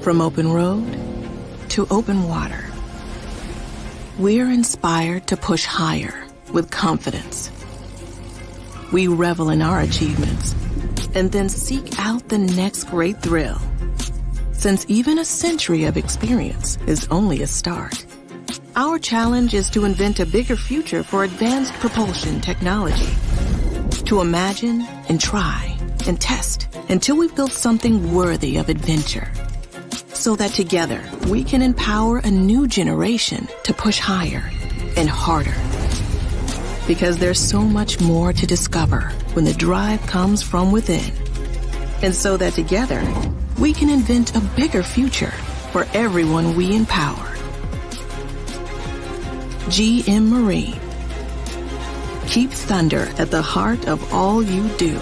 From open road to open water, we're inspired to push higher with confidence. We revel in our achievements and then seek out the next great thrill. Since even a century of experience is only a start, our challenge is to invent a bigger future for advanced propulsion technology. To imagine and try and test until we've built something worthy of adventure. So that together we can empower a new generation to push higher and harder. Because there's so much more to discover when the drive comes from within. And so that together we can invent a bigger future for everyone we empower. GM Marine. Keep thunder at the heart of all you do.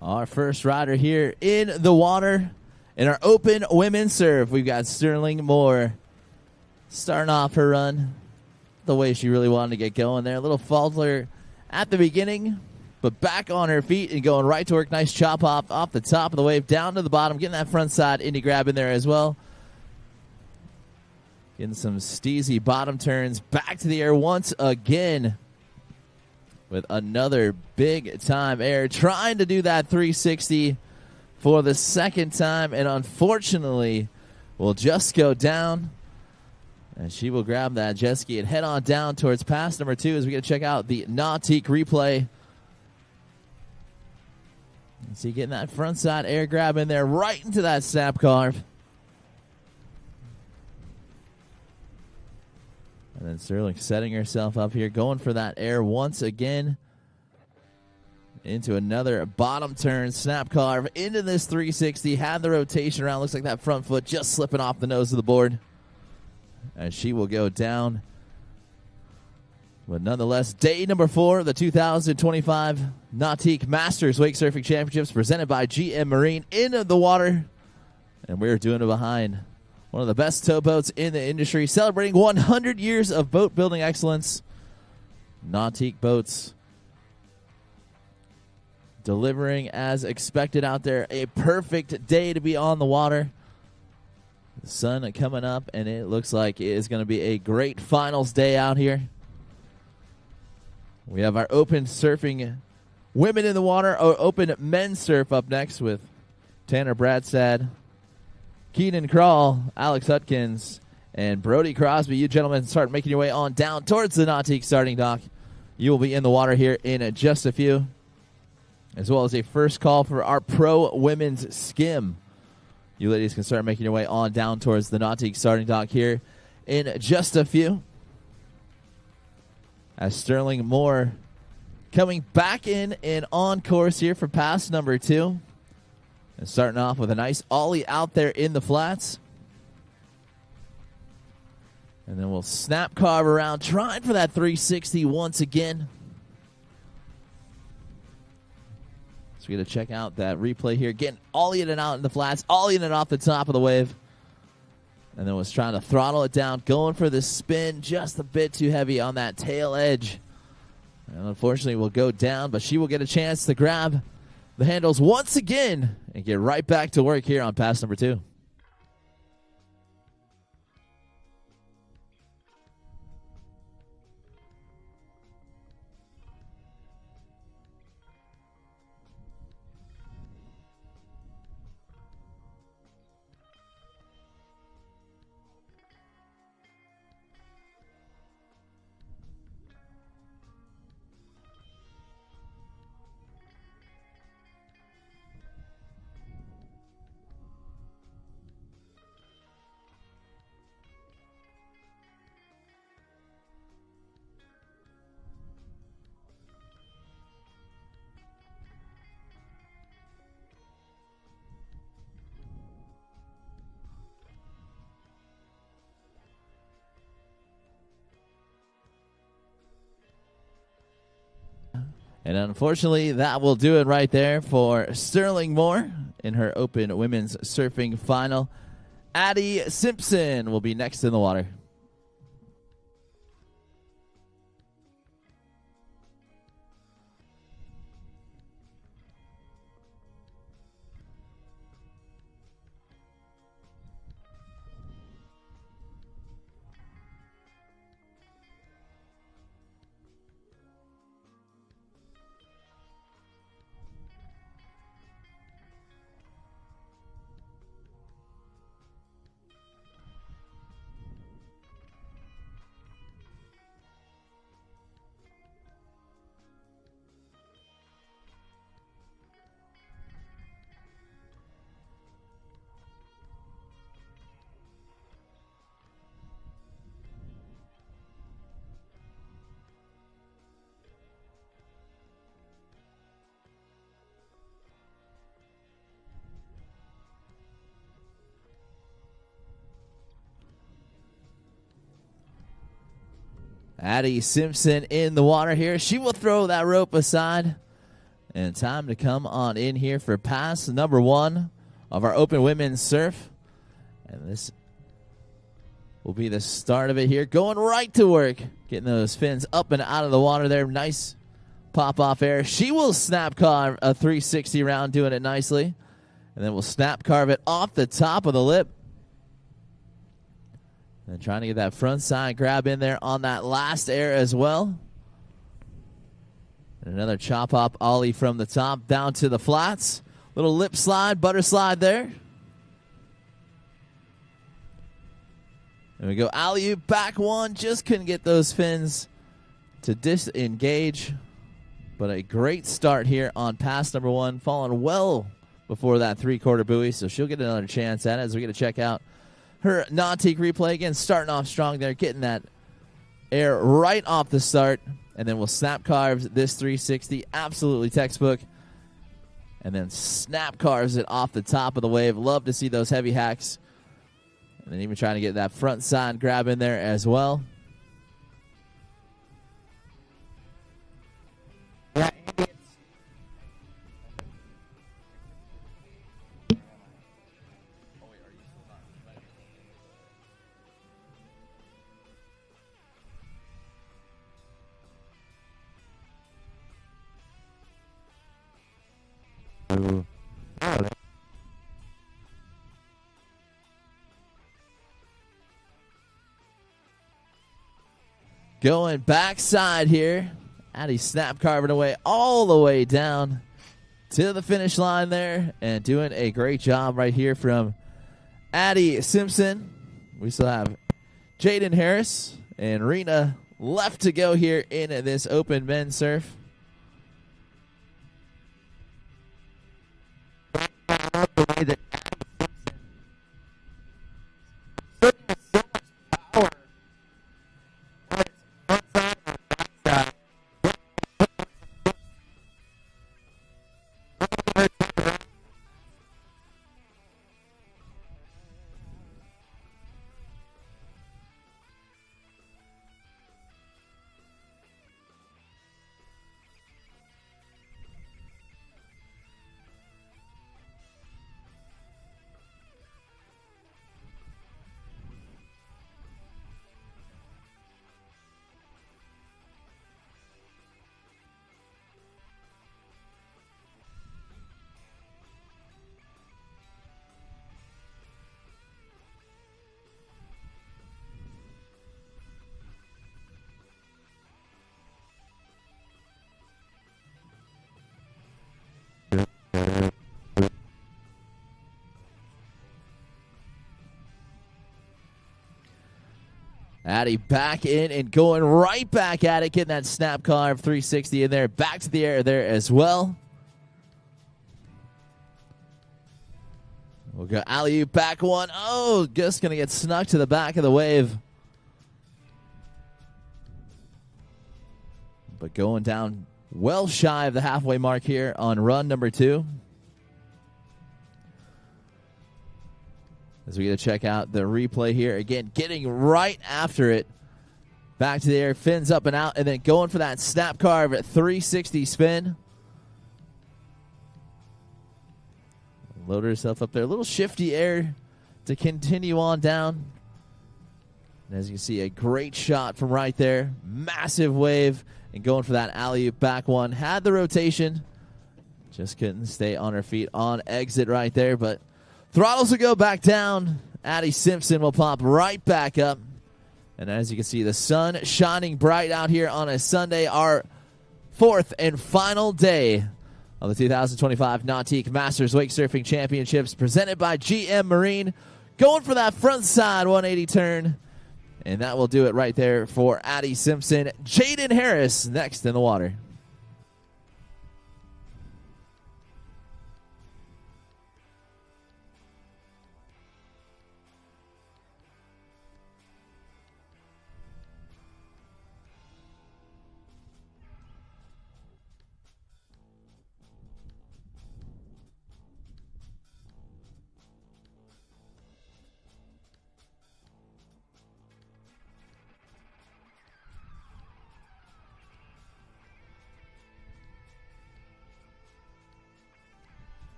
Our first rider here in the water in our open women's surf. We've got Sterling Moore starting off her run the way she really wanted to get going there. A little falter at the beginning, but back on her feet and going right to work. Nice chop off the top of the wave down to the bottom, getting that front side indie grab in there as well. Getting some steezy bottom turns back to the air once again with another big-time air, trying to do that 360 for the second time, and unfortunately will just go down. And she will grab that jet ski and head on down towards pass number 2 as we get to check out the Nautique replay. See, getting that front side air grab in there right into that snap carve. And then Sterling setting herself up here, going for that air once again. Into another bottom turn, snap carve, into this 360. Had the rotation around. Looks like that front foot just slipping off the nose of the board. And she will go down. But nonetheless, day number 4 of the 2025 Nautique Masters Wake Surfing Championships presented by GM Marine in the water. And we're doing it behind one of the best towboats in the industry, celebrating 100 years of boat building excellence. Nautique boats delivering as expected out there. A perfect day to be on the water. The sun coming up, and it looks like it is going to be a great finals day out here. We have our open surfing women in the water, or open men's surf up next with Tanner Bradstad, Keenan Crawl, Alex Hutkins, and Brody Crosby. You gentlemen start making your way on down towards the Nautique starting dock. You will be in the water here in just a few. as well as a first call for our pro women's skim. You ladies can start making your way on down towards the Nautique starting dock here in just a few. As Sterling Moore coming back in and on course here for pass number 2. And starting off with a nice ollie out there in the flats. And then we'll snap carve around, trying for that 360 once again. So we got to check out that replay here. Getting ollieing it out in the flats, ollieing it off the top of the wave. And then was trying to throttle it down, going for the spin, just a bit too heavy on that tail edge. And unfortunately will go down, but she will get a chance to grab the handles once again and get right back to work here on pass number 2. And unfortunately, that will do it right there for Sterling Moore in her Open Women's Surfing Final. Addie Simpson will be next in the water. Addie Simpson in the water here. She will throw that rope aside. And time to come on in here for pass number 1 of our Open Women's Surf. And this will be the start of it here. Going right to work. Getting those fins up and out of the water there. Nice pop-off air. She will snap carve a 360 round, doing it nicely. And then we'll snap carve it off the top of the lip. And trying to get that front side grab in there on that last air as well. And another chop hop ollie from the top down to the flats. Little lip slide, butter slide there. And we go alley-oop, back one. Just couldn't get those fins to disengage. But a great start here on pass number 1. Falling well before that 3/4 buoy. So she'll get another chance at it as we get to check out her Nautique replay. Again, starting off strong there, getting that air right off the start. And then we'll snap carves this 360, absolutely textbook. And then snap carves it off the top of the wave. Love to see those heavy hacks. And then even trying to get that front side grab in there as well. Going backside here. Addie snap carving away all the way down to the finish line there. And doing a great job right here from Addie Simpson. We still have Jaden Harris and Raina left to go here in this Open Men's Surf. way that exerting so much power on its front side or back side. Addie back in and going right back at it, getting that snap carve 360 in there. Back to the air there as well. We'll go alley-oop back one. Oh, just going to get snuck to the back of the wave. But going down well shy of the halfway mark here on run number 2. As we get to check out the replay here. Again, getting right after it. Back to the air, fins up and out, and then going for that snap carve at 360 spin. Load herself up there. A little shifty air to continue on down. And as you can see, a great shot from right there. Massive wave. And going for that alley-oop back one. Had the rotation. Just couldn't stay on her feet on exit right there, but throttles will go back down. Addie Simpson will pop right back up. And as you can see, the sun shining bright out here on a Sunday, our 4th and final day of the 2025 Nautique Masters Wake Surfing Championships presented by GM Marine. Going for that front side 180 turn. And that will do it right there for Addie Simpson. Jaden Harris next in the water.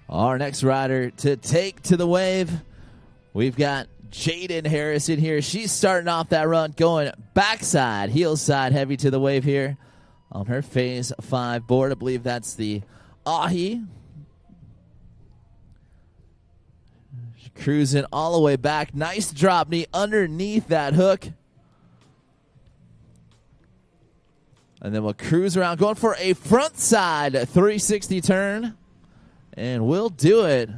Our next rider to take to the wave, we've got Jaden Harris in here. She's starting off that run, going backside, heel side heavy to the wave here on her Phase 5 board. I believe that's the Ahi. She's cruising all the way back. Nice drop knee underneath that hook. And then we'll cruise around, going for a front side 360 turn. And we'll do it.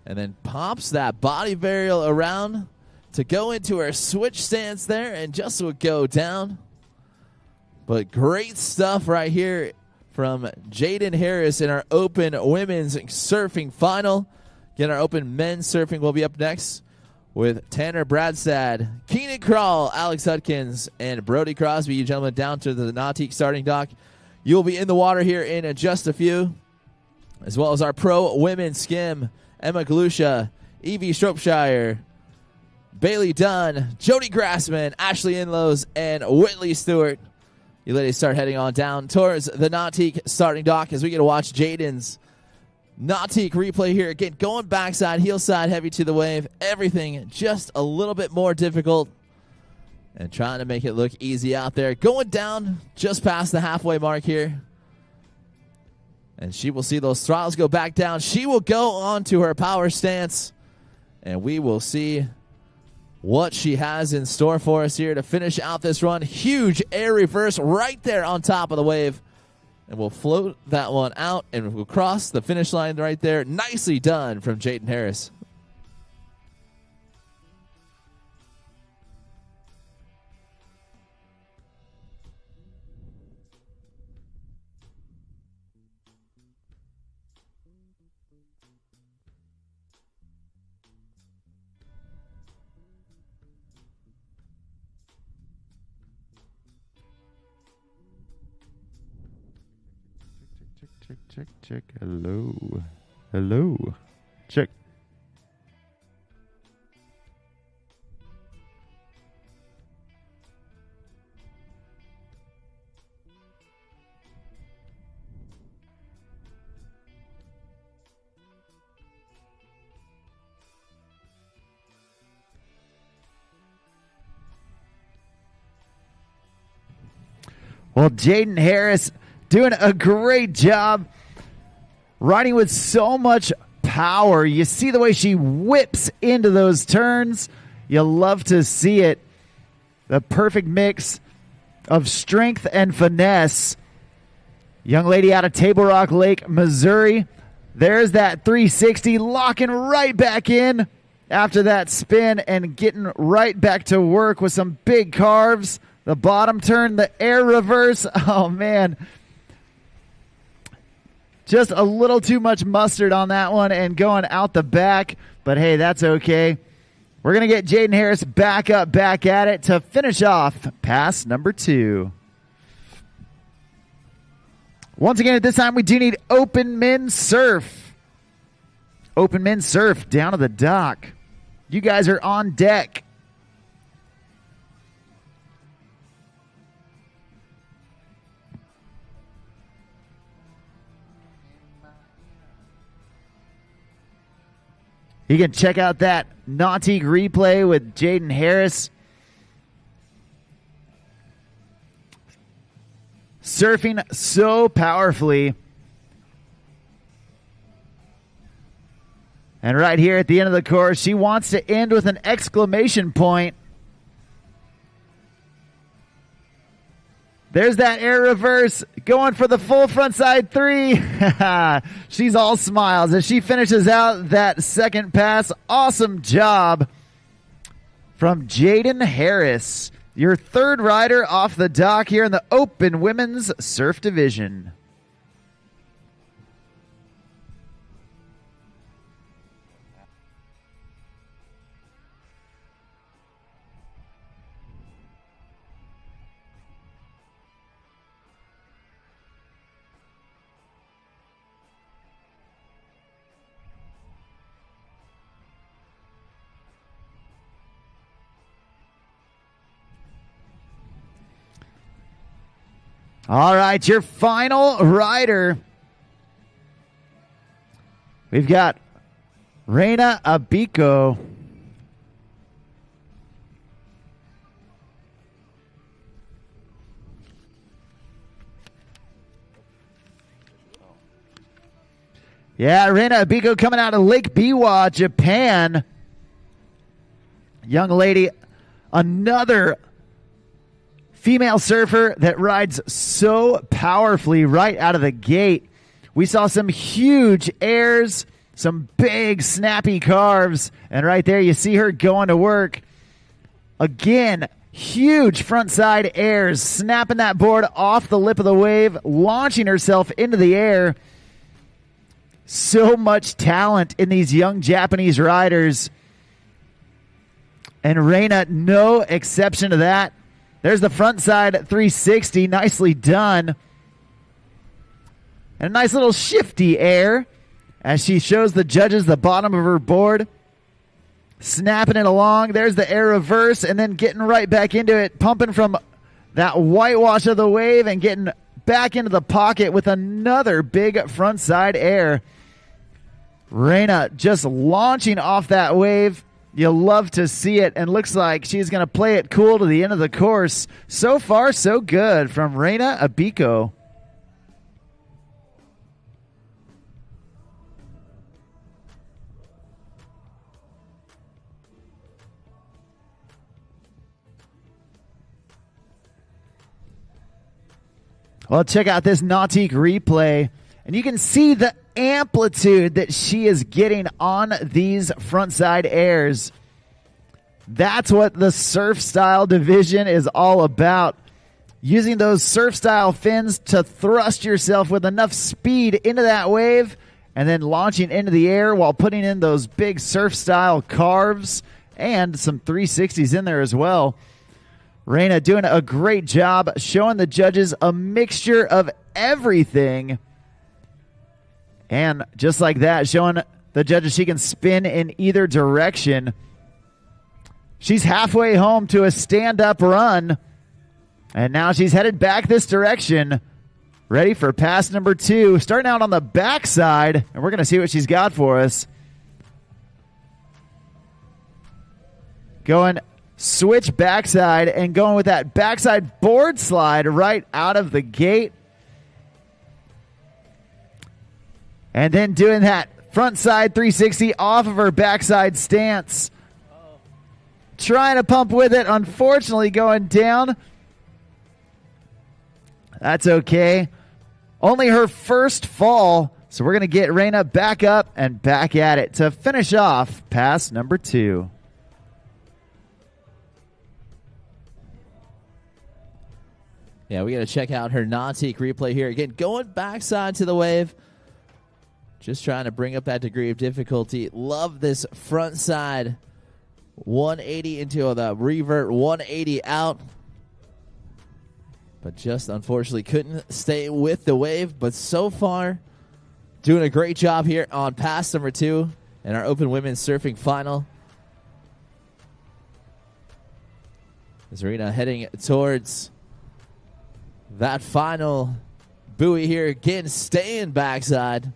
And then pops that body varial around to go into her switch stance there and just will go down. But great stuff right here from Jaden Harris in our Open Women's Surfing Final. Again, our Open Men's Surfing will be up next with Tanner Bradstad, Keenan Krall, Alex Hudkins, and Brody Crosby. You gentlemen down to the Nautique starting dock. You'll be in the water here in just a few, as well as our pro women's skim, Emma Galusha, Evie Shropshire, Bailey Dunn, Jody Grassman, Ashley Inlows, and Whitley Stewart. You ladies start heading on down towards the Nautique starting dock as we get to watch Jaden's Nautique replay here. Again, going backside, heel side, heavy to the wave. Everything just a little bit more difficult. And trying to make it look easy out there. Going down just past the halfway mark here. And she will see those throttles go back down. She will go on to her power stance. And we will see what she has in store for us here to finish out this run. Huge air reverse right there on top of the wave. And we'll float that one out, and we'll cross the finish line right there. Nicely done from Jaden Harris. Check. Hello. Check. Well, Jaden Harris doing a great job. Riding with so much power. You see the way she whips into those turns. You love to see it. The perfect mix of strength and finesse. Young lady out of Table Rock Lake, Missouri. There's that 360 locking right back in after that spin and getting right back to work with some big carves. The bottom turn, the air reverse. Oh, man. Just a little too much mustard on that one and going out the back. But, hey, that's okay. We're going to get Jaden Harris back up, back at it to finish off pass number 2. Once again, at this time, we do need open men's surf. Open men's surf down to the dock. You guys are on deck. You can check out that Nautique replay with Jaden Harris. Surfing so powerfully. And right here at the end of the course, she wants to end with an exclamation point. There's that air reverse going for the full frontside 3. She's all smiles as she finishes out that second pass. Awesome job from Jaden Harris, your third rider off the dock here in the Open Women's Surf Division. All right, your final rider. We've got Raina Aiko. Yeah, Raina Aiko coming out of Lake Biwa, Japan. Young lady, another female surfer that rides so powerfully right out of the gate. We saw some huge airs, some big snappy carves, and right there you see her going to work. Again, huge frontside airs, snapping that board off the lip of the wave, launching herself into the air. So much talent in these young Japanese riders. And Raina, no exception to that. There's the front side 360, nicely done. And a nice little shifty air as she shows the judges the bottom of her board. Snapping it along. There's the air reverse and then getting right back into it, pumping from that whitewash of the wave and getting back into the pocket with another big front side air. Raina just launching off that wave. You love to see it, and looks like she's going to play it cool to the end of the course. So far, so good from Raina Aiko. Well, check out this Nautique replay, and you can see the amplitude that she is getting on these frontside airs. That's what the surf style division is all about. Using those surf style fins to thrust yourself with enough speed into that wave and then launching into the air while putting in those big surf style carves and some 360s in there as well. Raina doing a great job showing the judges a mixture of everything. And just like that, showing the judges she can spin in either direction. She's halfway home to a stand-up run. And now she's headed back this direction. Ready for pass number 2. Starting out on the backside. And we're going to see what she's got for us. Going switch backside and going with that backside board slide right out of the gate. And then doing that front side 360 off of her backside stance. Trying to pump with it, unfortunately going down. That's okay. Only her first fall, so we're going to get Raina back up and back at it to finish off pass number 2. Yeah, we got to check out her Nautique replay here. Again, going backside to the wave. Just trying to bring up that degree of difficulty. Love this front side 180 into the revert 180 out. But just unfortunately couldn't stay with the wave. But so far, doing a great job here on pass number 2 in our Open Women's Surfing Final. As Raina heading towards that final buoy here. Again, staying backside.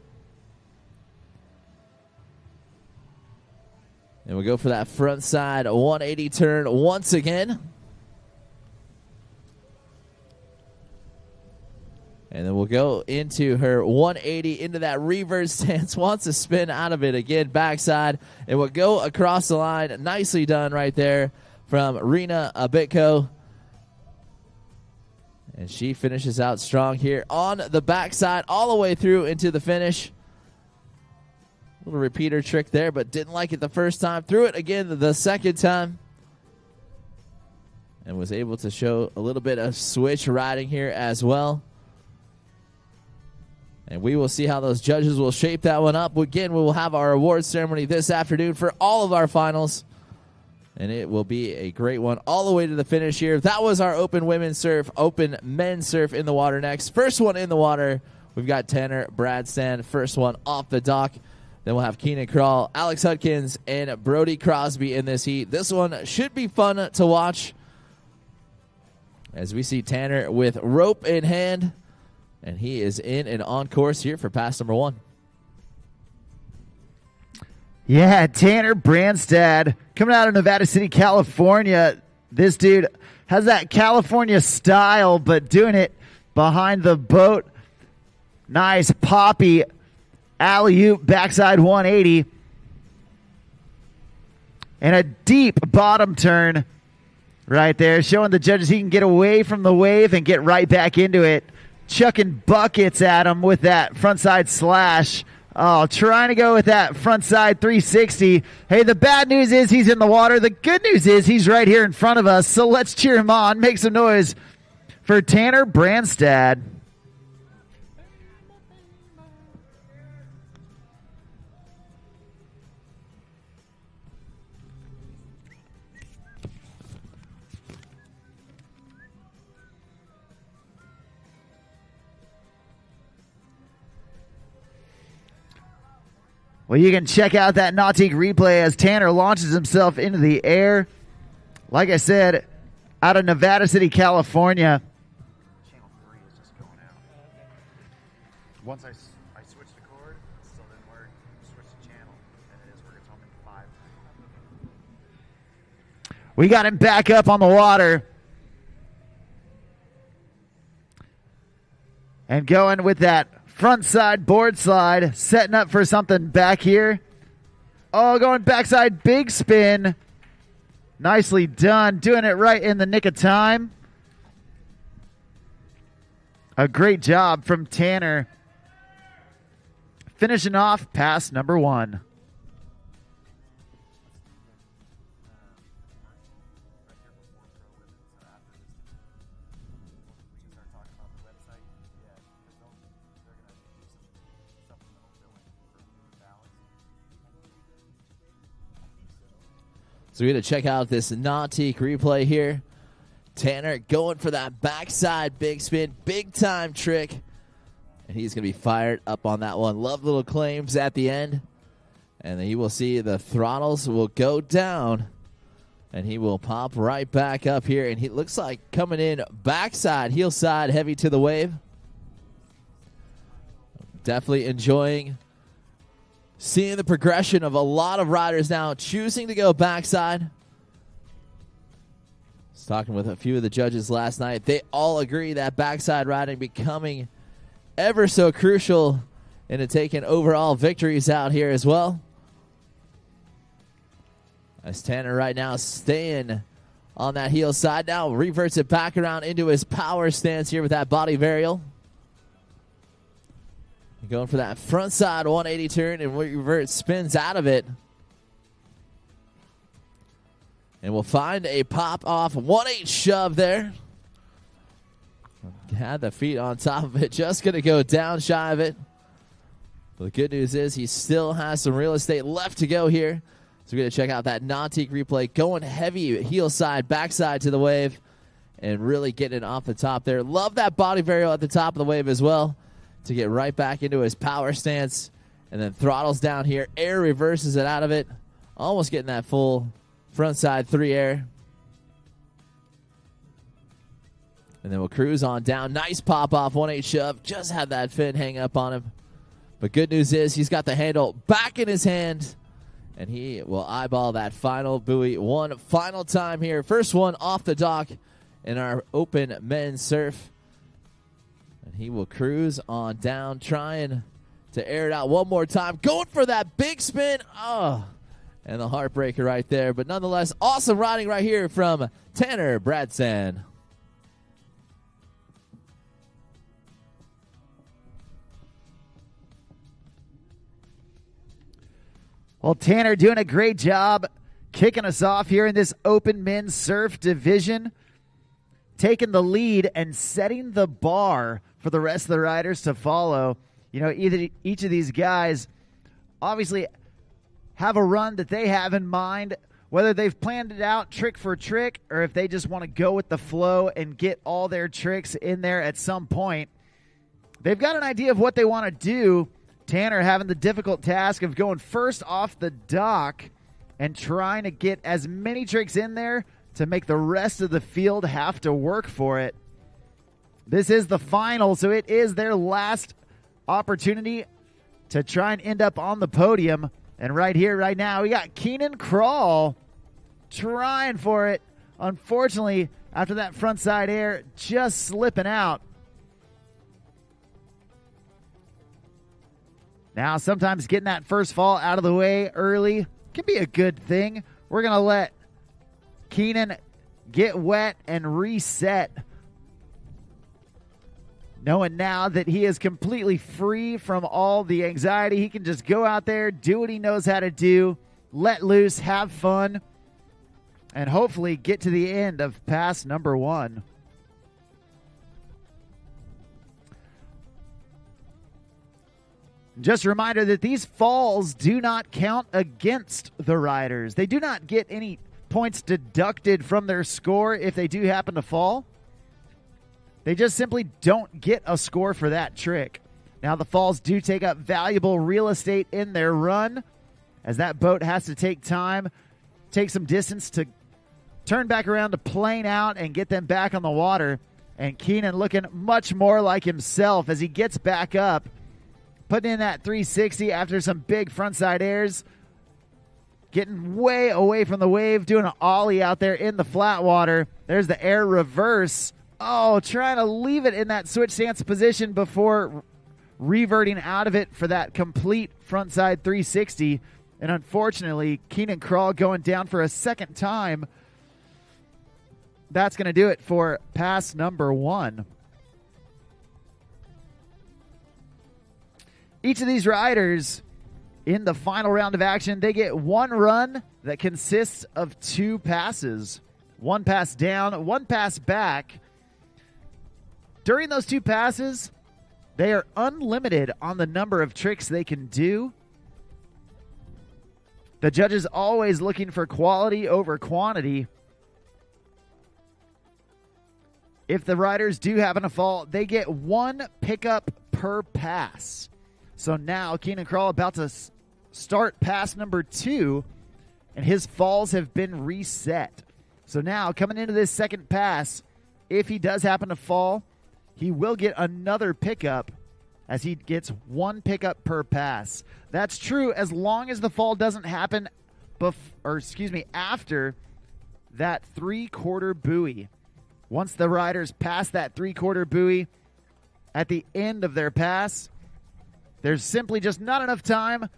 And we'll go for that front side 180 turn once again. And then we'll go into her 180 into that reverse stance. Wants to spin out of it again, backside. And we'll go across the line. Nicely done right there from Raina Aiko. And she finishes out strong here on the backside all the way through into the finish. Little repeater trick there, but didn't like it the first time. Threw it again the second time. And was able to show a little bit of switch riding here as well. And we will see how those judges will shape that one up. Again, we will have our awards ceremony this afternoon for all of our finals. And it will be a great one all the way to the finish here. That was our Open Women's Surf, Open Men's Surf in the water next. First one in the water, we've got Tanner Bradstand. First one off the dock. Then we'll have Keenan Krall, Alex Hudkins, and Brody Crosby in this heat. This one should be fun to watch as we see Tanner with rope in hand. And he is in and on course here for pass number 1. Yeah, Tanner Brandstad coming out of Nevada City, California. This dude has that California style, but doing it behind the boat. Nice poppy alley-oop backside 180. And a deep bottom turn right there, showing the judges he can get away from the wave and get right back into it. Chucking buckets at him with that frontside slash. Oh, trying to go with that frontside 360. Hey, the bad news is he's in the water. The good news is he's right here in front of us. So let's cheer him on. Make some noise for Tanner Brandstad. Well, you can check out that Nautique replay as Tanner launches himself into the air. Like I said, out of Nevada City, California. Channel 3 is just going out. Once I switched the cord, it still didn't work. Switched the channel, and it is working. It's on 5. We got him back up on the water. And going with that front side board slide, setting up for something back here. Oh, going backside big spin. Nicely done. Doing it right in the nick of time. A great job from Tanner. Finishing off pass number 1. So we're going to check out this Nautique replay here. Tanner going for that backside big spin, big time trick. And he's going to be fired up on that one. Love little claims at the end. And then you will see the throttles will go down. And he will pop right back up here. And he looks like coming in backside, heel side, heavy to the wave. Definitely enjoying seeing the progression of a lot of riders now choosing to go backside. I was talking with a few of the judges last night. They all agree that backside riding becoming ever so crucial into taking overall victories out here as well. As Tanner right now staying on that heel side, now reverts it back around into his power stance here with that body varial. Going for that front side 180 turn and revert spins out of it. And we'll find a pop off 1-8 shove there. Had the feet on top of it. Just going to go down shy of it. But the good news is he still has some real estate left to go here. So we're going to check out that Nautique replay. Going heavy heel side, backside to the wave. And really getting it off the top there. Love that body varial at the top of the wave as well. To get right back into his power stance. And then throttles down here. Air reverses it out of it. Almost getting that full front side 3 air. And then we'll cruise on down. Nice pop off 1-8 shove. Just had that fin hang up on him. But good news is he's got the handle back in his hand. And he will eyeball that final buoy one final time here. First one off the dock in our open men's surf. And he will cruise on down, trying to air it out one more time. Going for that big spin. Oh, and the heartbreaker right there. But nonetheless, awesome riding right here from Tanner Bradsan. Well, Tanner doing a great job kicking us off here in this open men's surf division. Taking the lead and setting the bar for the rest of the riders to follow. You know, each of these guys obviously have a run that they have in mind, whether they've planned it out trick for trick or if they just want to go with the flow and get all their tricks in there at some point. They've got an idea of what they want to do. Tanner having the difficult task of going first off the dock and trying to get as many tricks in there to make the rest of the field have to work for it. This is the final, so it is their last opportunity to try and end up on the podium. And right here, right now, we got Keenan Crawl trying for it. Unfortunately, after that front side air, just slipping out. Now, sometimes getting that first fall out of the way early can be a good thing. We're going to let Keenan get wet and reset, knowing now that he is completely free from all the anxiety. He can just go out there, do what he knows how to do, let loose, have fun, and hopefully get to the end of pass number 1. Just a reminder that these falls do not count against the riders. They do not get any points deducted from their score if they do happen to fall. They just simply don't get a score for that trick. Now, the falls do take up valuable real estate in their run, as that boat has to take time, take some distance to turn back around to plane out and get them back on the water. And Keenan looking much more like himself as he gets back up, putting in that 360 after some big frontside airs, getting way away from the wave, doing an ollie out there in the flat water. There's the air reverse. Oh, trying to leave it in that switch stance position before reverting out of it for that complete frontside 360. And unfortunately, Keenan Crawl going down for a second time. That's going to do it for pass number 1. Each of these riders in the final round of action, they get one run that consists of 2 passes. 1 pass down, 1 pass back. During those 2 passes, they are unlimited on the number of tricks they can do. The judge is always looking for quality over quantity. If the riders do happen to fall, they get 1 pickup per pass. So now Keenan Crawl about to start pass number 2, and his falls have been reset. So now coming into this second pass, if he does happen to fall, he will get another pickup as he gets 1 pickup per pass. That's true as long as the fall doesn't happen after that 3/4 buoy. Once the riders pass that 3/4 buoy at the end of their pass, there's simply just not enough time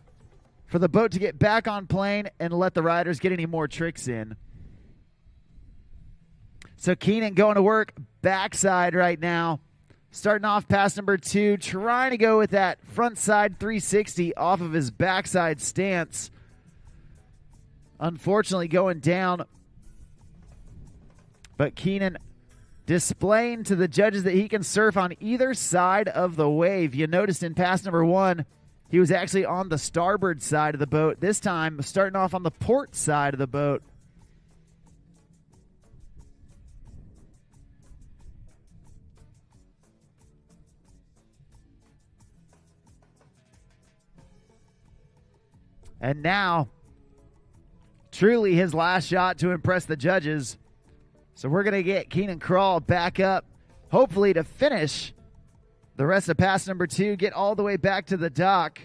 for the boat to get back on plane and let the riders get any more tricks in. So Keenan going to work backside right now. Starting off pass number 2, trying to go with that front side 360 off of his backside stance. Unfortunately going down. But Keenan displaying to the judges that he can surf on either side of the wave. You noticed in pass number 1, he was actually on the starboard side of the boat. This time, starting off on the port side of the boat. And now, truly his last shot to impress the judges. So we're going to get Keenan Crawl back up, hopefully to finish the rest of pass number 2, get all the way back to the dock,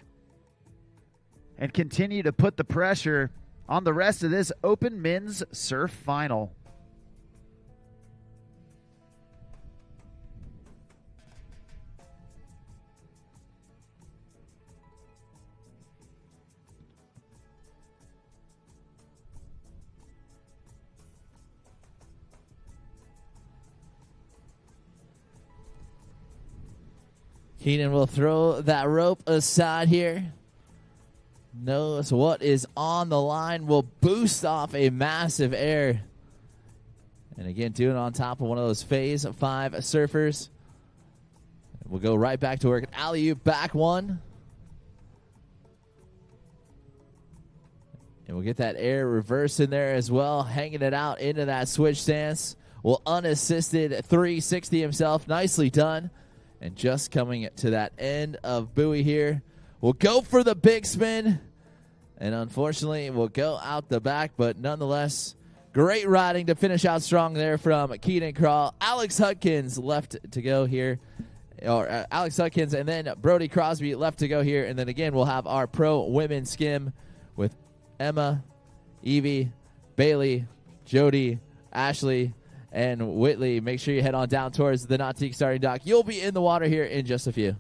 and continue to put the pressure on the rest of this Open Men's Surf Final. Keenan will throw that rope aside here. Knows what is on the line. Will boost off a massive air. And again, doing it on top of one of those Phase 5 surfers. We'll go right back to work. Alley-oop back 1. And we'll get that air reverse in there as well. Hanging it out into that switch stance. Will unassisted 360 himself. Nicely done. And just coming to that end of buoy here. We'll go for the big spin. And unfortunately, we'll go out the back. But nonetheless, great riding to finish out strong there from Keenan Crawl. Alex Hudkins left to go here. Or Alex Hudkins and then Brody Crosby left to go here. And then again, we'll have our pro women skim with Emma, Evie, Bailey, Jody, Ashley, and Whitley. Make sure you head on down towards the Nautique starting dock. You'll be in the water here in just a few.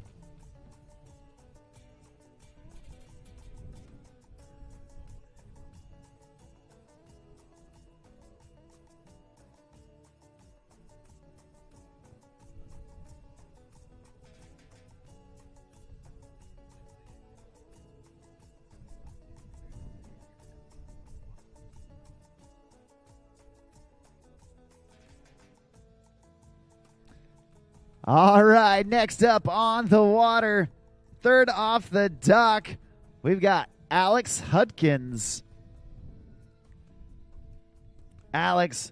All right, next up on the water, third off the dock, we've got Alex Hudkins. Alex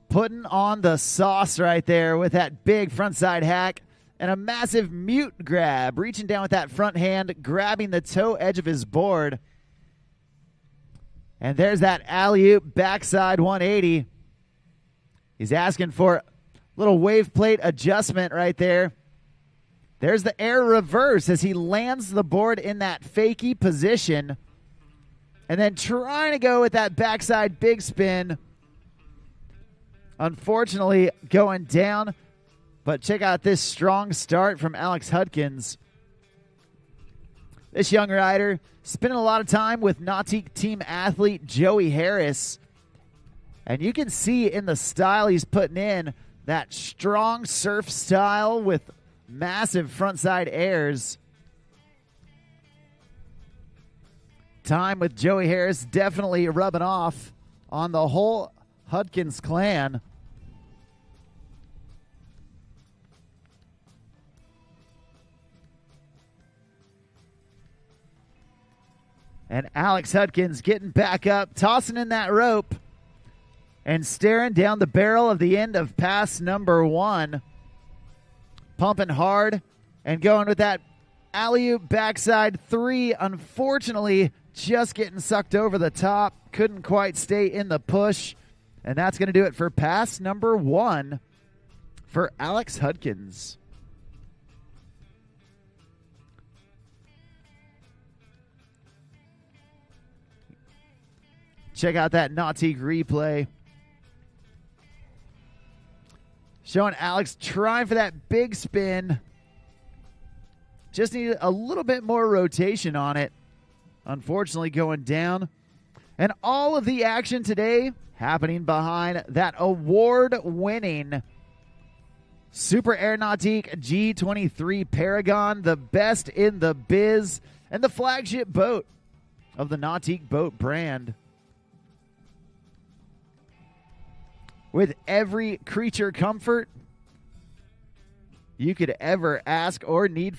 putting on the sauce right there with that big frontside hack and a massive mute grab, reaching down with that front hand, grabbing the toe edge of his board. And there's that alley-oop backside 180. He's asking for little wave plate adjustment right there. There's the air reverse as he lands the board in that fakie position. And then trying to go with that backside big spin. Unfortunately, going down. But check out this strong start from Alex Hudkins. This young rider spending a lot of time with Nautique team athlete Joey Harris. And you can see in the style he's putting in that strong surf style with massive frontside airs. time with Joey Harris definitely rubbing off on the whole Hudkins clan. And Alex Hudkins getting back up, tossing in that rope, and staring down the barrel of the end of pass number 1. Pumping hard and going with that alley-oop backside 3. Unfortunately, just getting sucked over the top. Couldn't quite stay in the push. And that's going to do it for pass number 1 for Alex Hudkins. Check out that Nautique replay. Showing Alex trying for that big spin. Just needed a little bit more rotation on it. Unfortunately going down. And all of the action today happening behind that award-winning Super Air Nautique G23 Paragon, the best in the biz, and the flagship boat of the Nautique boat brand. With every creature comfort you could ever ask or need.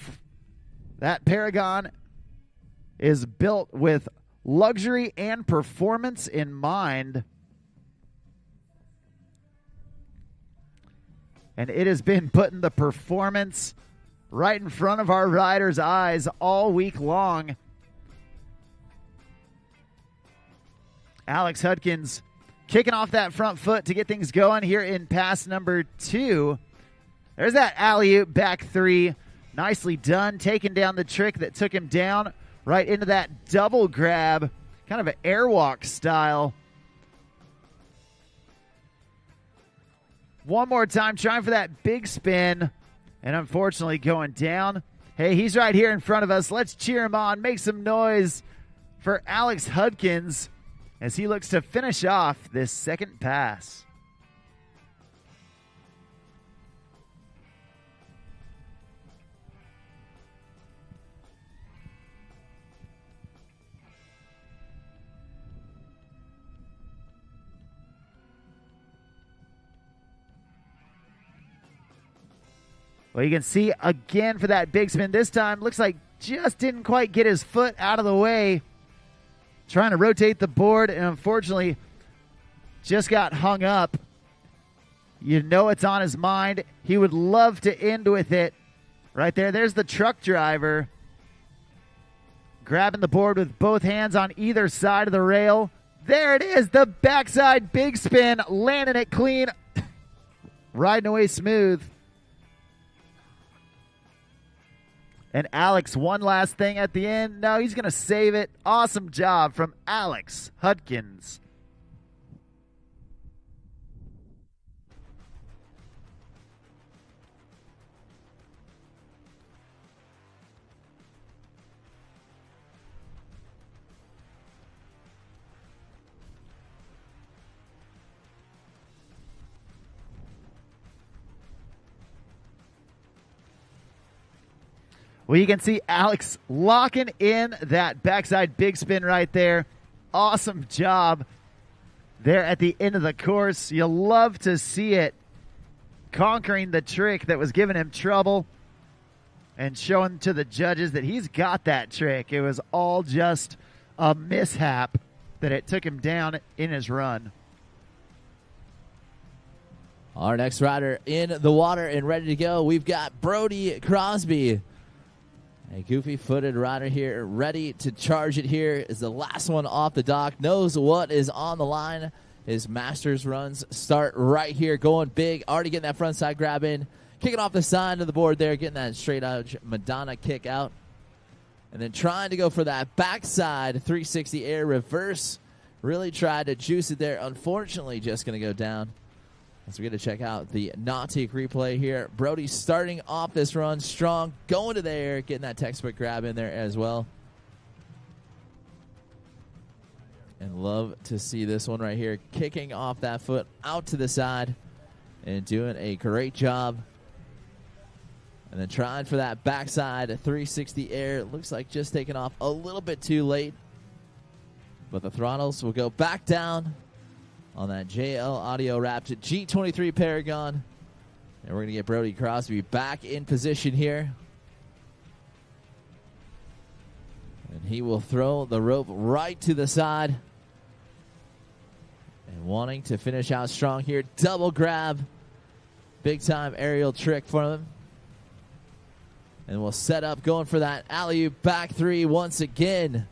That Paragon is built with luxury and performance in mind. And it has been putting the performance right in front of our riders' eyes all week long. Alex Hudkins kicking off that front foot to get things going here in pass number 2. There's that alley-oop back 3. Nicely done, taking down the trick that took him down right into that double grab, kind of an airwalk style. One more time, trying for that big spin, and unfortunately going down. Hey, he's right here in front of us. Let's cheer him on, make some noise for Alex Hudkins as he looks to finish off this second pass. Well, you can see again for that big spin. This time, looks like just didn't quite get his foot out of the way. Trying to rotate the board, and unfortunately just got hung up. You know it's on his mind. He would love to end with it. Right there, there's the truck driver. Grabbing the board with both hands on either side of the rail. There it is, the backside big spin, landing it clean. Riding away smooth. And Alex, one last thing at the end. No, he's going to save it. Awesome job from Alex Hudkins. Well, you can see Alex locking in that backside big spin right there. Awesome job there at the end of the course. You'll love to see it, conquering the trick that was giving him trouble and showing to the judges that he's got that trick. It was all just a mishap that it took him down in his run. Our next rider in the water and ready to go. We've got Brody Crosby. A goofy-footed rider here, ready to charge it here. Is the last one off the dock. Knows what is on the line. His Masters runs start right here, going big. Already getting that front side grab in. Kicking off the side of the board there, getting that straight-out Madonna kick out. And then trying to go for that backside 360 air reverse. Really tried to juice it there. Unfortunately, just going to go down. So we're going to check out the Nautique replay here. Brody starting off this run strong, going to the air, getting that textbook grab in there as well. And love to see this one right here, kicking off that foot out to the side and doing a great job. And then trying for that backside 360 air. Looks like just taking off a little bit too late. But the throttles will go back down on that JL Audio Wrapped G23 Paragon. And we're going to get Brody Crosby back in position here. And he will throw the rope right to the side. And wanting to finish out strong here. Double grab. Big time aerial trick for him. And we'll set up going for that alley-oop back three once again.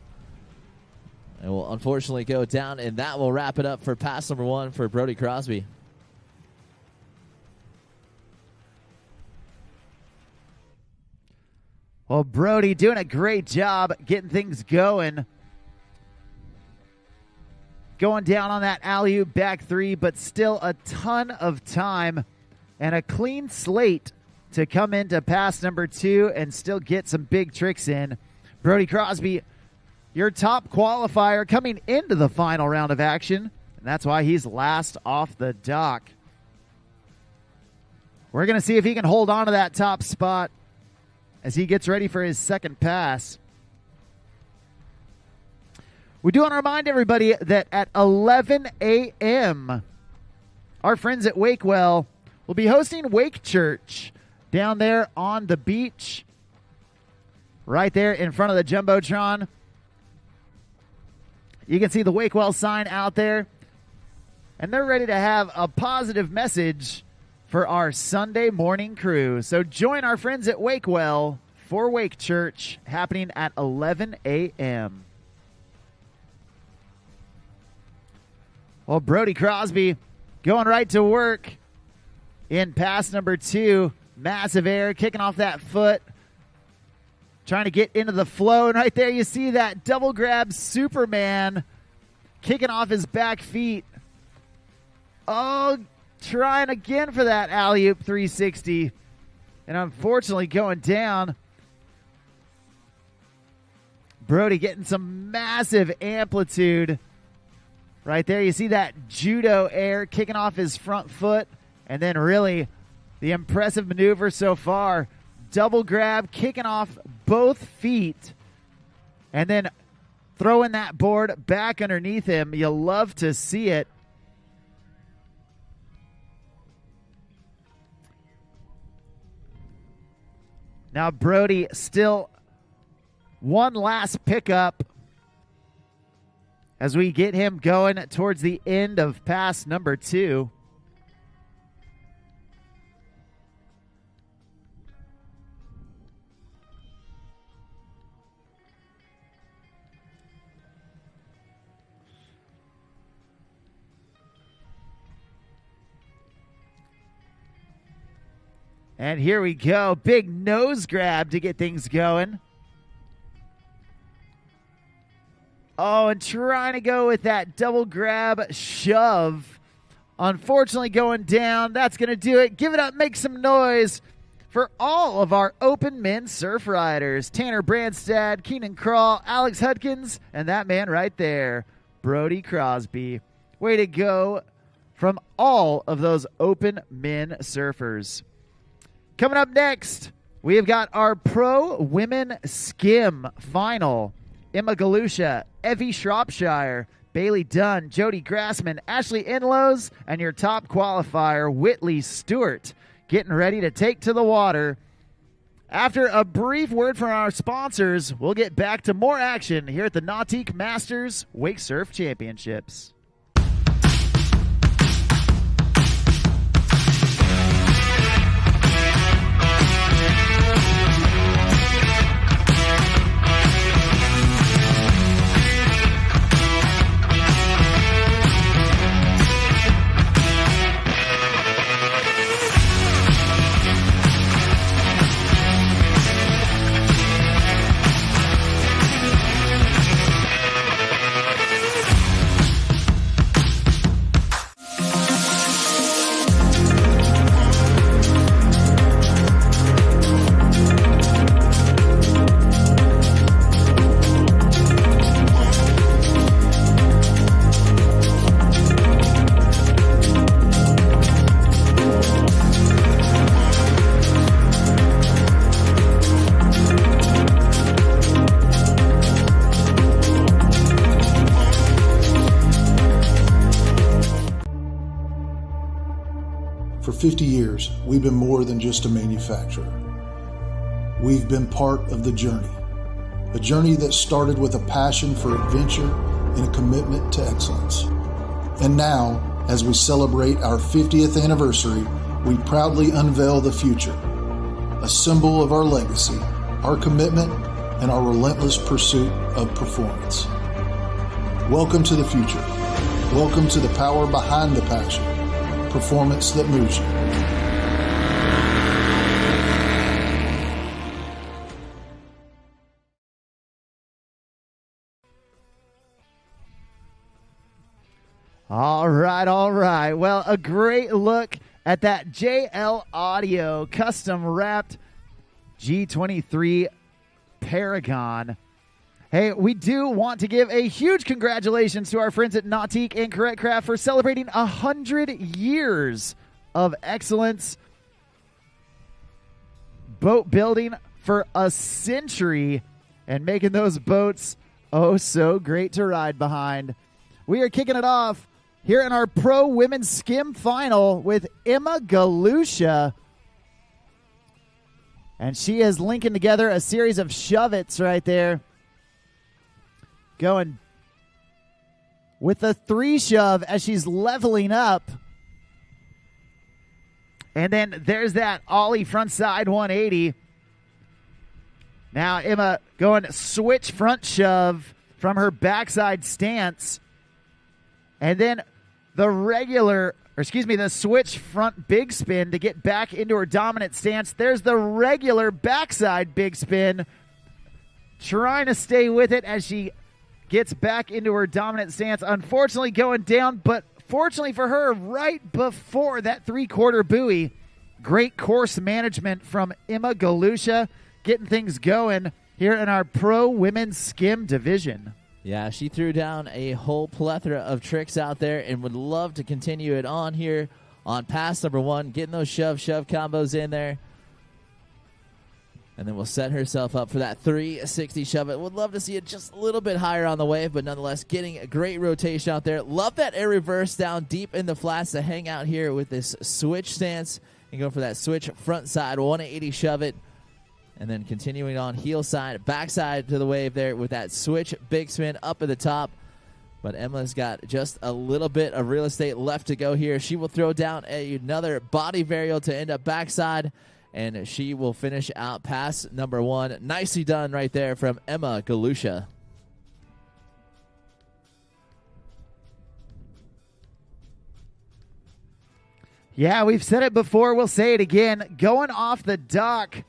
And will unfortunately go down, and that will wrap it up for pass number one for Brody Crosby. Well, Brody doing a great job getting things going. Going down on that alley-oop back three, but still a ton of time and a clean slate to come into pass number two and still get some big tricks in. Brody Crosby, your top qualifier coming into the final round of action, and that's why he's last off the dock. We're going to see if he can hold on to that top spot as he gets ready for his second pass. We do want to remind everybody that at 11 a.m., our friends at Wakewell will be hosting Wake Church down there on the beach, right there in front of the Jumbotron. You can see the Wakewell sign out there, and they're ready to have a positive message for our Sunday morning crew. So join our friends at Wakewell for Wake Church happening at 11 a.m. Well, Brody Crosby going right to work in pass number two. Massive air, kicking off that foot, trying to get into the flow. And right there you see that double grab Superman kicking off his back feet. Oh, trying again for that alley-oop 360. And unfortunately going down. Brody getting some massive amplitude. Right there you see that judo air kicking off his front foot. And then really the impressive maneuver so far. Double grab, kicking off both feet. And then throwing that board back underneath him. You'll love to see it. Now Brody still one last pickup as we get him going towards the end of pass number two. And here we go. Big nose grab to get things going. Oh, and trying to go with that double grab shove. Unfortunately going down. That's going to do it. Give it up. Make some noise for all of our open men's surf riders. Tanner Brandstad, Keenan Crawl, Alex Hudkins, and that man right there, Brody Crosby. Way to go from all of those open men surfers. Coming up next, we have got our Pro Women Skim final. Emma Galusha, Evie Shropshire, Bailey Dunn, Jody Grassman, Ashley Inlows, and your top qualifier, Whitley Stewart, getting ready to take to the water. After a brief word from our sponsors, we'll get back to more action here at the Nautique Masters Wakesurf Championships. For 50 years, we've been more than just a manufacturer. We've been part of the journey, a journey that started with a passion for adventure and a commitment to excellence. And now, as we celebrate our 50th anniversary, we proudly unveil the future, a symbol of our legacy, our commitment, and our relentless pursuit of performance. Welcome to the future. Welcome to the power behind the passion, performance that moves you. All right. Well, a great look at that JL Audio custom wrapped G23 Paragon. Hey, we do want to give a huge congratulations to our friends at Nautique and Correct Craft for celebrating 100 years of excellence. Boat building for a century and making those boats oh so great to ride behind. We are kicking it off here in our Pro Women's Skim Final with Emma Galusha. And she is linking together a series of shove-its right there. Going with the 3 shove as she's leveling up. And then there's that ollie front side 180. Now Emma going switch front shove from her backside stance. And then the switch front big spin to get back into her dominant stance. There's the regular backside big spin. Trying to stay with it as she gets back into her dominant stance. Unfortunately going down, but fortunately for her, right before that 3/4 buoy. Great course management from Emma Galusha, getting things going here in our Pro Women's Skim division. Yeah, she threw down a whole plethora of tricks out there and would love to continue it on here on pass number 1, getting those shove combos in there. And then we'll set herself up for that 360 shove. It would love to see it just a little bit higher on the wave, but nonetheless getting a great rotation out there. Love that air reverse down deep in the flats to hang out here with this switch stance and go for that switch front side 180 shove it. And then continuing on heel side, backside to the wave there with that switch big spin up at the top. But Emma's got just a little bit of real estate left to go here. She will throw down another body varial to end up backside. And she will finish out pass number 1. Nicely done right there from Emma Galusha. Yeah, we've said it before. We'll say it again. Going off the dock,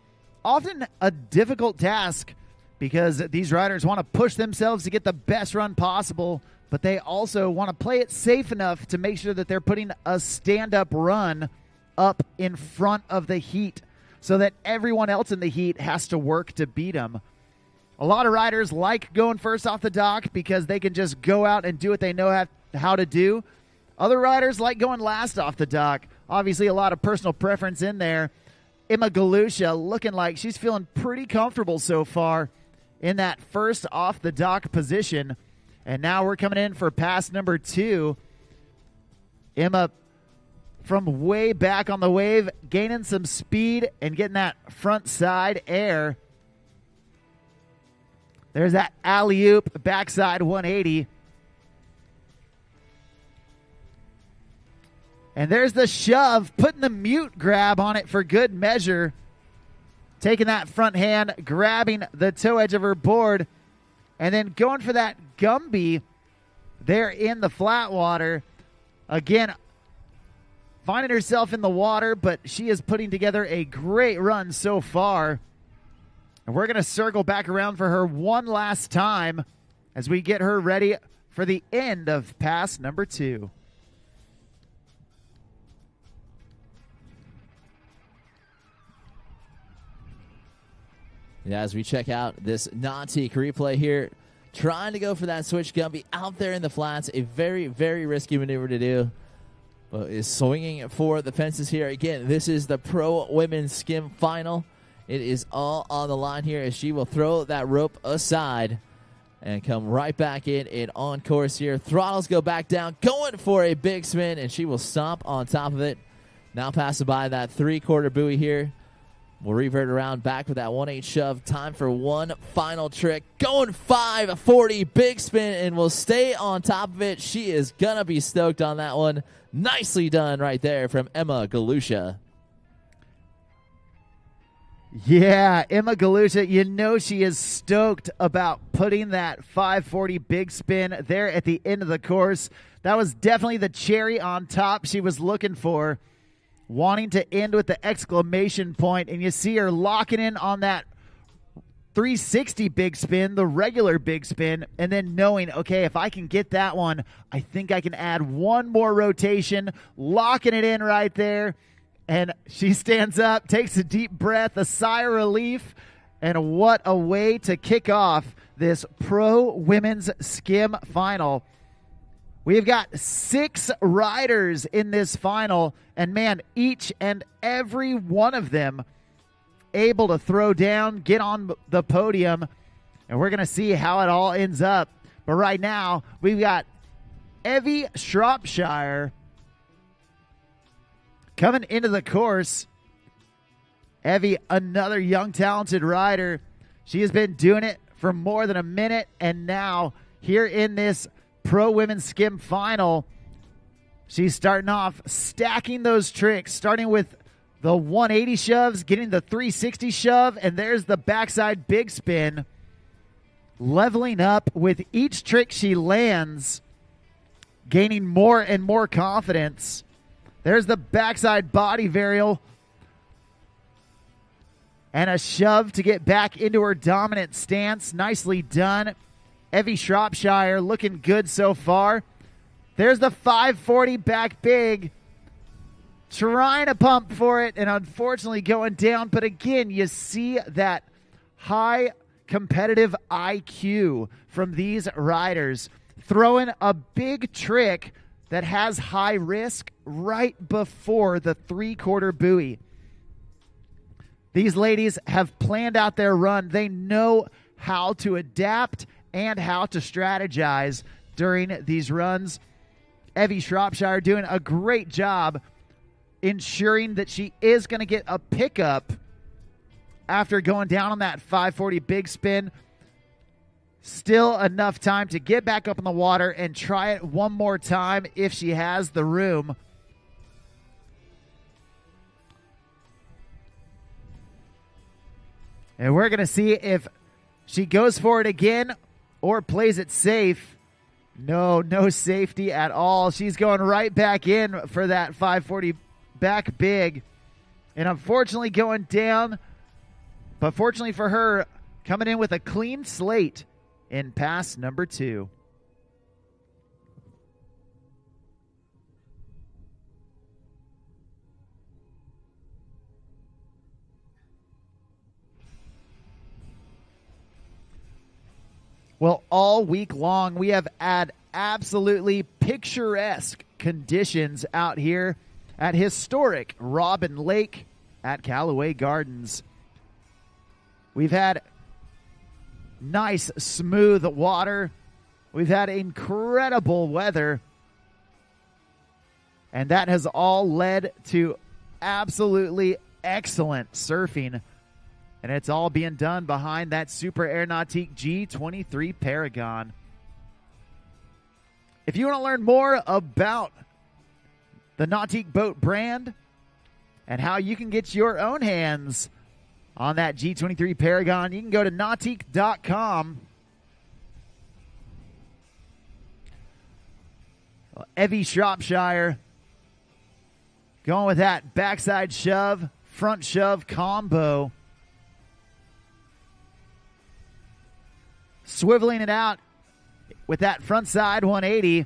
often a difficult task because these riders want to push themselves to get the best run possible, but they also want to play it safe enough to make sure that they're putting a stand-up run up in front of the heat, so that everyone else in the heat has to work to beat them. A lot of riders like going first off the dock because they can just go out and do what they know how to do. Other riders like going last off the dock. Obviously, a lot of personal preference in there. Emma Galusha looking like she's feeling pretty comfortable so far in that first off the dock position. And now we're coming in for pass number 2. Emma from way back on the wave, gaining some speed and getting that front side air. There's that alley-oop backside 180. And there's the shove, putting the mute grab on it for good measure. Taking that front hand, grabbing the toe edge of her board, and then going for that Gumby there in the flat water. Again, finding herself in the water, but she is putting together a great run so far. And we're going to circle back around for her one last time as we get her ready for the end of pass number 2. Yeah, as we check out this Nautique replay here, trying to go for that switch Gumby out there in the flats, a very, very risky maneuver to do. But is swinging for the fences here. Again, this is the Pro Women's Skim Final. It is all on the line here as she will throw that rope aside and come right back in and on course here. Throttles go back down, going for a big spin, and she will stomp on top of it. Now passing by that 3/4 buoy here. We'll revert around back with that 1/8 shove. Time for one final trick. Going 540 big spin, and we'll stay on top of it. She is going to be stoked on that one. Nicely done right there from Emma Galusha. Yeah, Emma Galusha, you know she is stoked about putting that 540 big spin there at the end of the course. That was definitely the cherry on top she was looking for, wanting to end with the exclamation point, and you see her locking in on that 360 big spin, the regular big spin, and then knowing, okay, if I can get that one, I think I can add one more rotation, locking it in right there. And she stands up, takes a deep breath, a sigh of relief, and what a way to kick off this Pro Women's Skim Final. We've got 6 riders in this final, and man, each and every one of them able to throw down, get on the podium, and we're going to see how it all ends up. But right now, we've got Evie Shropshire coming into the course. Evie, another young, talented rider. She has been doing it for more than a minute, and now here in this Pro Women's Skim Final, she's starting off stacking those tricks, starting with the 180 shoves, getting the 360 shove, and there's the backside big spin. Leveling up with each trick she lands, gaining more and more confidence. There's the backside body varial. And a shove to get back into her dominant stance. Nicely done. Evie Shropshire looking good so far. There's the 540 back big. Trying to pump for it and unfortunately going down. But again, you see that high competitive IQ from these riders. Throwing a big trick that has high risk right before the 3/4 buoy. These ladies have planned out their run. They know how to adapt and how to strategize during these runs. Evie Shropshire doing a great job ensuring that she is going to get a pickup after going down on that 540 big spin. Still enough time to get back up in the water and try it one more time if she has the room. And we're going to see if she goes for it again or plays it safe. No safety at all. She's going right back in for that 540 back big. And unfortunately going down. But fortunately for her, coming in with a clean slate in pass number 2. Well, all week long, we have had absolutely picturesque conditions out here at historic Robin Lake at Callaway Gardens. We've had nice, smooth water. We've had incredible weather. And that has all led to absolutely excellent surfing. And it's all being done behind that Super Air Nautique G23 Paragon. If you want to learn more about the Nautique boat brand and how you can get your own hands on that G23 Paragon, you can go to nautique.com. Evie Shropshire going with that backside shove, front shove combo. Swiveling it out with that front side 180.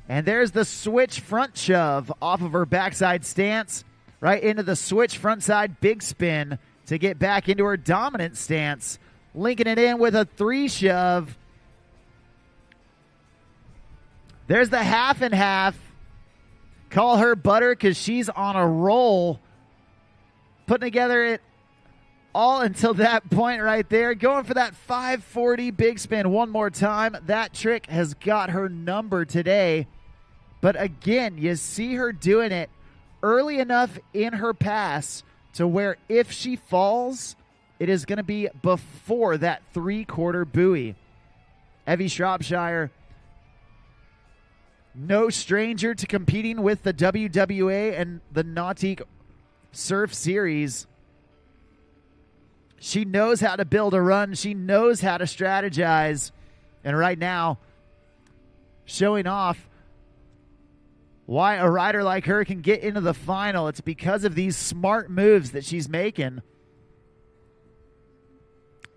And there's the switch front shove off of her backside stance right into the switch front side big spin to get back into her dominant stance. Linking it in with a 3 shove. There's the half and half. Call her butter because she's on a roll. Putting together it all until that point right there. Going for that 540 big spin one more time. That trick has got her number today. But again, you see her doing it early enough in her pass to where if she falls, it is going to be before that 3/4 buoy. Evie Shropshire, no stranger to competing with the WWA and the Nautique Surf Series. She knows how to build a run. She knows how to strategize. And right now, showing off why a rider like her can get into the final. It's because of these smart moves that she's making.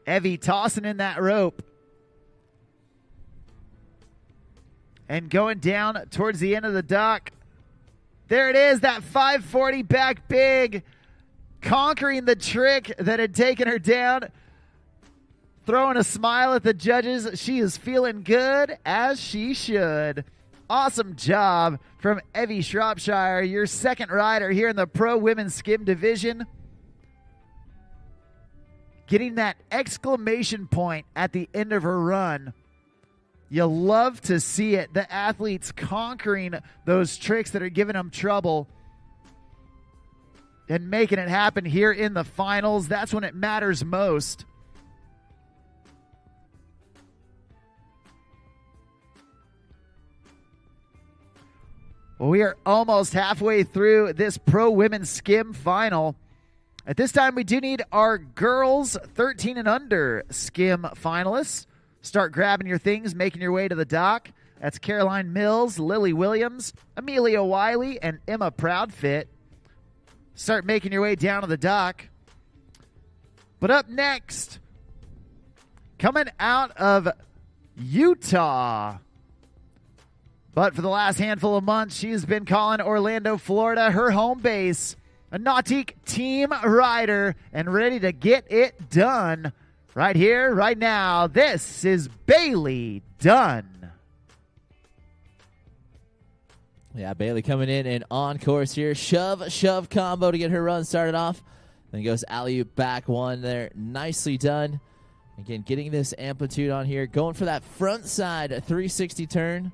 Evie tossing in that rope. And going down towards the end of the dock. There it is, that 540 back big. Conquering the trick that had taken her down. Throwing a smile at the judges. She is feeling good, as she should. Awesome job from Evie Shropshire, your second rider here in the Pro Women's Skim Division. Getting that exclamation point at the end of her run. You love to see it. The athletes conquering those tricks that are giving them trouble and making it happen here in the finals. That's when it matters most. Well, we are almost halfway through this Pro Women's Skim final. At this time, we do need our girls 13 and under Skim finalists. Start grabbing your things, making your way to the dock. That's Caroline Mills, Lily Williams, Amelia Wiley, and Emma Proudfit. Start making your way down to the dock. But up next, coming out of Utah, but for the last handful of months, she's been calling Orlando, Florida, her home base. A Nautique team rider and ready to get it done. Right here, right now, this is Bailey Dunn. Yeah, Bailey coming in and on course here. Shove combo to get her run started off. Then goes alley-oop back one there. Nicely done. Again, getting this amplitude on here. Going for that front side 360 turn.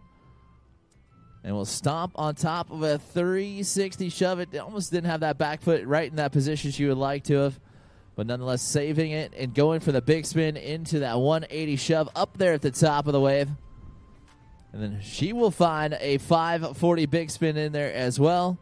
And we'll stomp on top of a 360 shove. It almost didn't have that back foot right in that position she would like to have. But nonetheless, saving it and going for the big spin into that 180 shove up there at the top of the wave. And then she will find a 540 big spin in there as well.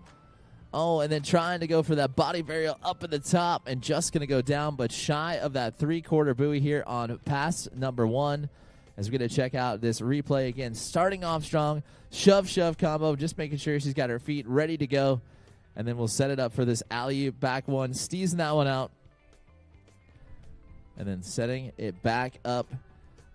Oh, and then trying to go for that body burial up at the top and just going to go down, but shy of that 3/4 buoy here on pass number one. As we're going to check out this replay again, starting off strong, shove combo, just making sure she's got her feet ready to go. And then we'll set it up for this alley-oop back one, steezing that one out. And then setting it back up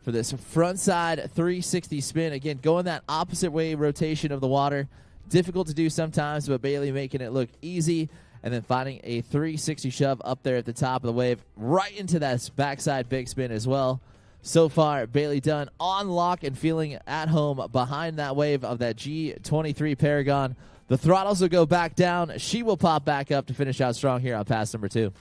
for this front side 360 spin. Again, going that opposite way rotation of the water. Difficult to do sometimes, but Bailey making it look easy. And then finding a 360 shove up there at the top of the wave, right into that backside big spin as well. So far, Bailey Dunn on lock and feeling at home behind that wave of that G23 Paragon. The throttles will go back down. She will pop back up to finish out strong here on pass number two.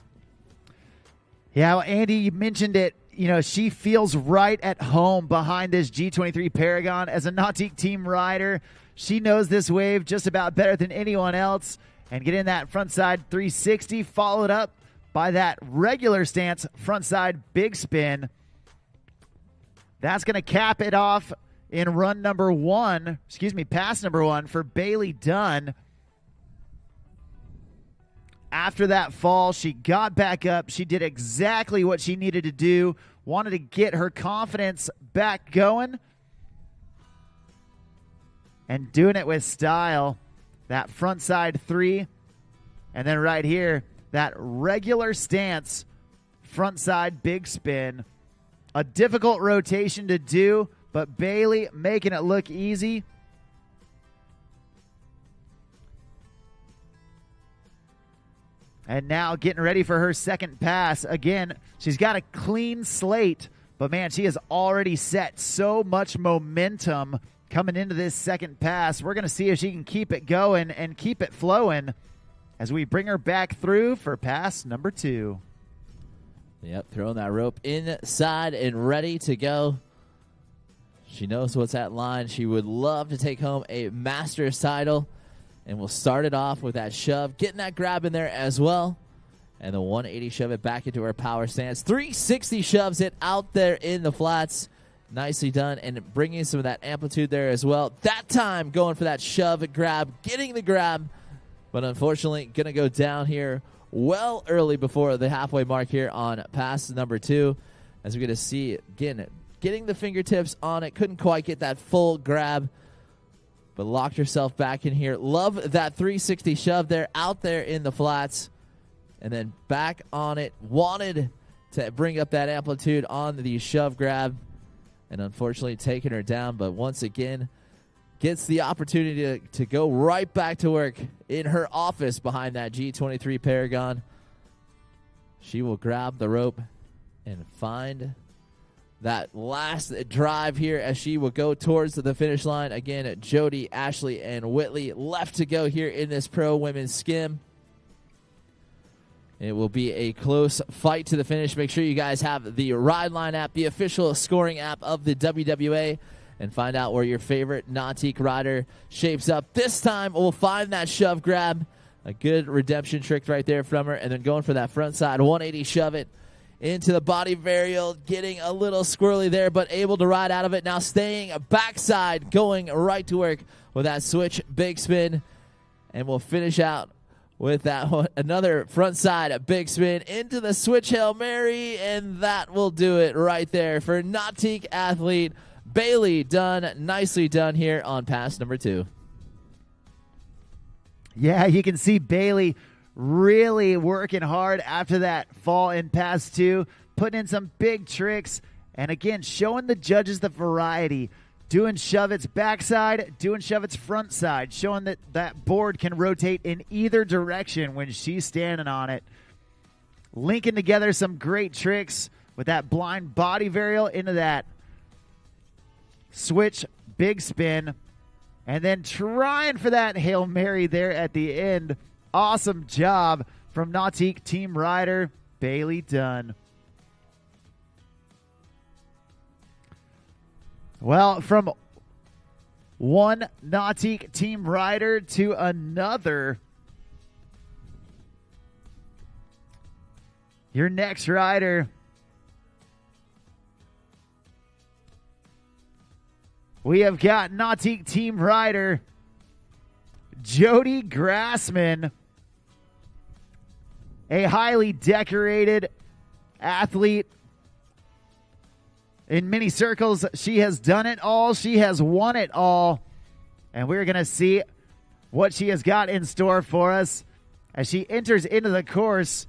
Yeah, well, Andy, you mentioned it. You know, she feels right at home behind this G23 Paragon. As a Nautique team rider, she knows this wave just about better than anyone else. And get in that front side 360, followed up by that regular stance front side big spin. That's going to cap it off in pass number one for Bailey Dunn. After that fall, she got back up. She did exactly what she needed to do. Wanted to get her confidence back going. And doing it with style. That front side three. And then right here, that regular stance front side big spin. A difficult rotation to do, but Bailey making it look easy. And now getting ready for her second pass. Again, she's got a clean slate, but man, she has already set so much momentum coming into this second pass. We're going to see if she can keep it going and keep it flowing as we bring her back through for pass number two. Yep, throwing that rope inside and ready to go. She knows what's at line. She would love to take home a Masters title. And we'll start it off with that shove, getting that grab in there as well. And the 180 shove it back into her power stance. 360 shoves it out there in the flats. Nicely done, and bringing some of that amplitude there as well. That time going for that shove grab, getting the grab, but unfortunately going to go down here well early before the halfway mark here on pass number 2. As we're going to see, again, getting the fingertips on it. Couldn't quite get that full grab, but locked herself back in here. Love that 360 shove there out there in the flats, and then back on it. Wanted to bring up that amplitude on the shove grab, and unfortunately taking her down, but once again gets the opportunity to go right back to work in her office behind that G23 Paragon. She will grab the rope and find that last drive here as she will go towards the finish line. Again, Jody, Ashley, and Whitley left to go here in this pro women's skim. It will be a close fight to the finish. Make sure you guys have the Ride Line app, the official scoring app of the WWA, and find out where your favorite Nautique rider shapes up. This time, we'll find that shove grab. A good redemption trick right there from her, and then going for that front side 180 shove it into the body varial, getting a little squirrely there, but able to ride out of it. Now staying backside, going right to work with that switch big spin, and we'll finish out with that one, another front side big spin into the switch Hail Mary, and that will do it right there for Nautique athlete Bailey Dunn. Nicely done here on pass number 2. Yeah, you can see Bailey really working hard after that fall in pass 2, putting in some big tricks, and again, showing the judges the variety. Doing shove its backside, doing shove its front side, showing that that board can rotate in either direction when she's standing on it. Linking together some great tricks with that blind body varial into that switch big spin, and then trying for that Hail Mary there at the end. Awesome job from Nautique team rider Bailey Dunn. Well, from one Nautique team rider to another, your next rider, we have got Nautique team rider Jody Grassman, a highly decorated athlete. In many circles, she has done it all. She has won it all. And we're going to see what she has got in store for us as she enters into the course.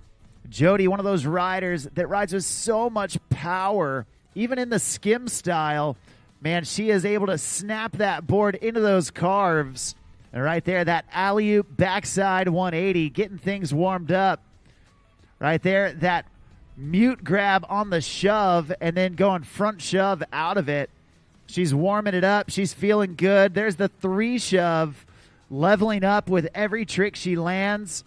Jody, one of those riders that rides with so much power, even in the skim style. Man, she is able to snap that board into those carves. And right there, that alley-oop backside 180, getting things warmed up. Right there, that mute grab on the shove and then going front shove out of it. She's warming it up. She's feeling good. There's the 3 shove, leveling up with every trick she lands.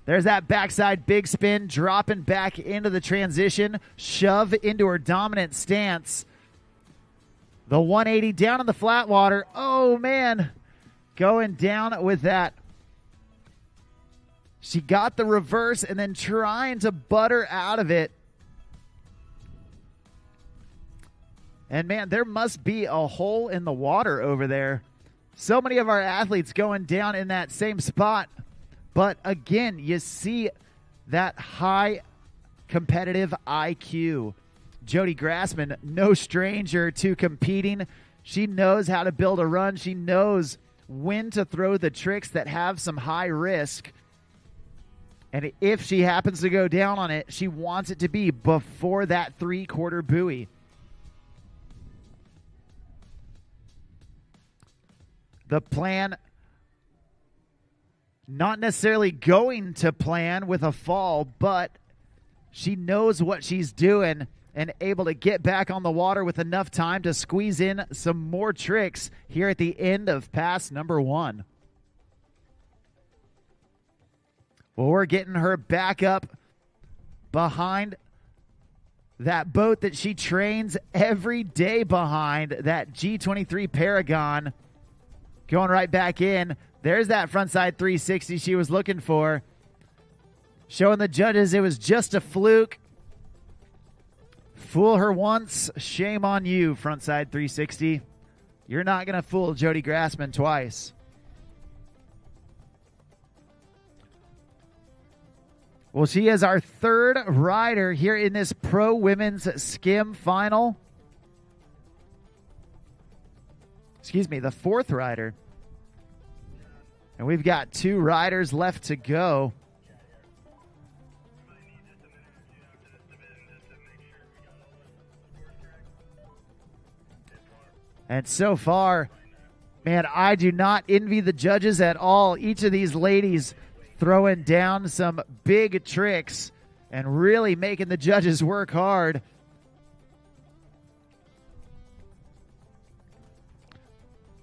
There's that backside big spin, dropping back into the transition, shove into her dominant stance. The 180 down in the flat water. Oh, man. Going down with that. She got the reverse and then trying to butter out of it. And, man, there must be a hole in the water over there. So many of our athletes going down in that same spot. But, again, you see that high competitive IQ. Jody Grassman, no stranger to competing. She knows how to build a run. She knows when to throw the tricks that have some high risk. And if she happens to go down on it, she wants it to be before that 3/4 buoy. The plan, not necessarily going to plan with a fall, but she knows what she's doing and able to get back on the water with enough time to squeeze in some more tricks here at the end of pass number 1. Well, we're getting her back up behind that boat that she trains every day behind, that G23 Paragon. going right back in. There's that frontside 360 she was looking for. Showing the judges it was just a fluke. Fool her once, shame on you, frontside 360. You're not going to fool Jody Grassman twice. Well, she is our third rider here in this Pro Women's Skim Final. Excuse me, the fourth rider. And we've got 2 riders left to go. And so far, man, I do not envy the judges at all. Each of these ladies throwing down some big tricks and really making the judges work hard.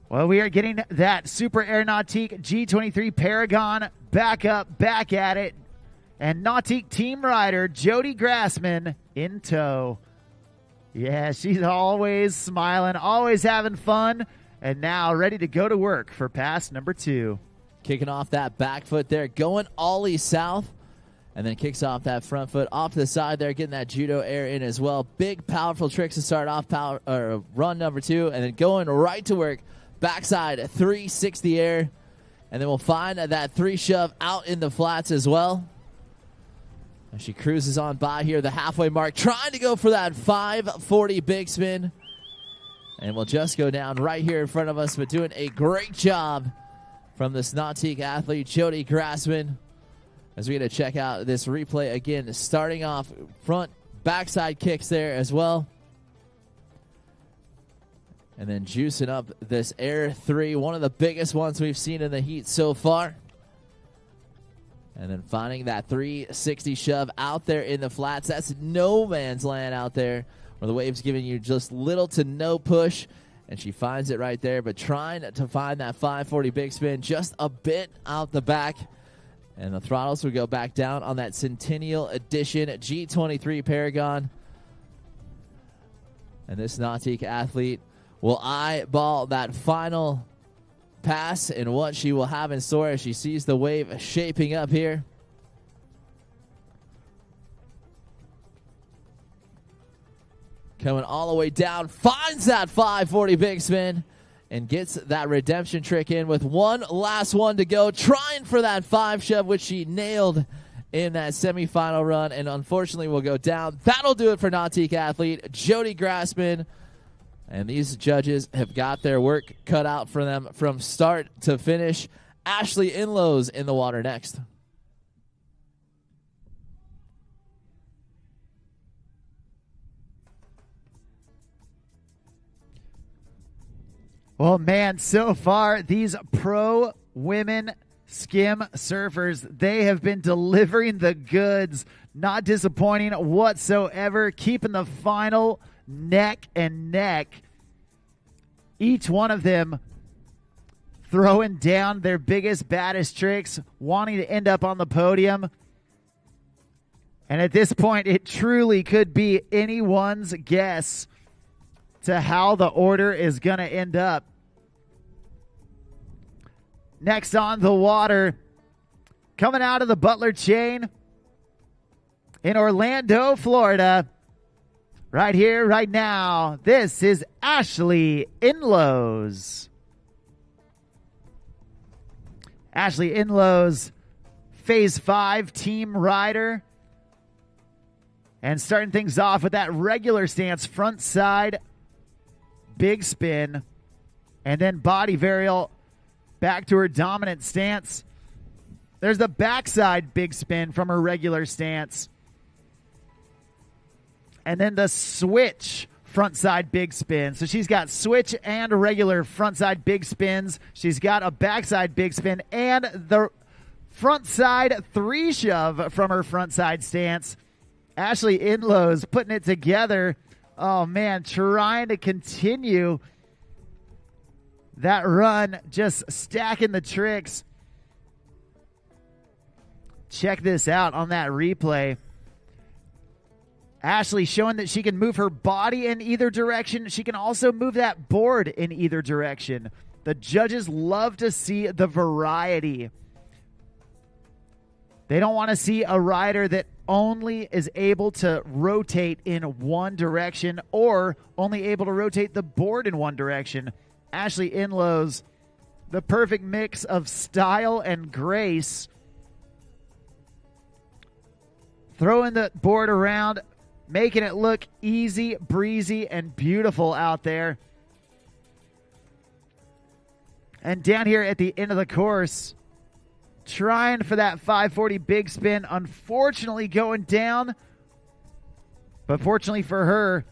Well, we are getting that Super Air Nautique G23 Paragon back up, back at it. And Nautique team rider Jody Grassman in tow. Yeah, she's always smiling, always having fun, and now ready to go to work for pass number 2. Kicking off that back foot there, going ollie south, and then kicks off that front foot off to the side there, getting that judo air in as well. Big, powerful tricks to start off run number 2, and then going right to work, backside 360 air, and then we'll find that 3 shove out in the flats as well. And she cruises on by here, the halfway mark, trying to go for that 540 big spin. And we'll just go down right here in front of us, but doing a great job from this Nautique athlete, Jody Grassman. As we're going to check out this replay again, starting off front, backside kicks there as well. And then juicing up this Air 3, one of the biggest ones we've seen in the heat so far. And then finding that 360 shove out there in the flats. That's no man's land out there where the wave's giving you just little to no push. And she finds it right there, but trying to find that 540 big spin just a bit out the back. And the throttles will go back down on that Centennial Edition G23 Paragon. And this Nautique athlete will eyeball that final pass and what she will have in store as she sees the wave shaping up here. Coming all the way down, finds that 540 big spin and gets that redemption trick in with one last one to go, trying for that 5 shove, which she nailed in that semifinal run, and unfortunately will go down. That'll do it for Nautique athlete Jody Grassman. And these judges have got their work cut out for them from start to finish. Ashley Inlow's in the water next. Well, man, so far, these pro women skim surfers, they have been delivering the goods. Not disappointing whatsoever. Keeping the final neck and neck. Each one of them throwing down their biggest, baddest tricks, wanting to end up on the podium. And at this point, it truly could be anyone's guess to how the order is going to end up. Next on the water, coming out of the Butler chain in Orlando, Florida. Right here, right now, this is Ashley Inlows. Ashley Inlows, Phase 5 team rider. And starting things off with that regular stance, front side, big spin, and then body varial back to her dominant stance. There's the backside big spin from her regular stance. And then the switch frontside big spin. So she's got switch and regular frontside big spins. She's got a backside big spin and the frontside 3 shove from her frontside stance. Ashley Inlows putting it together. Oh, man, trying to continue that run, just stacking the tricks. Check this out on that replay. Ashley showing that she can move her body in either direction. She can also move that board in either direction. The judges love to see the variety. They don't want to see a rider that only is able to rotate in one direction or only able to rotate the board in one direction. Ashley Inlow's the perfect mix of style and grace. Throwing the board around, making it look easy, breezy, and beautiful out there. And down here at the end of the course, trying for that 540 big spin, unfortunately going down. But fortunately for her,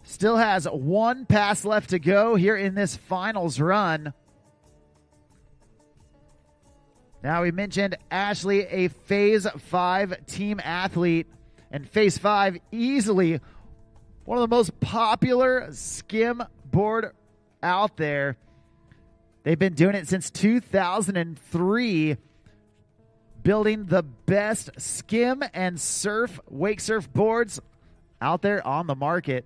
still has one pass left to go here in this finals run. Now, we mentioned Ashley, a Phase 5 team athlete. And Phase 5, easily one of the most popular skim board out there. They've been doing it since 2003, building the best skim and wake surf boards out there on the market.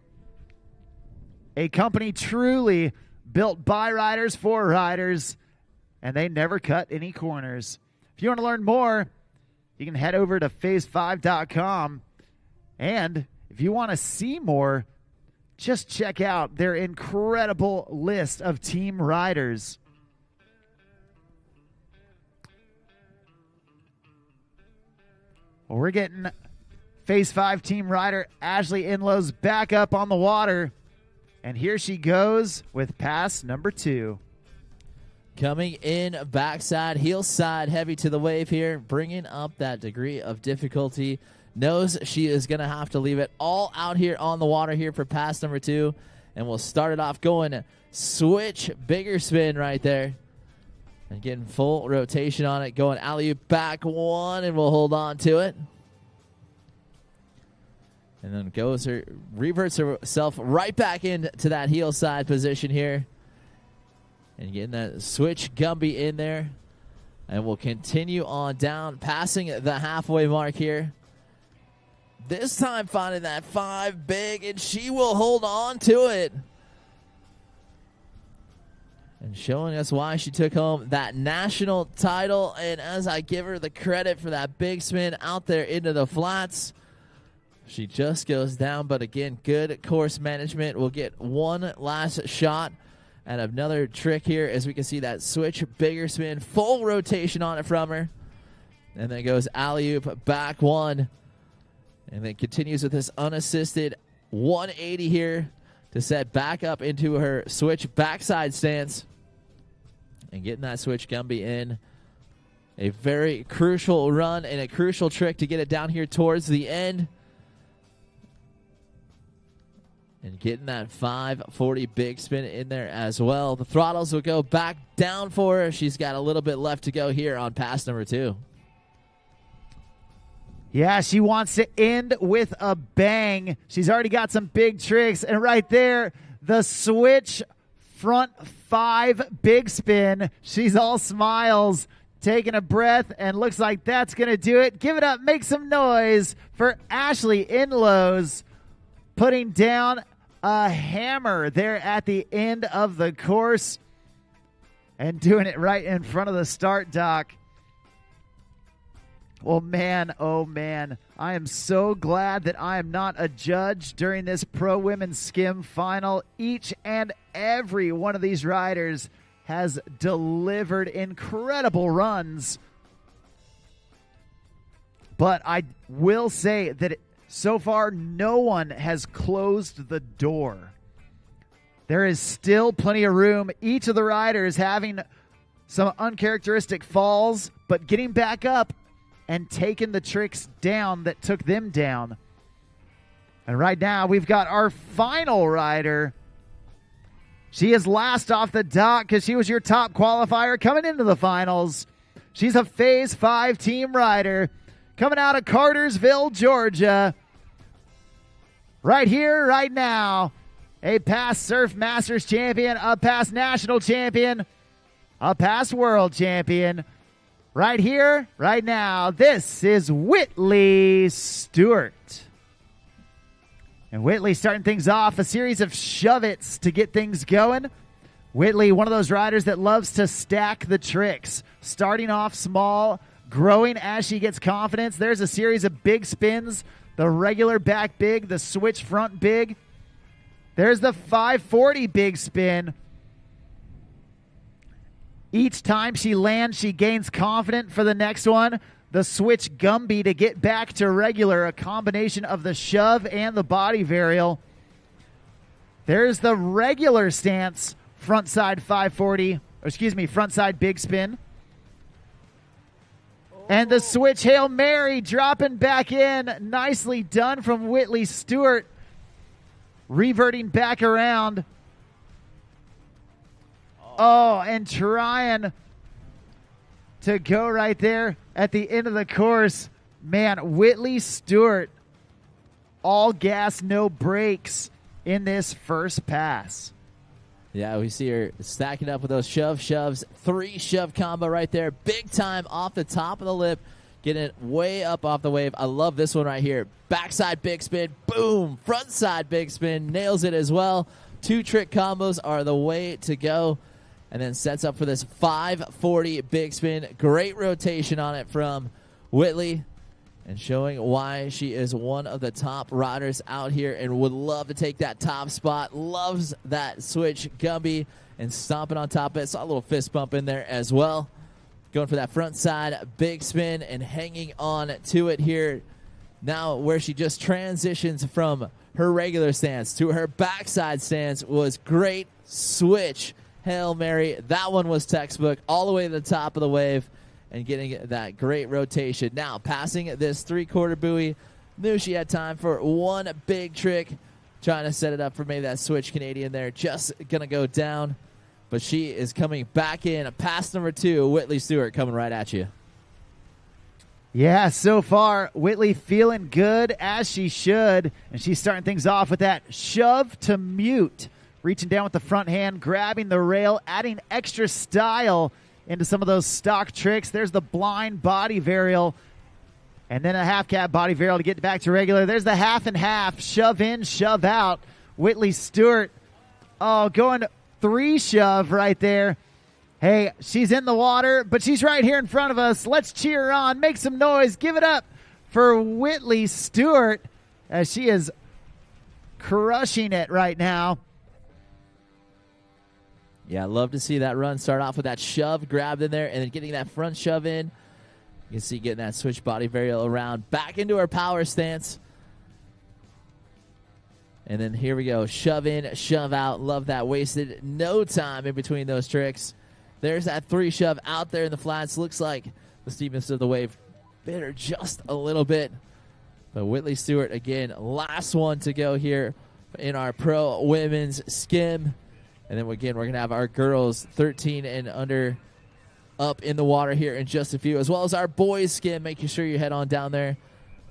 A company truly built by riders for riders, and they never cut any corners. If you want to learn more, you can head over to phase5.com. And if you want to see more, just check out their incredible list of team riders. Well, we're getting Phase 5 team rider Ashley Inlow's back up on the water. And here she goes with pass number 2. Coming in backside, heel side, heavy to the wave here, bringing up that degree of difficulty. Knows she is going to have to leave it all out here on the water here for pass number 2. And we'll start it off going switch, bigger spin right there. And getting full rotation on it, going alley-oop back 1, and we'll hold on to it. And then reverts herself right back into that heel side position here. And getting that switch Gumby in there. And we'll continue on down, passing the halfway mark here. This time finding that 5 big, and she will hold on to it. And showing us why she took home that national title. And as I give her the credit for that big spin out there into the flats, she just goes down. But again, good course management. We'll get one last shot at another trick here as we can see that switch, bigger spin, full rotation on it from her. And then goes alley-oop back 1. And then continues with this unassisted 180 here to set back up into her switch backside stance. And getting that switch Gumby in. A very crucial run and a crucial trick to get it down here towards the end. And getting that 540 big spin in there as well. The throttles will go back down for her. She's got a little bit left to go here on pass number 2. Yeah, she wants to end with a bang. She's already got some big tricks. And right there, the switch front 5 big spin. She's all smiles, taking a breath, and looks like that's going to do it. Give it up. Make some noise for Ashley Inlow's putting down a hammer there at the end of the course and doing it right in front of the start dock. Well, man, oh, man, I am so glad that I am not a judge during this Pro Women's Skim final. Each and every one of these riders has delivered incredible runs. But I will say that so far, no one has closed the door. There is still plenty of room. Each of the riders having some uncharacteristic falls, but getting back up and taking the tricks down that took them down. And right now, we've got our final rider. She is last off the dock because she was your top qualifier coming into the finals. She's a Phase 5 team rider coming out of Cartersville, Georgia. Right here, right now, a past Surf Masters champion, a past national champion, a past world champion. Right here, right now, this is Whitley Stewart. And Whitley starting things off, a series of shove-its to get things going. Whitley, one of those riders that loves to stack the tricks, starting off small, growing as she gets confidence. There's a series of big spins, the regular back big, the switch front big. There's the 540 big spin. Each time she lands, she gains confidence for the next one. The switch Gumby to get back to regular, a combination of the shove and the body varial. There's the regular stance, frontside 540, frontside big spin. And the switch Hail Mary dropping back in. Nicely done from Whitley Stewart. Reverting back around. Oh, and trying to go right there at the end of the course. Man, Whitley Stewart, all gas, no brakes in this first pass. Yeah, we see her stacking up with those shoves. 3 shove combo right there. Big time off the top of the lip. Getting it way up off the wave. I love this one right here. Backside big spin. Boom. Frontside big spin. Nails it as well. 2 trick combos are the way to go. And then sets up for this 540 big spin. Great rotation on it from Whitley. And showing why she is one of the top riders out here and would love to take that top spot. Loves that switch Gumby and stomping on top of it. Saw a little fist bump in there as well. Going for that front side big spin and hanging on to it here. Now where she just transitions from her regular stance to her backside stance was great switch Hail Mary. That one was textbook all the way to the top of the wave. And getting that great rotation. Now, passing this 3/4 buoy. Knew she had time for one big trick. Trying to set it up for maybe that switch Canadian there. Just going to go down. But she is coming back in. Pass number 2, Whitley Stewart coming right at you. Yeah, so far, Whitley feeling good as she should. And she's starting things off with that shove to mute. Reaching down with the front hand, grabbing the rail, adding extra style into some of those stock tricks. There's the blind body varial. And then a half cap body varial to get back to regular. There's the half and half. Shove in, shove out. Whitley Stewart, going 3 shove right there. Hey, she's in the water, but she's right here in front of us. Let's cheer her on. Make some noise. Give it up for Whitley Stewart as she is crushing it right now. Yeah, I love to see that run start off with that shove grabbed in there and then getting that front shove in. You can see getting that switch body varial around back into her power stance. And then here we go. Shove in, shove out. Love that. Wasted no time in between those tricks. There's that 3 shove out there in the flats. Looks like the steepness of the wave bit her just a little bit. But Whitley Stewart, again, last one to go here in our pro women's skim. And then again, we're going to have our girls 13 and under up in the water here in just a few, as well as our boys skim. Making sure you head on down there.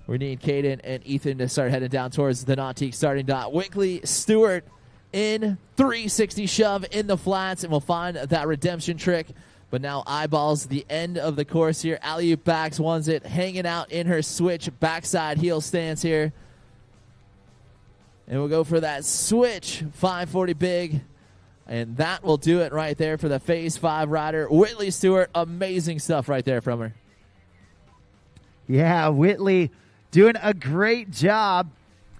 We need Caden and Ethan to start heading down towards the Nautique starting dot. Whitley Stewart in 360 shove in the flats, and we'll find that redemption trick. But now eyeballs the end of the course here. Alley-oop backs, ones it, hanging out in her switch backside heel stance here. And we'll go for that switch 540 big. And that will do it right there for the Phase 5 rider, Whitley Stewart. Amazing stuff right there from her. Yeah, Whitley doing a great job,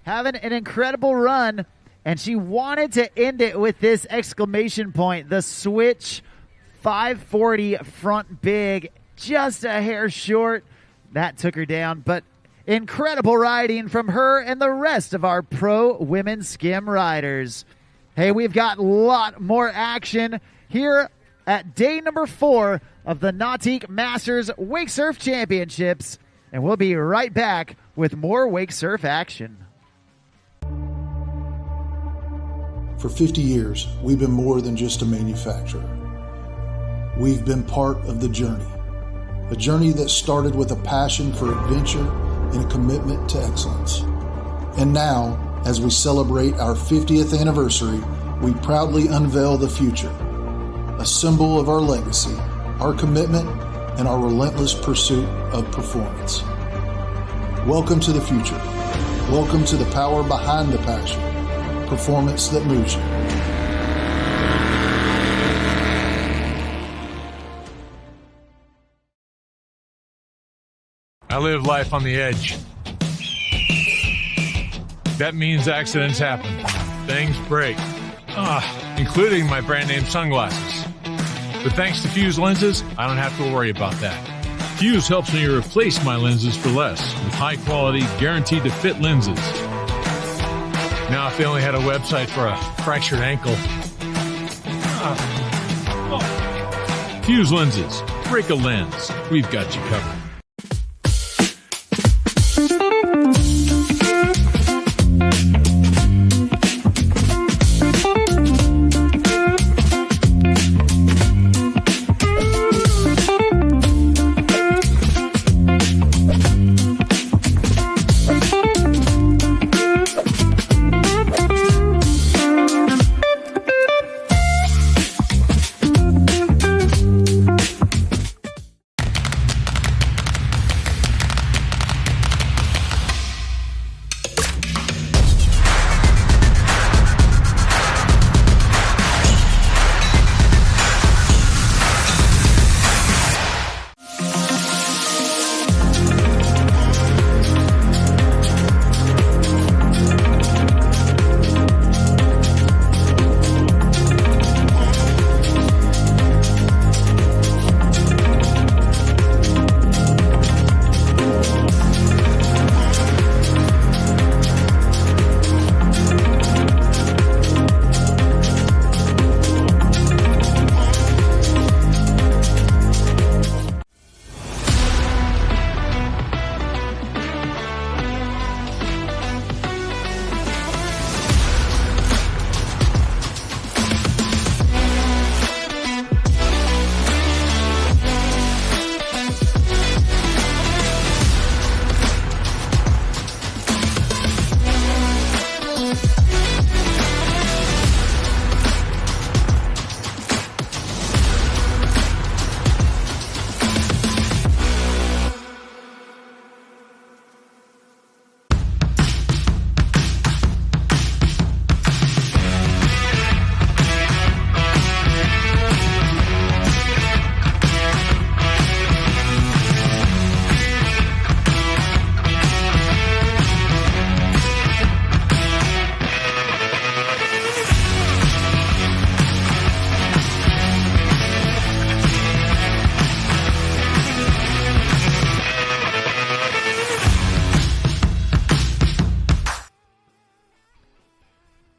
having an incredible run, and she wanted to end it with this exclamation point, the switch 540 front big, just a hair short. That took her down, but incredible riding from her and the rest of our pro women's skim riders. Hey, we've got a lot more action here at day number 4 of the Nautique Masters Wakesurf Championships. And we'll be right back with more Wakesurf action. For 50 years, we've been more than just a manufacturer. We've been part of the journey. A journey that started with a passion for adventure and a commitment to excellence. And now, as we celebrate our 50th anniversary, we proudly unveil the future, a symbol of our legacy, our commitment, and our relentless pursuit of performance. Welcome to the future. Welcome to the power behind the passion, performance that moves you. I live life on the edge. That means accidents happen. Things break. Including my brand name sunglasses. But thanks to Fuse lenses, I don't have to worry about that. Fuse helps me replace my lenses for less with high quality, guaranteed to fit lenses. Now if they only had a website for a fractured ankle. Fuse lenses. Break a lens. We've got you covered.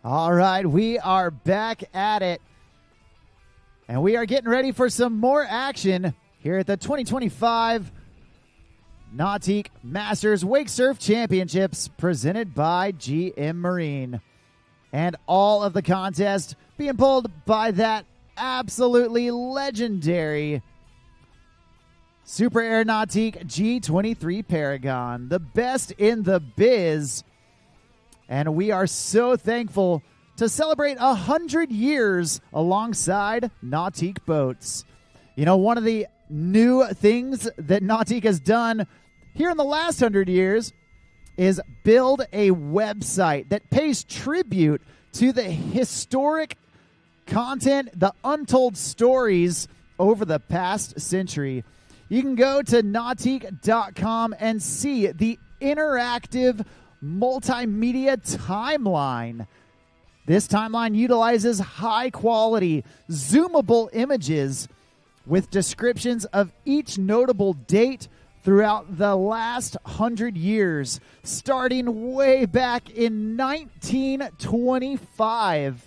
All right, we are back at it. And we are getting ready for some more action here at the 2025 Nautique Masters Wakesurf Championships presented by GM Marine. And all of the contest being pulled by that absolutely legendary Super Air Nautique G23 Paragon, the best in the biz. And we are so thankful to celebrate 100 years alongside Nautique boats. You know, one of the new things that Nautique has done here in the last 100 years is build a website that pays tribute to the historic content, the untold stories over the past century. You can go to Nautique.com and see the interactive multimedia timeline. This timeline utilizes high-quality, zoomable images with descriptions of each notable date throughout the last 100 years, starting way back in 1925,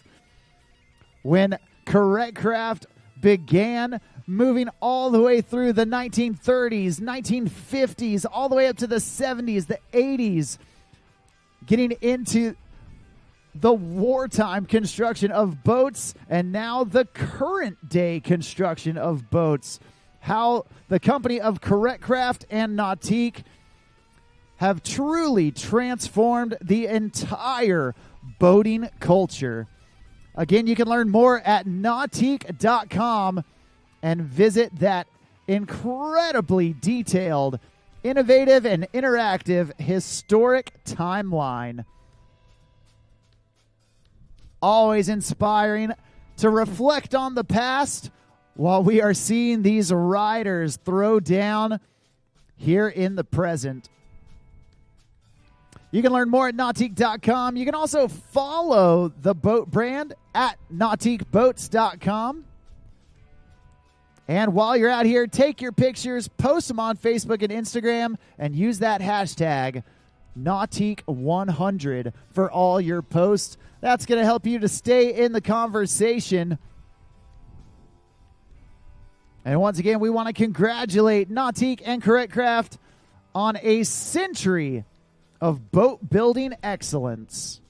when Correct Craft began, moving all the way through the 1930s, 1950s, all the way up to the 70s, the 80s, getting into the wartime construction of boats and now the current day construction of boats. How the company of Correct Craft and Nautique have truly transformed the entire boating culture. Again, you can learn more at Nautique.com and visit that incredibly detailed, innovative, and interactive historic timeline. Always inspiring to reflect on the past while we are seeing these riders throw down here in the present. You can learn more at Nautique.com. You can also follow the boat brand at NautiqueBoats.com. And while you're out here, take your pictures, post them on Facebook and Instagram, and use that hashtag Nautique100 for all your posts. That's going to help you to stay in the conversation. And once again, we want to congratulate Nautique and Correct Craft on a century of boat building excellence.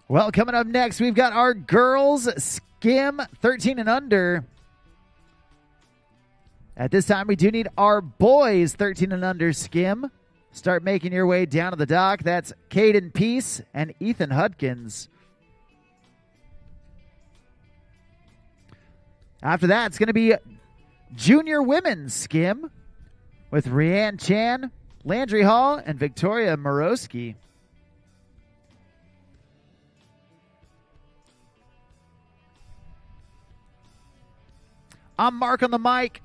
Well, coming up next, we've got our girls skim 13 and under. At this time, we do need our boys 13 and under skim. Start making your way down to the dock. That's Caden Peace and Ethan Hudkins. After that, it's going to be junior women's skim with Rianne Chan, Landry Hall, and Victoria Morosky. I'm Mark on the mic,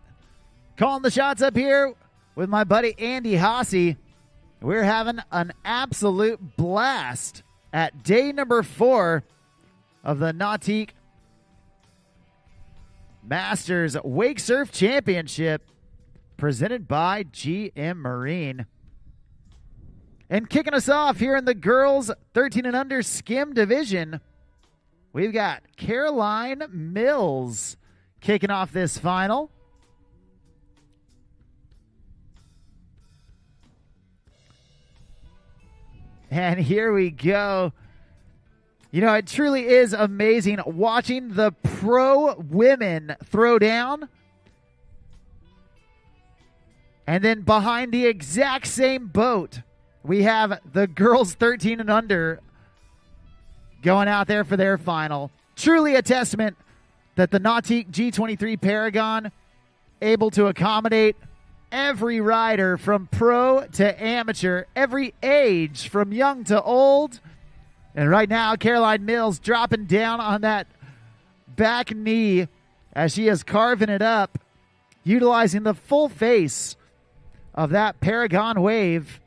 calling the shots up here with my buddy Andy Haase. We're having an absolute blast at day number 4 of the Nautique Masters Wakesurf Championship presented by GM Marine. And kicking us off here in the girls 13 and under skim division, we've got Caroline Mills kicking off this final. And here we go. You know, it truly is amazing watching the pro women throw down. And then behind the exact same boat, we have the girls 13 and under going out there for their final. Truly a testament that the Nautique G23 Paragon able to accommodate every rider from pro to amateur, every age from young to old. And right now, Caroline Mills dropping down on that back knee as she is carving it up, utilizing the full face of that Paragon wave.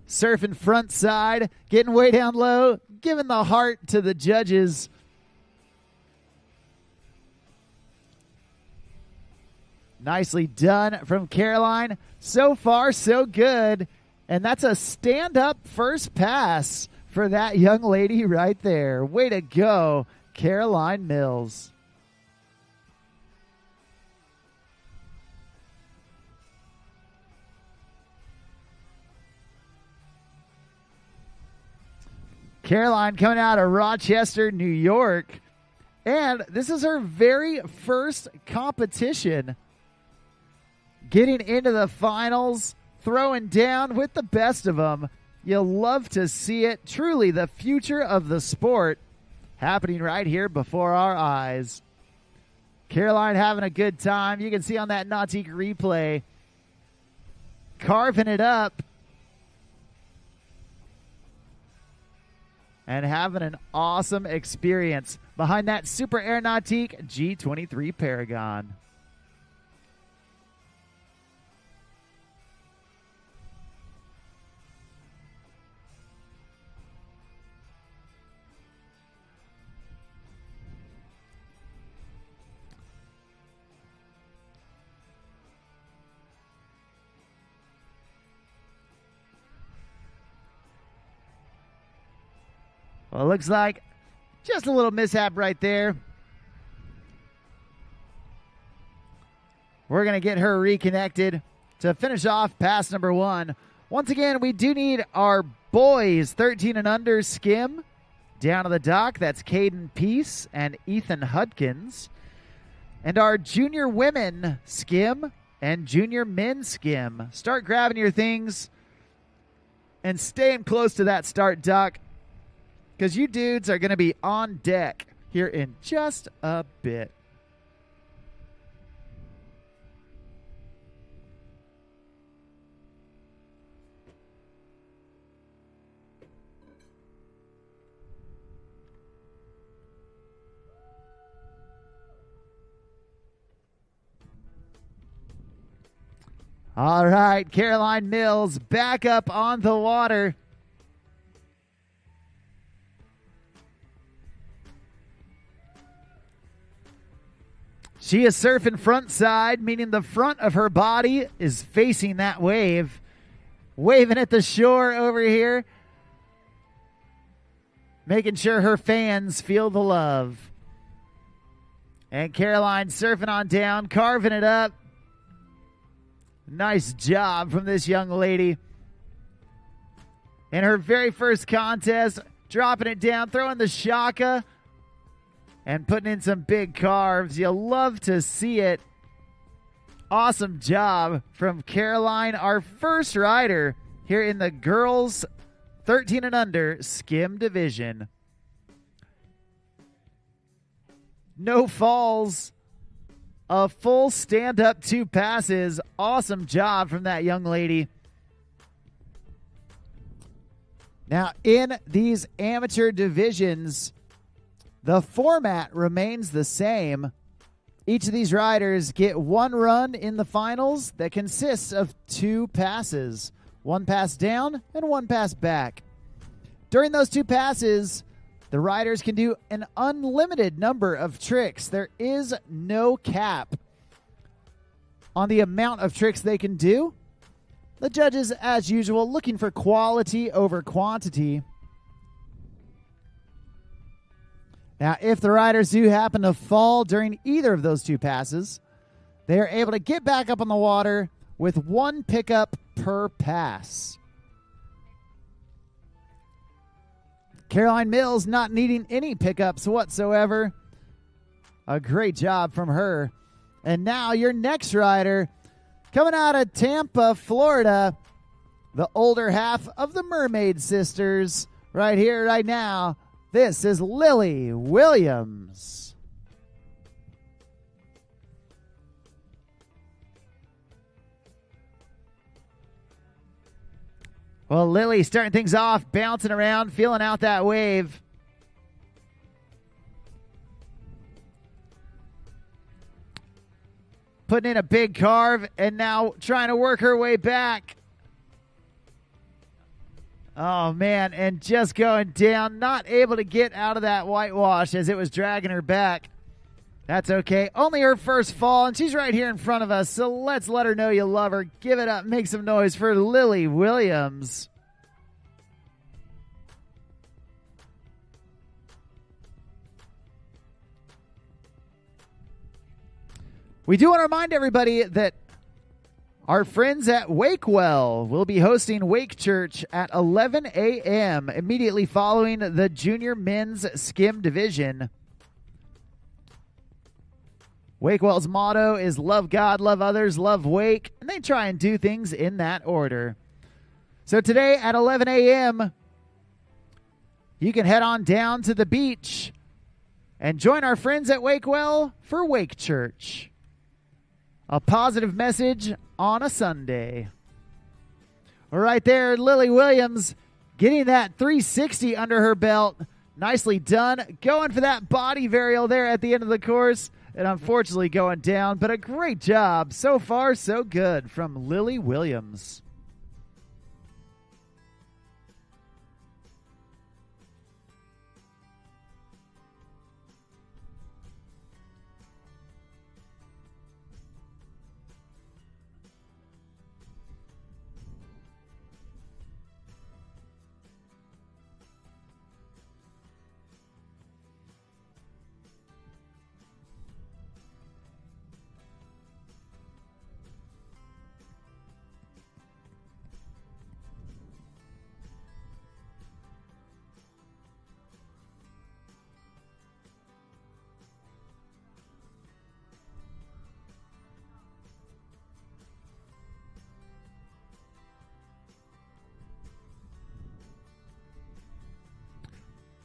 Surfing front side, getting way down low, giving the heart to the judges. Nicely done from Caroline. So far, so good. And that's a stand-up first pass for that young lady right there. Way to go, Caroline Mills. Caroline coming out of Rochester, New York. And this is her very first competition. Getting into the finals, throwing down with the best of them. You'll love to see it. Truly the future of the sport happening right here before our eyes. Caroline having a good time. You can see on that Nautique replay, carving it up and having an awesome experience behind that Super Air Nautique G23 Paragon. Well, it looks like just a little mishap right there. We're going to get her reconnected to finish off pass number one. Once again, we do need our boys 13 and under skim down to the dock. That's Caden Peace and Ethan Hudkins. And our junior women skim and junior men skim. Start grabbing your things and staying close to that start dock, because you dudes are going to be on deck here in just a bit. All right, Caroline Mills back up on the water. She is surfing front side, meaning the front of her body is facing that wave. Waving at the shore over here. Making sure her fans feel the love. And Caroline surfing on down, carving it up. Nice job from this young lady. In her very first contest, dropping it down, throwing the shaka, and putting in some big carves. You'll love to see it. Awesome job from Caroline, our first rider here in the girls 13 and under skim division. No falls. A full stand-up 2 passes. Awesome job from that young lady. Now, in these amateur divisions, the format remains the same. Each of these riders get 1 run in the finals that consists of 2 passes. 1 pass down and 1 pass back. During those 2 passes, the riders can do an unlimited number of tricks. There is no cap on the amount of tricks they can do. The judges, as usual, looking for quality over quantity. Now, if the riders do happen to fall during either of those 2 passes, they are able to get back up on the water with 1 pickup per pass. Caroline Mills not needing any pickups whatsoever. A great job from her. And now your next rider, coming out of Tampa, Florida, the older half of the Mermaid Sisters, right here, right now. This is Lily Williams. Well, Lily starting things off, bouncing around, feeling out that wave. Putting in a big carve and now trying to work her way back. Oh, man, and just going down, not able to get out of that whitewash as it was dragging her back. That's okay. Only her first fall, and she's right here in front of us, so let's let her know you love her. Give it up. Make some noise for Lily Williams. We do want to remind everybody that our friends at Wakewell will be hosting Wake Church at 11 a.m. immediately following the junior men's skim division. Wakewell's motto is love God, love others, love Wake, and they try and do things in that order. So today at 11 a.m., you can head on down to the beach and join our friends at Wakewell for Wake Church. A positive message on a Sunday. Right there, Lily Williams getting that 360 under her belt. Nicely done. Going for that body varial there at the end of the course. And unfortunately going down. But a great job. So far, so good from Lily Williams.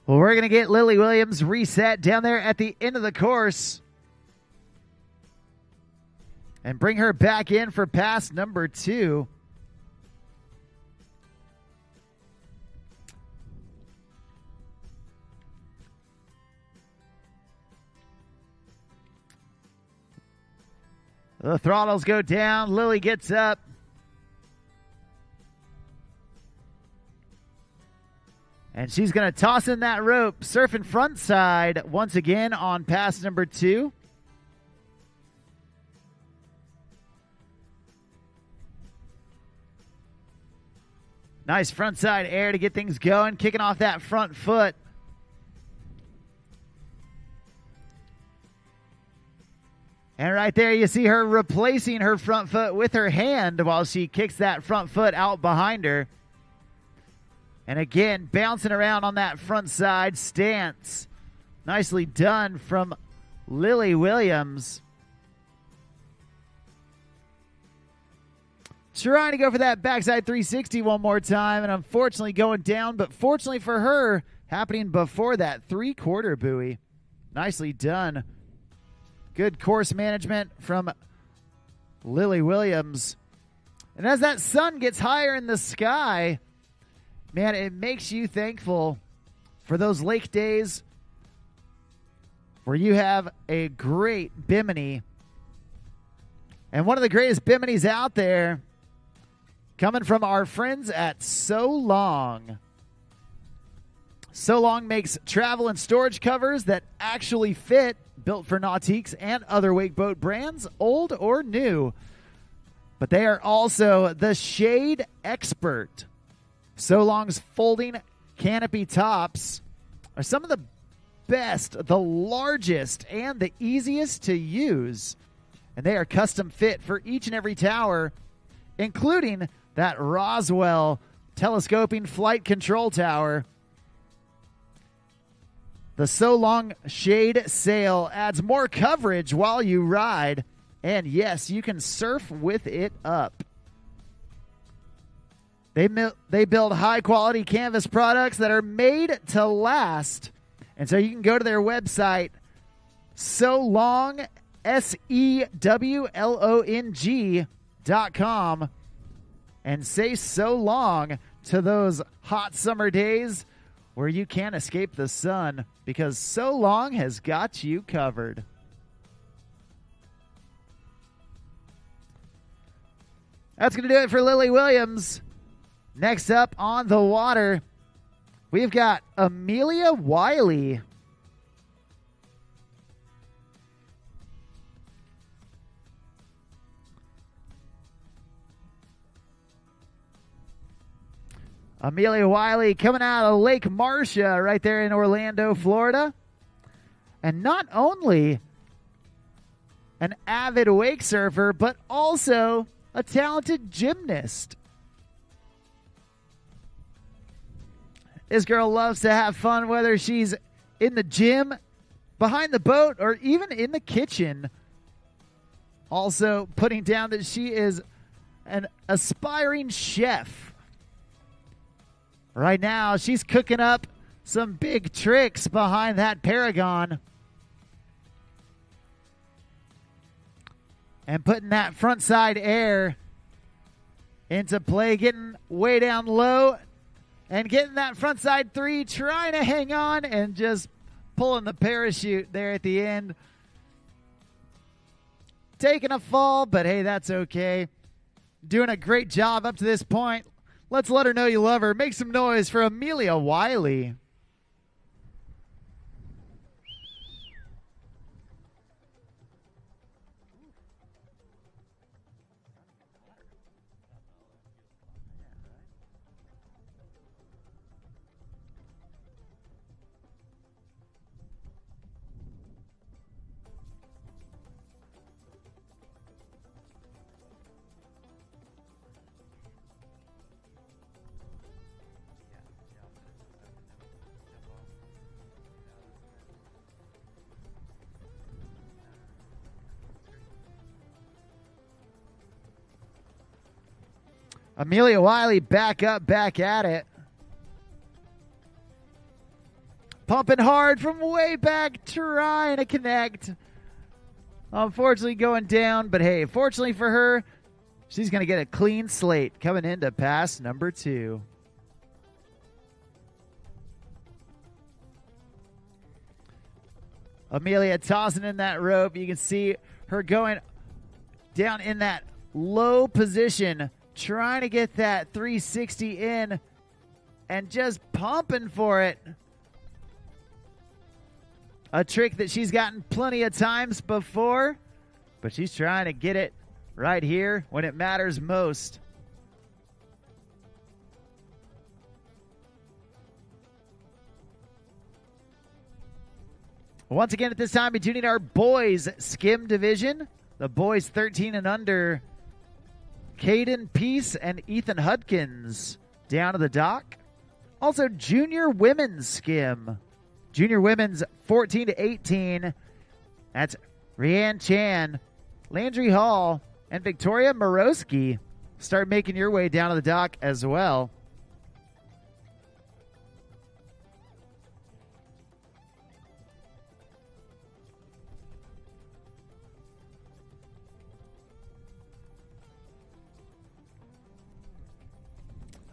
Well, we're going to get Lily Williams reset down there at the end of the course and bring her back in for pass number 2. The throttles go down. Lily gets up. And she's going to toss in that rope, surfing front side once again on pass number 2. Nice front side air to get things going, kicking off that front foot. And right there you see her replacing her front foot with her hand while she kicks that front foot out behind her. And again, bouncing around on that front side stance. Nicely done from Lily Williams. Trying to go for that backside 360 one more time, and unfortunately going down, but fortunately for her, happening before that three-quarter buoy. Nicely done. Good course management from Lily Williams. And as that sun gets higher in the sky, man, it makes you thankful for those lake days where you have a great bimini. And one of the greatest biminis out there coming from our friends at So Long. So Long makes travel and storage covers that actually fit, built for Nautiques and other wakeboat brands, old or new. But they are also the shade expert. So Long's folding canopy tops are some of the best, the largest, and the easiest to use. And they are custom fit for each and every tower, including that Roswell telescoping flight control tower. The So Long Shade Sail adds more coverage while you ride. And yes, you can surf with it up. They build high-quality canvas products that are made to last. And so you can go to their website, SoLong, SEWLONG.com, and say so long to those hot summer days where you can't escape the sun because So Long has got you covered. That's going to do it for Lily Williams. Next up on the water, we've got Amelia Wiley. Amelia Wiley coming out of Lake Marcia right there in Orlando, Florida. And not only an avid wake surfer, but also a talented gymnast. This girl loves to have fun, whether she's in the gym, behind the boat, or even in the kitchen. Also putting down that she is an aspiring chef. Right now, she's cooking up some big tricks behind that Paragon. And putting that front side air into play, getting way down low and getting that front side 3, trying to hang on and just pulling the parachute there at the end. Taking a fall, but hey, that's okay. Doing a great job up to this point. Let's let her know you love her. Make some noise for Amelia Wiley. Amelia Wiley back up, back at it. Pumping hard from way back, trying to connect. Unfortunately going down, but hey, fortunately for her, she's going to get a clean slate coming into pass number 2. Amelia tossing in that rope. You can see her going down in that low position, trying to get that 360 in and just pumping for it. A trick that she's gotten plenty of times before, but she's trying to get it right here when it matters most. Once again, at this time, we do need our boys skim division. The boys 13 and under. Caden Peace and Ethan Hudkins down to the dock. Also, junior women's skim. Junior women's 14 to 18. That's Rianne Chan, Landry Hall, and Victoria Morosky. Start making your way down to the dock as well.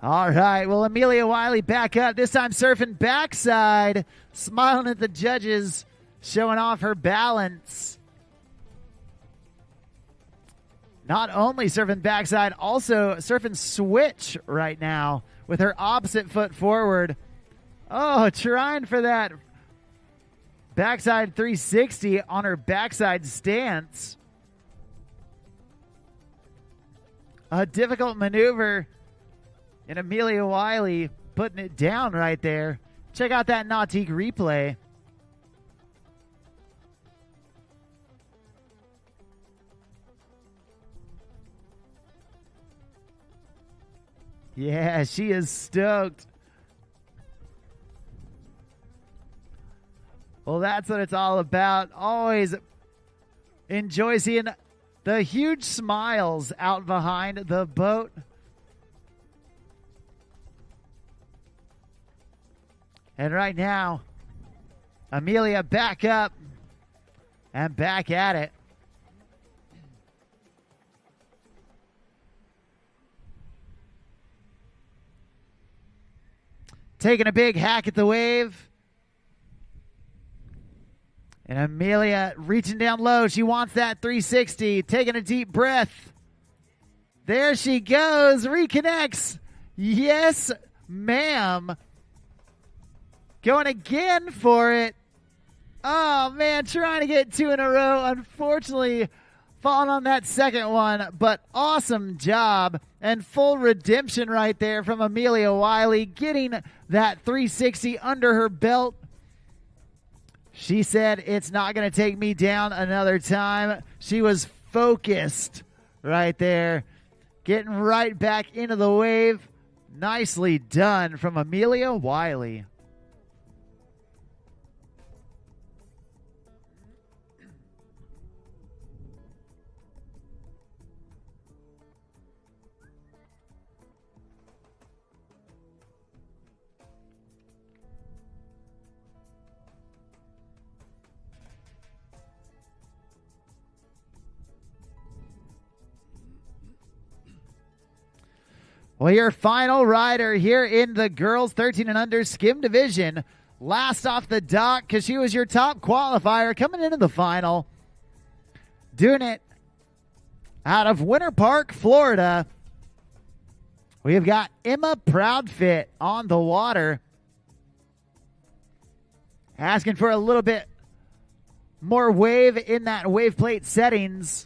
All right, well, Amelia Wiley back up, this time surfing backside, smiling at the judges, showing off her balance. Not only surfing backside, also surfing switch right now with her opposite foot forward. Oh, trying for that backside 360 on her backside stance. A difficult maneuver. And Amelia Wiley putting it down right there. Check out that Nautique replay. Yeah, she is stoked. Well, that's what it's all about. Always enjoy seeing the huge smiles out behind the boat. And right now, Amelia back up and back at it. taking a big hack at the wave. And Amelia reaching down low. She wants that 360. Taking a deep breath. There she goes. Reconnects. Yes, ma'am. Going again for it. Oh, man. Trying to get 2 in a row. Unfortunately, falling on that second one. But awesome job. And full redemption right there from Amelia Wiley. Getting that 360 under her belt. She said, it's not going to take me down another time. She was focused right there. Getting right back into the wave. Nicely done from Amelia Wiley. Well, your final rider here in the girls 13 and under skim division. Last off the dock because she was your top qualifier coming into the final. Doing it out of Winter Park, Florida. We've got Emma Proudfit on the water. Asking for a little bit more wave in that wave plate settings.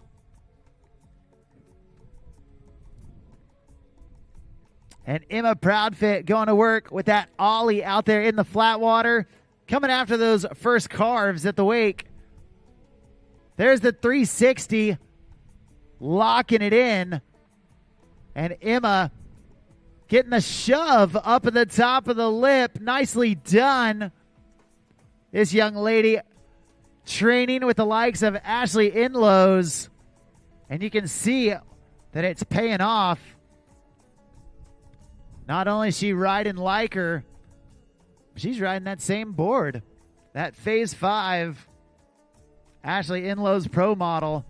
And Emma Proudfit going to work with that ollie out there in the flat water. Coming after those first carves at the wake. There's the 360. Locking it in. And Emma getting the shove up at the top of the lip. Nicely done. This young lady training with the likes of Ashley Inlows. And you can see that it's paying off. Not only is she riding like her, she's riding that same board. That Phase 5 Ashley Inlow's Pro model.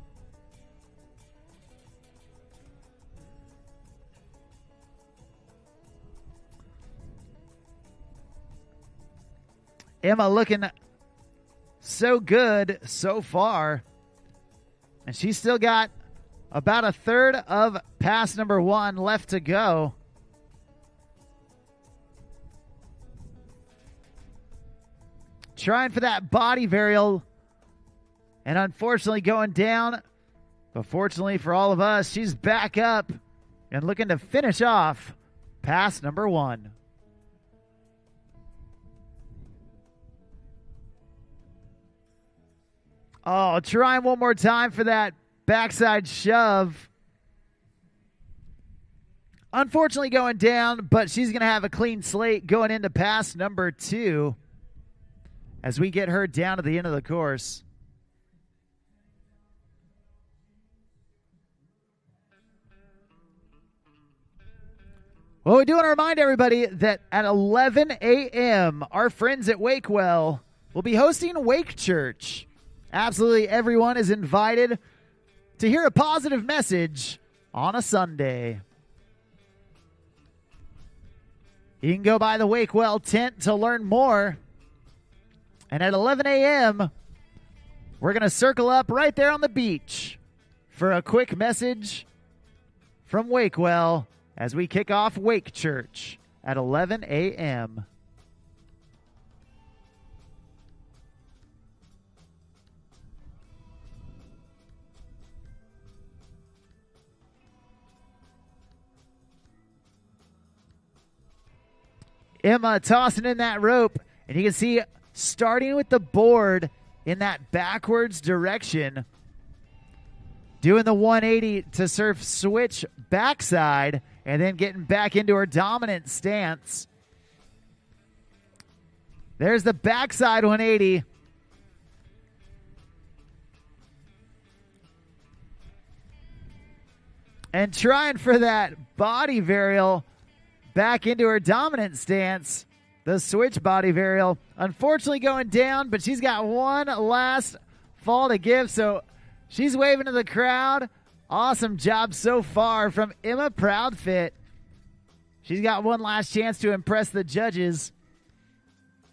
Emma looking so good so far. And she's still got about a third of pass number 1 left to go. Trying for that body varial. And unfortunately going down. But fortunately for all of us, she's back up and looking to finish off pass number 1. Oh, trying one more time for that backside shove. Unfortunately going down, but she's going to have a clean slate going into pass number 2 as we get her down to the end of the course. Well, we do want to remind everybody that at 11 a.m., our friends at Wakewell will be hosting Wake Church. Absolutely everyone is invited to hear a positive message on a Sunday. You can go by the Wakewell tent to learn more. And at 11 a.m., we're going to circle up right there on the beach for a quick message from Wakewell as we kick off Wake Church at 11 a.m. Emma tossing in that rope, and you can see starting with the board in that backwards direction, doing the 180 to surf switch backside, and then getting back into her dominant stance. There's the backside 180. And trying for that body varial back into her dominant stance. The switch body varial, unfortunately going down, but she's got one last fall to give, so she's waving to the crowd. Awesome job so far from Emma Proudfit. She's got one last chance to impress the judges.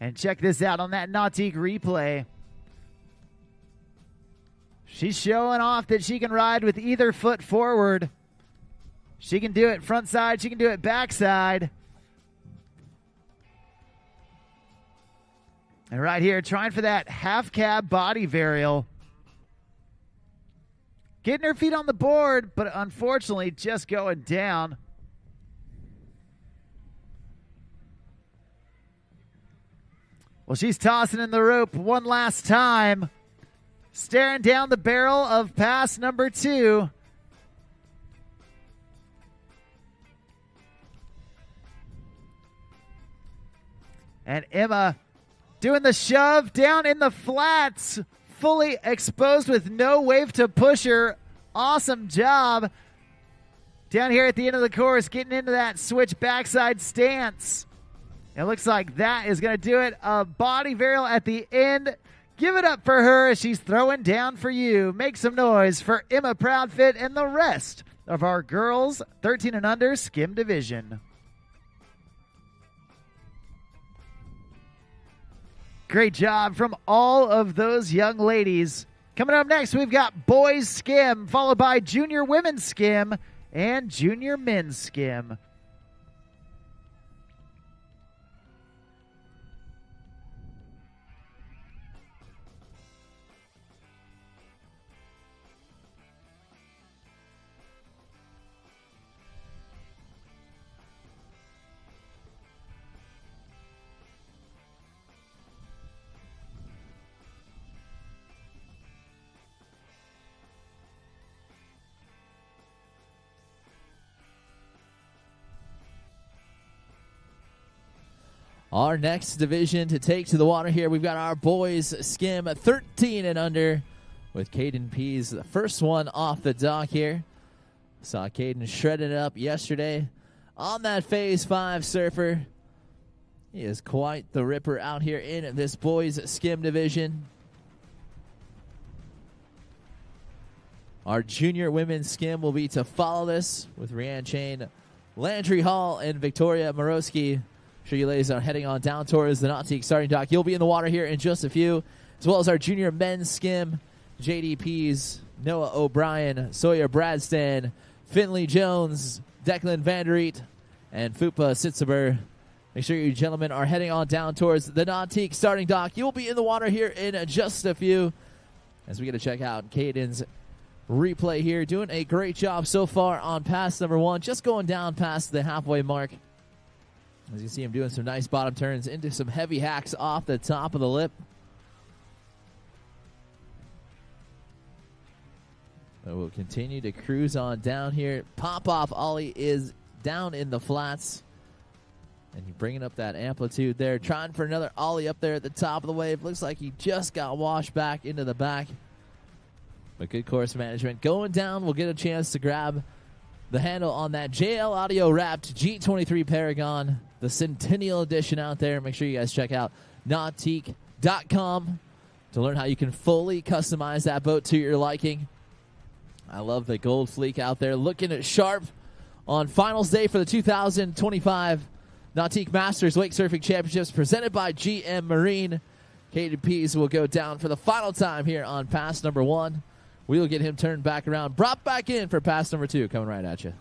And check this out on that Nautique replay. She's showing off that she can ride with either foot forward. She can do it front side. She can do it back side. And right here, trying for that half cab body varial. Getting her feet on the board, but unfortunately just going down. Well, she's tossing in the rope one last time. Staring down the barrel of pass number 2. And Emma doing the shove down in the flats. Fully exposed with no wave to push her. Awesome job. Down here at the end of the course, getting into that switch backside stance. It looks like that is going to do it. A body varial at the end. Give it up for her as she's throwing down for you. Make some noise for Emma Proudfit and the rest of our girls 13 and under skim division. Great job from all of those young ladies. Coming up next, we've got boys skim, followed by junior women's skim and junior men's skim. Our next division to take to the water here, we've got our boys skim 13 and under with Caden Pease, the first one off the dock here. Saw Caden shredding it up yesterday on that Phase 5 surfer. He is quite the ripper out here in this boys skim division. Our junior women's skim will be to follow this with Rianne Chain, Landry Hall, and Victoria Morosky. Sure you ladies are heading on down towards the Nautique starting dock. You'll be in the water here in just a few, as well as our junior men's skim, JDPs, Noah O'Brien, Sawyer Bradston, Finley Jones, Declan Vandereet, and Fupa Sitzeber. Make sure you gentlemen are heading on down towards the Nautique starting dock. You'll be in the water here in just a few, as we get to check out Caden's replay here. Doing a great job so far on pass number 1, just going down past the halfway mark. As you see him doing some nice bottom turns into some heavy hacks off the top of the lip. But we'll continue to cruise on down here. Pop-off ollie is down in the flats. And you're bringing up that amplitude there. Trying for another ollie up there at the top of the wave. Looks like he just got washed back into the back. But good course management. Going down, we'll get a chance to grab the handle on that JL Audio wrapped G23 Paragon, the Centennial Edition out there. Make sure you guys check out Nautique.com to learn how you can fully customize that boat to your liking. I love the gold fleek out there, looking at sharp on finals day for the 2025 Nautique Masters Wake Surfing Championships presented by GM Marine. Caden Pease will go down for the final time here on pass number 1. We will get him turned back around, brought back in for pass number 2, coming right at you.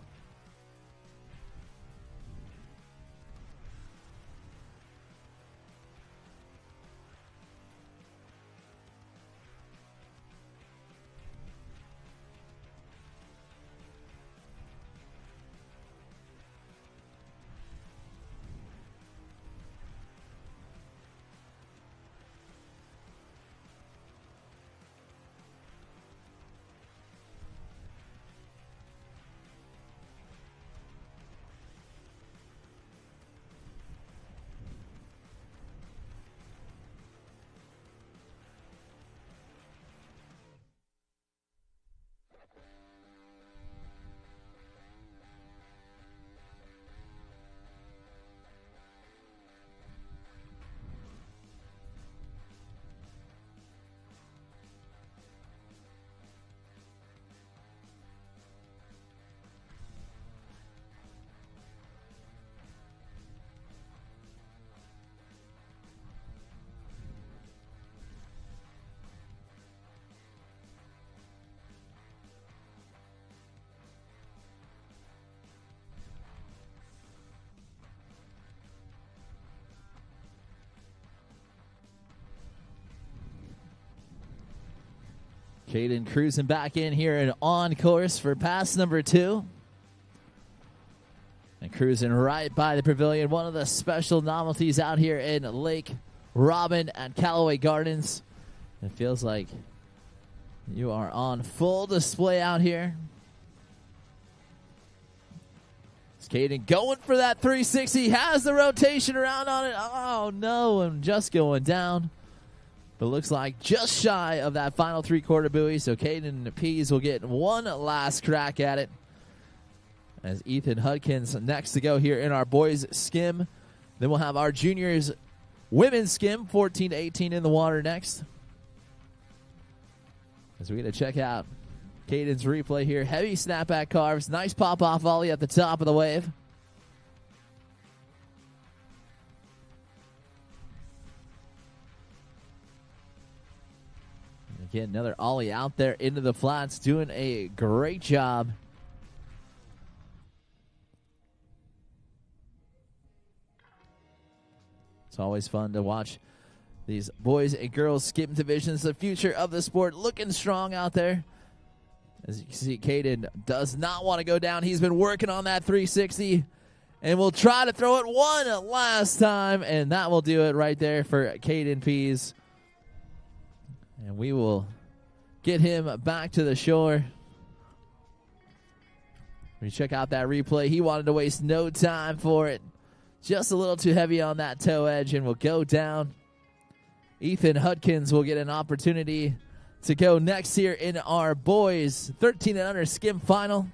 Jaden cruising back in here and on course for pass number 2. And cruising right by the pavilion. One of the special novelties out here in Lake Robin at Callaway Gardens. It feels like you are on full display out here. It's Jaden going for that 360. Has the rotation around on it. Oh, no. And just going down. But looks like just shy of that final 3/4 buoy. So Jaden Pease will get one last crack at it. As Ethan Hudkins next to go here in our boys skim. Then we'll have our juniors women's skim, 14 to 18 in the water next. As we get to check out Jaden's replay here. Heavy snapback carves. Nice pop-off volley at the top of the wave. Again, another ollie out there into the flats, doing a great job. It's always fun to watch these boys and girls skim divisions. The future of the sport looking strong out there. As you can see, Jaden does not want to go down. He's been working on that 360 and will try to throw it one last time, and that will do it right there for Jaden Pease. And we will get him back to the shore. When you check out that replay, he wanted to waste no time for it. Just a little too heavy on that toe edge and will go down. Ethan Hudkins will get an opportunity to go next here in our boys 13 and under skim final.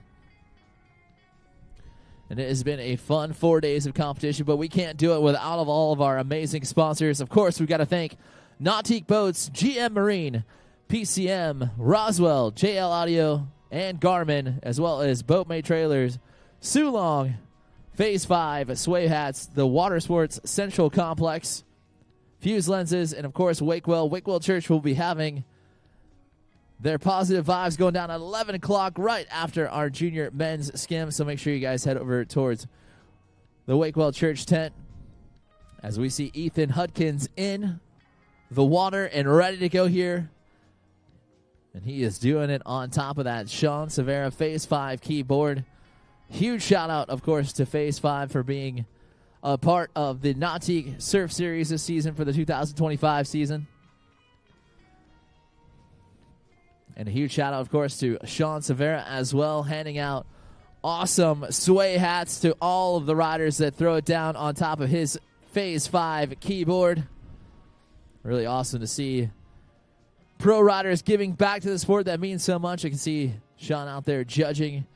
And it has been a fun 4 days of competition, but we can't do it without all of our amazing sponsors. Of course, we've got to thank Nautique Boats, GM Marine, PCM, Roswell, JL Audio, and Garmin, as well as Boatmate Trailers, Sulong, Phase 5, Sway Hats, the Water Sports Central Complex, Fuse Lenses, and of course Wakewell. Wakewell Church will be having their positive vibes going down at 11 o'clock right after our junior men's skim. So make sure you guys head over towards the Wakewell Church tent as we see Ethan Hudkins in the water and ready to go here. And he is doing it on top of that Sean Severa Phase 5 keyboard. Huge shout out, of course, to Phase 5 for being a part of the Nautique Surf Series this season for the 2025 season. And a huge shout out, of course, to Sean Severa as well, handing out awesome sway hats to all of the riders that throw it down on top of his Phase 5 keyboard. Really awesome to see pro riders giving back to the sport. That means so much. I can see Sean out there judging.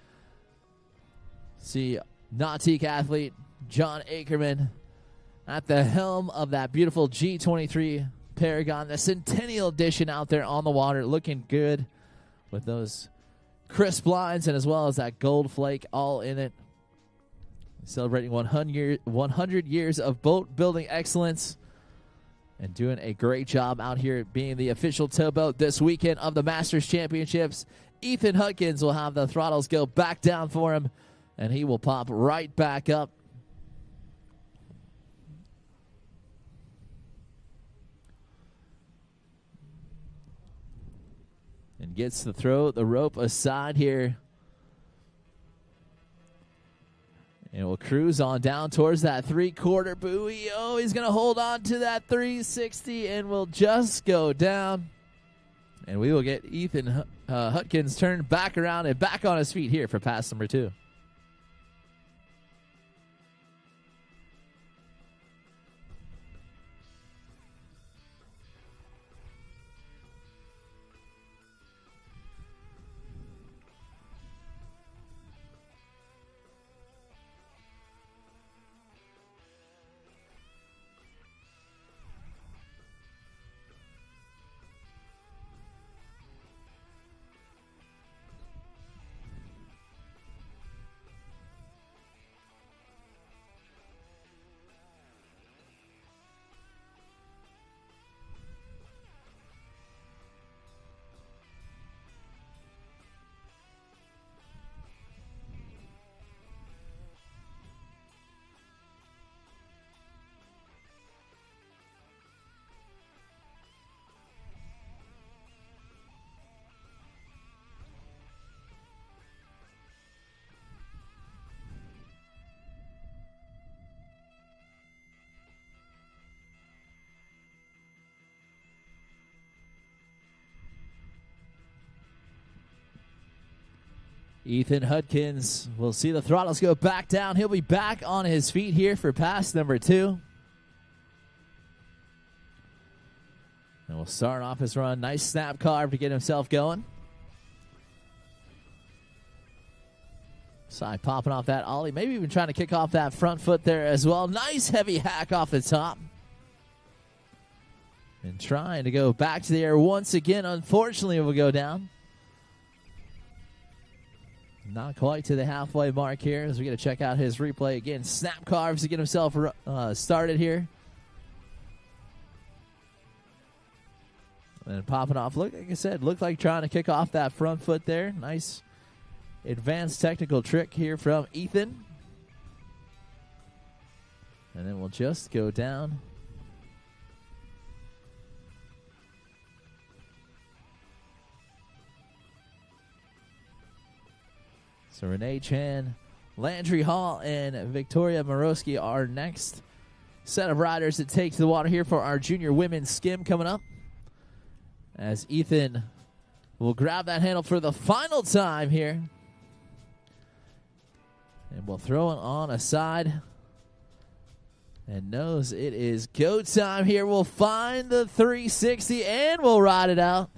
See Nautique athlete John Ackerman at the helm of that beautiful G23 Paragon, the Centennial Edition out there on the water, looking good with those crisp lines and as well as that gold flake all in it. Celebrating 100 years of boat building excellence and doing a great job out here being the official towboat this weekend of the Masters Championships. Ethan Hudkins will have the throttles go back down for him, and he will pop right back up. And gets to throw the rope aside here. And we'll cruise on down towards that 3/4 buoy. Oh, he's going to hold on to that 360 and will just go down. And we will get Ethan Hudkins turned back around and back on his feet here for pass number 2. Ethan Hudkins will see the throttles go back down. He'll be back on his feet here for pass number 2. And we'll start off his run. Nice snap carve to get himself going. Side popping off that ollie. Maybe even trying to kick off that front foot there as well. Nice heavy hack off the top. And trying to go back to the air once again. Unfortunately, it will go down. Not quite to the halfway mark here as we get to check out his replay again. Snap carves to get himself started here. And popping off, look, like I said, looked like trying to kick off that front foot there. Nice advanced technical trick here from Ethan. And then we'll just go down. So Renee Chan, Landry Hall, and Victoria Morosky are next set of riders that take to the water here for our junior women's skim coming up. As Ethan will grab that handle for the final time here. And we'll throw it on a side. And knows it is go time here. We'll find the 360 and we'll ride it out.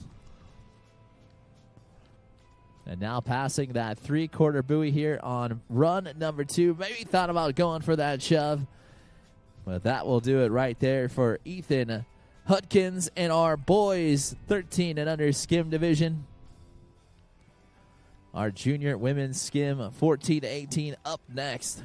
And now passing that 3/4 buoy here on run number 2. Maybe thought about going for that shove. But that will do it right there for Ethan Hudkins and our boys 13 and under skim division. Our junior women's skim 14 to 18 up next.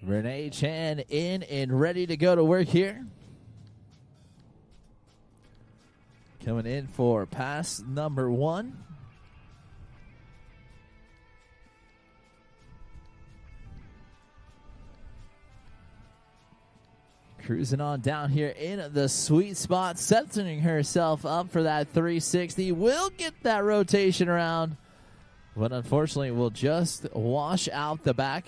Renee Chan in and ready to go to work here. Coming in for pass number 1. Cruising on down here in the sweet spot, setting herself up for that 360. Will get that rotation around, but unfortunately will just wash out the back.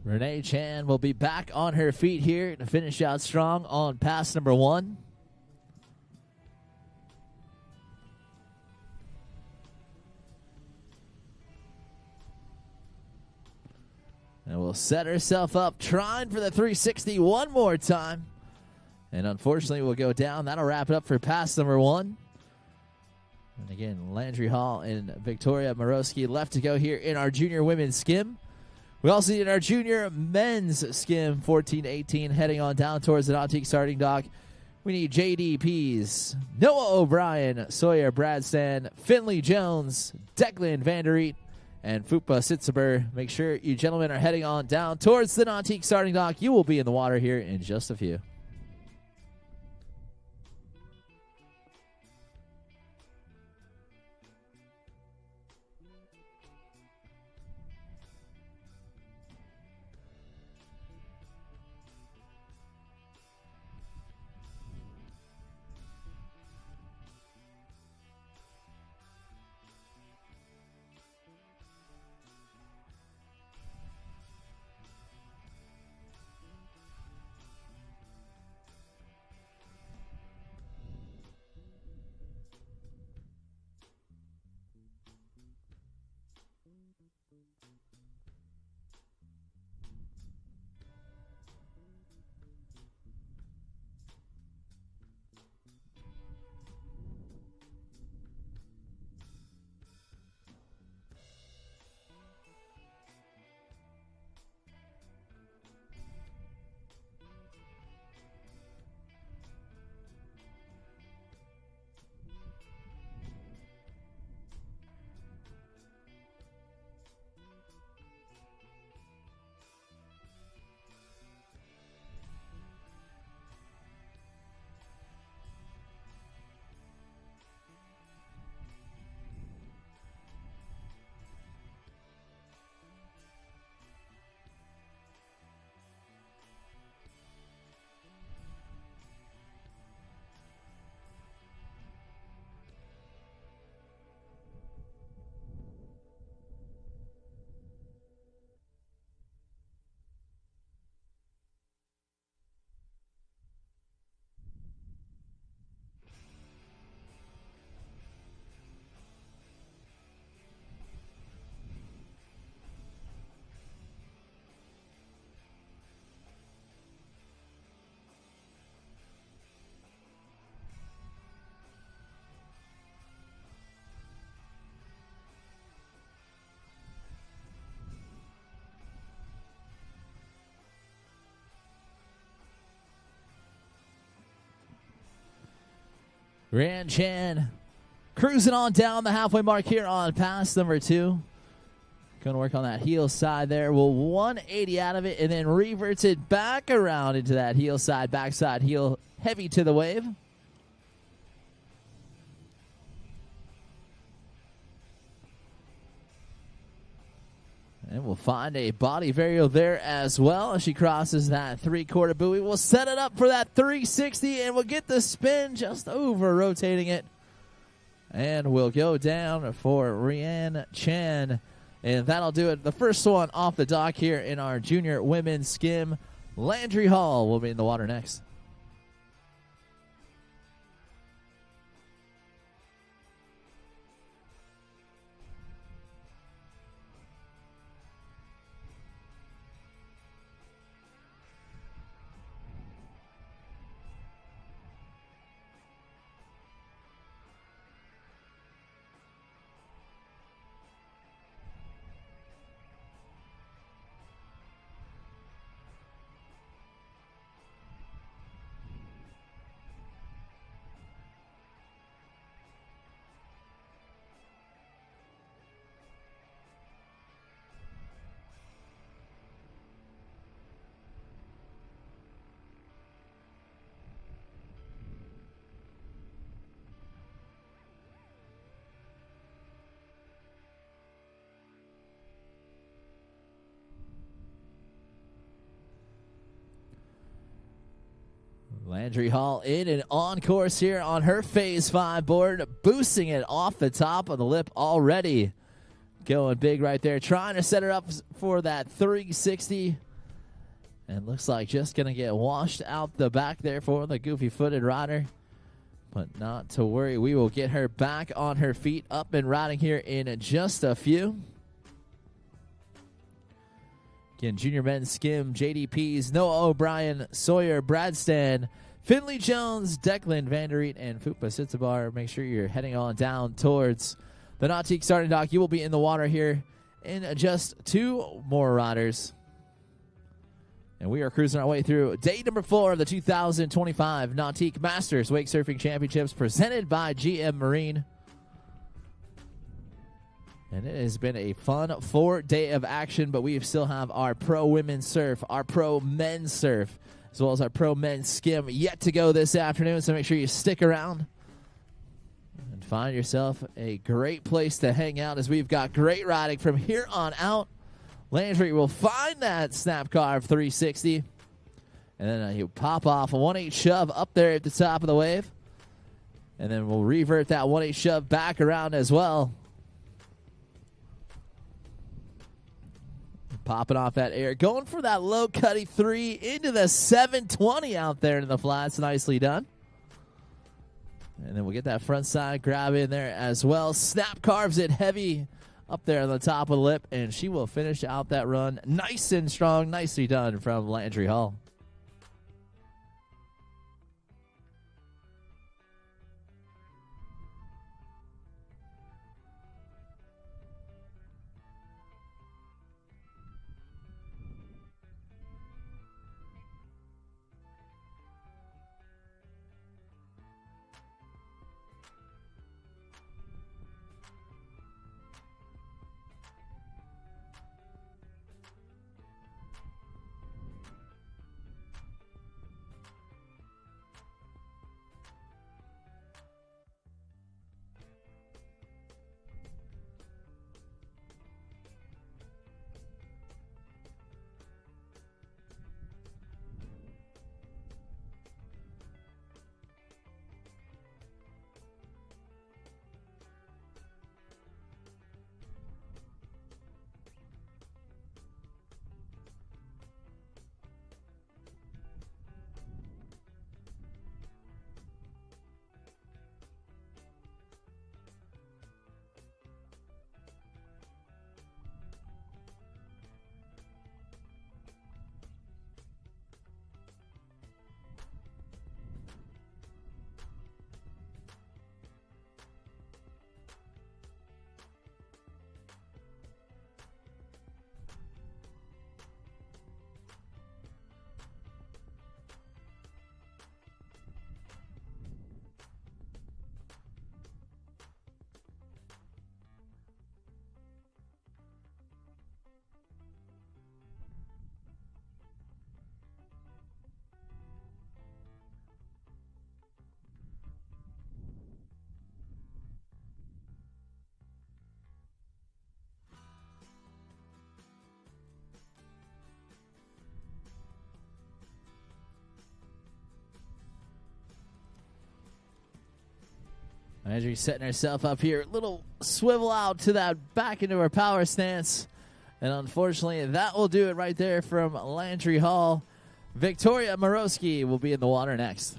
Renee Chan will be back on her feet here to finish out strong on pass number 1. And will set herself up, trying for the 360 one more time. And unfortunately will go down. That'll wrap it up for pass number 1. And again, Landry Hall and Victoria Morosky left to go here in our junior women's skim. We also need our junior men's skim 14 to 18 heading on down towards the Nautique starting dock. We need JDPs, Noah O'Brien, Sawyer Bradstan, Finley Jones, Declan Vandereet, and Fupa Sitzeber. Make sure you gentlemen are heading on down towards the Nautique starting dock. You will be in the water here in just a few. Grand Chan cruising on down the halfway mark here on pass number 2. Going to work on that heel side there. Will 180 out of it and then reverts it back around into that heel side, backside heel, heavy to the wave. And we'll find a body varial there as well as she crosses that 3/4 buoy. We'll set it up for that 360 and we'll get the spin just over rotating it. And we'll go down for Raina Chan. And that'll do it. The first one off the dock here in our junior women's skim. Landry Hall will be in the water next. Landry Hall in and on course here on her Phase 5 board, boosting it off the top of the lip already. Going big right there, trying to set her up for that 360. And looks like just going to get washed out the back there for the goofy-footed rider. But not to worry, we will get her back on her feet, up and riding here in just a few. Again, junior men's skim, JDPs, Noah O'Brien, Sawyer, Bradstan, Finley Jones, Declan Vandereet, and Fupa Sitzabar. Make sure you're heading on down towards the Nautique starting dock. You will be in the water here in just 2 more riders. And we are cruising our way through day number 4 of the 2025 Nautique Masters Wake Surfing Championships presented by GM Marine. And it has been a fun 4-day of action, but we still have our pro women's surf, our pro men's surf, as well as our pro men's skim yet to go this afternoon. So make sure you stick around and find yourself a great place to hang out as we've got great riding from here on out. Landry will find that snap carve 360. And then he'll pop off a 1/8 shove up there at the top of the wave. And then we'll revert that 1/8 shove back around as well. Popping off that air. Going for that low cutty 3 into the 720 out there in the flats. Nicely done. And then we'll get that front side grab in there as well. Snap carves it heavy up there on the top of the lip. And she will finish out that run nice and strong. Nicely done from Landry Hall. Marjorie setting herself up here. Little swivel out to that back into her power stance. And unfortunately, that will do it right there from Landry Hall. Victoria Morosky will be in the water next.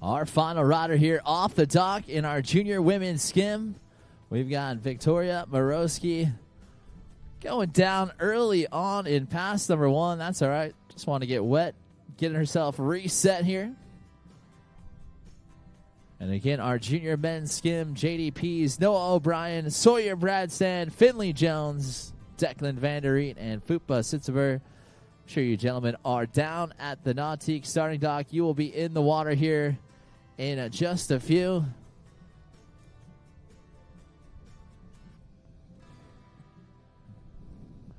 Our final rider here off the dock in our junior women's skim. We've got Victoria Morosky going down early on in pass number 1. That's all right. Just want to get wet, getting herself reset here. And again, our junior men's skim, JDPs, Noah O'Brien, Sawyer Bradstand, Finley Jones, Declan Vandereet, and Fupa Sitzeber. I'm sure you gentlemen are down at the Nautique starting dock. You will be in the water here in just a few.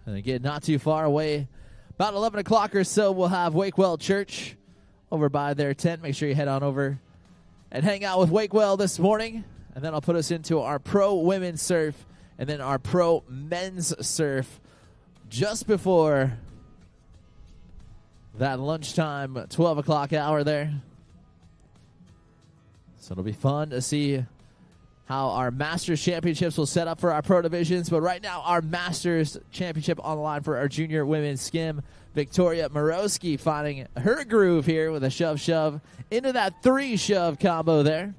And again, not too far away, about 11 o'clock or so, we'll have Wakewell Church over by their tent. Make sure you head on over and hang out with Wakewell this morning. And then I'll put us into our pro women's surf and then our pro men's surf just before that lunchtime 12 o'clock hour there. So it'll be fun to see how our Masters Championships will set up for our pro divisions. But right now, our Masters Championship on the line for our junior women's skim. Victoria Morosky finding her groove here with a shove into that 3-shove combo there.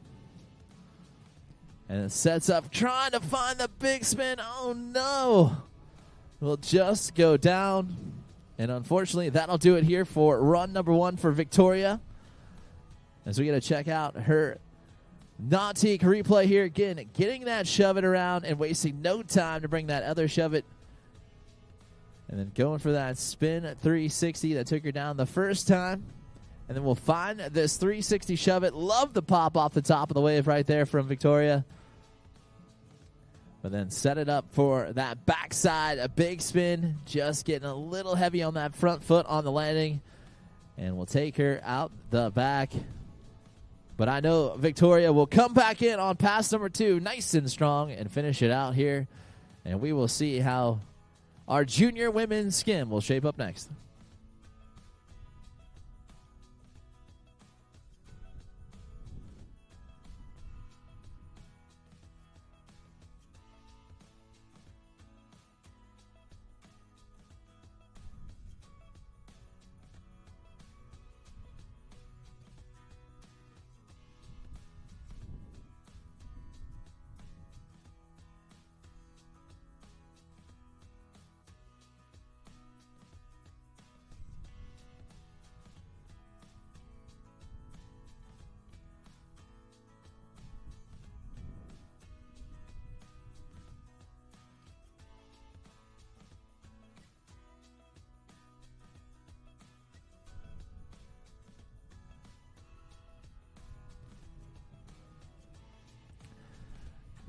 And it sets up trying to find the big spin. Oh, no. Will just go down. And unfortunately, that'll do it here for run number 1 for Victoria. As we get to check out her Nautique replay here. Again, getting that shove it around and wasting no time to bring that other shove it. And then going for that spin at 360 that took her down the first time. And then we'll find this 360 shove it. Love the pop off the top of the wave right there from Victoria. But then set it up for that backside, a big spin. Just getting a little heavy on that front foot on the landing. And we'll take her out the back. But I know Victoria will come back in on pass number 2, nice and strong, and finish it out here. And we will see how our junior women's skim will shape up next.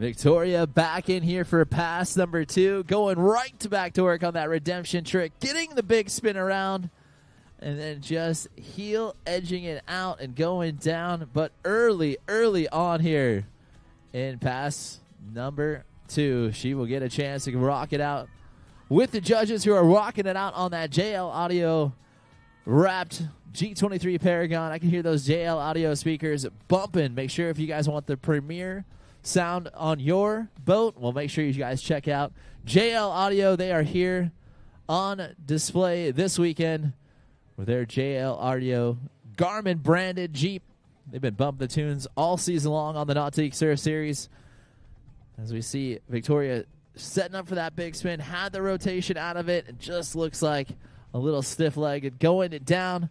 Victoria back in here for pass number 2, going right back to work on that redemption trick, getting the big spin around, and then just heel edging it out and going down. But early on here in pass number 2, she will get a chance to rock it out with the judges who are rocking it out on that JL Audio wrapped G23 Paragon. I can hear those JL audio speakers bumping. Make sure if you guys want the premier sound on your boat, well, make sure you guys check out JL Audio. They are here on display this weekend with their JL Audio Garmin branded Jeep. They've been bumping the tunes all season long on the Nautique Surf Series. As we see Victoria setting up for that big spin, had the rotation out of it. It just looks like a little stiff-legged going it down.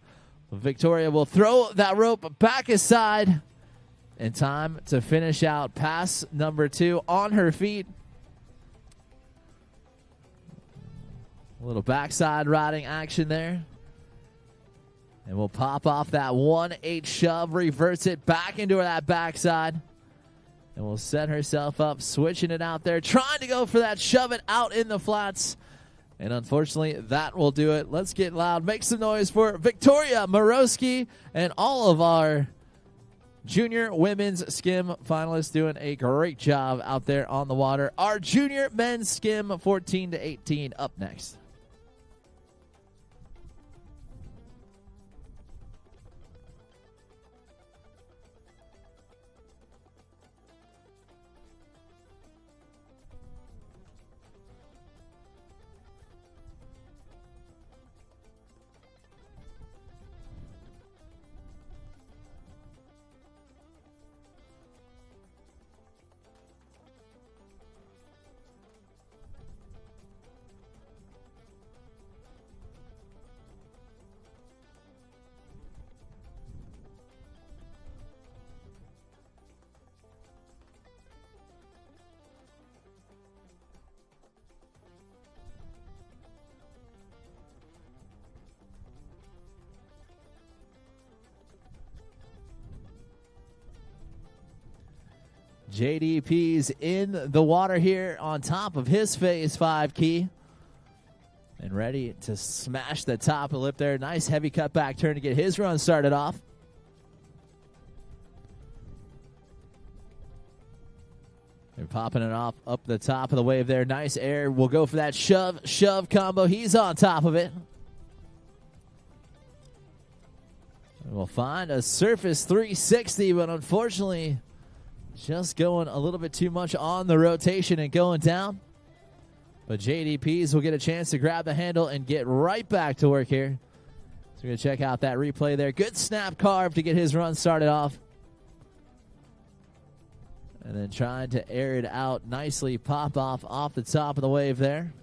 Victoria will throw that rope back aside in time to finish out pass number 2 on her feet. A little backside riding action there. And we'll pop off that 1-8 shove, reverse it back into that backside. And we'll set herself up, switching it out there, trying to go for that shove it out in the flats. And unfortunately, that will do it. Let's get loud. Make some noise for Victoria Morosky and all of our junior women's skim finalists doing a great job out there on the water. Our junior men's skim 14 to 18 up next. JDP's in the water here on top of his phase 5 key. And ready to smash the top of the lip there. Nice heavy cutback turn to get his run started off. They're popping it off up the top of the wave there. Nice air. We'll go for that shove combo. He's on top of it. And we'll find a surface 360, but unfortunately just going a little bit too much on the rotation and going down. But JDPs will get a chance to grab the handle and get right back to work here. So we're going to check out that replay there. Good snap carve to get his run started off. And then trying to air it out nicely. Pop off the top of the wave there.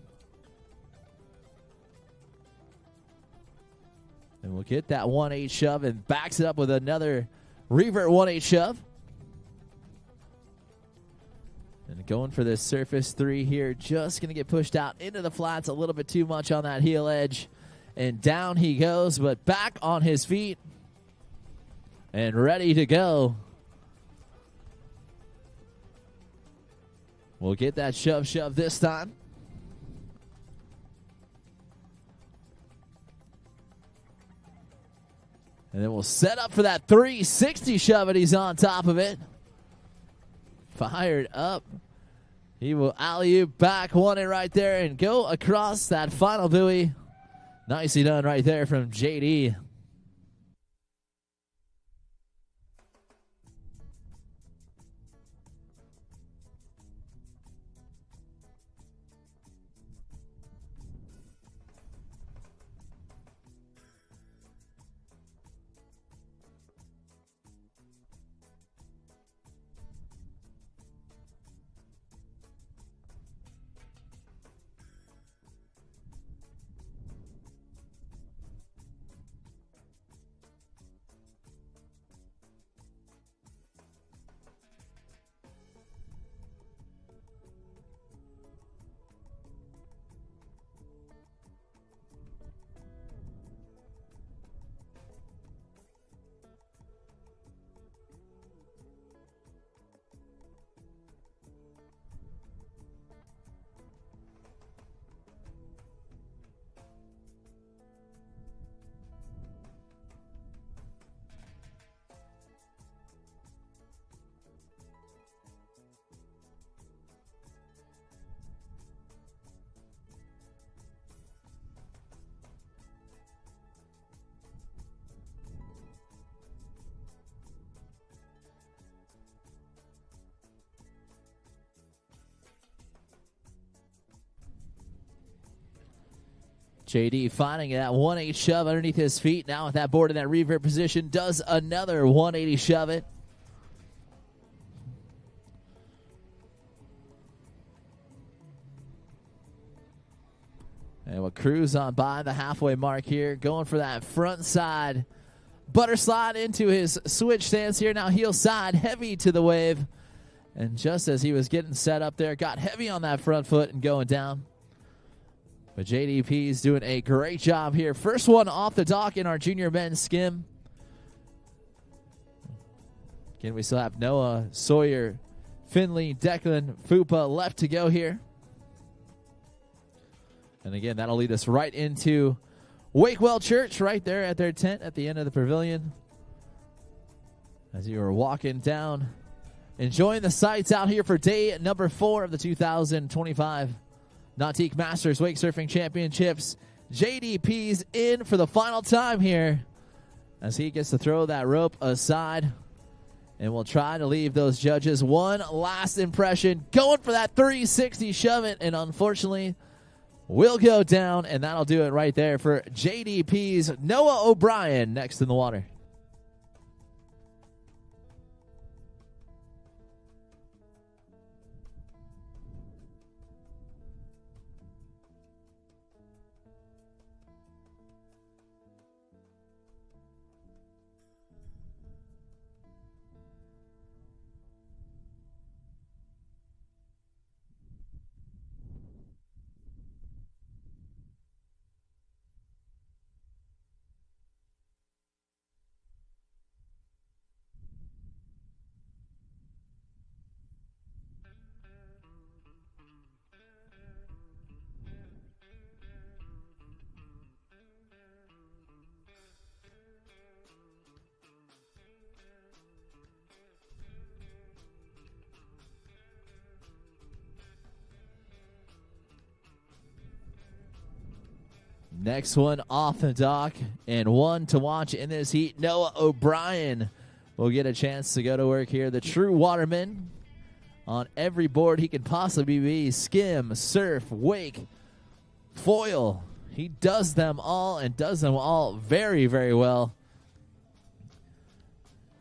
And we'll get that 1-8 shove and backs it up with another revert 1-8 shove. And going for this surface 3 here. Just going to get pushed out into the flats a little bit too much on that heel edge. And down he goes, but back on his feet. And ready to go. We'll get that shove this time. And then we'll set up for that 360 shove, and he's on top of it. Fired up. He will alley-oop back, one it right there, and go across that final buoy. Nicely done right there from JD. JD finding that 180 shove underneath his feet. Now with that board in that revert position, does another 180 shove it. And we'll cruise on by the halfway mark here, going for that front side butter slide into his switch stance here. Now heel side, heavy to the wave. And just as he was getting set up there, got heavy on that front foot and going down. But JDP is doing a great job here. First one off the dock in our junior men's skim. Again, we still have Noah, Sawyer, Finley, Declan, Fupa left to go here. And again, that'll lead us right into Wakewell Church right there at their tent at the end of the pavilion. As you are walking down, enjoying the sights out here for day number 4 of the 2025 Nautique Masters Wake Surfing Championships. JDP's in for the final time here as he gets to throw that rope aside. And we'll try to leave those judges one last impression. Going for that 360 shove it, and unfortunately will go down, and that'll do it right there for JDP's Noah O'Brien next in the water. Next one off the dock, and one to watch in this heat. Noah O'Brien will get a chance to go to work here. The true waterman on every board he can possibly be. Skim, surf, wake, foil. He does them all and does them all very, very well.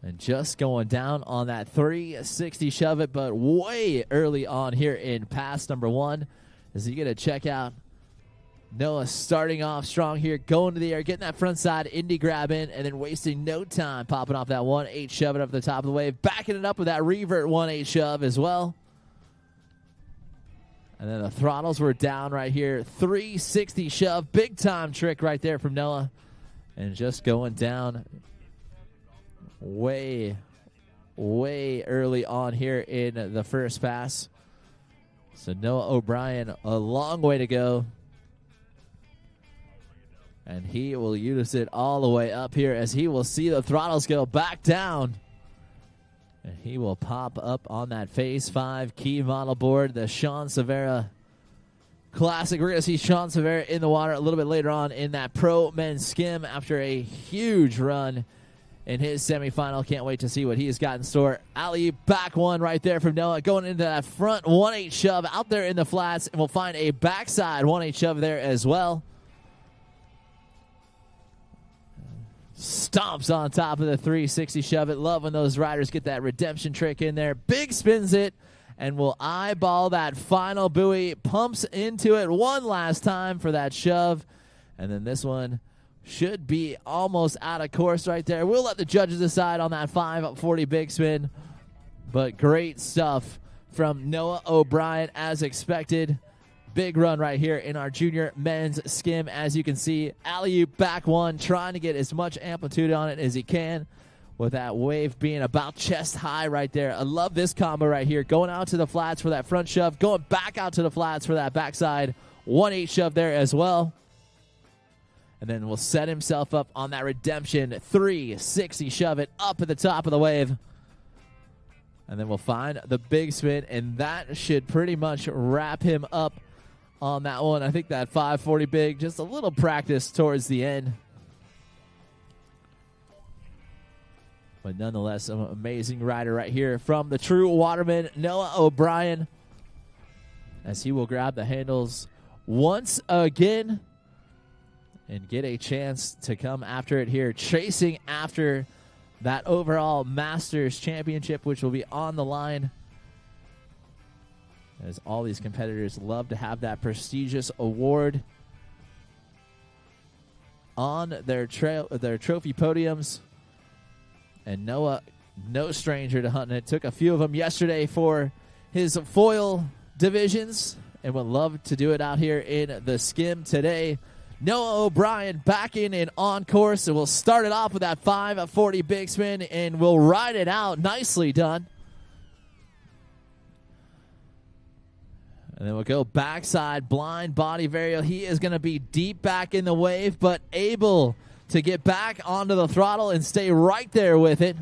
And just going down on that 360 shove it, but way early on here in pass number 1 as you get to check out Noah starting off strong here, going to the air, getting that front side indie grab in, and then wasting no time popping off that 1-8 shove it up the top of the wave, backing it up with that revert 1-8 shove as well. And then the throttles were down right here. 360 shove, big time trick right there from Noah. And just going down way, way early on here in the first pass. So Noah O'Brien, a long way to go. And he will use it all the way up here as he will see the throttles go back down. And he will pop up on that Phase 5 key model board, the Sean Severa Classic. We're going to see Sean Severa in the water a little bit later on in that Pro Men's Skim after a huge run in his semifinal. Can't wait to see what he's got in store. Alley back one right there from Noah, going into that front 1-8 shove out there in the flats, and we'll find a backside 1-8 shove there as well. Stomps on top of the 360 shove it. Love when those riders get that redemption trick in there. Big spins it and will eyeball that final buoy. Pumps into it one last time for that shove. And then this one should be almost out of course right there. We'll let the judges decide on that 540 big spin. But great stuff from Noah O'Brien as expected. Big run right here in our junior men's skim. As you can see, alley-oop back one, trying to get as much amplitude on it as he can with that wave being about chest high right there. I love this combo right here. Going out to the flats for that front shove, going back out to the flats for that backside 1-8 shove there as well. And then will set himself up on that redemption 360 shove it up at the top of the wave. And then we'll find the big spin, and that should pretty much wrap him up on that one. I think that 540 big, just a little practice towards the end. But nonetheless, an amazing rider right here from the true waterman, Noah and get a chance to come after it here, chasing after that overall Masters Championship, which will be on the line, as all these competitors love to have that prestigious award on their trophy podiums. And Noah, no stranger to hunting it, took a few of them yesterday for his foil divisions and would love to do it out here in the skim today. Noah O'Brien back in and on course, and we'll start it off with that 540 big spin, and we'll ride it out. Nicely done. And then we'll go backside, blind body varial. He is going to be deep back in the wave, but able to get back onto the throttle and stay right there with it.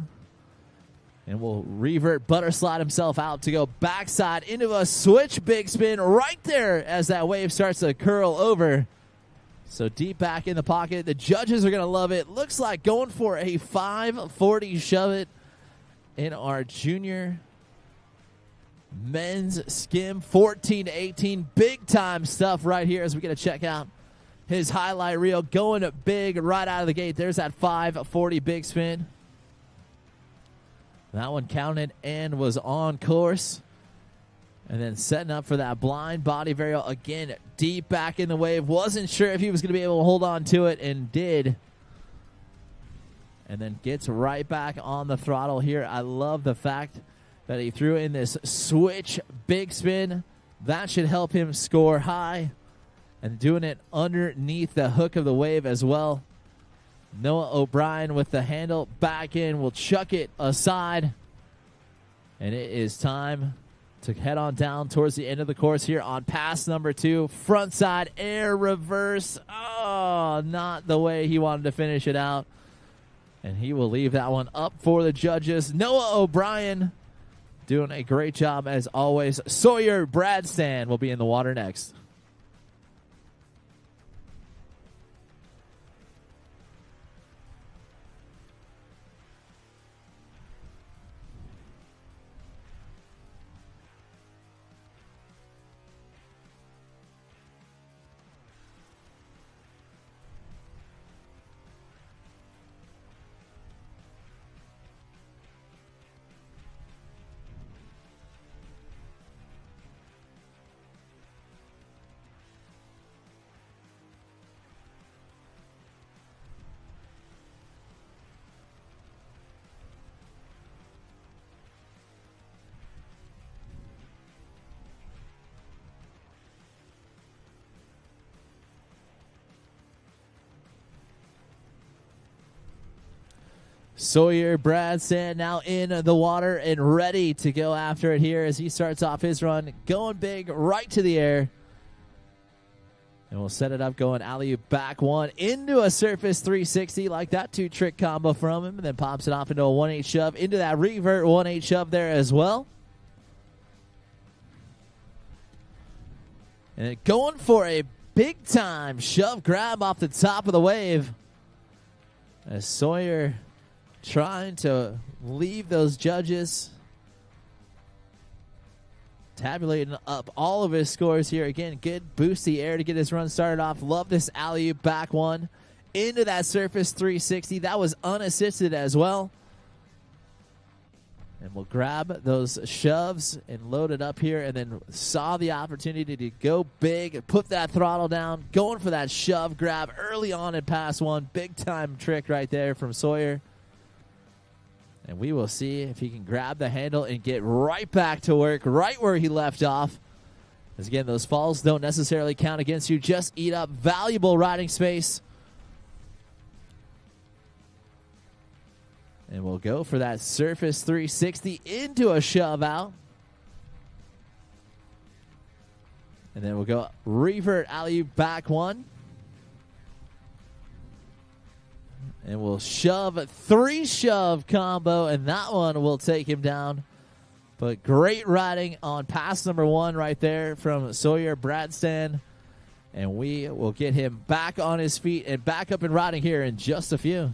And we'll revert, butter slide himself out to go backside into a switch big spin right there as that wave starts to curl over. So deep back in the pocket. The judges are going to love it. Looks like going for a 540 shove it in our junior men's skim 14 to 18. Big time stuff right here as we get to check out his highlight reel. Going big right out of the gate. There's that 540 big spin. That one counted and was on course. And then setting up for that blind body varial again, deep back in the wave. Wasn't sure if he was going to be able to hold on to it, and did. And then gets right back on the throttle here. I love the fact that he threw in this switch big spin. That should help him score high. And doing it underneath the hook of the wave as well. Noah O'Brien with the handle back in. Will chuck it aside. And it is time to head on down towards the end of the course here on pass number 2. Frontside air reverse. Oh, not the way he wanted to finish it out. And he will leave that one up for the judges. Noah O'Brien doing a great job as always. Sawyer Bradstan will be in the water next. Sawyer Bradstan now in the water and ready to go after it here as he starts off his run. Going big right to the air. And we'll set it up going alley-oop back one into a surface 360. Like that 2-trick combo from him. And then pops it off into a 1-8 shove. Into that revert 1-8 shove there as well. And going for a big-time shove grab off the top of the wave. As Sawyer trying to leave those judges tabulating up all of his scores here. Again, good boosty air to get his run started off. Love this alley-oop back one into that surface 360. That was unassisted as well. And we'll grab those shoves and load it up here, and then saw the opportunity to go big, put that throttle down, going for that shove grab early on in pass one. Big time trick right there from Sawyer. And we will see if he can grab the handle and get right back to work, right where he left off. As again, those falls don't necessarily count against you. Just eat up valuable riding space. And we'll go for that surface 360 into a shove out. And then we'll go revert alley-oop back one. And we'll shove 3-shove combo, and that one will take him down. But great riding on pass number 1 right there from Sawyer Bradstan. And we will get him back on his feet and back up and riding here in just a few.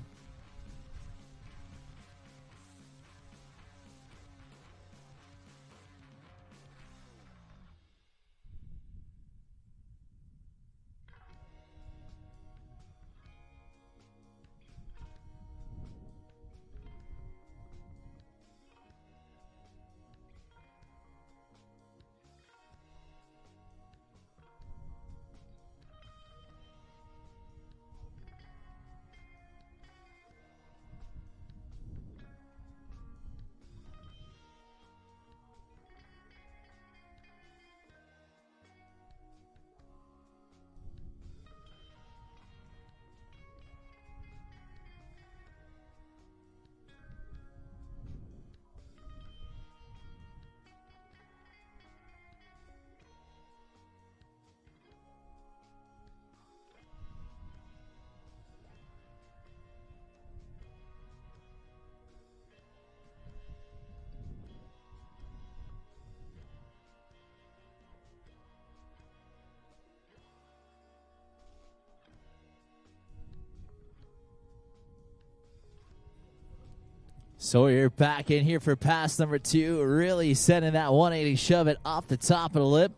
Sawyer back in here for pass number 2. Really sending that 180 shove it off the top of the lip.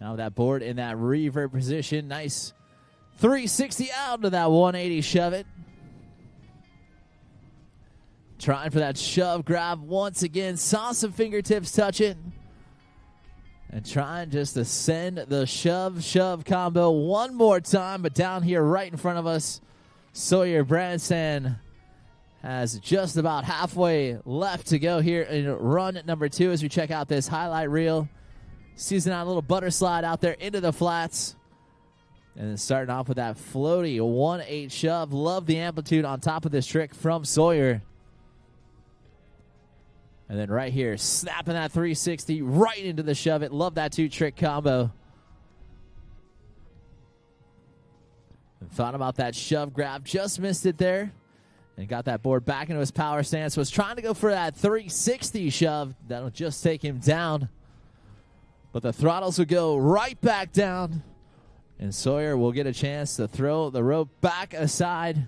Now that board in that revert position. Nice 360 out to that 180 shove it. Trying for that shove grab once again. Saw some fingertips touch it. And trying just to send the shove combo one more time. But down here right in front of us, Sawyer Branson has just about halfway left to go here in run number 2 as we check out this highlight reel. Seizing out a little butter slide out there into the flats. And then starting off with that floaty 1-8 shove. Love the amplitude on top of this trick from Sawyer. And then right here, snapping that 360 right into the shove it. Love that 2-trick combo. And thought about that shove grab. Just missed it there. And got that board back into his power stance. Was trying to go for that 360 shove. That'll just take him down. But the throttles will go right back down. And Sawyer will get a chance to throw the rope back aside.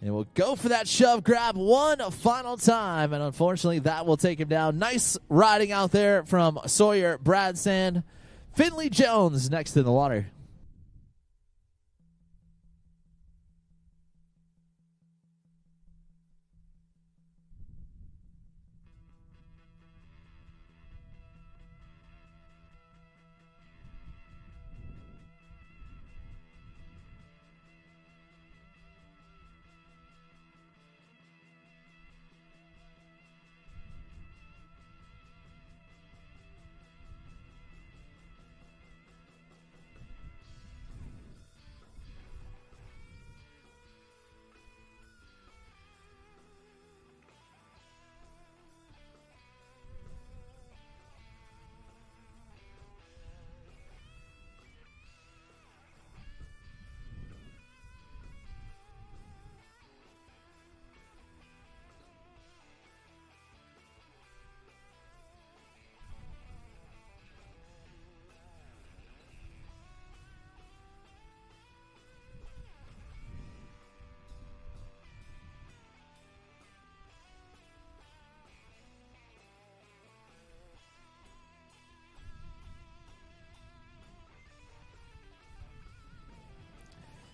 And we'll go for that shove grab one final time. And unfortunately, that will take him down. Nice riding out there from Sawyer Branson. Finley Jones next in the water.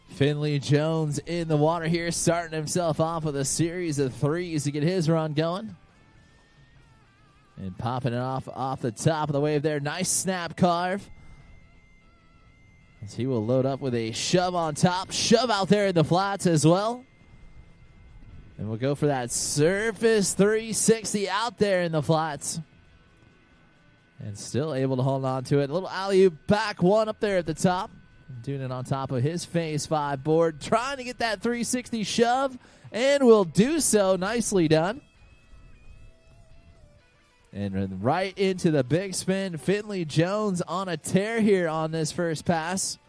Finley Jones in the water here, starting himself off with a series of threes to get his run going. And popping it off the top of the wave there. Nice snap carve. As he will load up with a shove on top. Shove out there in the flats as well. And we'll go for that surface 360 out there in the flats. And still able to hold on to it. A little alley-oop back one up there at the top. Doing it on top of his phase 5 board. Trying to get that 360 shove. And will do so. Nicely done. And right into the big spin. Finley Jones on a tear here on this first pass.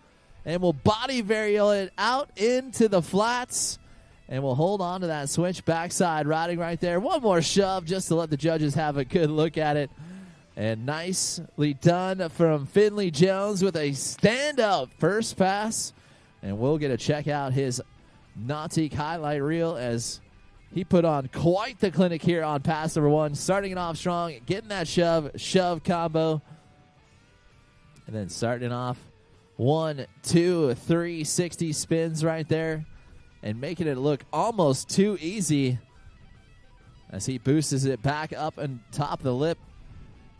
And will body varial it out into the flats. And we'll hold on to that switch backside riding right there. One more shove just to let the judges have a good look at it. And nicely done from Finley Jones with a stand-up first pass. And we'll get to check out his Nautique highlight reel as he put on quite the clinic here on pass number 1. Starting it off strong, getting that shove combo. And then starting off 1, 2, 360 spins right there. And making it look almost too easy as he boosts it back up and top of the lip.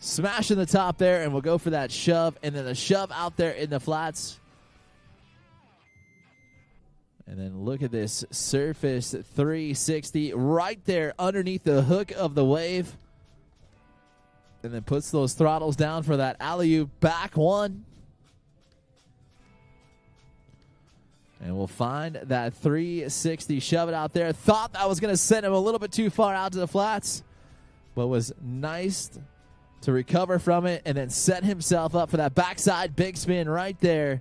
Smashing the top there, and we'll go for that shove, and then the shove out there in the flats. And then look at this surface 360 right there underneath the hook of the wave. And then puts those throttles down for that alley-oop back one. And we'll find that 360, shove it out there. Thought that was going to send him a little bit too far out to the flats, but was nice to recover from it and then set himself up for that backside big spin right there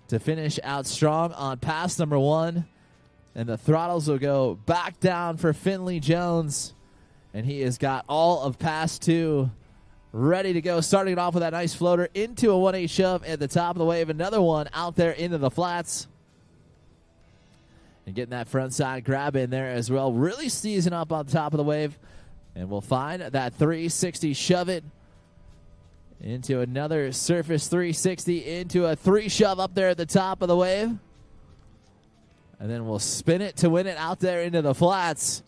to finish out strong on pass number 1. And the throttles will go back down for Finley Jones. And he has got all of pass 2 ready to go. Starting it off with that nice floater into a 1-8 shove at the top of the wave. Another one out there into the flats. And getting that front side grab in there as well. Really seizing up on top of the wave. And we'll find that 360, shove it into another surface 360, into a 3 shove up there at the top of the wave. And then we'll spin it to win it out there into the flats.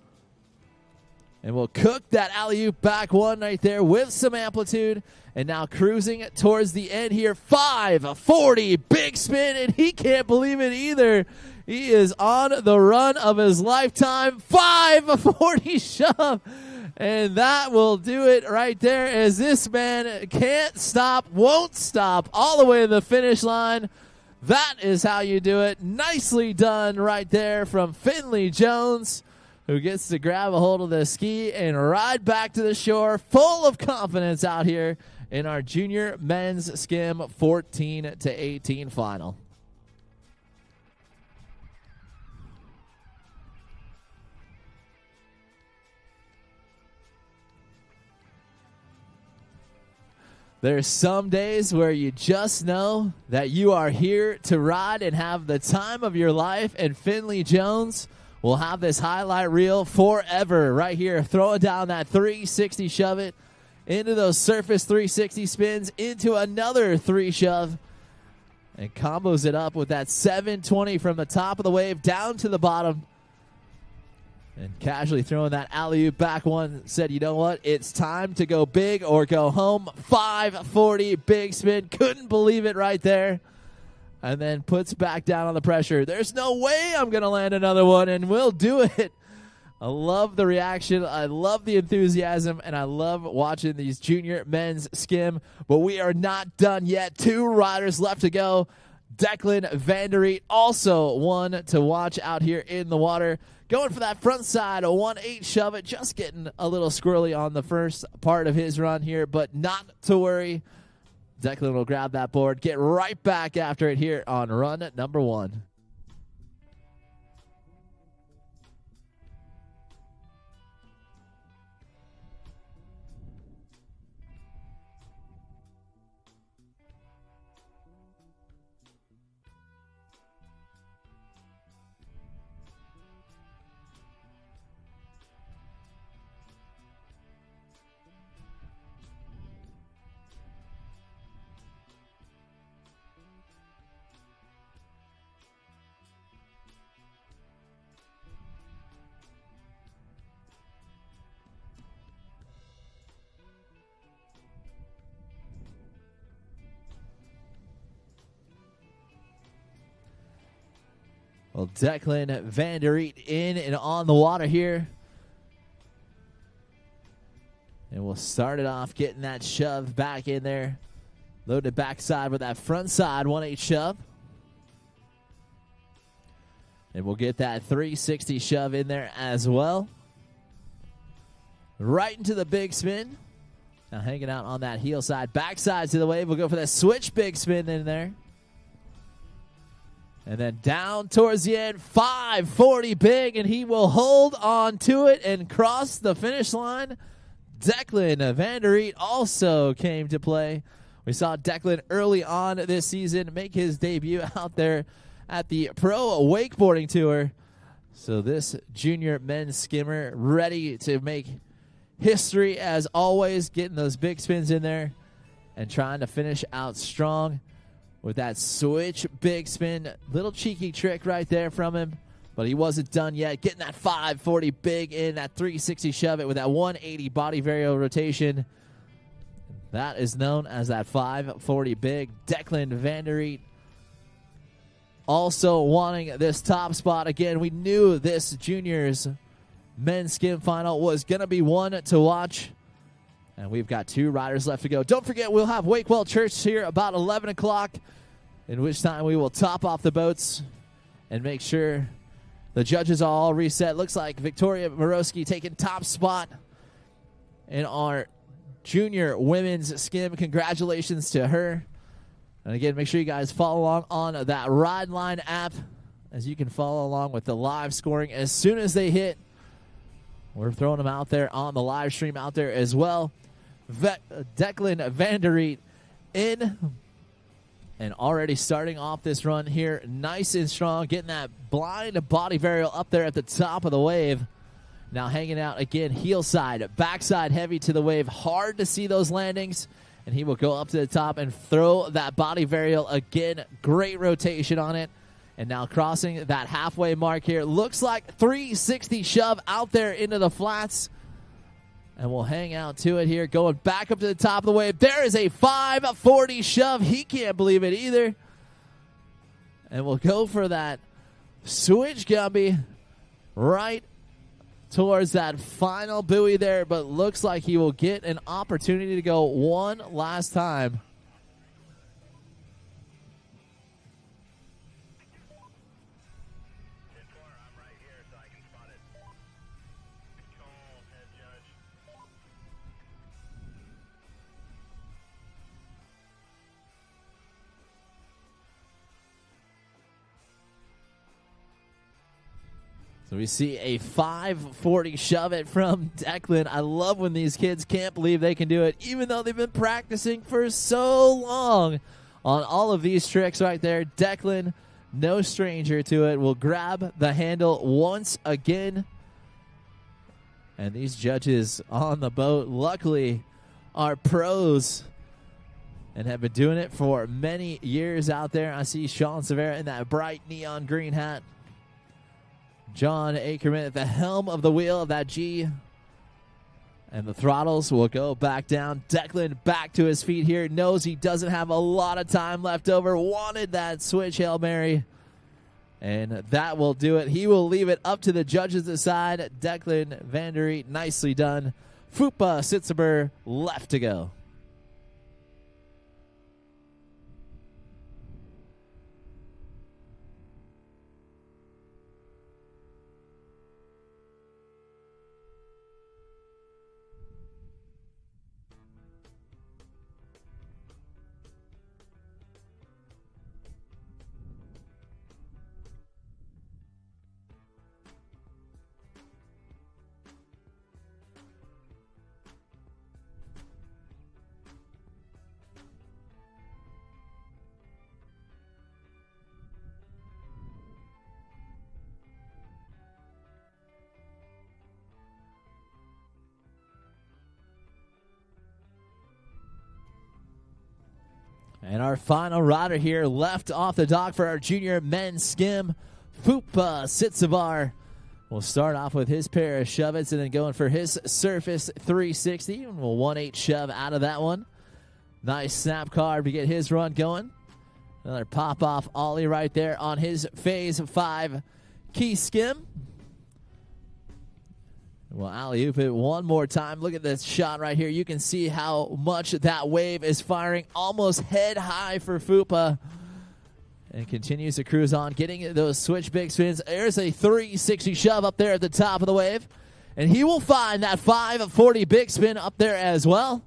And we'll cook that alley-oop back one right there with some amplitude. And now cruising towards the end here. 540 big spin, and he can't believe it either. He is on the run of his lifetime. 540 shove. And that will do it right there, as this man can't stop, won't stop, all the way to the finish line. That is how you do it. Nicely done right there from Finley Jones, who gets to grab a hold of the ski and ride back to the shore full of confidence out here in our junior men's skim 14-18 final. There's some days where you just know that you are here to ride and have the time of your life, and Finley Jones will have this highlight reel forever right here. Throw it down that 360, shove it into those surface 360 spins, into another 3 shove, and combos it up with that 720 from the top of the wave down to the bottom. And casually throwing that alley-oop back one, said, you know what? It's time to go big or go home. 540 big spin. Couldn't believe it right there. And then puts back down on the pressure. There's no way I'm going to land another one, and we'll do it. I love the reaction. I love the enthusiasm, and I love watching these junior men's skim. But we are not done yet. 2 riders left to go. Declan Vandereet, also one to watch out here in the water. Going for that front side, a 1-8 shove it. Just getting a little squirrely on the first part of his run here, but not to worry. Declan will grab that board, get right back after it here on run number 1. Well, Declan Vandereet in and on the water here. And we'll start it off getting that shove back in there. Loaded backside with that front side 1-8 shove. And we'll get that 360 shove in there as well. Right into the big spin. Now hanging out on that heel side. Backside to the wave. We'll go for that switch big spin in there. And then down towards the end, 540 big, and he will hold on to it and cross the finish line. Declan Vandereet also came to play. We saw Declan early on this season make his debut out there at the Pro Wakeboarding Tour. So this junior men's skimmer ready to make history as always, getting those big spins in there and trying to finish out strong with that switch big spin. Little cheeky trick right there from him, but he wasn't done yet. Getting that 540 big in, that 360 shove it with that 180 body varial rotation. That is known as that 540 big. Declan Vandereet also wanting this top spot. Again, we knew this juniors men's skim final was going to be one to watch. And we've got 2 riders left to go. Don't forget, we'll have Wakewell Church here about 11 o'clock, in which time we will top off the boats and make sure the judges are all reset. Looks like Victoria Morosky taking top spot in our junior women's skim. Congratulations to her. And again, make sure you guys follow along on that Ride Line app, as you can follow along with the live scoring as soon as they hit. We're throwing them out there on the live stream out there as well. Declan Vandereet in And already starting off this run here, nice and strong, getting that blind body varial up there at the top of the wave. Now hanging out again, heel side, backside heavy to the wave. Hard to see those landings. And he will go up to the top and throw that body varial again. Great rotation on it. And now crossing that halfway mark here. Looks like 360 shove out there into the flats. And we'll hang out to it here. Going back up to the top of the wave. There is a 540 shove. He can't believe it either. And we'll go for that switch gumby right towards that final buoy there. But looks like he will get an opportunity to go one last time. So we see a 540 shove it from Declan. I love when these kids can't believe they can do it, even though they've been practicing for so long on all of these tricks right there. Declan, no stranger to it, will grab the handle once again. And these judges on the boat, luckily, are pros and have been doing it for many years out there. I see Sean Severa in that bright neon green hat. John Ackerman at the helm of the wheel of that G. And the throttles will go back down. Declan back to his feet here. Knows he doesn't have a lot of time left over. Wanted that switch Hail Mary. And that will do it. He will leave it up to the judges to decide. Declan Vandery, nicely done. Fupa Sitzeber left to go. And our final rider here left off the dock for our junior men's skim, Fupa Sitzebar. We'll start off with his pair of shove-its and then going for his surface 360. And we'll 1-8 shove out of that one. Nice snap carb to get his run going. Another pop-off ollie right there on his phase 5 key skim. We'll alley-oop it one more time. Look at this shot right here. You can see how much that wave is firing almost head high for Fupa. And continues to cruise on, getting those switch big spins. There's a 360 shove up there at the top of the wave. And he will find that 540 big spin up there as well.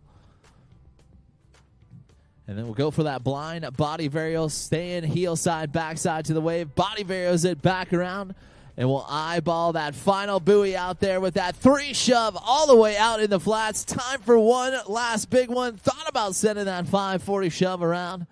And then we'll go for that blind body varial. Staying heel side, backside to the wave. Body varials it back around. And we'll eyeball that final buoy out there with that 3 shove all the way out in the flats. Time for one last big one. Thought about sending that 540 shove around.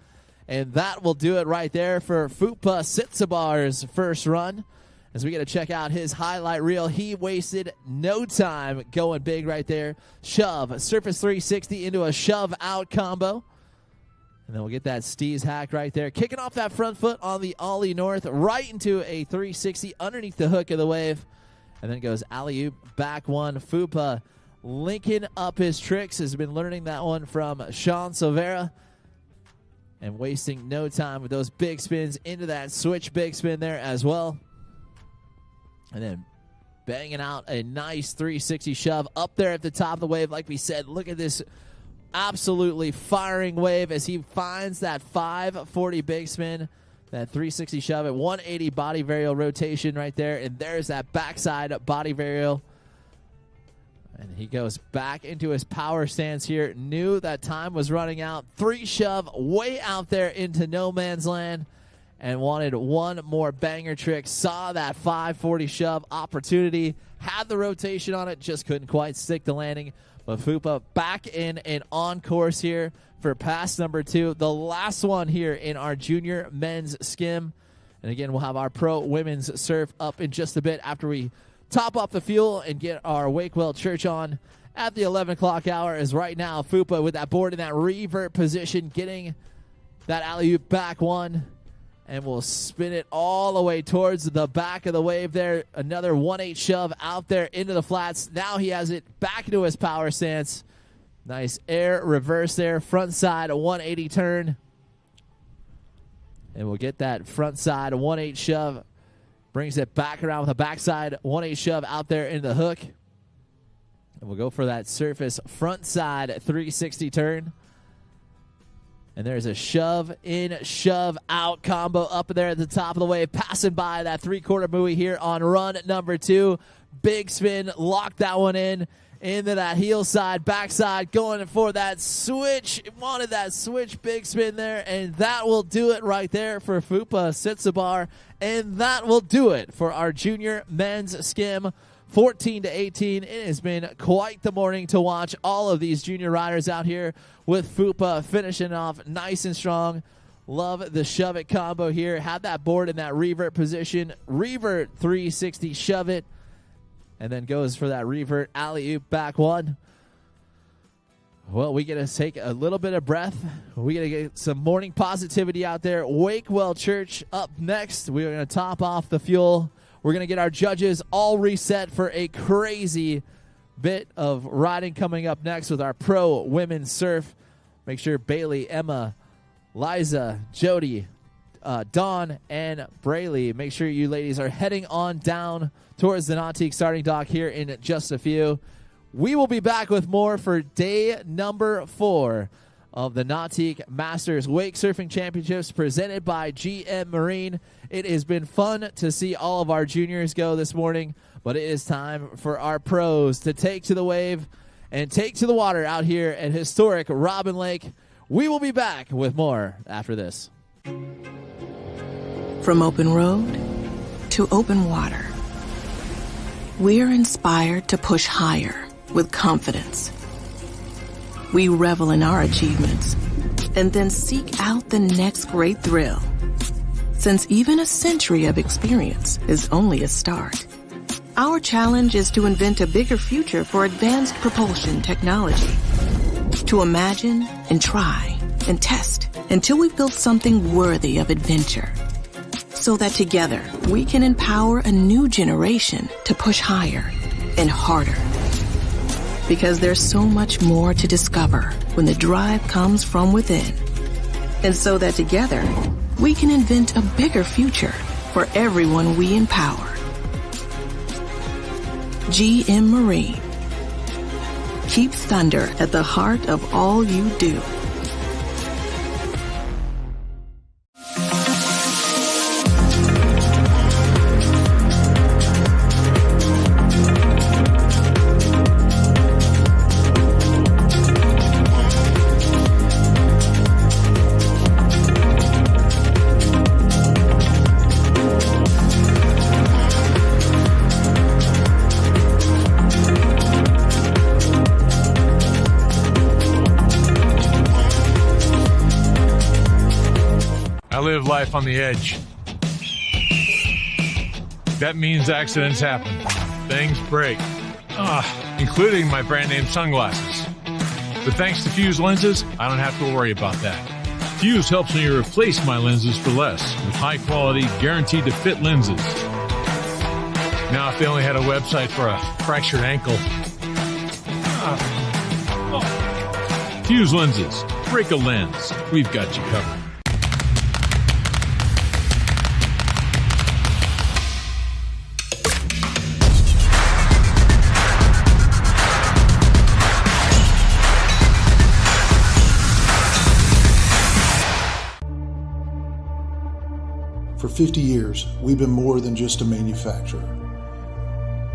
And that will do it right there for Fupa Sitzebar's first run. As we get to check out his highlight reel, he wasted no time going big right there. Shove, surface 360 into a shove out combo. And then we'll get that Steve's hack right there. Kicking off that front foot on the ollie north, right into a 360 underneath the hook of the wave. And then goes alley-oop, back one. Fupa linking up his tricks. Has been learning that one from Sean Silvera. And wasting no time with those big spins into that switch big spin there as well. And then banging out a nice 360 shove up there at the top of the wave. Like we said, look at this absolutely firing wave as he finds that 540 big spin, that 360 shove at 180 body varial rotation right there. And there's that backside body varial. And he goes back into his power stance here. Knew that time was running out. 3 shove way out there into no man's land. And wanted one more banger trick. Saw that 540 shove opportunity. Had the rotation on it. Just couldn't quite stick the landing. But Fupa back in and on course here for pass number 2. The last one here in our junior men's skim. And again, we'll have our pro women's surf up in just a bit after we top off the fuel and get our Wakewell Church on at the 11 o'clock hour. As right now, Fupa with that board in that revert position, getting that alley-oop back one. And we'll spin it all the way towards the back of the wave there. Another 1-8 shove out there into the flats. Now he has it back into his power stance. Nice air reverse there. Front side, a 180 turn. And we'll get that front side, a 1-8 shove. Brings it back around with a backside 1-8 shove out there into the hook. And we'll go for that surface front side 360 turn. And there's a shove in, shove out combo up there at the top of the wave, passing by that 3/4 buoy here on run number 2. Big spin, lock that one in, into that heel side, backside, going for that switch. Wanted that switch, big spin there, and that will do it right there for Fupa Sitsabar. And that will do it for our junior men's skim. 14-18. It has been quite the morning to watch all of these junior riders out here with Fupa finishing off nice and strong. Love the shove it combo here. Had that board in that revert position. Revert 360, shove it. And then goes for that revert alley-oop back one. Well, we get to take a little bit of breath. We got to get some morning positivity out there. Wakewell Church up next. We're going to top off the fuel. We're going to get our judges all reset for a crazy bit of riding coming up next with our pro women's surf. Make sure Bailey, Emma, Liza, Jody, Dawn, and Braylee, make sure you ladies are heading on down towards the Nautique starting dock here in just a few. We will be back with more for day number 4 of the Nautique Masters Wake Surfing Championships presented by GM Marine. It has been fun to see all of our juniors go this morning, but it is time for our pros to take to the wave and take to the water out here at historic Robin Lake. We will be back with more after this. From open road to open water, we're inspired to push higher with confidence. We revel in our achievements and then seek out the next great thrill. Since even a century of experience is only a start, our challenge is to invent a bigger future for advanced propulsion technology. To imagine and try and test until we've built something worthy of adventure. So that together we can empower a new generation to push higher and harder. Because there's so much more to discover when the drive comes from within. And so that together, we can invent a bigger future for everyone we empower. GM Marine. Keep thunder at the heart of all you do. Live life on the edge. That means accidents happen. Things break. Including my brand name sunglasses. But thanks to Fuse lenses, I don't have to worry about that. Fuse helps me replace my lenses for less with high quality, guaranteed to fit lenses. Now if they only had a website for a fractured ankle. Fuse lenses. Break a lens. We've got you covered. For 50 years, we've been more than just a manufacturer.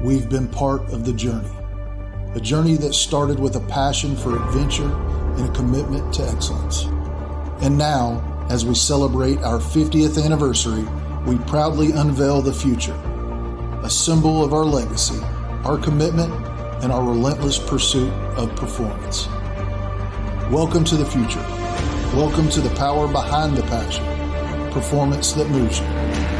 We've been part of the journey, a journey that started with a passion for adventure and a commitment to excellence. And now, as we celebrate our 50th anniversary, we proudly unveil the future, a symbol of our legacy, our commitment, and our relentless pursuit of performance. Welcome to the future. Welcome to the power behind the passion. Performance that moves you.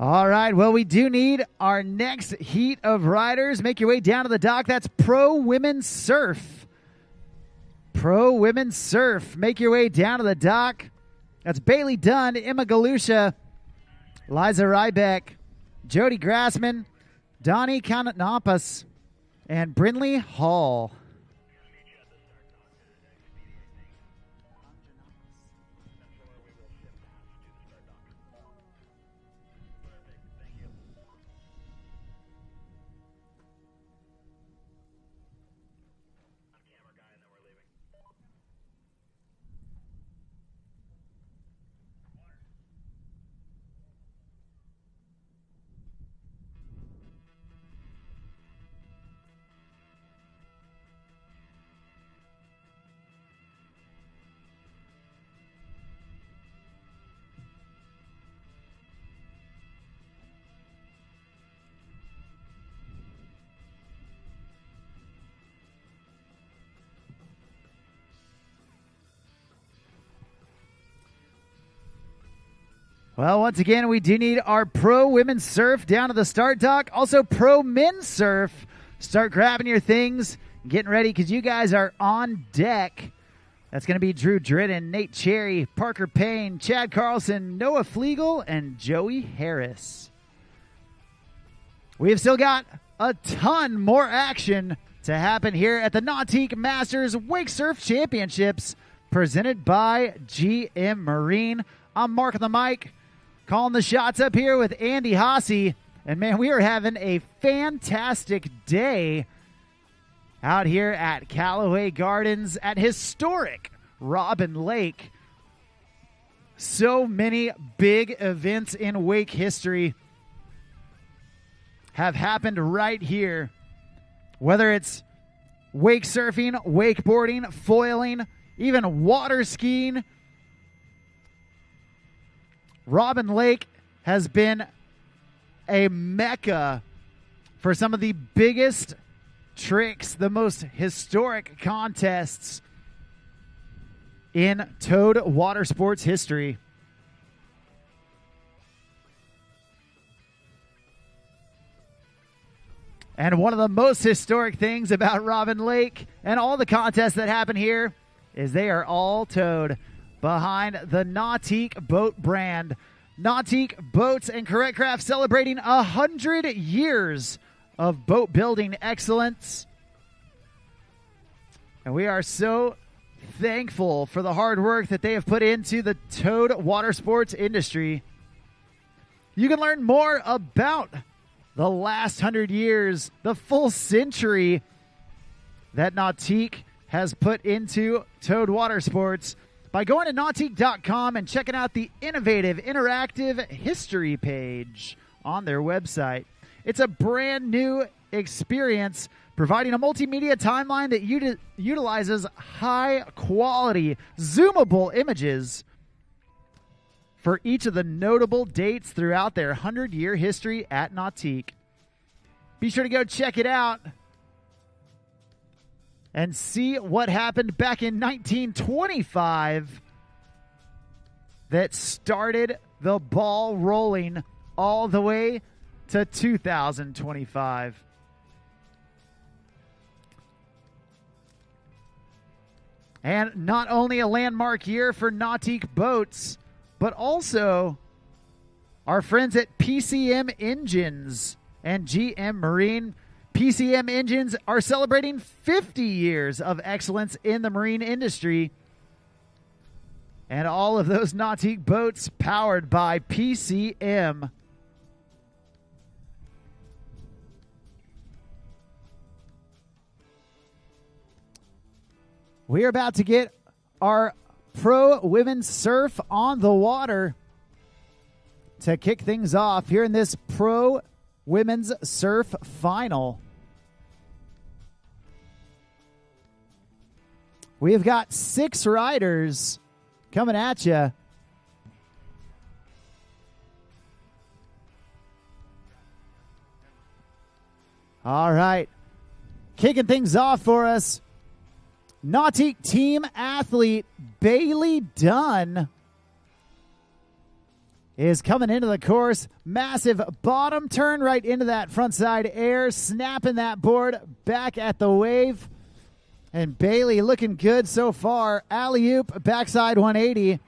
All right, well, we do need our next heat of riders. Make your way down to the dock. That's Pro Women's Surf. Pro Women's Surf. Make your way down to the dock. That's Bailey Dunn, Emma Galusha, Liza Rybeck, Jody Grassman, Donnie Kananapas, and Brinley Hall. Well, once again, we do need our Pro Women's Surf down to the start dock. Also, Pro Men's Surf. Start grabbing your things, getting ready, because you guys are on deck. That's going to be Drew Dridden, Nate Cherry, Parker Payne, Chad Carlson, Noah Flegel, and Joey Harris. We have still got a ton more action to happen here at the Nautique Masters Wakesurf Championships, presented by GM Marine. I'm Mark on the mic, calling the shots up here with Andy Haase. And, man, we are having a fantastic day out here at Callaway Gardens at historic Robin Lake. So many big events in wake history have happened right here. Whether it's wake surfing, wakeboarding, foiling, even water skiing, Robin Lake has been a mecca for some of the biggest tricks, the most historic contests in towed water sports history. And one of the most historic things about Robin Lake and all the contests that happen here is they are all towed behind the Nautique boat brand. Nautique Boats and Correct Craft celebrating 100 years of boat building excellence. And we are so thankful for the hard work that they have put into the towed water sports industry. You can learn more about the last 100 years, the full century that Nautique has put into towed water sports by going to Nautique.com and checking out the innovative, interactive history page on their website. It's a brand new experience, providing a multimedia timeline that utilizes high-quality, zoomable images for each of the notable dates throughout their 100-year history at Nautique. Be sure to go check it out and see what happened back in 1925 that started the ball rolling all the way to 2025. And not only a landmark year for Nautique Boats, but also our friends at PCM Engines and GM Marine. PCM Engines are celebrating 50 years of excellence in the marine industry. And all of those Nautique boats powered by PCM. We're about to get our Pro Women's Surf on the water to kick things off here in this Pro Women's Surf Final. We have got 6 riders coming at you. All right. Kicking things off for us, Nautique team athlete Bailey Dunn. is coming into the course. Massive bottom turn right into that front side air, snapping that board back at the wave. And Bailey looking good so far. Alley-oop, backside 180.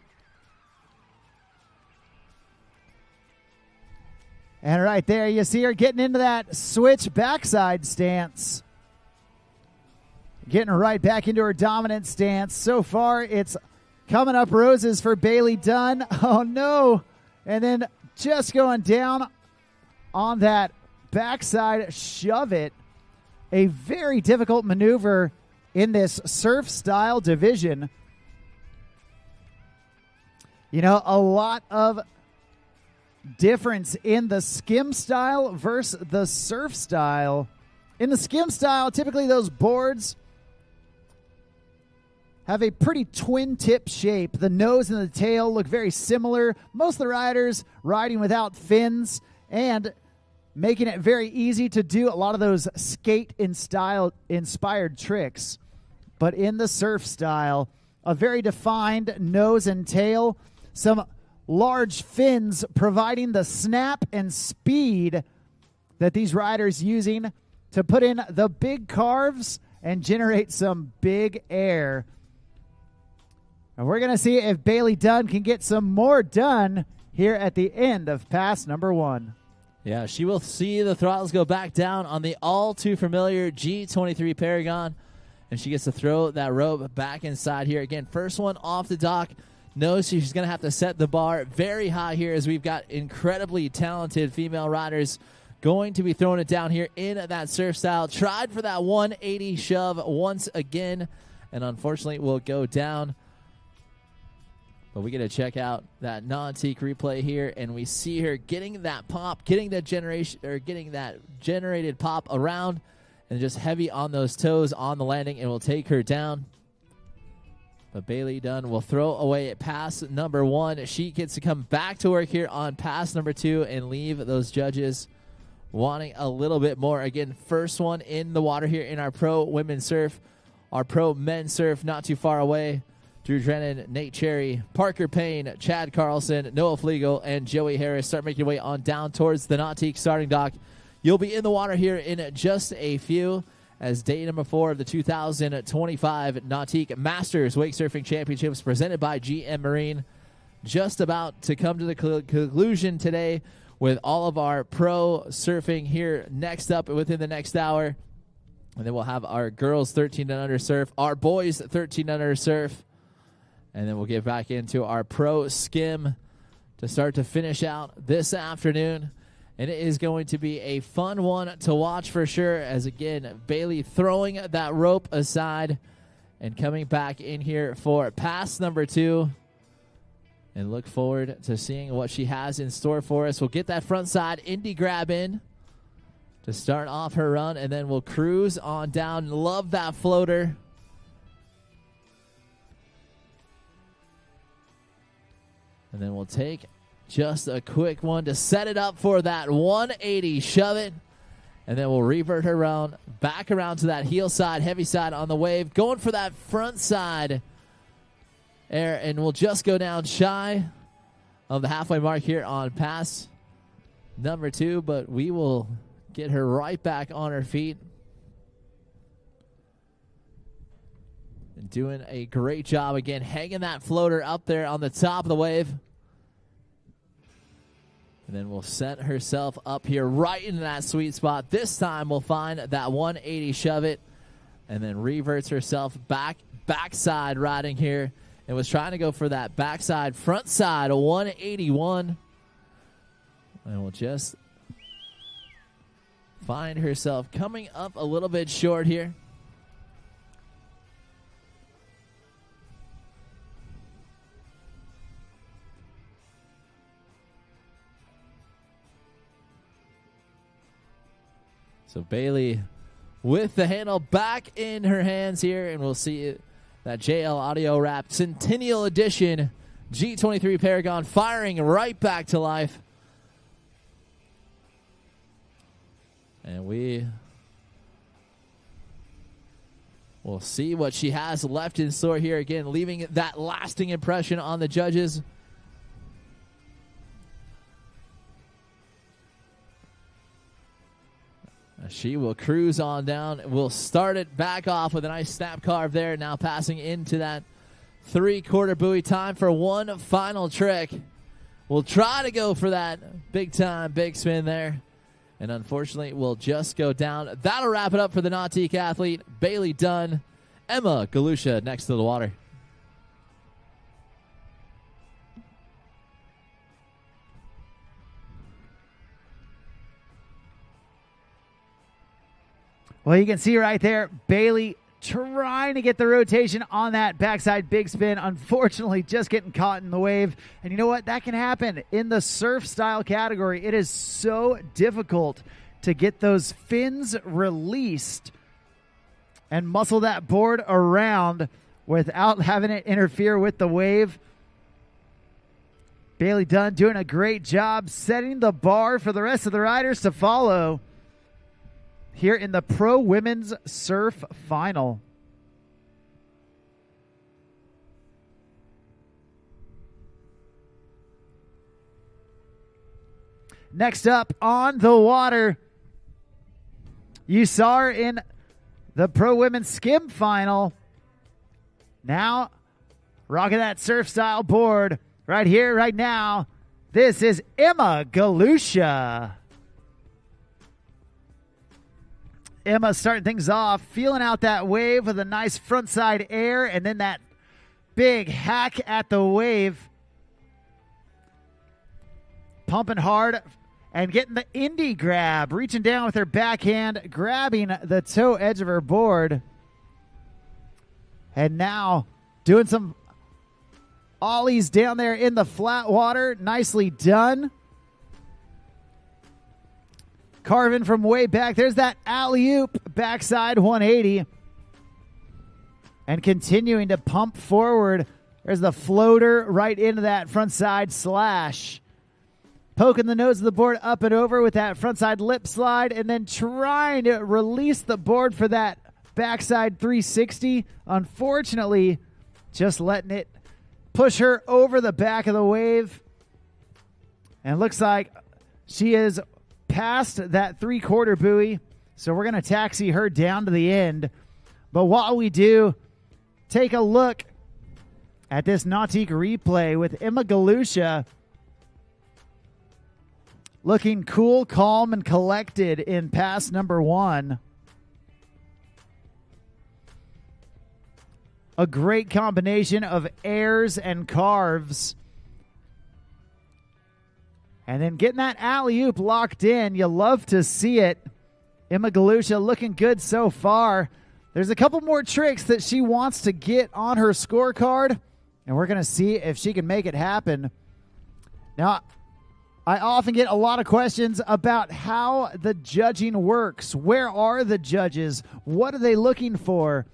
And right there, you see her getting into that switch backside stance. Getting right back into her dominant stance. So far, it's coming up roses for Bailey Dunn. Oh, no. And then just going down on that backside shove it. A very difficult maneuver in this surf style division. You know, a lot of difference in the skim style versus the surf style. In the skim style, typically those boards have a pretty twin tip shape. The nose and the tail look very similar. Most of the riders riding without fins and making it very easy to do a lot of those skate in style inspired tricks. But in the surf style, a very defined nose and tail, some large fins providing the snap and speed that these riders using to put in the big carves and generate some big air. And we're going to see if Bailey Dunn can get some more done here at the end of pass number 1. Yeah, she will see the throttles go back down on the all too familiar G23 Paragon. And she gets to throw that rope back inside here. Again, first one off the dock. Knows she's going to have to set the bar very high here as we've got incredibly talented female riders going to be throwing it down here in that surf style. Tried for that 180 shove once again, and unfortunately will go down. But we get to check out that Nautique replay here, and we see her getting that pop, getting that generated pop around, and just heavy on those toes on the landing, and will take her down. But Bailey Dunn will throw away at pass number 1. She gets to come back to work here on pass number 2 and leave those judges wanting a little bit more. Again, first one in the water here in our pro women's surf. Our pro men's surf not too far away. Drew Drennan, Nate Cherry, Parker Payne, Chad Carlson, Noah Flegel, and Joey Harris start making your way on down towards the Nautique starting dock. You'll be in the water here in just a few as day number 4 of the 2025 Nautique Masters Wake Surfing Championships presented by GM Marine just about to come to the conclusion today with all of our pro surfing here next up within the next hour. And then we'll have our girls 13 and under surf, our boys 13 and under surf, and then we'll get back into our pro skim to start to finish out this afternoon. And it is going to be a fun one to watch for sure, as again, Bailey throwing that rope aside and coming back in here for pass number 2. And look forward to seeing what she has in store for us. We'll get that front side indie grab in to start off her run, and then we'll cruise on down. Love that floater. And then we'll take just a quick one to set it up for that 180 shove it. And then we'll revert her around, back around to that heel side, heavy side on the wave. Going for that front side air, and we'll just go down shy of the halfway mark here on pass number 2. But we will get her right back on her feet. And doing a great job again, hanging that floater up there on the top of the wave. And then we'll set herself up here right into that sweet spot. This time we'll find that 180 shove it, and then reverts herself backside riding here, and was trying to go for that backside front side 181. And we'll just find herself coming up a little bit short here. So Bailey with the handle back in her hands here, and we'll see that JL Audio Wrap Centennial Edition G23 Paragon firing right back to life. And we will see what she has left in store here, again, leaving that lasting impression on the judges. She will cruise on down. We'll start it back off with a nice snap carve there. Now passing into that 3/4 buoy. Time for one final trick. We'll try to go for that big time big spin there. And unfortunately, we'll just go down. That'll wrap it up for the Nautique athlete. Bailey Dunn, Emma Galusha next to the water. Well, you can see right there, Bailey trying to get the rotation on that backside big spin. Unfortunately, just getting caught in the wave. And you know what? That can happen in the surf style category. It is so difficult to get those fins released and muscle that board around without having it interfere with the wave. Bailey Dunn doing a great job setting the bar for the rest of the riders to follow here in the Pro Women's Surf Final. Next up on the water, you saw her in the Pro Women's Skim Final. Now, rocking that surf style board right here, right now. This is Emma Galusha. Emma starting things off, feeling out that wave with a nice frontside air and then that big hack at the wave. Pumping hard and getting the indie grab, reaching down with her backhand, grabbing the toe edge of her board. And now doing some ollies down there in the flat water. Nicely done. Carving from way back. There's that alley-oop backside 180. And continuing to pump forward. There's the floater right into that frontside slash. Poking the nose of the board up and over with that frontside lip slide. And then trying to release the board for that backside 360. Unfortunately, just letting it push her over the back of the wave. And it looks like she is past that 3/4 buoy, so we're going to taxi her down to the end. But while we do, take a look at this Nautique replay with Emma Galusha looking cool, calm, and collected in pass number 1. A great combination of airs and carves. And then getting that alley-oop locked in. You love to see it. Emma Galusha looking good so far. There's a couple more tricks that she wants to get on her scorecard, and we're going to see if she can make it happen. Now, I often get a lot of questions about how the judging works. Where are the judges? What are they looking for?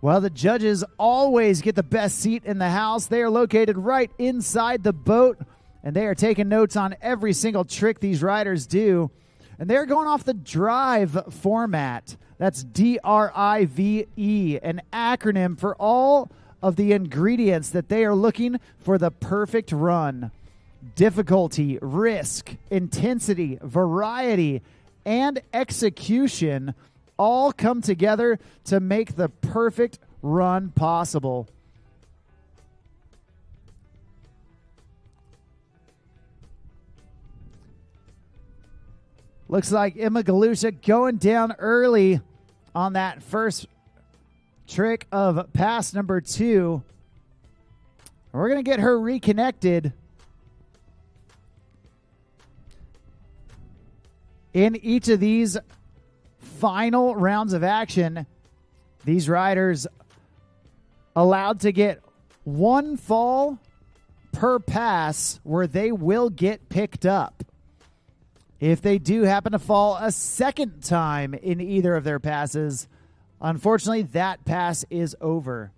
Well, the judges always get the best seat in the house. They are located right inside the boat, and they are taking notes on every single trick these riders do. And they're going off the DRIVE format. That's DRIVE, an acronym for all of the ingredients that they are looking for the perfect run. Difficulty, risk, intensity, variety, and execution all come together to make the perfect run possible. Looks like Emma Galusha going down early on that first trick of pass number 2. We're going to get her reconnected. In each of these final rounds of action, these riders allowed to get one fall per pass where they will get picked up. If they do happen to fall a second time in either of their passes, unfortunately, that pass is over.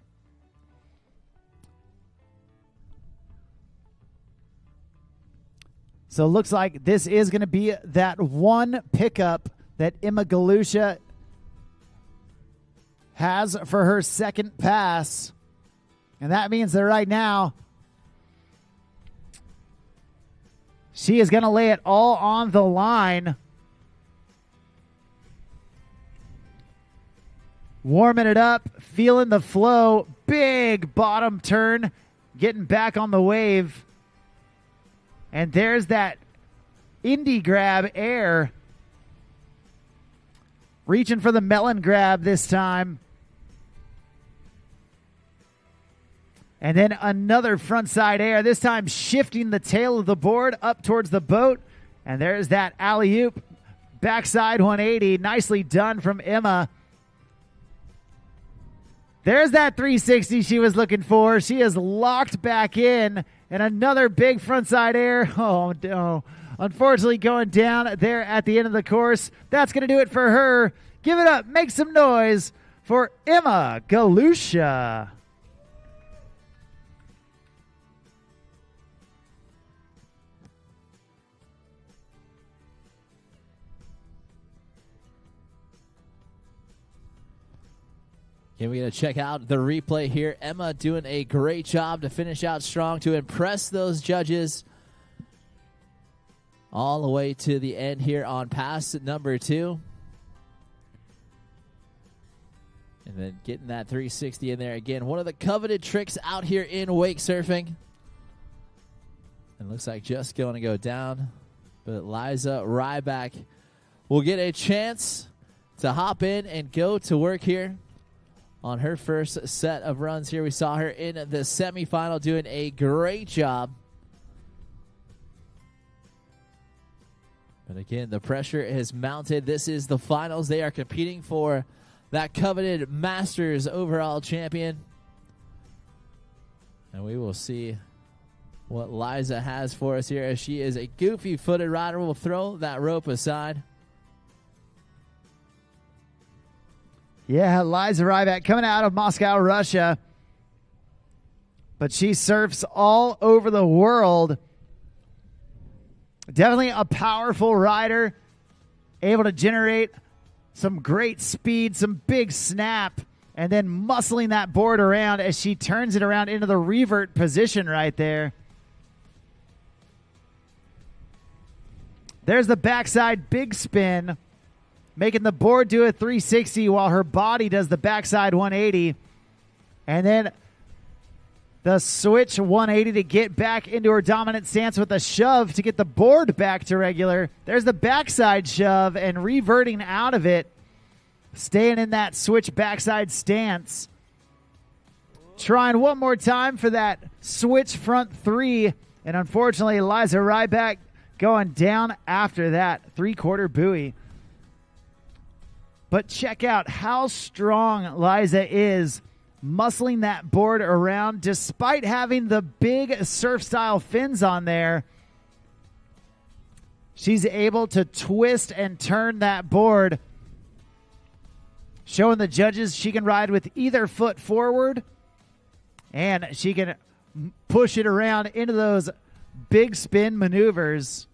So it looks like this is going to be that one pickup that Emma Galusha has for her second pass. And that means that right now, she is going to lay it all on the line. warming it up, feeling the flow. Big bottom turn, getting back on the wave. And there's that indie grab air. Reaching for the melon grab this time. And then another frontside air, this time shifting the tail of the board up towards the boat. And there's that alley-oop, backside 180. Nicely done from Emma. There's that 360 she was looking for. She is locked back in. And another big frontside air. Oh, no. Unfortunately, going down there at the end of the course. That's going to do it for her. Give it up. Make some noise for Emma Galusha. And we're going to check out the replay here. Emma doing a great job to finish out strong, to impress those judges all the way to the end here on pass number 2. And then getting that 360 in there again. One of the coveted tricks out here in wake surfing. And looks like just going to go down. But Liza Ryback will get a chance to hop in and go to work here on her first set of runs here. We saw her in the semifinal doing a great job. But again, the pressure is mounted. This is the finals. They are competing for that coveted Masters overall champion. And we will see what Liza has for us here, as she is a goofy-footed rider. We'll throw that rope aside. Yeah, Liza Ryback coming out of Moscow, Russia. But she surfs all over the world. Definitely a powerful rider. Able to generate some great speed, some big snap, and then muscling that board around as she turns it around into the revert position right there. There's the backside big spin, making the board do a 360 while her body does the backside 180. And then the switch 180 to get back into her dominant stance with a shove to get the board back to regular. There's the backside shove and reverting out of it, staying in that switch backside stance. Trying one more time for that switch front 3. And unfortunately, Liza Ryback going down after that 3/4 buoy. But check out how strong Liza is, muscling that board around despite having the big surf-style fins on there. She's able to twist and turn that board, showing the judges she can ride with either foot forward, and she can push it around into those big spin maneuvers.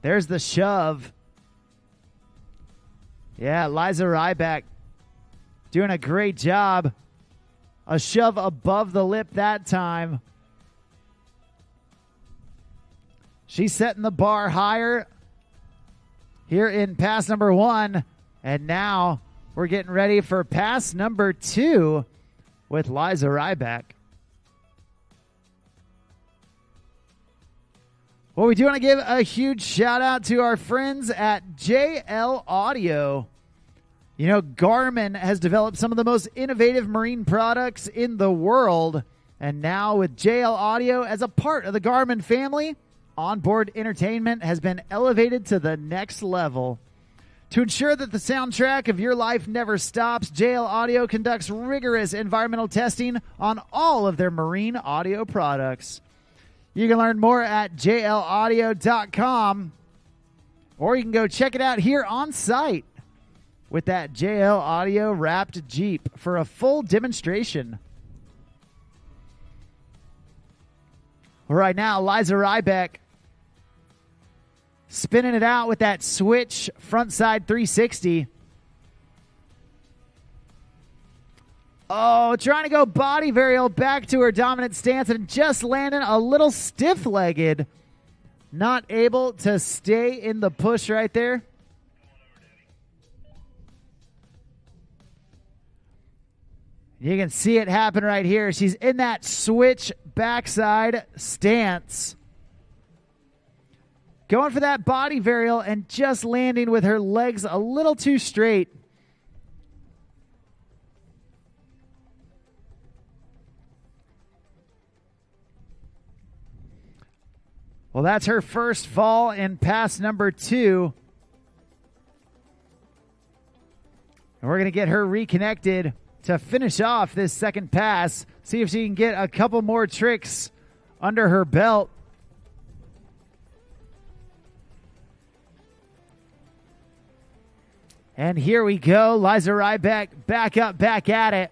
There's the shove. Yeah, Liza Ryback doing a great job. A shove above the lip that time. She's setting the bar higher here in pass number 1. And now we're getting ready for pass number 2 with Liza Ryback. Well, we do want to give a huge shout out to our friends at JL Audio. You know, Garmin has developed some of the most innovative marine products in the world. And now with JL Audio as a part of the Garmin family, onboard entertainment has been elevated to the next level. To ensure that the soundtrack of your life never stops, JL Audio conducts rigorous environmental testing on all of their marine audio products. You can learn more at jlaudio.com, or you can go check it out here on site with that JL Audio wrapped Jeep for a full demonstration. Right now, Liza Ryback spinning it out with that switch frontside 360. Oh, trying to go body varial back to her dominant stance and just landing a little stiff-legged. Not able to stay in the push right there. You can see it happen right here. She's in that switch backside stance. Going for that body varial and just landing with her legs a little too straight. Well, that's her first fall in pass number 2. And we're going to get her reconnected to finish off this second pass. See if she can get a couple more tricks under her belt. And here we go. Liza Ryback back up, back at it.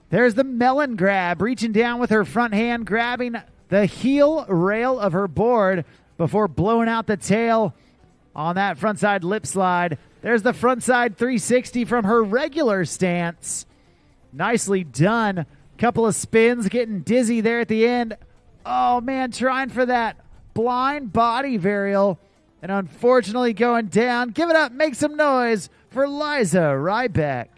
There's the melon grab, reaching down with her front hand, grabbing the heel rail of her board before blowing out the tail on that frontside lip slide. There's the frontside 360 from her regular stance. Nicely done. Couple of spins, getting dizzy there at the end. Oh, man, trying for that blind body varial, and unfortunately going down. Give it up, make some noise for Liza Ryback.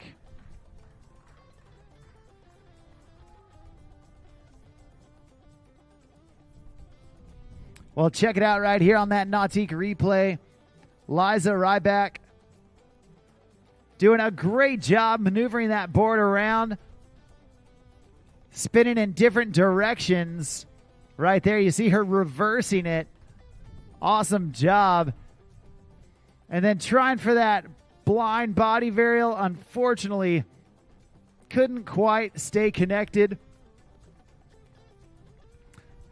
Well, check it out right here on that Nautique replay. Liza Ryback doing a great job maneuvering that board around, spinning in different directions. Right there, you see her reversing it. Awesome job. And then trying for that blind body varial. Unfortunately, couldn't quite stay connected.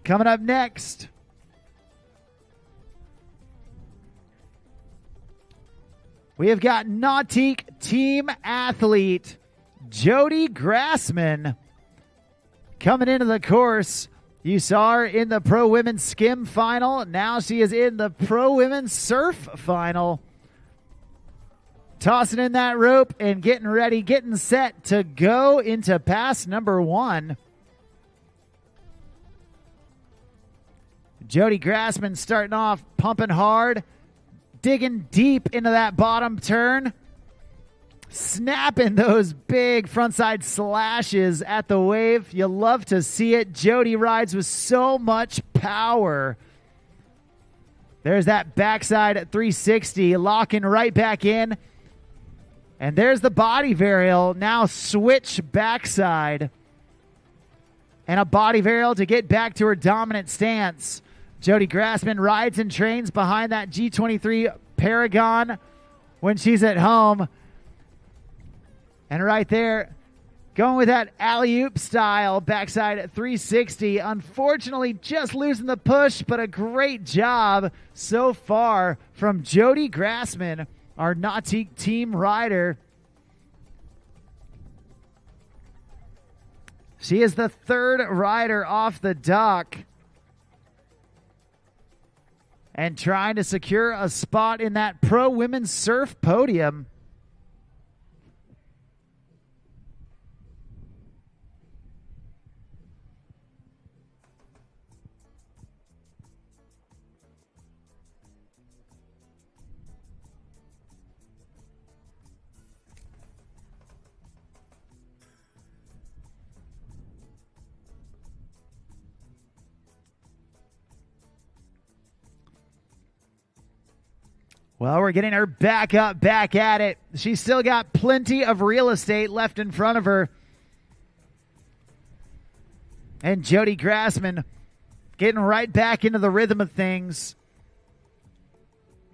Coming up next, we have got Nautique team athlete Jody Grassman coming into the course. You saw her in the Pro Women's Skim final. Now she is in the Pro Women's Surf final. Tossing in that rope and getting ready, getting set to go into pass number 1. Jody Grassman starting off pumping hard, digging deep into that bottom turn, snapping those big frontside slashes at the wave. You love to see it. Jody rides with so much power. There's that backside 360, locking right back in. And there's the body varial. Now switch backside. And a body varial to get back to her dominant stance. Jody Grassman rides and trains behind that G23 Paragon when she's at home. And right there, going with that alley-oop style backside 360. Unfortunately, just losing the push, but a great job so far from Jody Grassman, our Nautique team rider. She is the third rider off the dock and trying to secure a spot in that Pro Women's Surf podium. Well, we're getting her back up, back at it. She's still got plenty of real estate left in front of her. And Jody Grassman getting right back into the rhythm of things.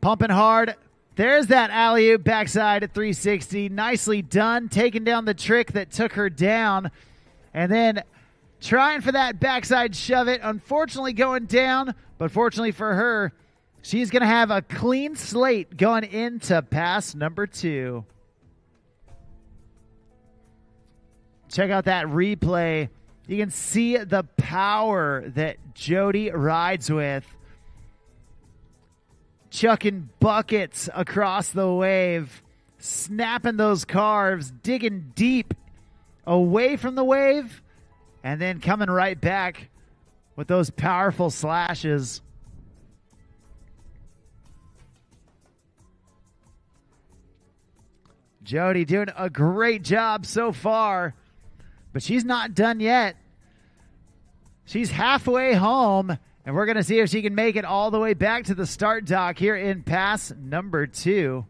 Pumping hard. There's that alley-oop backside at 360. Nicely done. Taking down the trick that took her down. And then trying for that backside shove it. Unfortunately going down. But fortunately for her, she's going to have a clean slate going into pass number 2. Check out that replay. You can see the power that Jody rides with. Chucking buckets across the wave. Snapping those carves. Digging deep away from the wave. And then coming right back with those powerful slashes. Jody doing a great job so far, but she's not done yet. She's halfway home, and we're going to see if she can make it all the way back to the start dock here in pass number 2.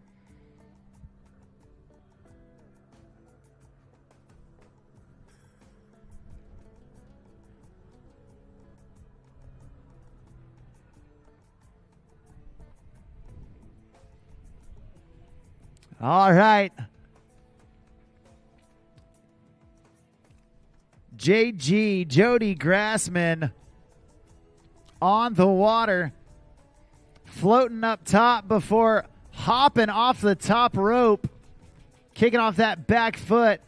All right. JG, Jody Grassman on the water, floating up top before hopping off the top rope, kicking off that back foot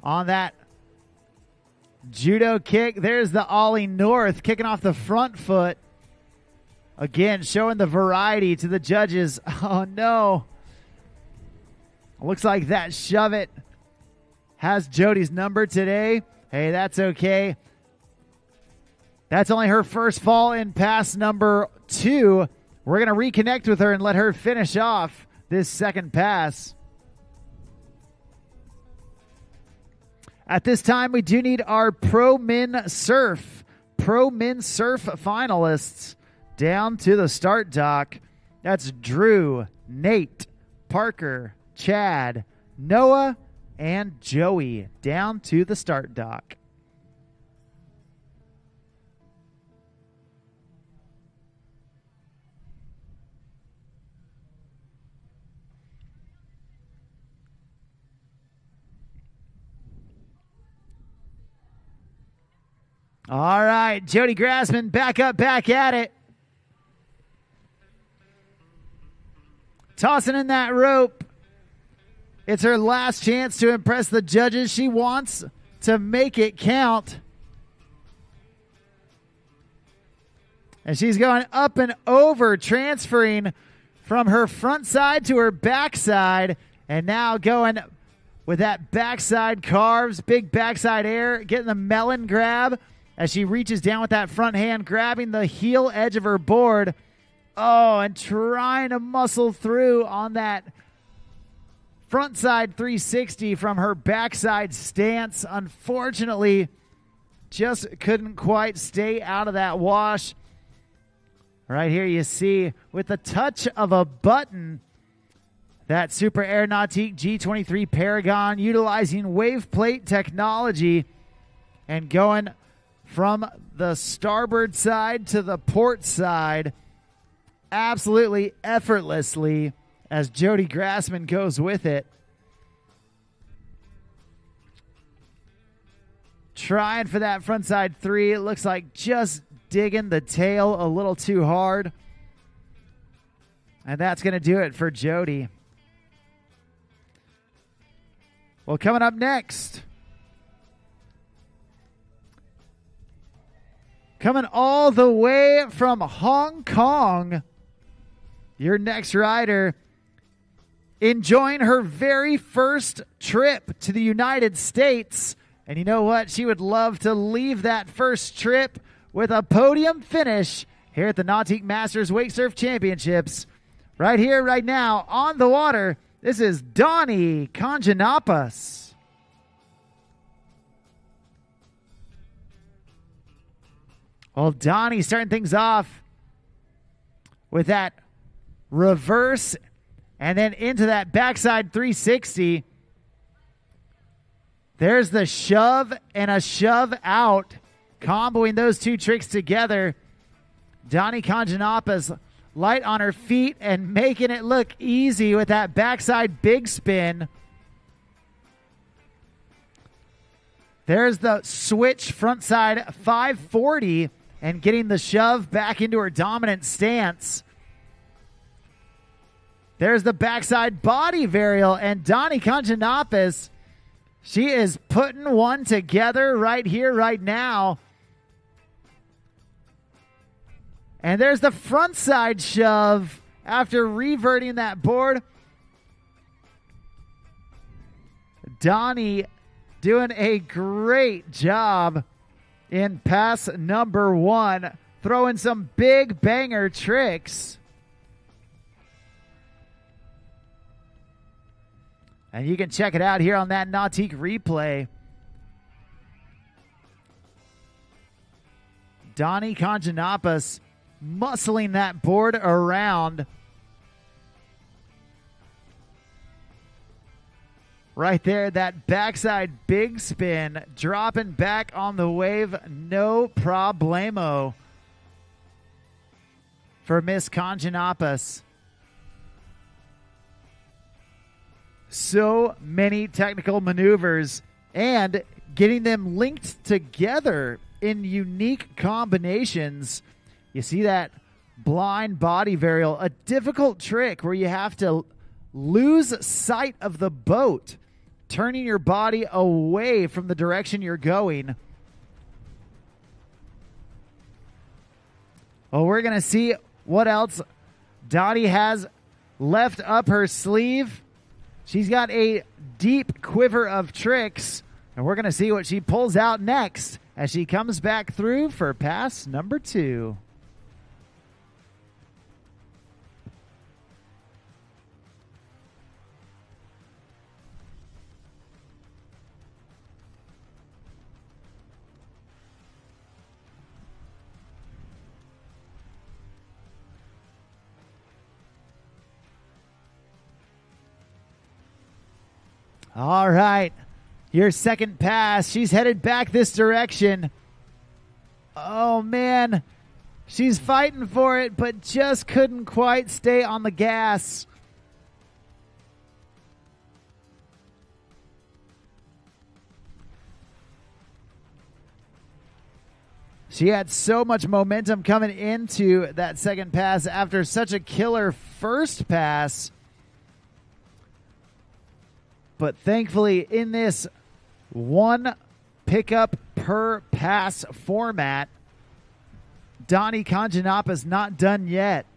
on that judo kick. There's the Ollie North kicking off the front foot. Again, showing the variety to the judges. Oh, no. Looks like that shove it has Jody's number today. Hey, that's okay. That's only her first fall in pass number 2. We're going to reconnect with her and let her finish off this second pass. At this time, we do need our Pro Min Surf finalists down to the start dock. That's Drew, Nate, Parker, Chad, Noah, and Joey down to the start dock. All right, Jody Grassman back up, back at it. Tossing in that rope. It's her last chance to impress the judges. She wants to make it count. And she's going up and over, transferring from her front side to her back side. And now going with that backside carves, big backside air, getting the melon grab as she reaches down with that front hand, grabbing the heel edge of her board. Oh, and trying to muscle through on that front side 360 from her backside stance. Unfortunately, just couldn't quite stay out of that wash. Right here you see, with the touch of a button, that Super Air Nautique G23 Paragon utilizing wave plate technology and going from the starboard side to the port side absolutely effortlessly as Jody Grassman goes with it. Trying for that frontside 3. It looks like just digging the tail a little too hard. And that's going to do it for Jody. Well, coming up next, coming all the way from Hong Kong, your next rider, enjoying her very first trip to the United States. And you know what? She would love to leave that first trip with a podium finish here at the Nautique Masters Wakesurf Championships. Right here, right now, on the water, this is Donnie Conjanapas. Well, Donnie starting things off with that reverse and then into that backside 360. There's the shove and a shove out, comboing those two tricks together. Donnie Conjanapas light on her feet and making it look easy with that backside big spin. There's the switch frontside 540 and getting the shove back into her dominant stance. There's the backside body varial, and Donnie Conjanapas, she is putting one together right here, right now. And there's the frontside shove after reverting that board. Donnie doing a great job in pass number 1, throwing some big banger tricks. And you can check it out here on that Nautique replay. Donnie Conjanapas muscling that board around. Right there, that backside big spin, dropping back on the wave, no problemo for Miss Conjanapas. So many technical maneuvers and getting them linked together in unique combinations. You see that blind body varial, a difficult trick where you have to lose sight of the boat, turning your body away from the direction you're going. Well, we're going to see what else Dottie has left up her sleeve. She's got a deep quiver of tricks, and we're going to see what she pulls out next as she comes back through for pass number 2. All right, your second pass. She's headed back this direction. Oh, man. She's fighting for it, but just couldn't quite stay on the gas. She had so much momentum coming into that second pass after such a killer first pass. But thankfully, in this one pickup per pass format, Donnie Conjanapa's not done yet.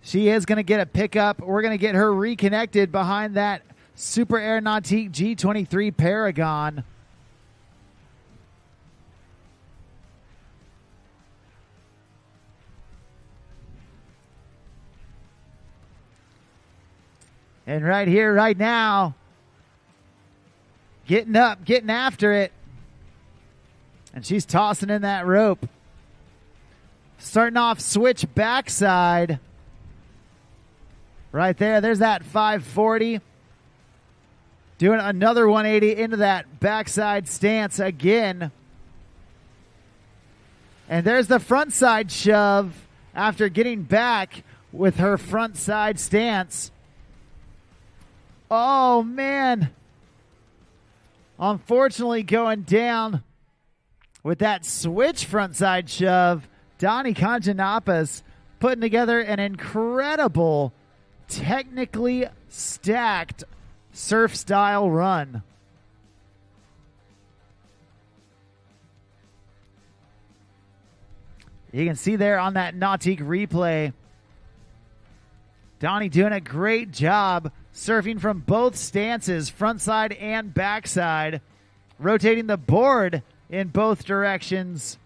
She is going to get a pickup. We're going to get her reconnected behind that Super Air Nautique G23 Paragon. And right here, right now, getting up, getting after it. And she's tossing in that rope. Starting off switch backside. Right there, there's that 540. Doing another 180 into that backside stance again. And there's the front side shove after getting back with her front side stance. Oh, man. Unfortunately, going down with that switch frontside shove. Donnie Conjanapas putting together an incredible, technically stacked surf-style run. You can see there on that Nautique replay, Donnie doing a great job surfing from both stances, front side and backside, rotating the board in both directions.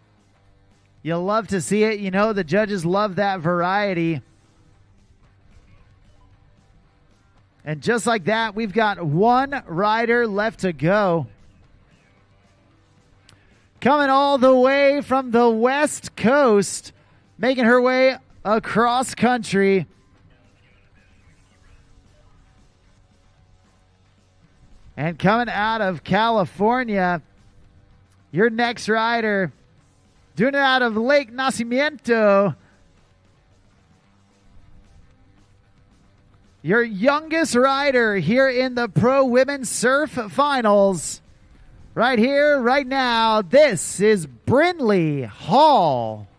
You'll love to see it. You know, the judges love that variety. And just like that, we've got one rider left to go. Coming all the way from the West Coast, making her way across country. And coming out of California, your next rider, doing it out of Lake Nacimiento. Your youngest rider here in the Pro Women's Surf Finals. Right here, right now, this is Brindley Hall.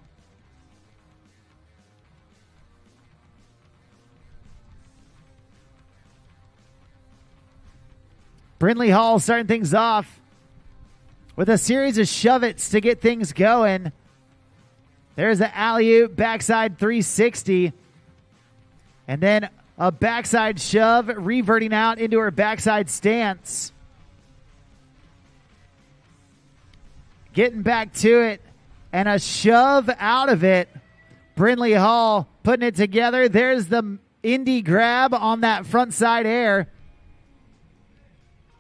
Brindley Hall starting things off with a series of shove-its to get things going. There's the alley-oop backside 360. And then a backside shove, reverting out into her backside stance. Getting back to it, and a shove out of it. Brindley Hall putting it together. There's the indie grab on that front side air.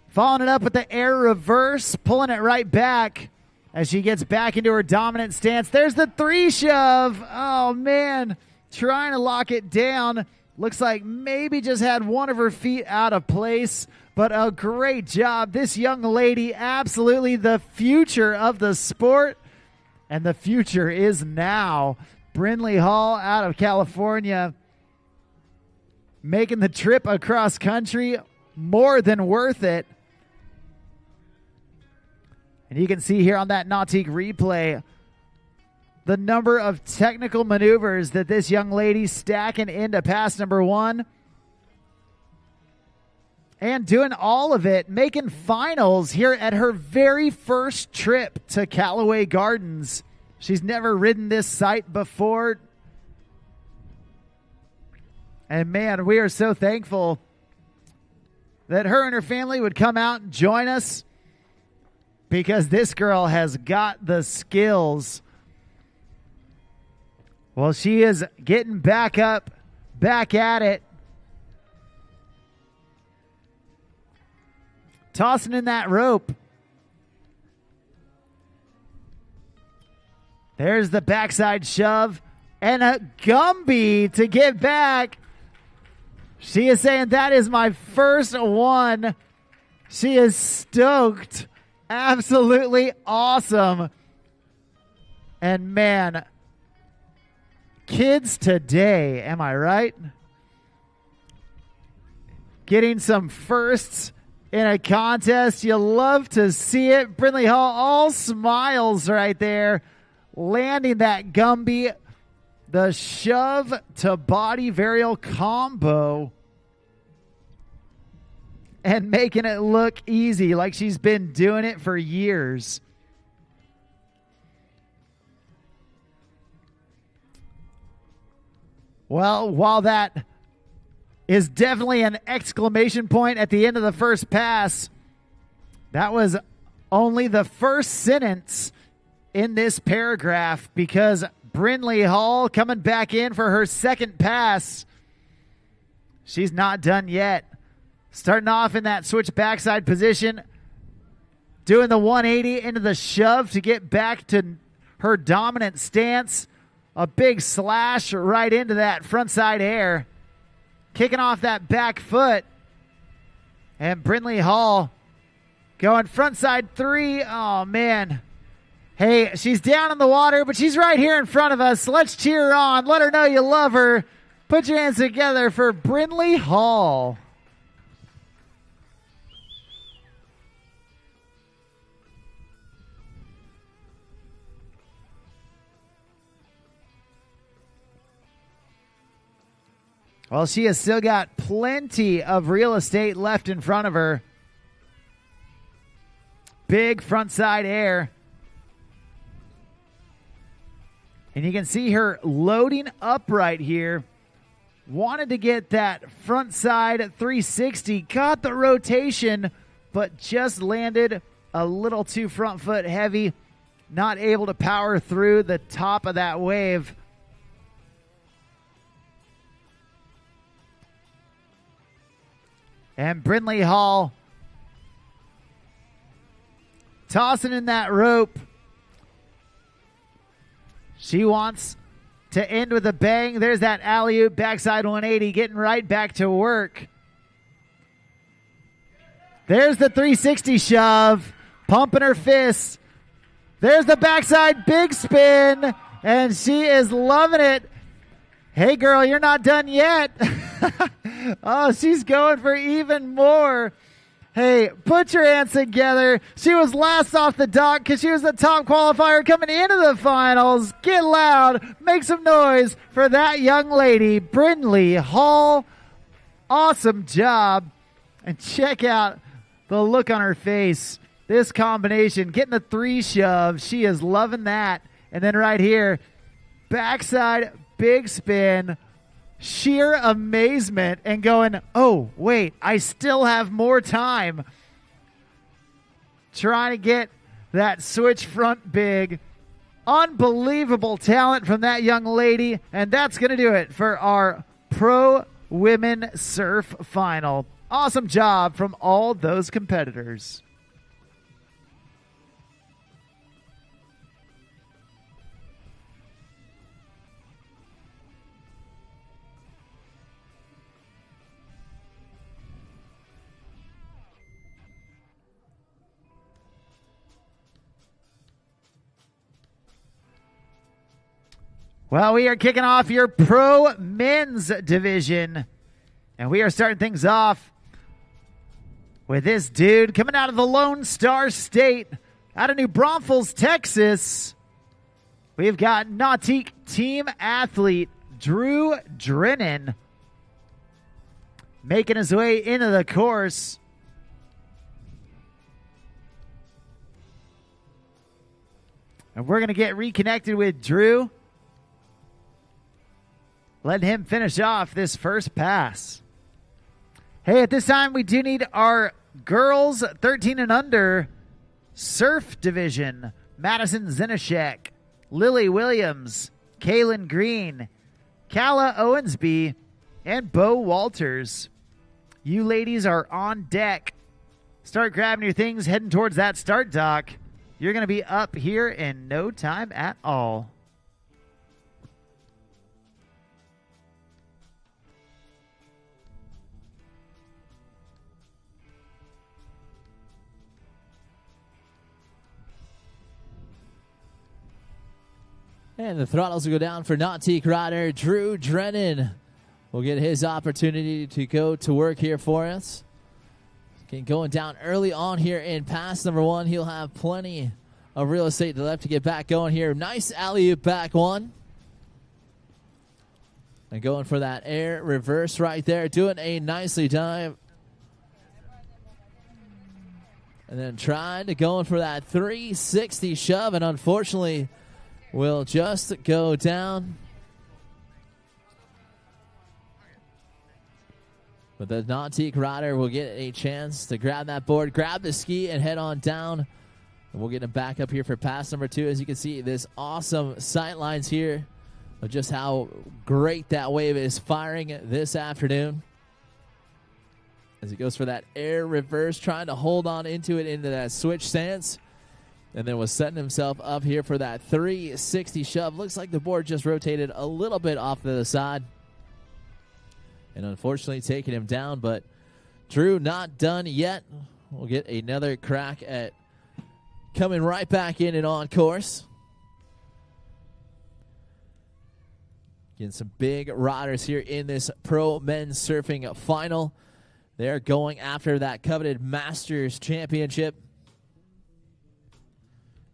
Following it up with the air reverse, pulling it right back as she gets back into her dominant stance. There's the 3 shove. Oh, man. Trying to lock it down. Looks like maybe just had one of her feet out of place, but a great job. This young lady, absolutely the future of the sport, and the future is now. Brindley Hall out of California, making the trip across country, more than worth it. And you can see here on that Nautique replay the number of technical maneuvers that this young lady stacking into pass number 1. And doing all of it, making finals here at her very first trip to Callaway Gardens. She's never ridden this site before. And man, we are so thankful that her and her family would come out and join us, because this girl has got the skills. Well, she is getting back up, back at it. Tossing in that rope. There's the backside shove and a Gumby to get back. She is saying, that is my first one. She is stoked. Absolutely awesome. And man, kids today, am I right? Getting some firsts in a contest. You love to see it. Brindley Hall, all smiles right there. Landing that Gumby. The shove to body varial combo. And making it look easy, like she's been doing it for years. Well, while that is definitely an exclamation point at the end of the first pass, that was only the first sentence in this paragraph, because Brindley Hall coming back in for her second pass. She's not done yet. Starting off in that switch backside position, doing the 180 into the shove to get back to her dominant stance. A big slash right into that front side air. Kicking off that back foot. And Brindley Hall going front side 3. Oh, man. Hey, she's down in the water, but she's right here in front of us. Let's cheer her on. Let her know you love her. Put your hands together for Brindley Hall. Well, she has still got plenty of real estate left in front of her. Big front side air. And you can see her loading upright here. Wanted to get that front side 360. Caught the rotation, but just landed a little too front foot heavy. Not able to power through the top of that wave. And Brindley Hall tossing in that rope. She wants to end with a bang. There's that alley-oop backside 180, getting right back to work. There's the 360 shove, pumping her fists. There's the backside big spin, and she is loving it. Hey, girl, you're not done yet. Oh, she's going for even more. Hey, put your hands together. She was last off the dock because she was the top qualifier coming into the finals. Get loud. Make some noise for that young lady, Brindley Hall. Awesome job. And check out the look on her face. This combination, getting the 3 shove. She is loving that. And then right here, backside big spin. Sheer amazement and going, oh, wait, I still have more time. Trying to get that switch front big. Unbelievable talent from that young lady. And that's going to do it for our Pro women surf final. Awesome job from all those competitors. Well, we are kicking off your pro men's division, and we are starting things off with this dude coming out of the Lone Star State, out of New Braunfels, Texas. We've got Nautique team athlete Drew Drennan making his way into the course. And we're going to get reconnected with Drew. Let him finish off this first pass. Hey, at this time, we do need our girls 13 and under surf division. Madison Zinashek, Lily Williams, Kaylin Green, Kala Owensby, and Bo Walters. You ladies are on deck. Start grabbing your things, heading towards that start dock. You're going to be up here in no time at all. And the throttles will go down for Nautique rider Drew Drennan. Will get his opportunity to go to work here for us. Going down early on here in pass number one. He'll have plenty of real estate left to get back going here. Nice alley-oop back one. And going for that air reverse right there. Doing a nicely dive. And then trying to go in for that 360 shove. And unfortunately, will just go down. But the Nautique rider will get a chance to grab that board, grab the ski, and head on down. And we'll get him back up here for pass number two. As you can see, this awesome sight lines here of just how great that wave is firing this afternoon. As he goes for that air reverse, trying to hold on into it into that switch stance. And then was setting himself up here for that 360 shove. Looks like the board just rotated a little bit off to the side. And unfortunately taking him down. But Drew not done yet. We'll get another crack at coming right back in and on course. Getting some big riders here in this pro men's surfing final. They're going after that coveted Masters Championship.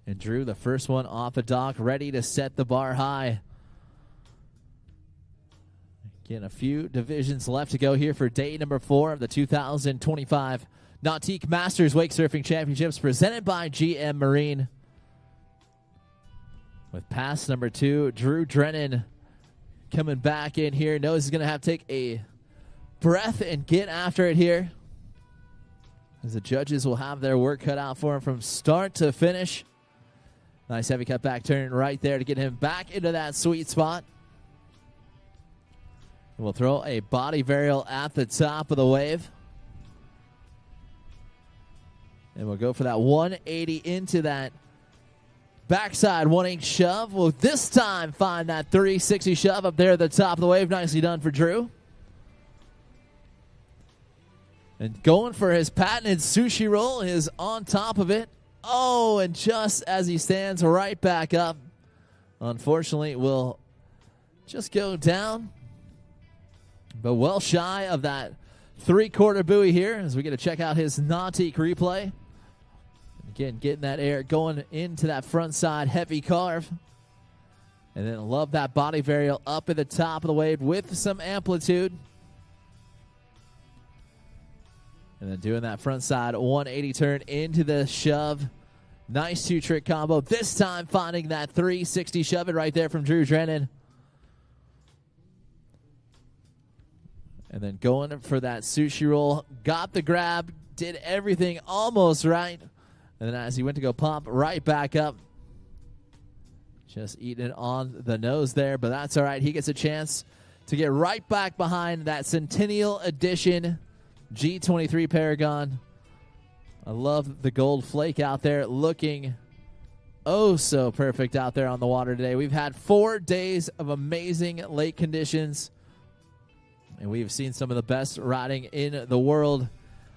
And Drew, the first one off the dock, ready to set the bar high. Again, a few divisions left to go here for day number 4 of the 2025 Nautique Masters Wake Surfing Championships presented by GM Marine. With pass number 2, Drew Drennan coming back in here. Knows he's going to have to take a breath and get after it here. As the judges will have their work cut out for him from start to finish. Nice heavy cut back turn right there to get him back into that sweet spot. And we'll throw a body varial at the top of the wave. And we'll go for that 180 into that backside 1/8 shove. We'll this time find that 360 shove up there at the top of the wave. Nicely done for Drew. And going for his patented sushi roll is on top of it. Oh, and just as he stands right back up, unfortunately, will just go down. But well shy of that 3/4 buoy here as we get to check out his Nautique replay. Again, getting that air going into that front side heavy carve. And then love that body varial up at the top of the wave with some amplitude. And then doing that front side 180 turn into the shove. Nice 2-trick combo. This time finding that 360 shove it right there from Drew Drennan. And then going for that sushi roll. Got the grab. Did everything almost right. And then as he went to go pop right back up. Just eating it on the nose there. But that's all right. He gets a chance to get right back behind that Centennial Edition G23 Paragon. I love the gold flake out there, looking oh so perfect out there on the water today. We've had 4 days of amazing lake conditions, and we've seen some of the best riding in the world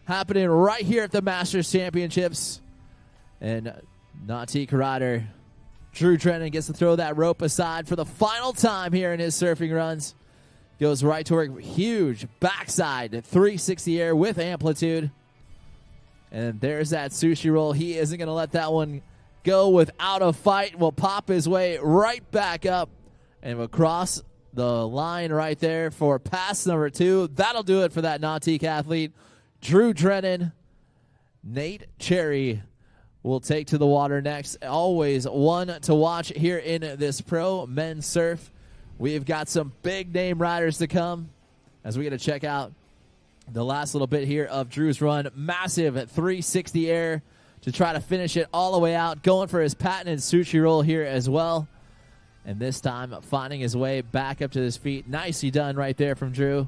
happening right here at the Masters Championships. And Nautique rider Drew Drennan gets to throw that rope aside for the final time here in his surfing runs. Goes right to work, huge backside 360 air with amplitude. And there's that sushi roll. He isn't going to let that one go without a fight. Will pop his way right back up and will cross the line right there for pass number 2. That'll do it for that Nautique athlete. Drew Drennan. Nate Cherry will take to the water next. Always one to watch here in this pro men's surf. We've got some big name riders to come as we get to check out the last little bit here of Drew's run. Massive 360 air to try to finish it all the way out. Going for his patented sushi roll here as well. And this time finding his way back up to his feet. Nicely done right there from Drew.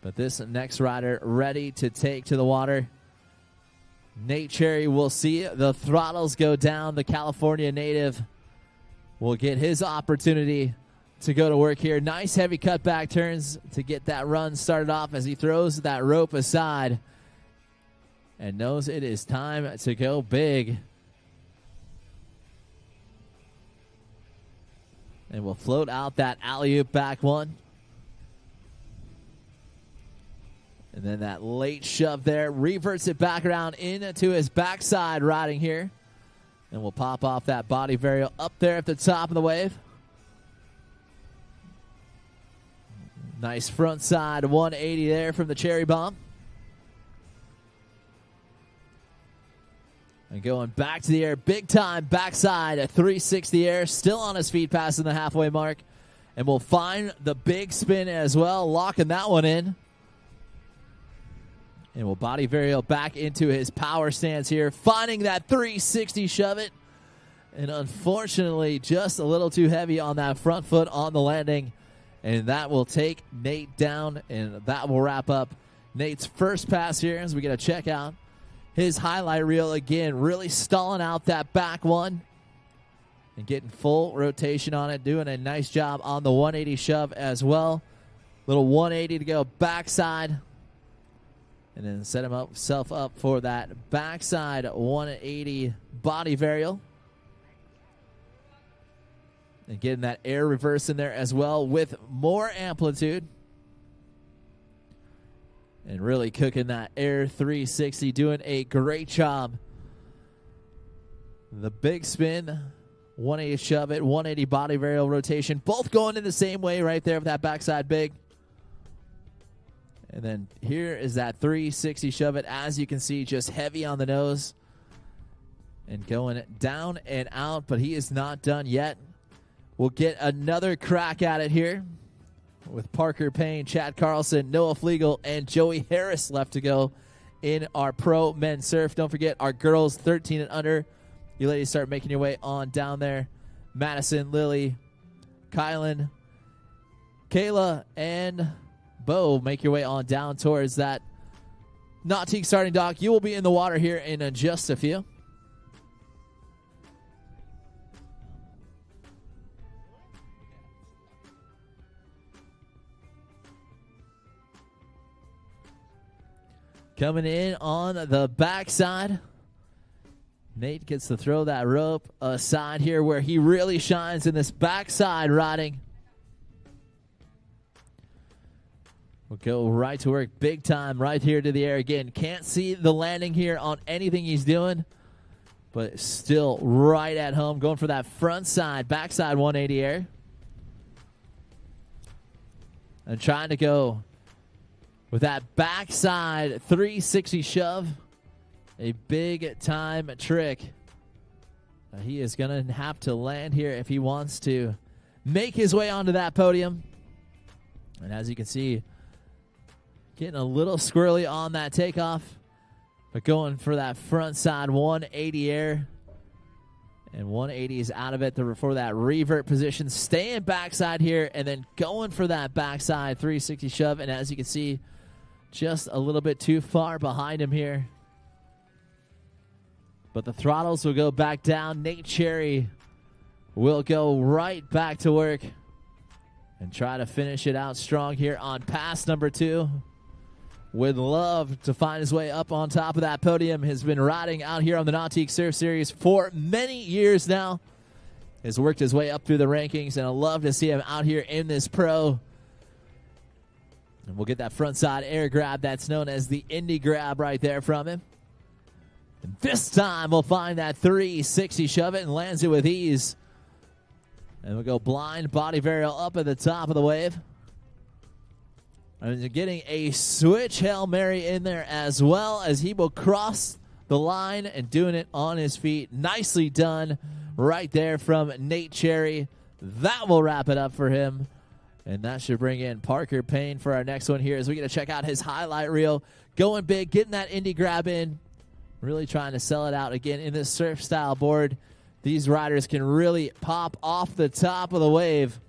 But this next rider ready to take to the water. Nate Cherry will see the throttles go down. The California native will get his opportunity to go to work here. Nice heavy cutback turns to get that run started off as he throws that rope aside and knows it is time to go big. And will float out that alley-oop back one. And then that late shove there, reverts it back around into his backside riding here. And we'll pop off that body varial up there at the top of the wave. Nice front side 180 there from the Cherry Bomb. And going back to the air, big time backside at 360 air, still on his feet passing the halfway mark. And we'll find the big spin as well, locking that one in. And we'll body varial back into his power stance here, finding that 360 shove it. And unfortunately, just a little too heavy on that front foot on the landing. And that will take Nate down, and that will wrap up Nate's first pass here as we get to check out his highlight reel again. Really stalling out that back one and getting full rotation on it. Doing a nice job on the 180 shove as well. Little 180 to go backside. And then set himself up for that backside 180 body varial. And getting that air reverse in there as well with more amplitude. And really cooking that air 360, doing a great job. The big spin, 180 shove it, 180 body varial rotation, both going in the same way right there with that backside big. And then here is that 360 shove it. As you can see, just heavy on the nose. And going down and out, but he is not done yet. We'll get another crack at it here with Parker Payne, Chad Carlson, Noah Flegel, and Joey Harris left to go in our pro men's surf. Don't forget our girls 13 and under. You ladies start making your way on down there. Madison, Lily, Kylan, Kayla, and Bo, make your way on down towards that Nautique starting dock. You will be in the water here in just a few. Coming in on the backside, Nate gets to throw that rope aside here where he really shines in this backside riding. We'll go right to work big time right here to the air again. Can't see the landing here on anything he's doing, but still right at home. Going for that front side, backside 180 air. And trying to go with that backside 360 shove. A big time trick. He is going to have to land here if he wants to make his way onto that podium. And as you can see, getting a little squirrely on that takeoff, but going for that front side 180 air. And 180 is out of it for that revert position. Staying backside here and then going for that backside 360 shove. And as you can see, just a little bit too far behind him here. But the throttles will go back down. Nate Cherry will go right back to work and try to finish it out strong here on pass number 2. Would love to find his way up on top of that podium. Has been riding out here on the Nautique Surf Series for many years now. Has worked his way up through the rankings, and I love to see him out here in this pro. And we'll get that front side air grab that's known as the Indy grab right there from him. And this time we'll find that 360 shove it and lands it with ease. And we'll go blind body varial up at the top of the wave. And getting a switch Hail Mary in there as well, as he will cross the line and doing it on his feet. Nicely done right there from Nate Cherry. That will wrap it up for him. And that should bring in Parker Payne for our next one here as we get to check out his highlight reel. Going big, getting that Indy grab in. Really trying to sell it out again in this surf style board. These riders can really pop off the top of the wave.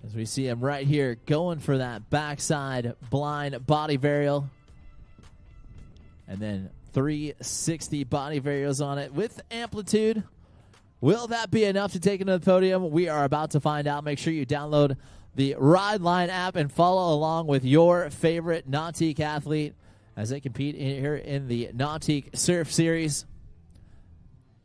As we see him right here going for that backside blind body varial. And then 360 body varials on it with amplitude. Will that be enough to take him to the podium? We are about to find out. Make sure you download the Ride Line app and follow along with your favorite Nautique athlete as they compete here in the Nautique Surf Series.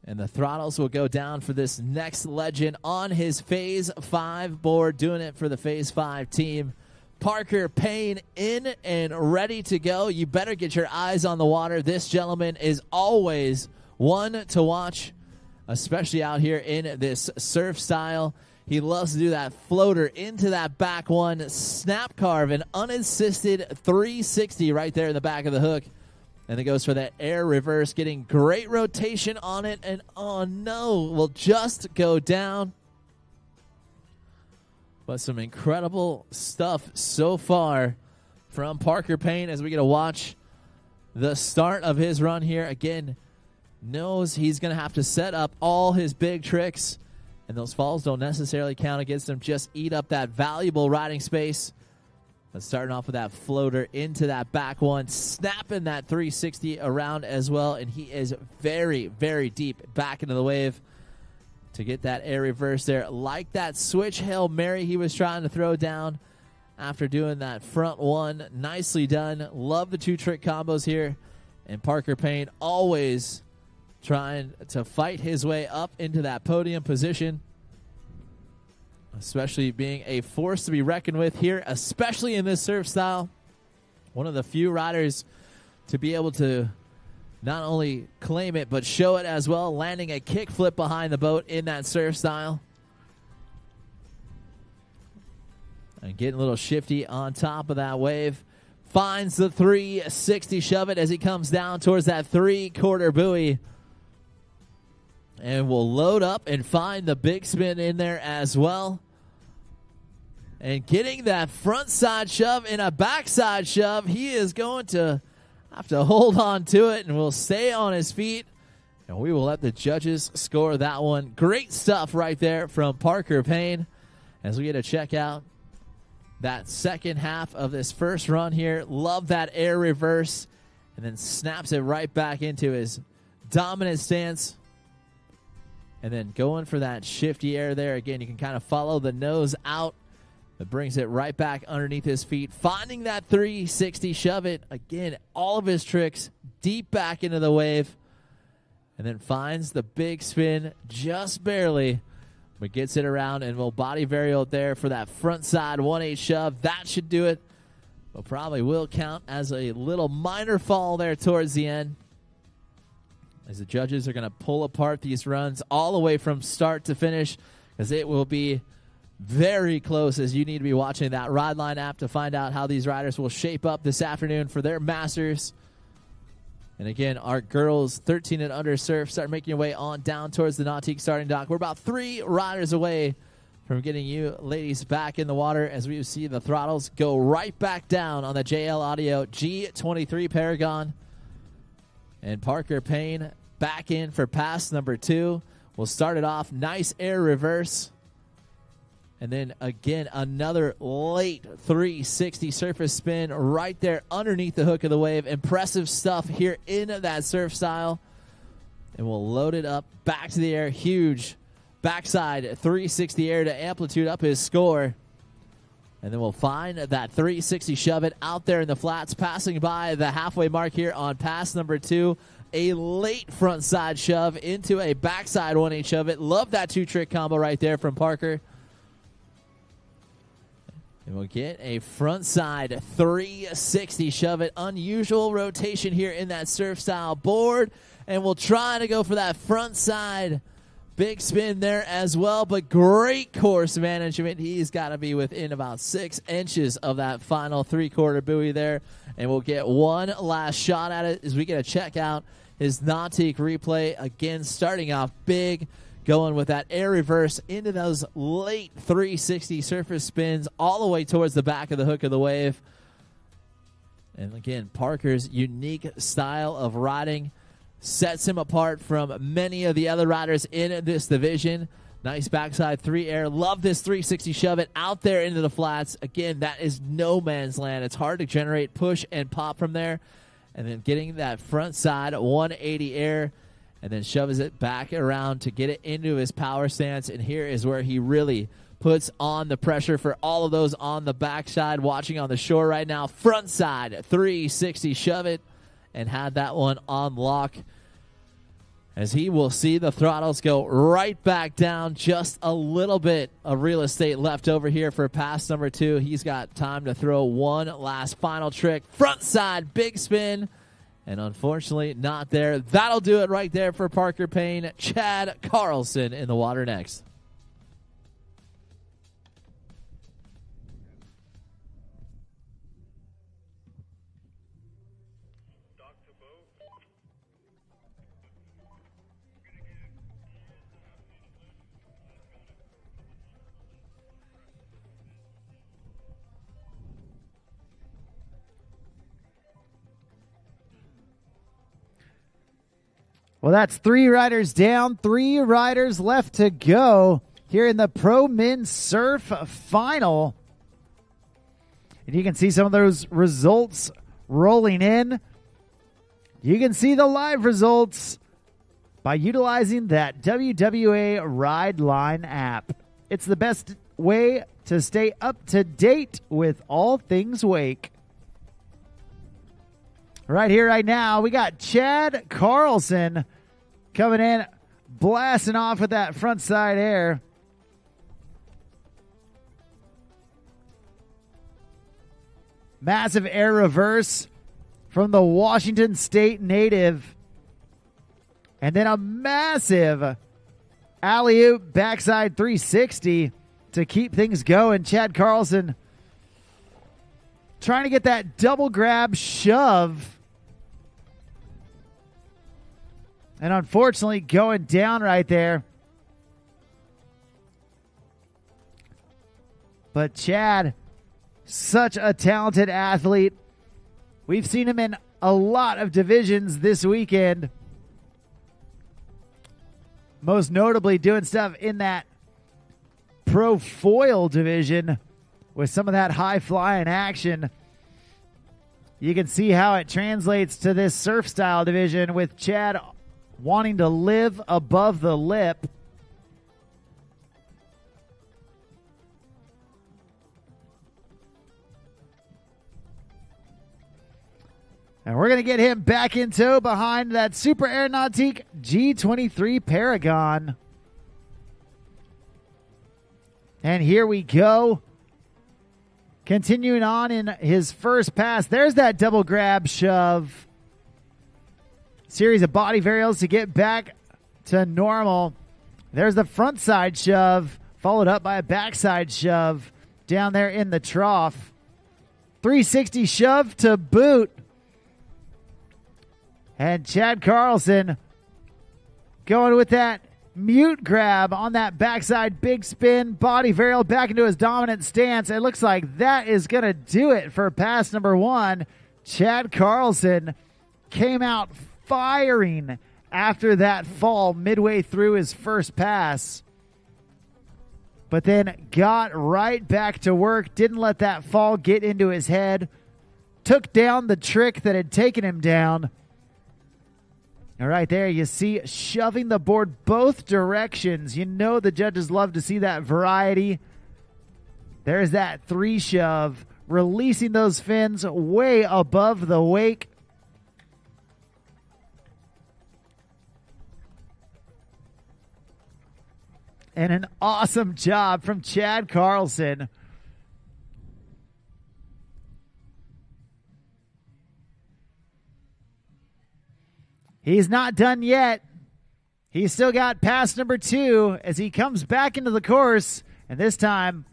And the throttles will go down for this next legend on his Phase 5 board, doing it for the Phase 5 team. Parker Payne in and ready to go. You better get your eyes on the water. This gentleman is always one to watch, especially out here in this surf style. He loves to do that floater into that back one, snap carve, an unassisted 360 right there in the back of the hook. And it goes for that air reverse, getting great rotation on it. And oh no, will just go down. But some incredible stuff so far from Parker Payne as we get to watch the start of his run here. Again, knows he's going to have to set up all his big tricks. And those falls don't necessarily count against him. Just eat up that valuable riding space. But starting off with that floater into that back one, snapping that 360 around as well, and he is very, very deep back into the wave to get that air reverse there. Like that switch Hail Mary he was trying to throw down after doing that front one. Nicely done. Love the 2 trick combos here. And Parker Payne always trying to fight his way up into that podium position, especially being a force to be reckoned with here, especially in this surf style. One of the few riders to be able to not only claim it, but show it as well, landing a kickflip behind the boat in that surf style. And getting a little shifty on top of that wave. Finds the 360 shove it as he comes down towards that 3/4 buoy. And will load up and find the big spin in there as well. And getting that front side shove and a backside shove, he is going to have to hold on to it and will stay on his feet. And we will let the judges score that one. Great stuff right there from Parker Payne as we get to check out that second half of this first run here. Love that air reverse and then snaps it right back into his dominant stance. And then going for that shifty air there. Again, you can kind of follow the nose out. It brings it right back underneath his feet. Finding that 360 shove it. Again, all of his tricks deep back into the wave. And then finds the big spin just barely. But gets it around and will body varial there for that front side 1/8 shove. That should do it. But probably will count as a little minor fall there towards the end, as the judges are going to pull apart these runs all the way from start to finish, because it will be very close, as you need to be watching that Ride Line app to find out how these riders will shape up this afternoon for their Masters. And again, our girls 13 and under surf start making your way on down towards the Nautique starting dock. We're about 3 riders away from getting you ladies back in the water as we see the throttles go right back down on the JL Audio G23 Paragon. And Parker Payne back in for pass number 2. We'll start it off. Nice air reverse. And then, again, another late 360 surface spin right there underneath the hook of the wave. Impressive stuff here in that surf style. And we'll load it up back to the air. Huge backside 360 air to amplitude up his score. And then we'll find that 360 shove it out there in the flats, passing by the halfway mark here on pass number 2. A late front side shove into a backside 1/8 shove it. Love that 2-trick combo right there from Parker. And we'll get a front side 360 shove it. Unusual rotation here in that surf style board. And we'll try to go for that front side big spin there as well. But great course management. He's got to be within about 6 inches of that final 3/4 buoy there. And we'll get one last shot at it as we get a check out his Nautique replay. Again, starting off big. Going with that air reverse into those late 360 surface spins all the way towards the back of the hook of the wave. And again, Parker's unique style of riding sets him apart from many of the other riders in this division. Nice backside 3 air. Love this 360 shove it out there into the flats. Again, that is no man's land. It's hard to generate push and pop from there. And then getting that front side 180 air. And then shoves it back around to get it into his power stance. And here is where he really puts on the pressure for all of those on the backside watching on the shore right now. Front side 360 shove it and had that one on lock. As he will see the throttles go right back down. Just a little bit of real estate left over here for pass number 2. He's got time to throw one last final trick. Front side big spin. And unfortunately, not there. That'll do it right there for Parker Payne. Chad Carlson in the water next. Well, that's 3 riders down, 3 riders left to go here in the Pro Men Surf Final. And you can see some of those results rolling in. You can see the live results by utilizing that WWA Ride Line app. It's the best way to stay up to date with all things wake. Right here, right now, we got Chad Carlson coming in, blasting off with that front side air. Massive air reverse from the Washington State native. And then a massive alley-oop backside 360 to keep things going. Chad Carlson trying to get that double grab shove. And unfortunately going down right there. But Chad, such a talented athlete. We've seen him in a lot of divisions this weekend. Most notably doing stuff in that pro foil division with some of that high flying action. You can see how it translates to this surf style division with Chad wanting to live above the lip. And we're going to get him back in tow behind that Super Air Nautique G23 Paragon. And here we go. Continuing on in his first pass. There's that double grab shove. Series of body varials to get back to normal. There's the front side shove, followed up by a backside shove down there in the trough. 360 shove to boot. And Chad Carlson going with that mute grab on that backside big spin, body varial back into his dominant stance. It looks like that is going to do it for pass number 1. Chad Carlson came out firing after that fall midway through his first pass, but then got right back to work, didn't let that fall get into his head, took down the trick that had taken him down. All right, there you see shoving the board both directions. You know the judges love to see that variety. There's that 3 shove, releasing those fins way above the wake. And an awesome job from Chad Carlson. He's not done yet. He's still got pass number 2 as he comes back into the course, and this time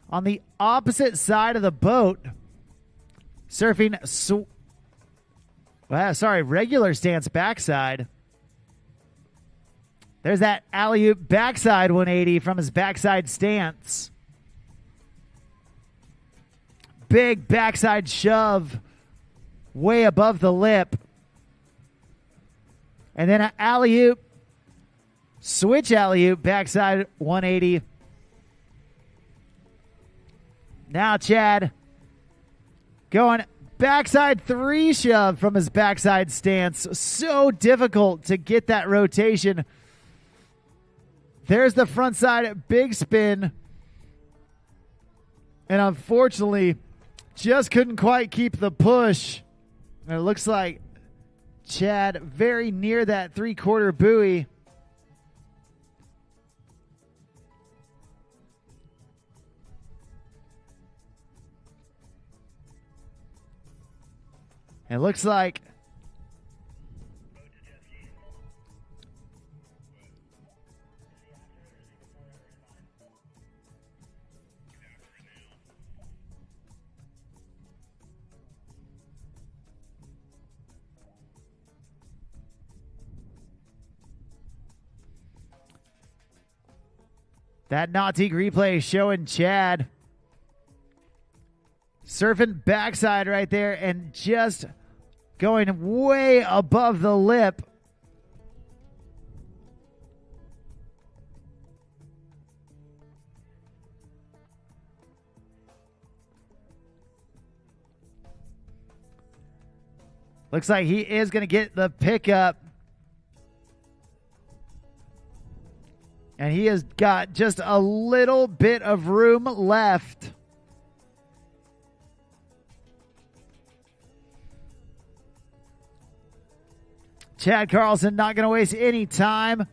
on the opposite side of the boat, surfing regular stance backside. There's that alley-oop backside 180 from his backside stance. Big backside shove way above the lip. And then an alley-oop, switch alley-oop, backside 180. Now Chad going backside 3 shove from his backside stance. So difficult to get that rotation. There's the front side big spin. And unfortunately, just couldn't quite keep the push. And it looks like Chad very near that 3/4 buoy. It looks like that Nautique replay showing Chad surfing backside right there and just going way above the lip. Looks like he is going to get the pickup. And he has got just a little bit of room left. Chad Carlson not going to waste any time.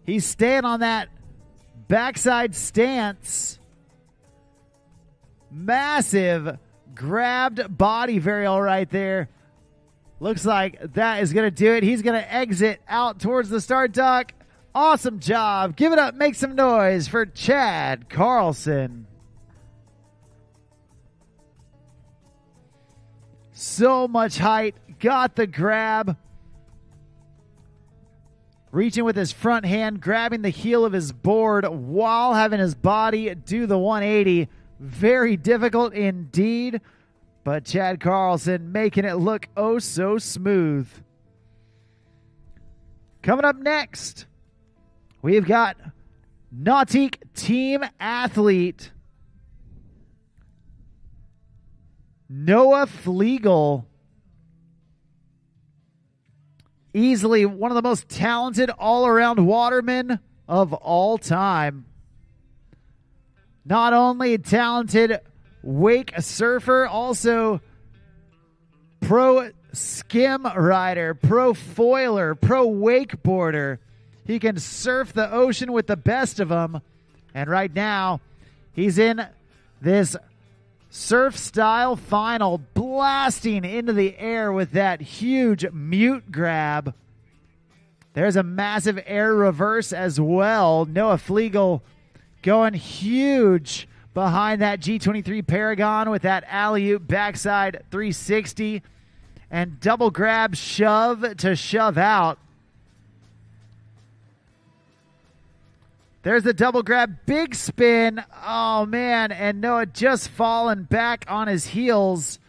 He's staying on that backside stance. Massive grabbed body varial right there. Looks like that is going to do it. He's going to exit out towards the start dock. Awesome job. Give it up. Make some noise for Chad Carlson. So much height. Got the grab. Reaching with his front hand, grabbing the heel of his board while having his body do the 180. Very difficult indeed. But Chad Carlson making it look oh so smooth. Coming up next, we've got Nautique team athlete Noah Flegel. Easily one of the most talented all-around watermen of all time. Not only a talented wake surfer, also pro skim rider, pro foiler, pro wakeboarder. He can surf the ocean with the best of them. And right now, he's in this surf style final, blasting into the air with that huge mute grab. There's a massive air reverse as well. Noah Flegel going huge behind that G23 Paragon with that alley-oop backside 360 and double grab shove to shove out. There's the double grab, big spin. Oh, man, and Noah just fallen back on his heels.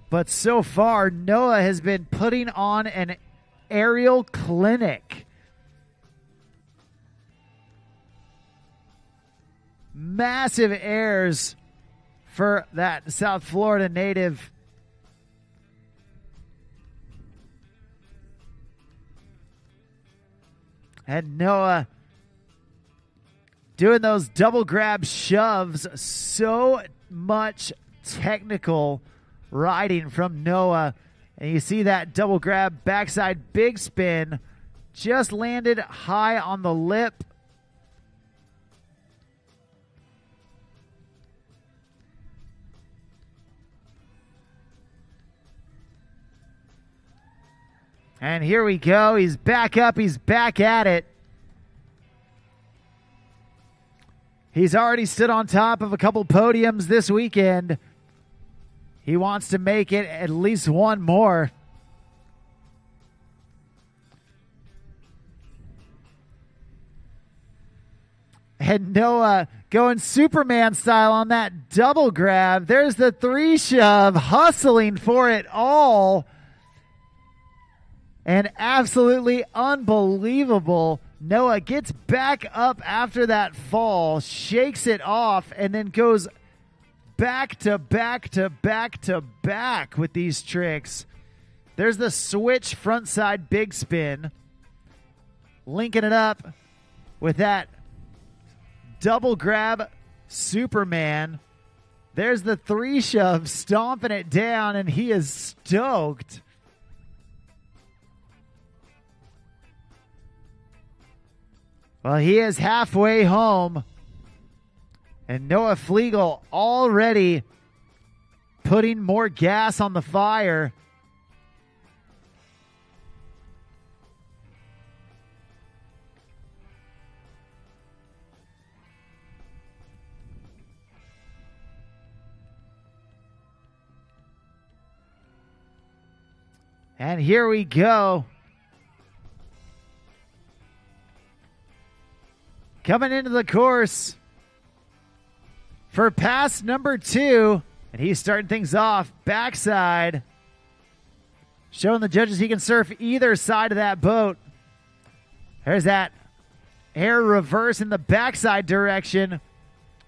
But so far, Noah has been putting on an aerial clinic. Massive airs for that South Florida native. And Noah doing those double grab shoves. So much technical riding from Noah. And you see that double grab backside big spin. Just landed high on the lip. And here we go. He's back up. He's back at it. He's already stood on top of a couple podiums this weekend. He wants to make it at least one more. And Noah going Superman style on that double grab. There's the 3 shove, hustling for it all. And absolutely unbelievable. Noah gets back up after that fall, shakes it off, and then goes back to back to back to back with these tricks. There's the switch frontside big spin. Linking it up with that double grab Superman. There's the 3 shove, stomping it down, and he is stoked. Well, he is halfway home. And Noah Flegel already putting more gas on the fire. And here we go. Coming into the course for pass number 2. And he's starting things off backside. Showing the judges he can surf either side of that boat. There's that air reverse in the backside direction.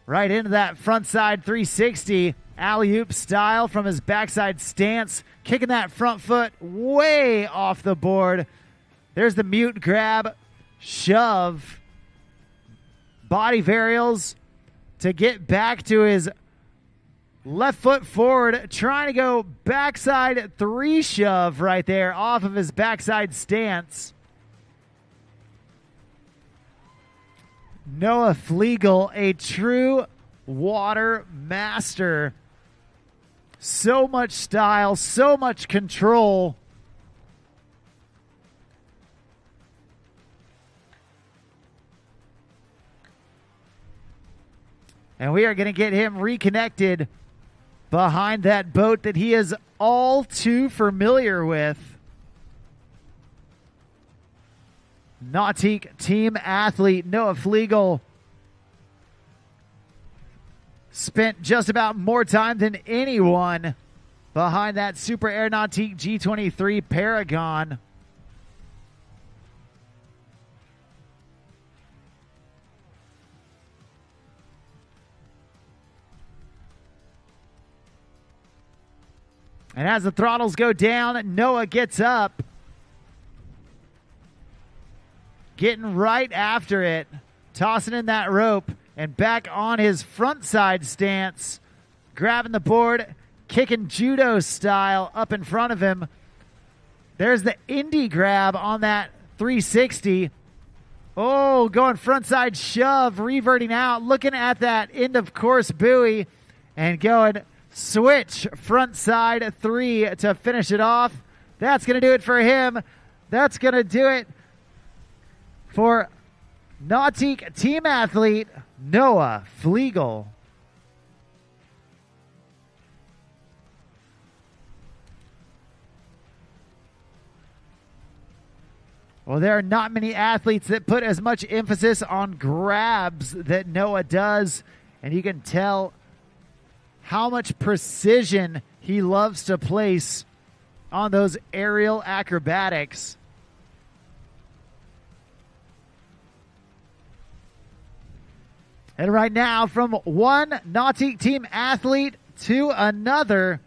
Right into that frontside 360. Alley-oop style from his backside stance. Kicking that front foot way off the board. There's the mute grab. Shove. Body varials to get back to his left foot forward, trying to go backside 3 shove right there off of his backside stance. Noah Flegel, a true water master. So much style, so much control. And we are going to get him reconnected behind that boat that he is all too familiar with. Nautique team athlete Noah Flegel spent just about more time than anyone behind that Super Air Nautique G23 Paragon. And as the throttles go down, Noah gets up. Getting right after it. Tossing in that rope. And back on his front side stance. Grabbing the board. Kicking judo style up in front of him. There's the indie grab on that 360. Oh, going front side shove. Reverting out. Looking at that end of course buoy. And going switch front side 3 to finish it off. That's going to do it for him. That's going to do it for Nautique team athlete Noah Flegel. Well, there are not many athletes that put as much emphasis on grabs that Noah does, and you can tell how much precision he loves to place on those aerial acrobatics. And right now, from one Nautique team athlete to another,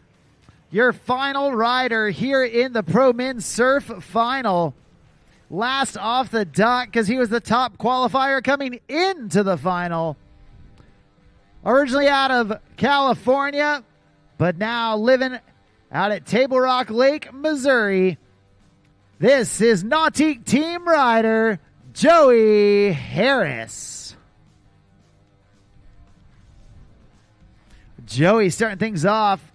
your final rider here in the Pro Men's Surf Final. Last off the dock because he was the top qualifier coming into the final. Originally out of California, but now living out at Table Rock Lake, Missouri. This is Nautique team rider Joey Harris. Joey starting things off,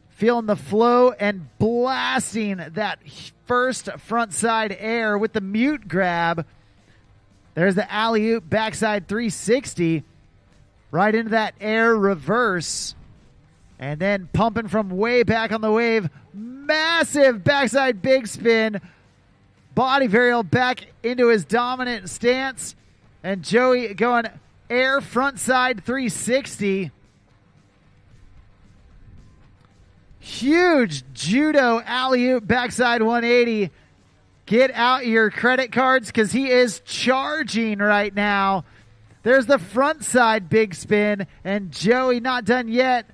feeling the flow and blasting that first frontside air with the mute grab. There's the alley-oop backside 360 right into that air reverse. And then pumping from way back on the wave, massive backside big spin. Body varial back into his dominant stance. And Joey going air frontside 360. Huge judo alley-oop backside 180. Get out your credit cards because he is charging right now. There's the front side big spin, and Joey not done yet.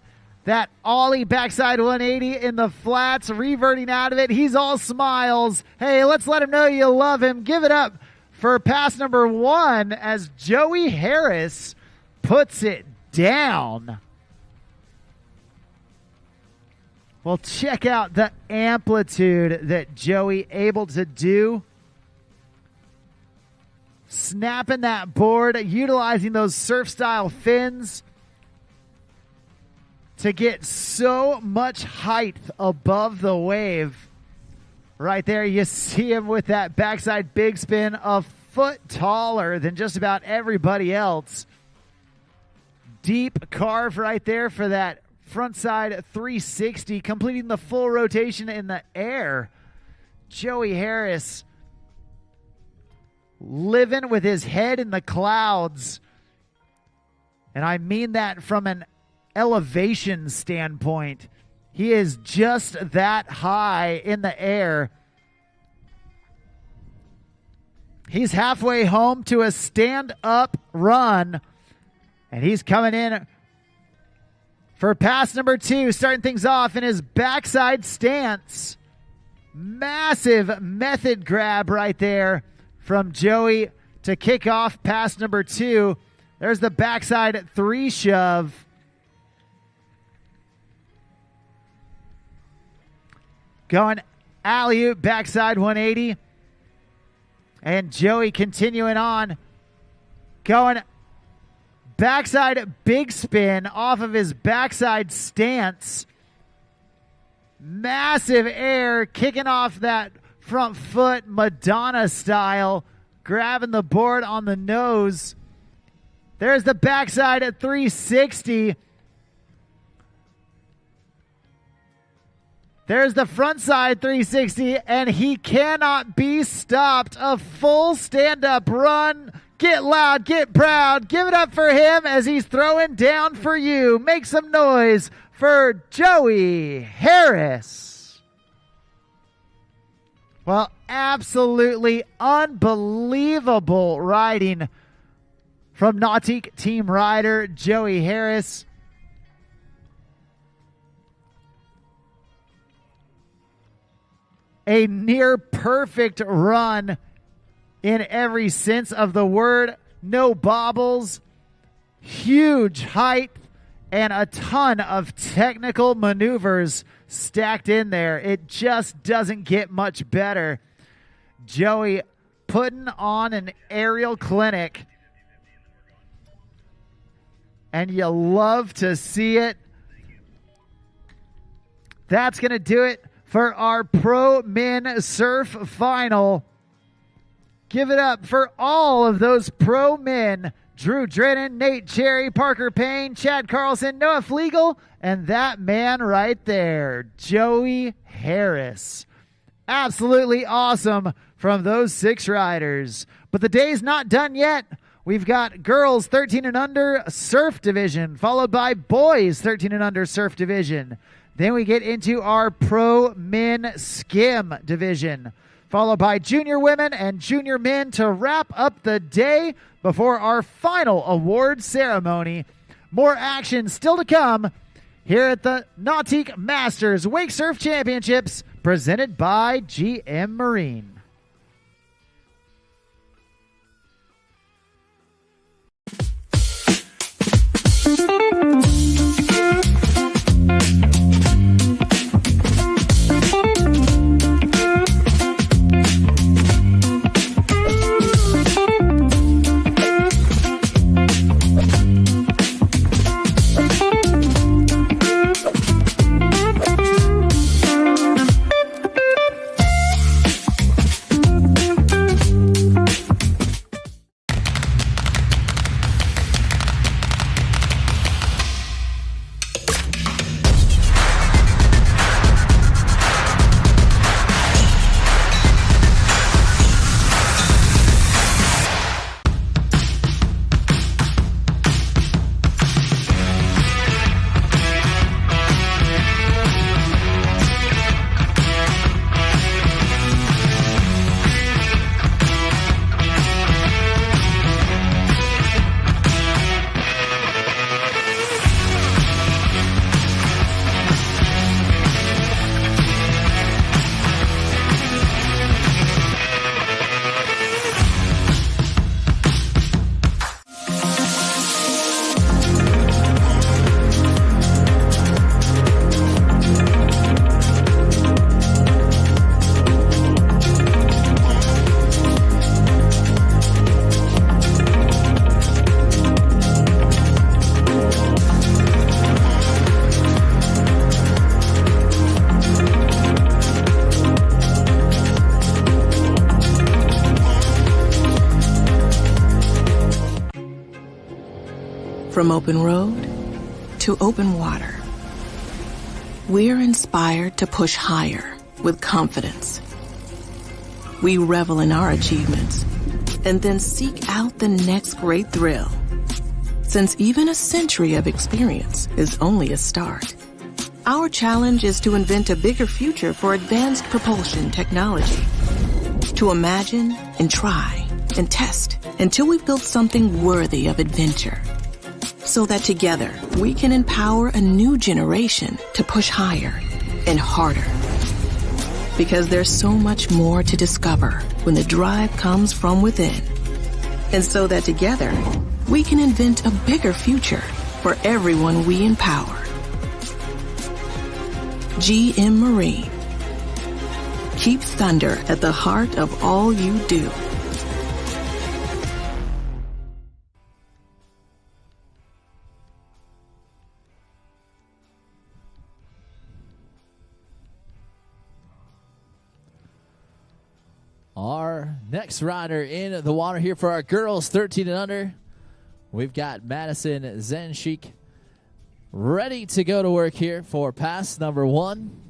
That ollie backside 180 in the flats, reverting out of it. He's all smiles. Hey, let's let him know you love him. Give it up for pass number 1 as Joey Harris puts it down. Well, check out the amplitude that Joey able to do. Snapping that board, utilizing those surf-style fins to get so much height above the wave. Right there, you see him with that backside big spin, a foot taller than just about everybody else. Deep carve right there for that frontside 360, completing the full rotation in the air. Joey Harris living with his head in the clouds. And I mean that from an elevation standpoint. He is just that high in the air. He's halfway home to a stand-up run. And he's coming in for pass number 2, starting things off in his backside stance. Massive method grab right there from Joey to kick off pass number 2. There's the backside 3 shove. Going alley-oop backside 180. And Joey continuing on. Going backside big spin off of his backside stance. Massive air kicking off that front foot Madonna style. Grabbing the board on the nose. There's the backside at 360. There's the front side 360, and he cannot be stopped. A full stand-up run. Get loud, get proud. Give it up for him as he's throwing down for you. Make some noise for Joey Harris. Well, absolutely unbelievable riding from Nautique team rider Joey Harris. A near perfect run in every sense of the word. No bobbles, huge height, and a ton of technical maneuvers stacked in there. It just doesn't get much better. Joey putting on an aerial clinic, and you love to see it. That's going to do it for our Pro Men Surf Final. Give it up for all of those pro men. Drew Drennan, Nate Cherry, Parker Payne, Chad Carlson, Noah Flegel, and that man right there, Joey Harris. Absolutely awesome from those 6 riders. But the day's not done yet. We've got girls 13 and under surf division, followed by boys 13 and under surf division. Then we get into our pro men skim division, followed by junior women and junior men to wrap up the day before our final award ceremony. More action still to come here at the Nautique Masters Wakesurf Championships, presented by GM Marine. From open road to open water, we're inspired to push higher with confidence. We revel in our achievements and then seek out the next great thrill. Since even a century of experience is only a start, our challenge is to invent a bigger future for advanced propulsion technology. To imagine and try and test until we've built something worthy of adventure. So that together we can empower a new generation to push higher and harder. Because there's so much more to discover when the drive comes from within. And so that together we can invent a bigger future for everyone we empower. GM Marine. Keep thunder at the heart of all you do. Our next rider in the water here for our girls 13 and under, we've got Madison Zenshik ready to go to work here for pass number 1.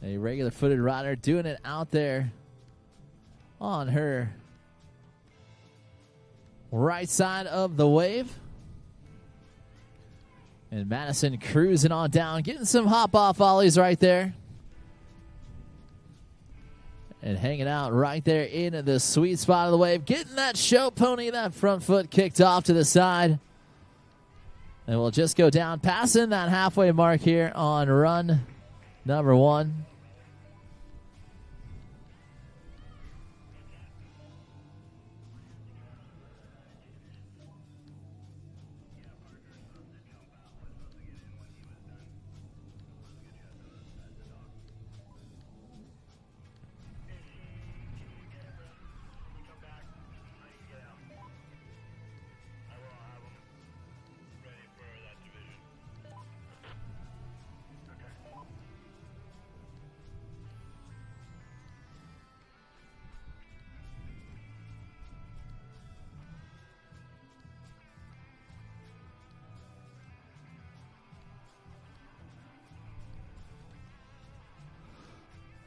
A regular footed rider doing it out there on her right side of the wave. And Madison cruising on down, getting some hop off ollies right there. And hanging out right there in the sweet spot of the wave. Getting that show pony, that front foot kicked off to the side. And we'll just go down, passing that halfway mark here on run number 1.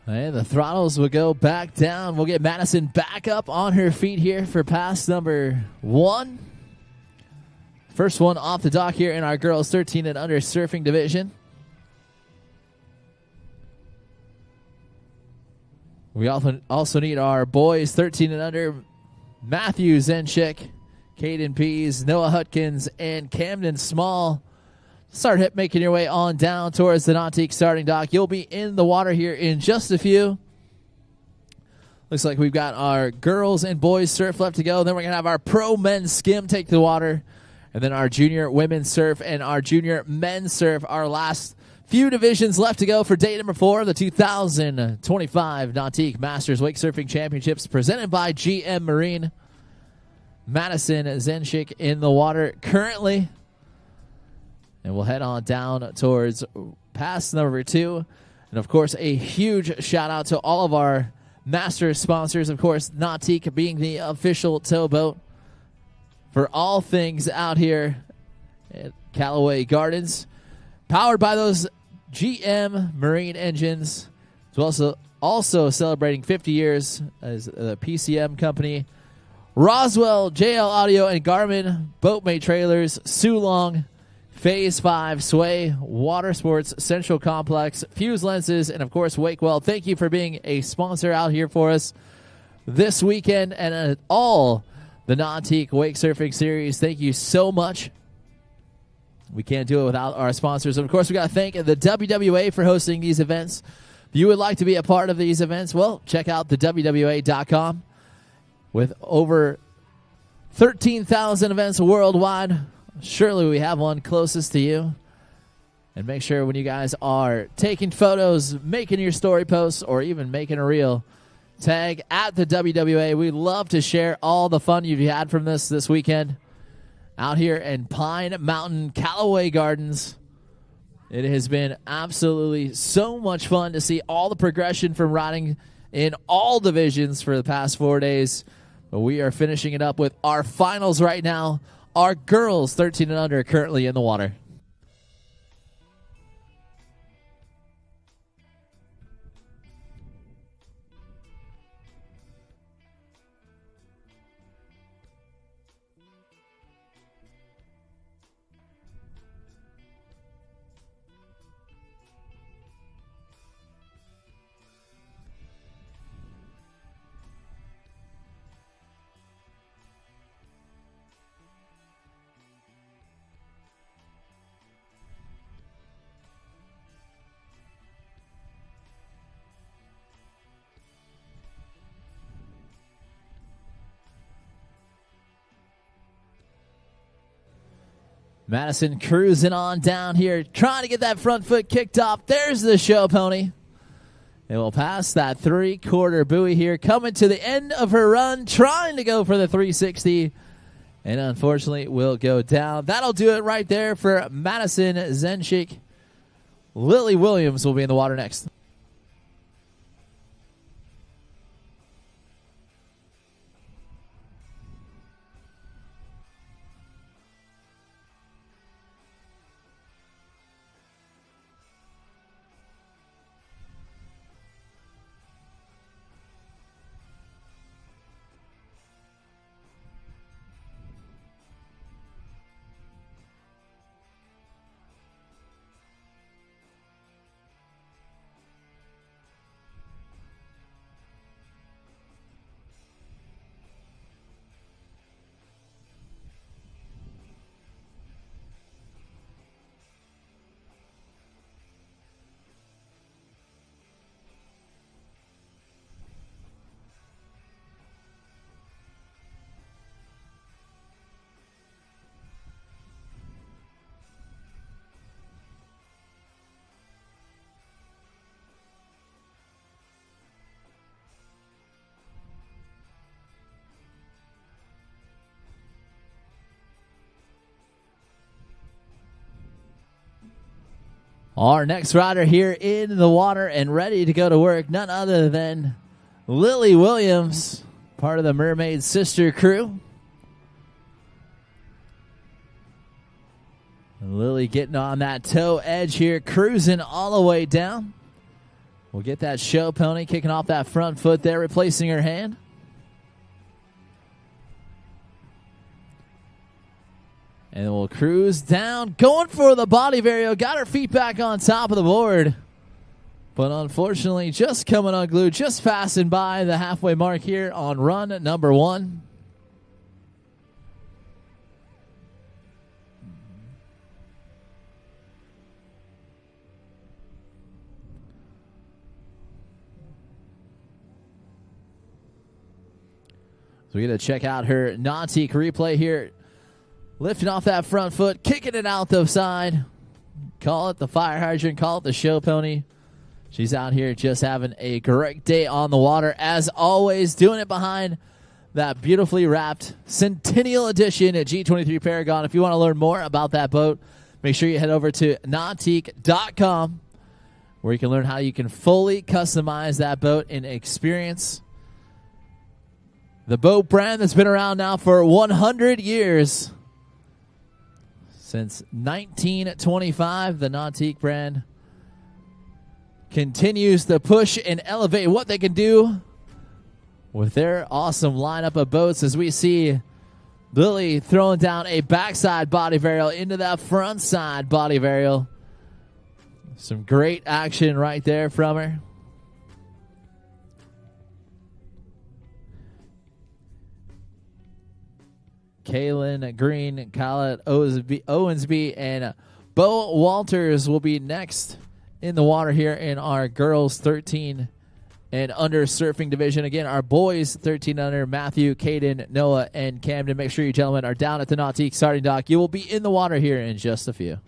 And the throttles will go back down. We'll get Madison back up on her feet here for pass number 1. First one off the dock here in our girls 13 and under surfing division. We also need our boys 13 and under, Matthew Zenchik, Caden Pease, Noah Hutkins, and Camden Small. Start making your way on down towards the Nautique starting dock. You'll be in the water here in just a few. Looks like we've got our girls and boys surf left to go. Then we're going to have our pro men's skim take the water. And then our junior women's surf and our junior men's surf. Our last few divisions left to go for day number 4 of the 2025 Nautique Masters Wake Surfing Championships presented by GM Marine. Madison Zenchik in the water currently. And we'll head on down towards pass number 2. And, of course, a huge shout-out to all of our Masters sponsors. Of course, Nautique being the official towboat for all things out here at Callaway Gardens. Powered by those GM Marine engines. It's also celebrating 50 years as the PCM company. Roswell, JL Audio, and Garmin Boatmate Trailers, Sulong, Phase 5, Sway, Water Sports, Central Complex, Fuse Lenses, and, of course, Wakewell. Thank you for being a sponsor out here for us this weekend and at all the Nautique Wake Surfing Series. Thank you so much. We can't do it without our sponsors. And, of course, we got to thank the WWA for hosting these events. If you would like to be a part of these events, well, check out the WWA.com. With over 13,000 events worldwide, surely we have one closest to you. And make sure when you guys are taking photos, making your story posts, or even making a reel, tag at the WWA. We'd love to share all the fun you've had from this weekend out here in Pine Mountain, Callaway Gardens. It has been absolutely so much fun to see all the progression from riding in all divisions for the past 4 days. But we are finishing it up with our finals right now. Our girls 13 and under currently in the water. Madison cruising on down here, trying to get that front foot kicked off. There's the show pony. It will pass that 3/4 buoy here, coming to the end of her run, trying to go for the 360, and unfortunately will go down. That'll do it right there for Madison Zenchik. Lily Williams will be in the water next. Our next rider here in the water and ready to go to work, none other than Lily Williams, part of the Mermaid Sister crew. And Lily getting on that toe edge here, cruising all the way down. We'll get that show pony kicking off that front foot there, replacing her hand. And we'll cruise down, going for the body vario. Got her feet back on top of the board. But unfortunately, just coming unglued, just passing by the halfway mark here on run number 1. So we're going to check out her Nautique replay here. Lifting off that front foot, kicking it out the side. Call it the fire hydrant, call it the show pony. She's out here just having a great day on the water. As always, doing it behind that beautifully wrapped Centennial Edition at G23 Paragon. If you want to learn more about that boat, make sure you head over to nautique.com, where you can learn how you can fully customize that boat and experience the boat brand that's been around now for 100 years. Since 1925, the Nautique brand continues to push and elevate what they can do with their awesome lineup of boats, as we see Lily throwing down a backside body varial into that front side body varial. Some great action right there from her. Kaylin Green, Khaled Owensby, and Bo Walters will be next in the water here in our girls 13 and under surfing division. Again, our boys 13 under, Matthew, Caden, Noah, and Camden. Make sure you gentlemen are down at the Nautique starting dock. You will be in the water here in just a few.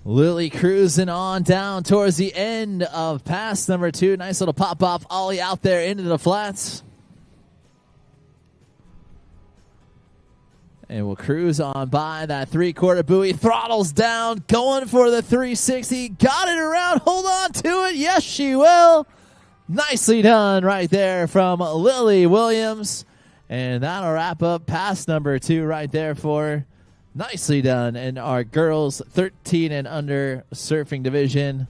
Lily cruising on down towards the end of pass number 2. Nice little pop-off ollie out there into the flats. And we'll cruise on by that 3/4 buoy. Throttles down, going for the 360. Got it around, hold on to it. Yes, she will. Nicely done right there from Lily Williams. And that'll wrap up pass number 2 right there for her. Nicely done in our girls 13 and under surfing division,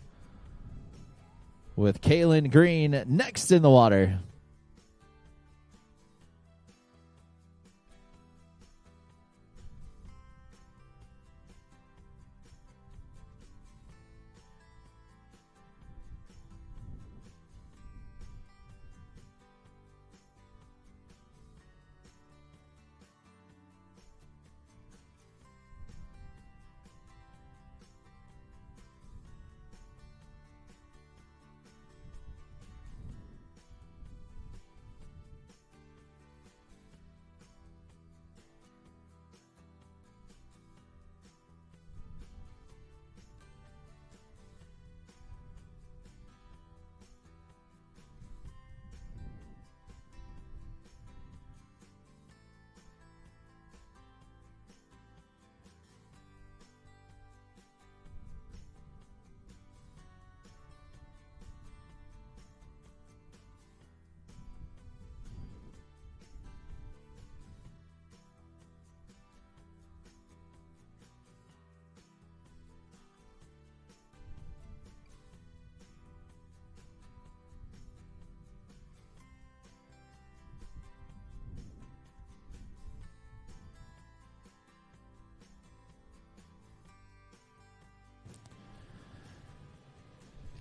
with Kaylin Green next in the water.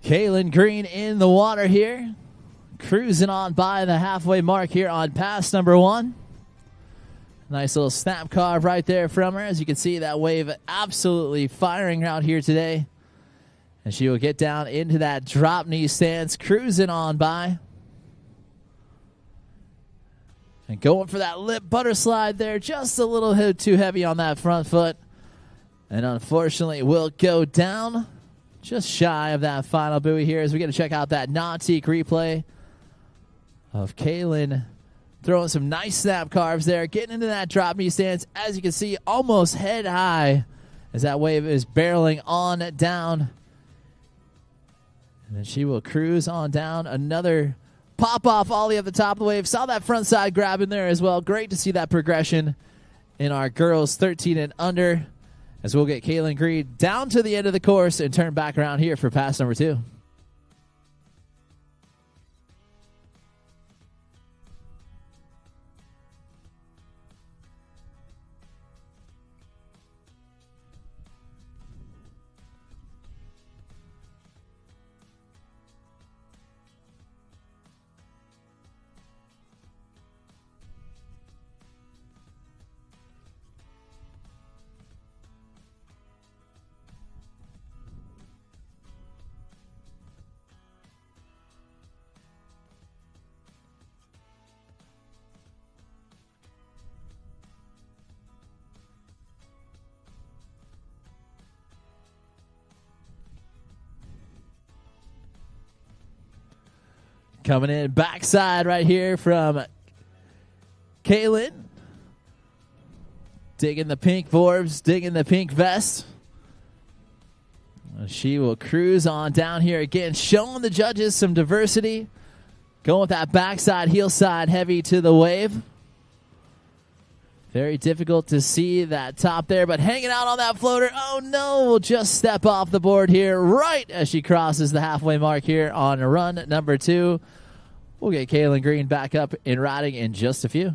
Kaylin Green in the water here. Cruising on by the halfway mark here on pass number 1. Nice little snap carve right there from her. As you can see, that wave absolutely firing out here today. And she will get down into that drop knee stance, cruising on by. And going for that lip butter slide there, just a little too heavy on that front foot. And unfortunately will go down just shy of that final buoy here as we get to check out that Nautique replay of Kaylin throwing some nice snap carves there, getting into that drop knee stance. As you can see, almost head high as that wave is barreling on down. And then she will cruise on down. Another pop-off ollie at the top of the wave. Saw that front side grab in there as well. Great to see that progression in our girls 13 and under. As we'll get Kaylin Green down to the end of the course and turn back around here for pass number 2. Coming in backside right here from Kaylin. Digging the pink Vorbs, digging the pink vest. She will cruise on down here again, showing the judges some diversity. Going with that backside, heel side heavy to the wave. Very difficult to see that top there, but hanging out on that floater. Oh no, will just step off the board here right as she crosses the halfway mark here on run number 2. We'll get Kaylin Green back up in riding in just a few.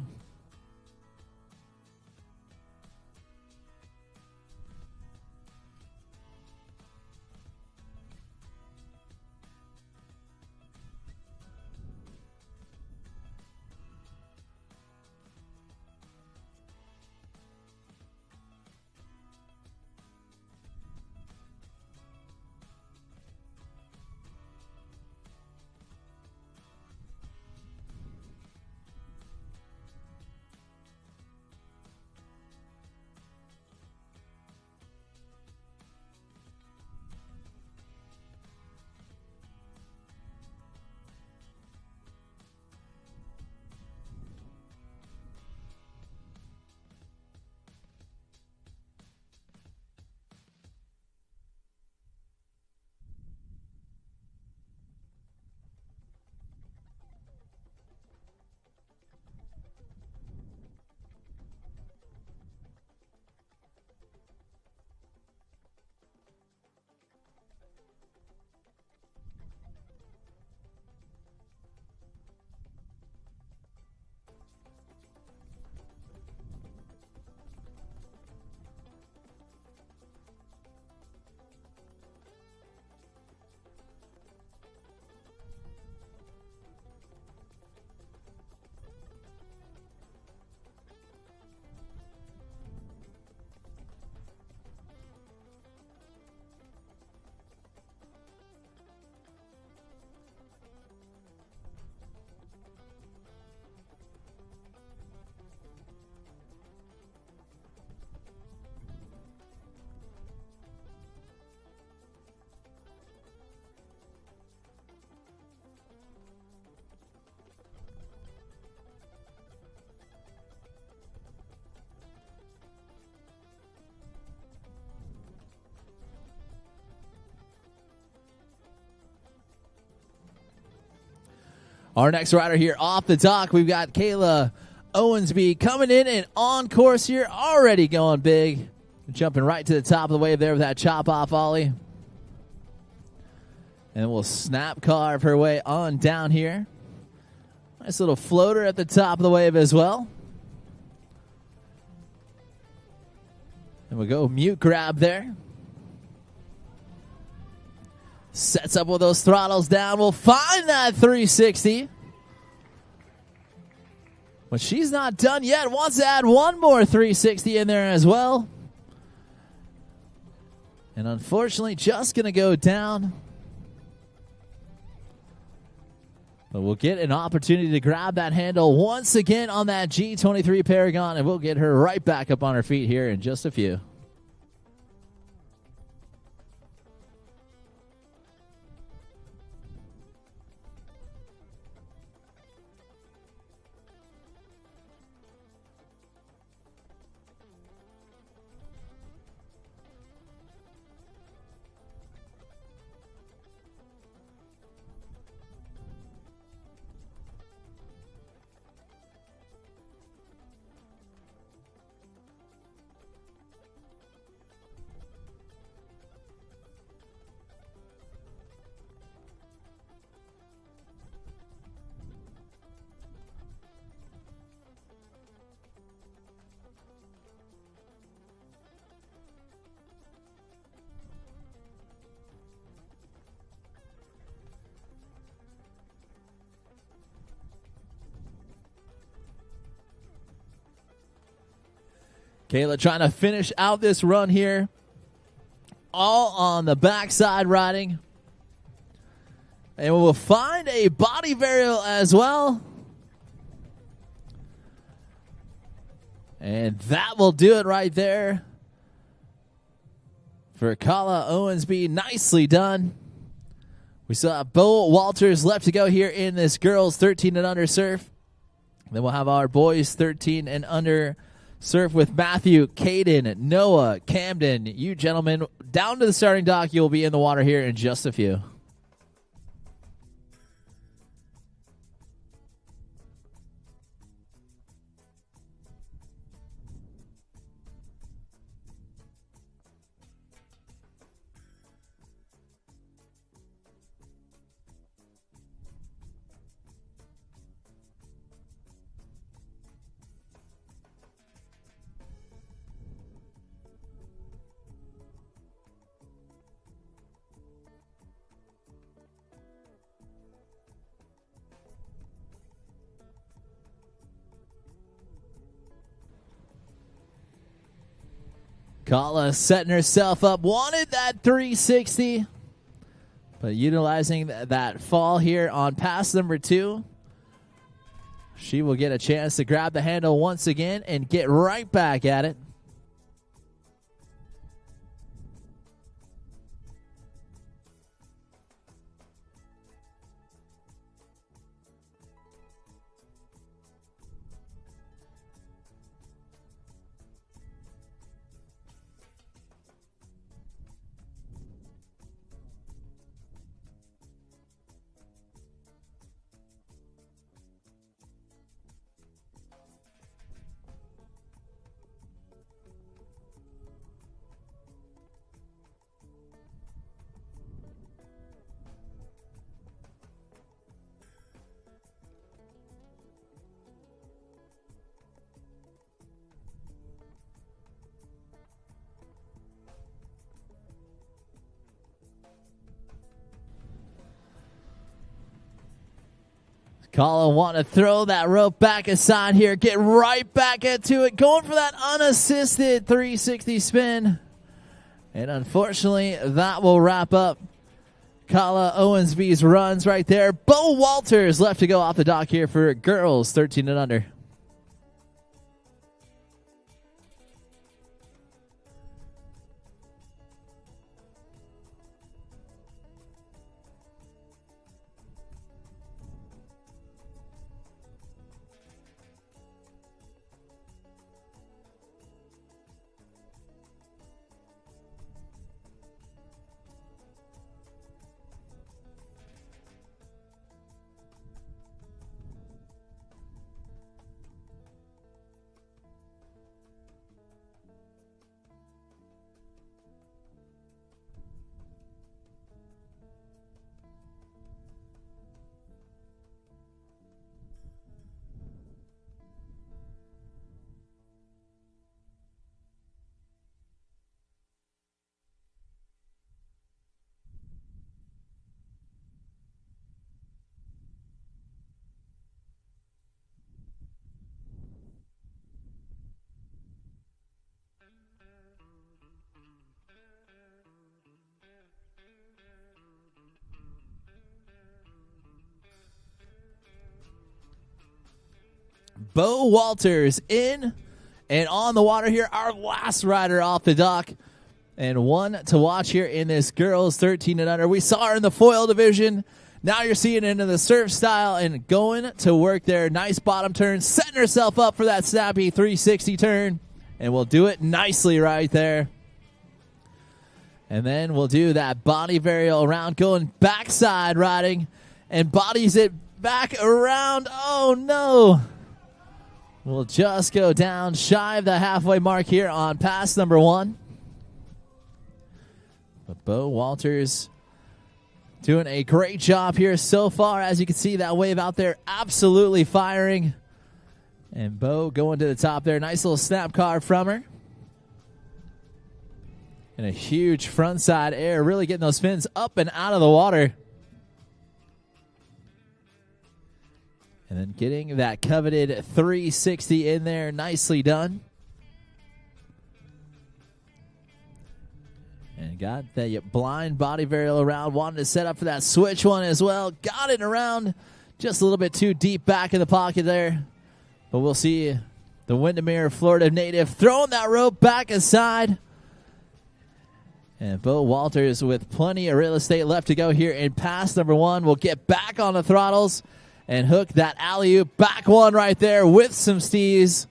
Our next rider here off the dock, we've got Kayla Owensby coming in and on course here, already going big. Jumping right to the top of the wave there with that chop-off ollie. And we'll snap carve her way on down here. Nice little floater at the top of the wave as well. And we'll go mute grab there. Sets up with those throttles down. We'll find that 360. But she's not done yet. Wants to add one more 360 in there as well. And unfortunately, just going to go down. But we'll get an opportunity to grab that handle once again on that G23 Paragon, and we'll get her right back up on her feet here in just a few. Kayla trying to finish out this run here. All on the backside riding. And we'll find a body varial as well. And that will do it right there for Kala Owensby. Nicely done. We still have Bo Walters left to go here in this girls 13 and under surf. Then we'll have our boys 13 and under surf with Matthew, Caden, Noah, Camden. You gentlemen, down to the starting dock. You'll be in the water here in just a few. Kala setting herself up. Wanted that 360. But utilizing that fall here on pass number 2. She will get a chance to grab the handle once again and get right back at it. Colin wanting to throw that rope back aside here. Get right back into it. Going for that unassisted 360 spin. And unfortunately, that will wrap up Kala Owensby's runs right there. Bo Walters left to go off the dock here for girls 13 and under. Bo Walters in and on the water here. Our last rider off the dock. And one to watch here in this girls 13 and under. We saw her in the foil division. Now you're seeing it in the surf style and going to work there. Nice bottom turn, setting herself up for that snappy 360 turn. And we'll do it nicely right there. And then we'll do that body varial around, going backside riding, and bodies it back around. Oh, no. We'll just go down shy of the halfway mark here on pass number 1. But Bo Walters doing a great job here so far. As you can see, that wave out there absolutely firing. And Bo going to the top there. Nice little snap carve from her. And a huge front side air, really getting those fins up and out of the water. And then getting that coveted 360 in there. Nicely done. And got the blind body varial around. Wanted to set up for that switch one as well. Got it around. Just a little bit too deep back in the pocket there. But we'll see the Windermere, Florida native, throwing that rope back aside. And Bo Walters with plenty of real estate left to go here in pass number 1. We'll get back on the throttles and hook that alley-oop. Back one right there with some stees.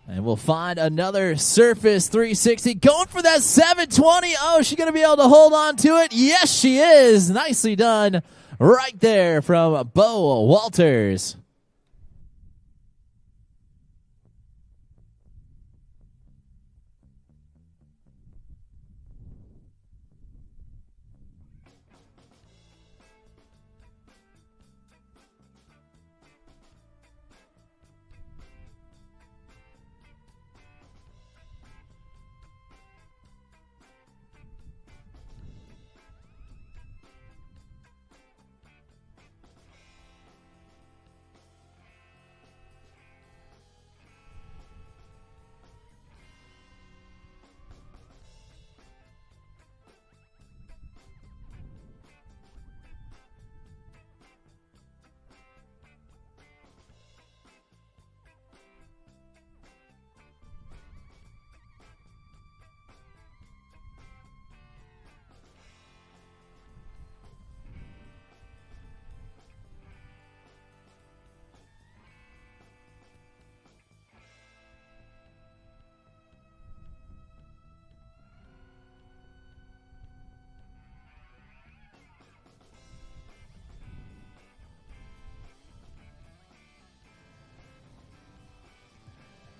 And we'll find another surface 360. Going for that 720. Oh, is she going to be able to hold on to it? Yes, she is. Nicely done right there from Bo Walters.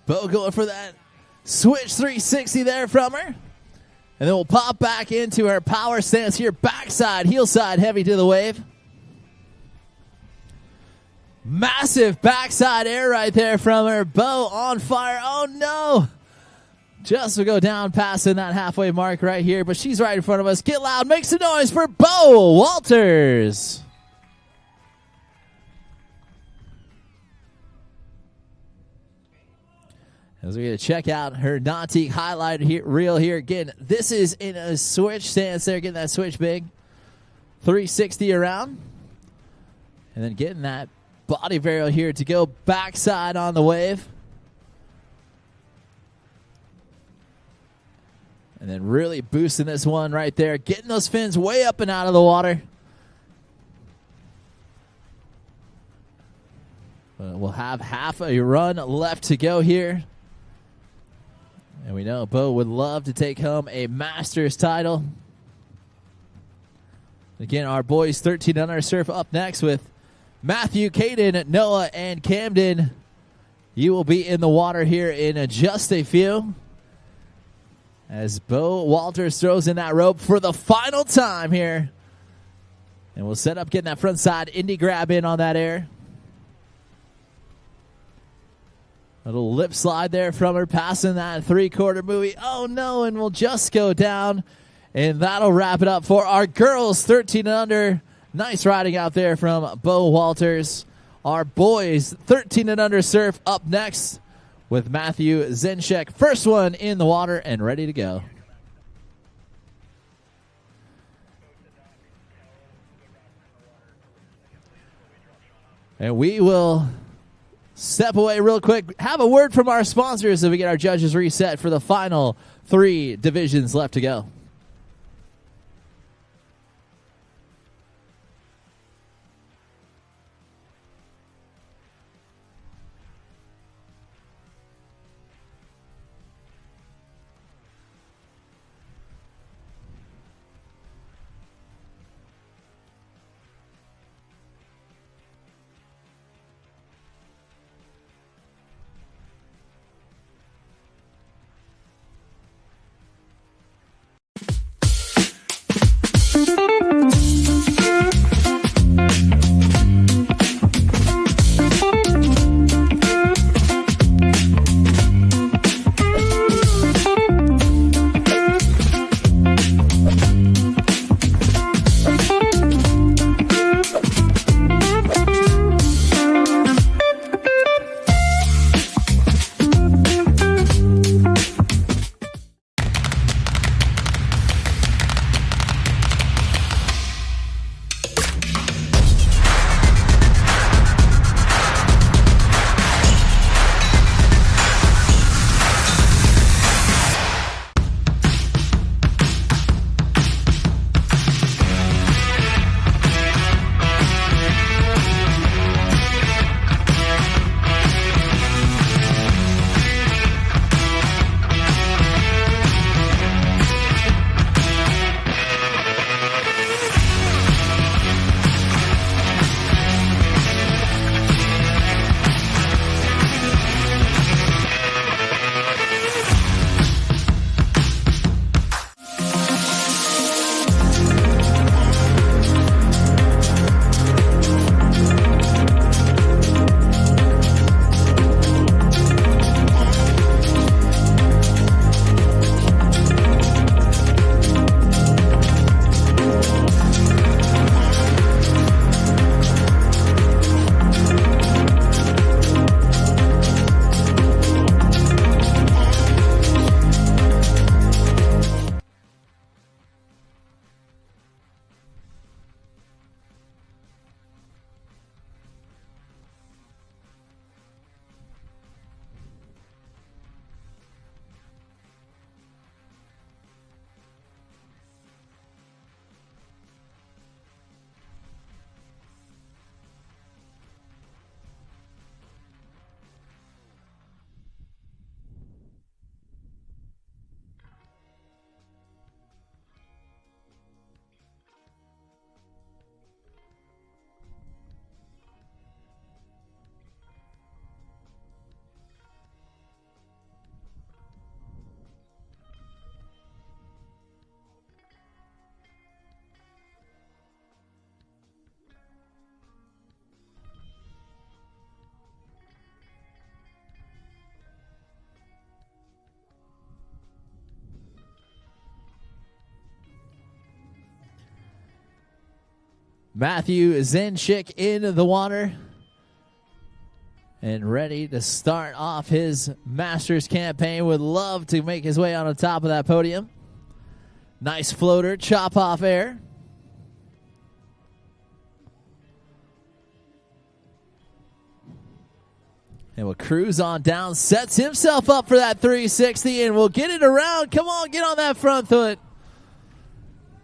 Bo going for that switch 360 there from her. And then we'll pop back into her power stance here. Backside, heel side, heavy to the wave. Massive backside air right there from her. Bo on fire. Oh, no. Just to go down passing that halfway mark right here. But she's right in front of us. Get loud. Make some noise for Bo Walters. As we're going to check out her Nautique highlight reel here. Again, this is in a switch stance there, getting that switch big. 360 around. And then getting that body varial here to go backside on the wave. And then really boosting this one right there. Getting those fins way up and out of the water. We'll have half a run left to go here. And we know Bo would love to take home a Masters title. Again, our boys 13 under surf up next with Matthew, Caden, Noah, and Camden. You will be in the water here in just a few. As Bo Walters throws in that rope for the final time here. And we'll set up getting that front side indie grab in on that air. A little lip slide there from her, passing that three-quarter movie. Oh, no, and we'll just go down. And that'll wrap it up for our girls 13 and under. Nice riding out there from Bo Walters. Our boys 13 and under surf up next with Matthew Zenchek. First one in the water and ready to go. And we will step away real quick. Have a word from our sponsors as we get our judges reset for the final 3 divisions left to go. Matthew Zenchik in the water and ready to start off his Masters campaign. Would love to make his way on the top of that podium. Nice floater, chop off air. And will cruise on down, sets himself up for that 360, and will get it around. Come on, get on that front foot.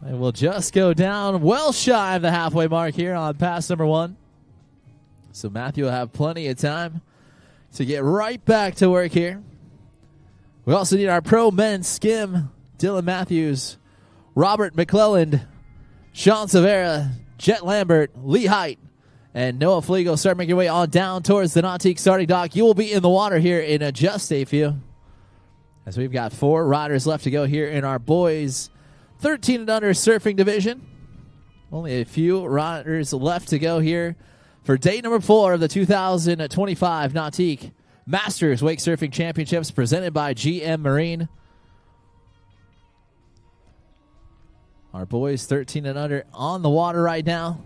And we'll just go down well shy of the halfway mark here on pass number 1. So Matthew will have plenty of time to get right back to work here. We also need our pro men's skim. Dylan Matthews, Robert McClelland, Sean Severa, Jet Lambert, Lee Height, and Noah Fliegel start making your way on down towards the Nautique starting dock. You will be in the water here in just a few, as we've got 4 riders left to go here in our boys 13 and under surfing division. Only a few riders left to go here for day number 4 of the 2025 Nautique Masters Wake Surfing Championships presented by GM Marine. Our boys 13 and under on the water right now.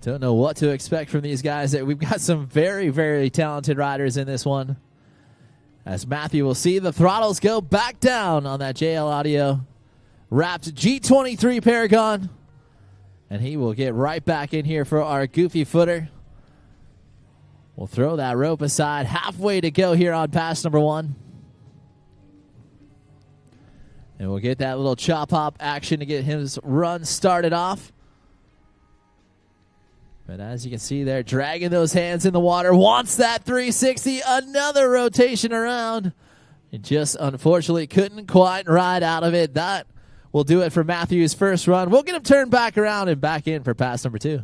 Don't know what to expect from these guys. We've got some very, very talented riders in this one. As Matthew will see the throttles go back down on that JL Audio wrapped G23 Paragon. And he will get right back in here for our goofy footer. We'll throw that rope aside. Halfway to go here on pass number 1. And we'll get that little chop hop action to get his run started off. But as you can see there, dragging those hands in the water. Wants that 360. Another rotation around. It just unfortunately couldn't quite ride out of it. That will do it for Matthew's first run. We'll get him turned back around and back in for pass number 2.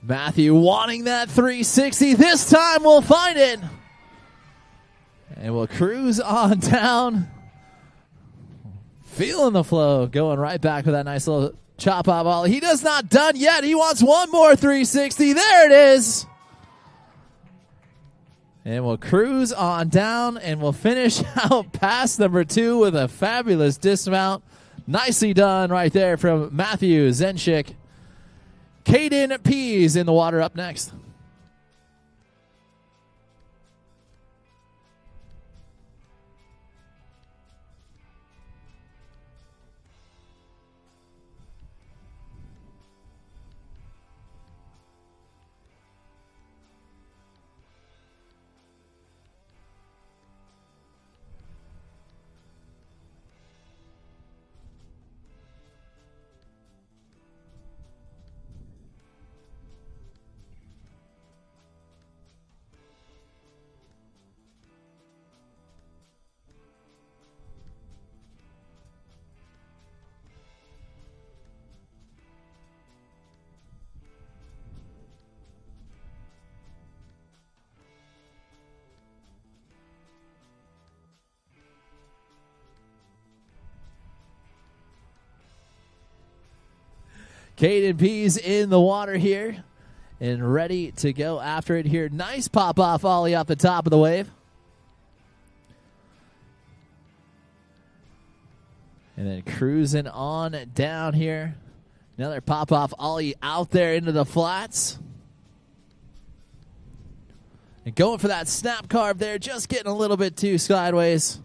Matthew wanting that 360. This time we'll find it. And we'll cruise on down. Feeling the flow. Going right back with that nice little chop off volley. He does not done yet. He wants one more 360. There it is. And we'll cruise on down and we'll finish out pass number 2 with a fabulous dismount. Nicely done right there from Matthew Zenchik. Caden Pease in the water up next. Caden Pease in the water here and ready to go after it here. Nice pop-off ollie off the top of the wave. And then cruising on down here. Another pop-off ollie out there into the flats. And going for that snap carve there, just getting a little bit too sideways.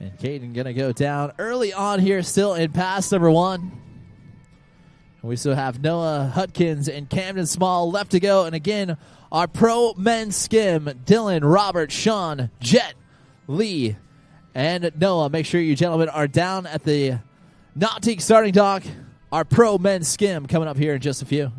And Caden going to go down early on here, still in pass number 1. We still have Noah Hutkins and Camden Small left to go. And again, our pro men's skim, Dylan, Robert, Sean, Jet, Lee, and Noah. Make sure you gentlemen are down at the Nautique starting dock. Our pro men's skim coming up here in just a few.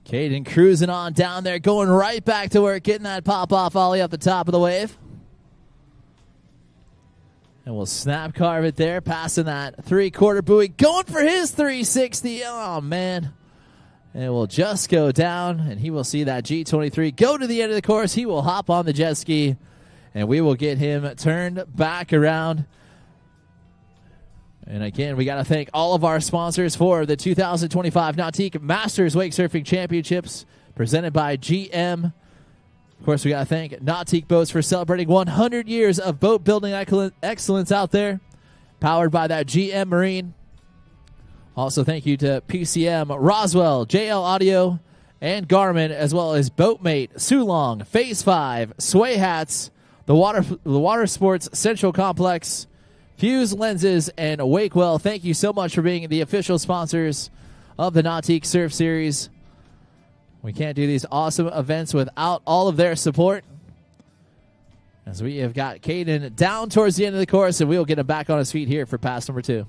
Caden cruising on down there, going right back to work, getting that pop-off ollie up the top of the wave. And we'll snap carve it there, passing that three-quarter buoy, going for his 360. Oh, man. And it will just go down, and he will see that G23 go to the end of the course. He will hop on the jet ski, and we will get him turned back around. And again, we got to thank all of our sponsors for the 2025 Nautique Masters Wake Surfing Championships presented by GM. Of course, we got to thank Nautique Boats for celebrating 100 years of boat building excellence out there, powered by that GM Marine. Also, thank you to PCM, Roswell, JL Audio, and Garmin, as well as Boatmate, Sulong, Phase 5, Sway Hats, the Water Sports Central Complex, Fuse Lenses, and Wakewell. Thank you so much for being the official sponsors of the Nautique Surf Series. We can't do these awesome events without all of their support. As we have got Caden down towards the end of the course, and we will get him back on his feet here for pass number 2.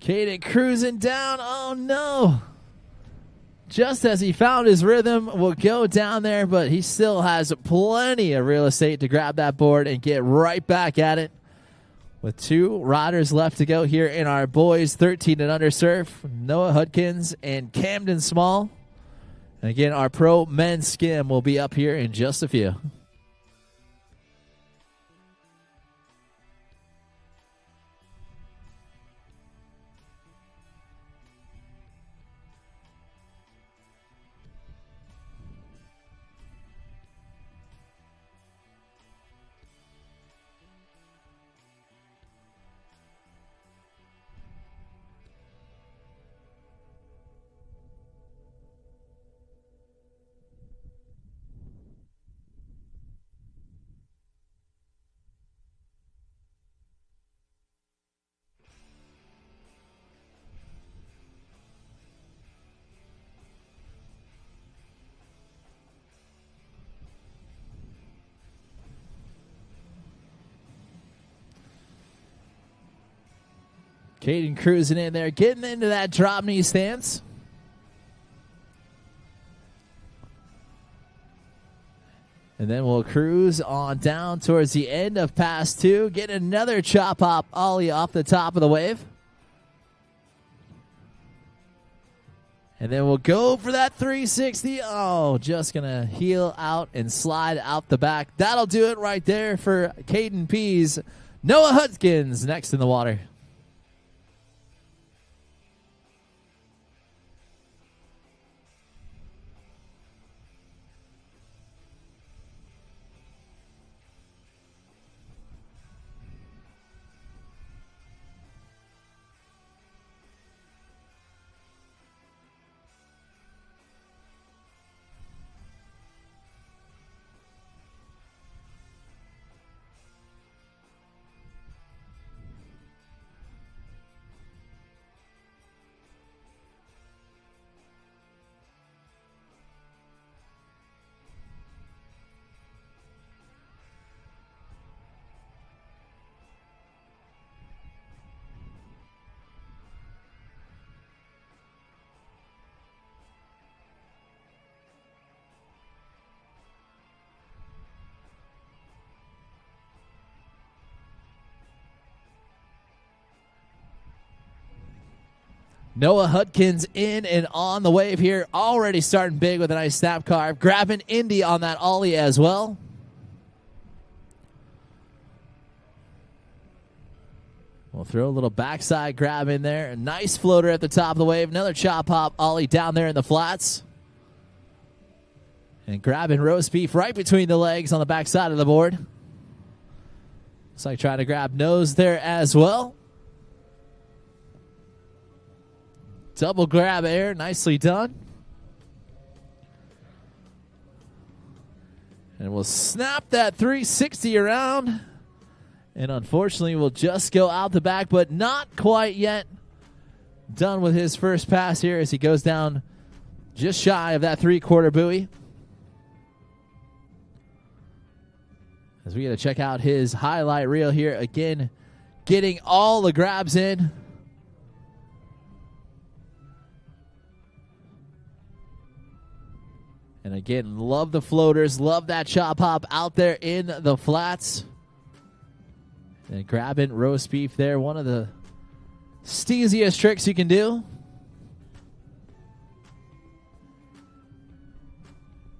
Caden cruising down. Oh, no. Just as he found his rhythm, will go down there, but he still has plenty of real estate to grab that board and get right back at it. With 2 riders left to go here in our boys 13 and under surf, Noah Hudkins and Camden Small. And again, our pro men's skim will be up here in just a few. Caden cruising in there, getting into that drop knee stance. And then we'll cruise on down towards the end of pass 2. Get another chop hop ollie off the top of the wave. And then we'll go for that 360. Oh, just going to heel out and slide out the back. That'll do it right there for Caden Pease. Noah Hudkins next in the water. Noah Hudkins in and on the wave here. Already starting big with a nice snap carve. Grabbing Indy on that ollie as well. We'll throw a little backside grab in there. A nice floater at the top of the wave. Another chop hop ollie down there in the flats. And grabbing roast beef right between the legs on the backside of the board. Looks like trying to grab nose there as well. Double grab air, nicely done. And we'll snap that 360 around. And unfortunately, we'll just go out the back, but not quite yet done with his first pass here as he goes down just shy of that 3/4 buoy. As we got to check out his highlight reel here. Again, getting all the grabs in. And again, love the floaters. Love that chop hop out there in the flats. And grabbing roast beef there. One of the steeziest tricks you can do.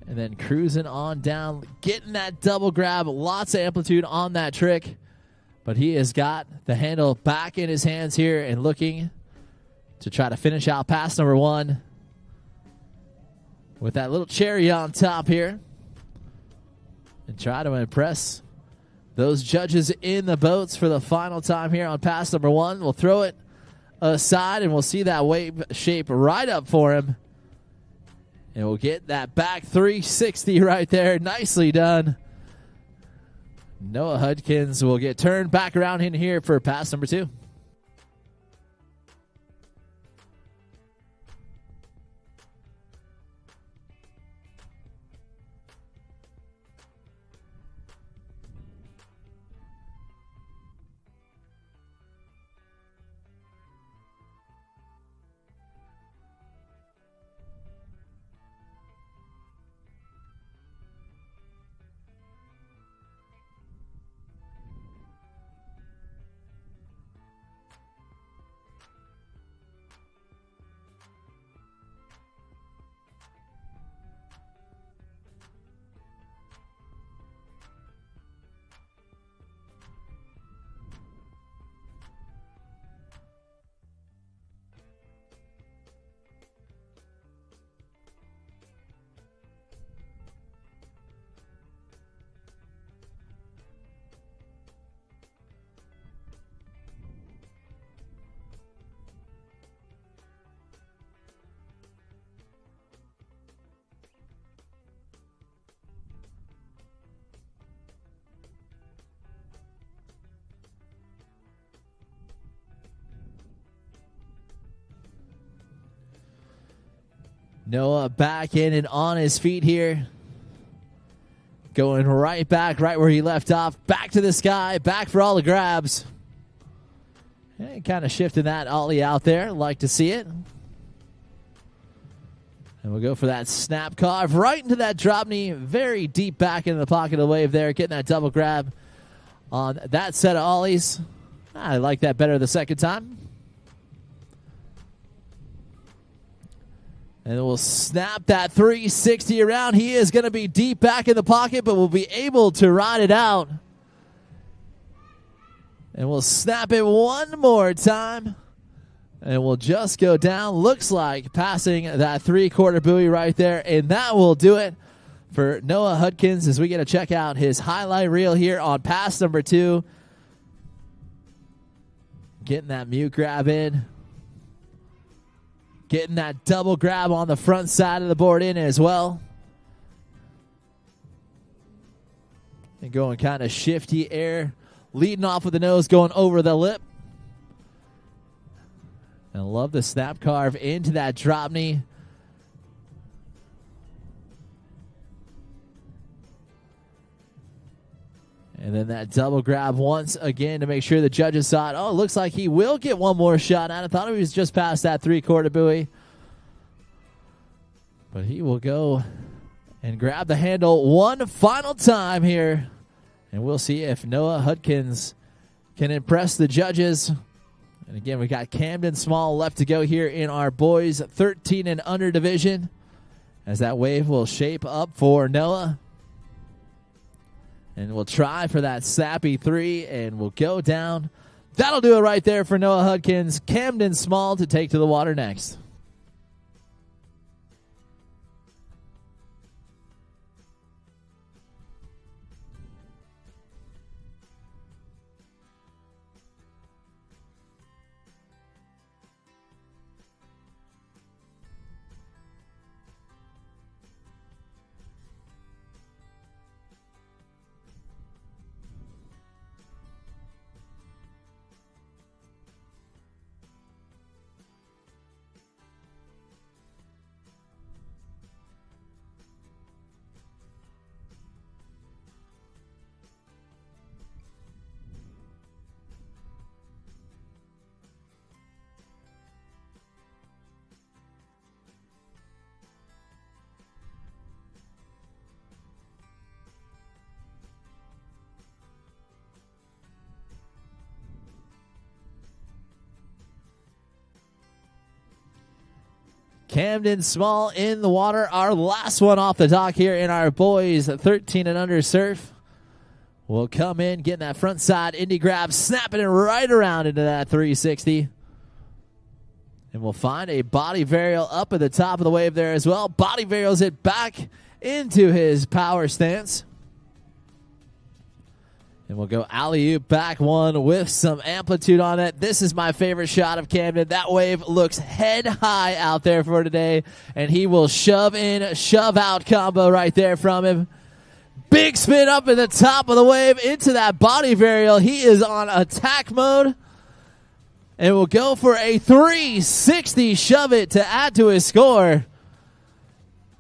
And then cruising on down. Getting that double grab. Lots of amplitude on that trick. But he has got the handle back in his hands here and looking to try to finish out pass number 1. With that little cherry on top here. And try to impress those judges in the boats for the final time here on pass number 1. We'll throw it aside and we'll see that wave shape right up for him. And we'll get that back 360 right there. Nicely done. Noah Hudkins will get turned back around in here for pass number 2. Noah back in and on his feet here. Going right back, right where he left off. Back to the sky, back for all the grabs. And kind of shifting that ollie out there. Like to see it. And we'll go for that snap carve right into that drop knee. Very deep back into the pocket of the wave there. Getting that double grab on that set of ollies. I like that better the second time. And we'll snap that 360 around. He is going to be deep back in the pocket, but we'll be able to ride it out. And we'll snap it one more time. And we'll just go down. Looks like passing that 3/4 buoy right there. And that will do it for Noah Hudkins as we get to check out his highlight reel here on pass number 2. Getting that mute grab in. Getting that double grab on the front side of the board in as well. And going kind of shifty air. Leading off with the nose, going over the lip. And I love the snap carve into that drop knee. And then that double grab once again to make sure the judges saw it. Oh, it looks like he will get one more shot at it. I thought he was just past that 3/4 buoy. But he will go and grab the handle one final time here. And we'll see if Noah Hudkins can impress the judges And again, we got Camden Small left to go here in our boys 13 and under division, as that wave will shape up for Noah. And we'll try for that sappy 3, and we'll go down. That'll do it right there for Noah Hudkins. Camden Small to take to the water next. Camden Small in the water. Our last one off the dock here in our boys 13 and under surf. We'll come in, getting that front side indie grab, snapping it right around into that 360. And we'll find a body varial up at the top of the wave there as well. Body varials it back into his power stance. And we'll go alley-oop back one with some amplitude on it. This is my favorite shot of Camden. That wave looks head high out there for today. And he will shove in, shove out combo right there from him. Big spin up at the top of the wave into that body varial. He is on attack mode. And we'll go for a 360 shove it to add to his score.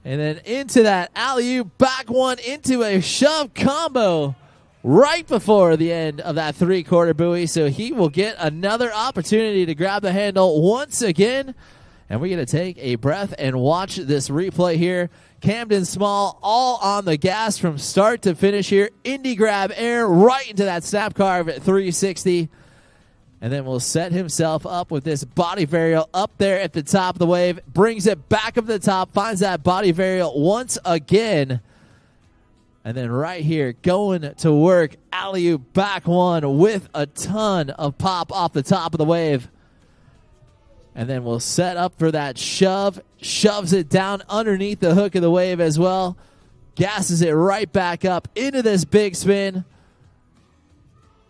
And then into that alley-oop back one into a shove combo right before the end of that 3/4 buoy. So he will get another opportunity to grab the handle once again. And we're going to take a breath and watch this replay here. Camden Small all on the gas from start to finish here. Indie grab air right into that snap carve at 360. And then will set himself up with this body varial up there at the top of the wave. Brings it back up to the top. Finds that body varial once again. And then right here, going to work, alley-oop back one with a ton of pop off the top of the wave. And then we'll set up for that shove. Shoves it down underneath the hook of the wave as well. Gasses it right back up into this big spin.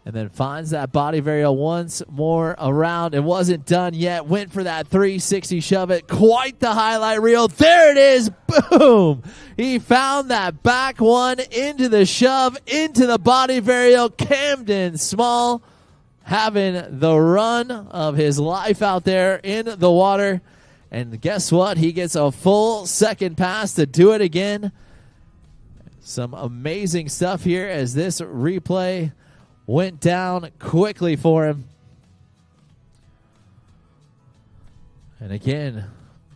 And then finds that body varial once more around. It wasn't done yet. Went for that 360 shove it. Quite the highlight reel. There it is. Boom. He found that back one into the shove, into the body varial. Camden Small having the run of his life out there in the water. And guess what? He gets a full second pass to do it again. Some amazing stuff here as this replay went down quickly for him. And again,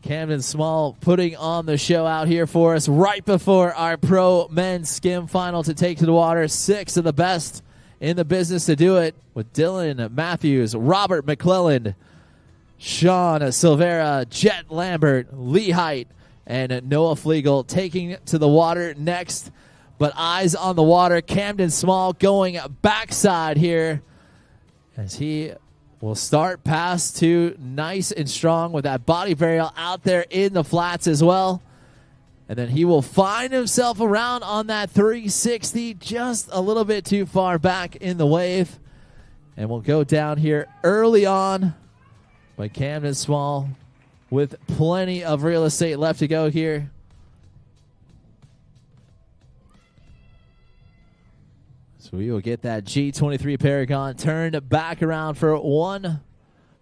Camden Small putting on the show out here for us right before our pro men's skim final to take to the water. 6 of the best in the business to do it, with Dylan Matthews, Robert McClelland, Sean Silvera, Jet Lambert, Lee Height, and Noah Flegel taking to the water next. But eyes on the water. Camden Small going backside here as he will start pass 2 nice and strong with that body varial out there in the flats as well. And then he will find himself around on that 360, just a little bit too far back in the wave. And we'll go down here early on by Camden Small with plenty of real estate left to go here. So we will get that G23 Paragon turned back around for one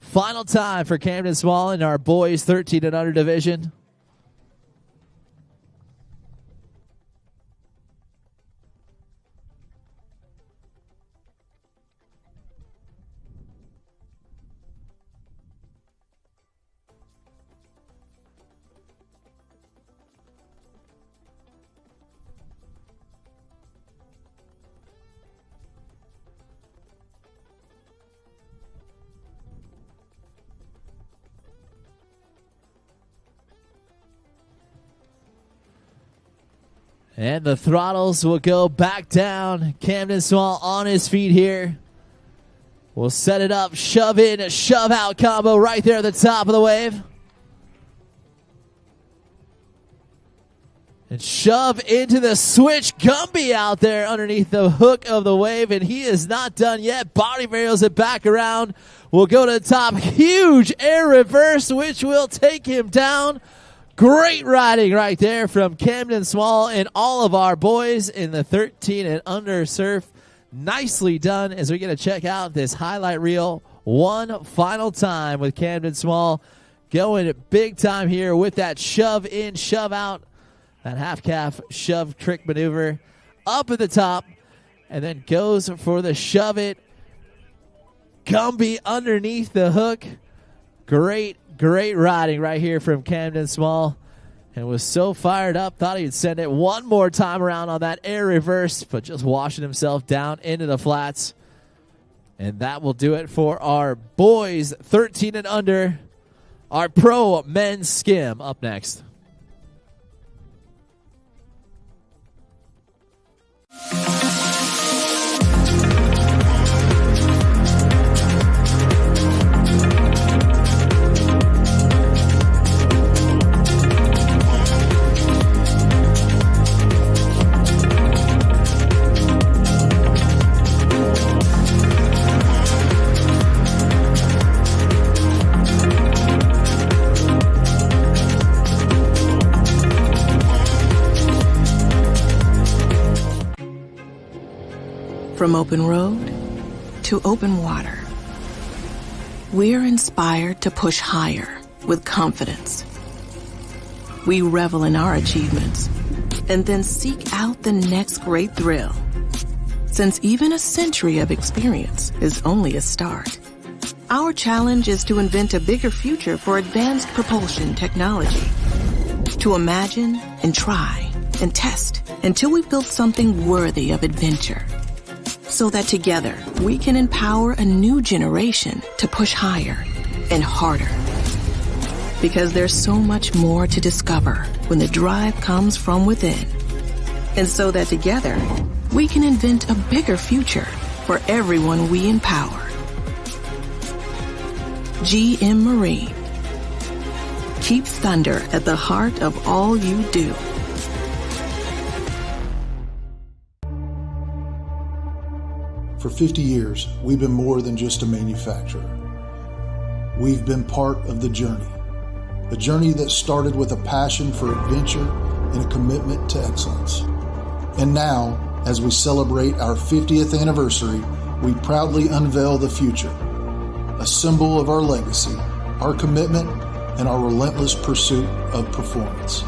final time for Camden Small in our boys 13 and under division. And the throttles will go back down. Camden Small on his feet here. We'll set it up, shove in, shove out combo right there at the top of the wave. And shove into the switch. Gumby out there underneath the hook of the wave, and he is not done yet. Body varials it back around. We'll go to the top. Huge air reverse, which will take him down. Great riding right there from Camden Small and all of our boys in the 13 and under surf. Nicely done as we get to check out this highlight reel one final time with Camden Small going big time here with that shove in, shove out. That half-calf shove trick maneuver up at the top, and then goes for the shove it. Gumby underneath the hook. Great riding right here from Camden Small. And was so fired up, thought he'd send it one more time around on that air reverse, but just washing himself down into the flats. And that will do it for our boys 13 and under. Our pro men's skim up next. From open road to open water, we're inspired to push higher with confidence. We revel in our achievements and then seek out the next great thrill. Since even a century of experience is only a start, our challenge is to invent a bigger future for advanced propulsion technology. To imagine and try and test until we've built something worthy of adventure. So that together we can empower a new generation to push higher and harder. Because there's so much more to discover when the drive comes from within. And so that together we can invent a bigger future for everyone we empower. GM Marine. Keep thunder at the heart of all you do. For 50 years, we've been more than just a manufacturer. We've been part of the journey. A journey that started with a passion for adventure and a commitment to excellence. And now, as we celebrate our 50th anniversary, we proudly unveil the future, a symbol of our legacy, our commitment, and our relentless pursuit of performance.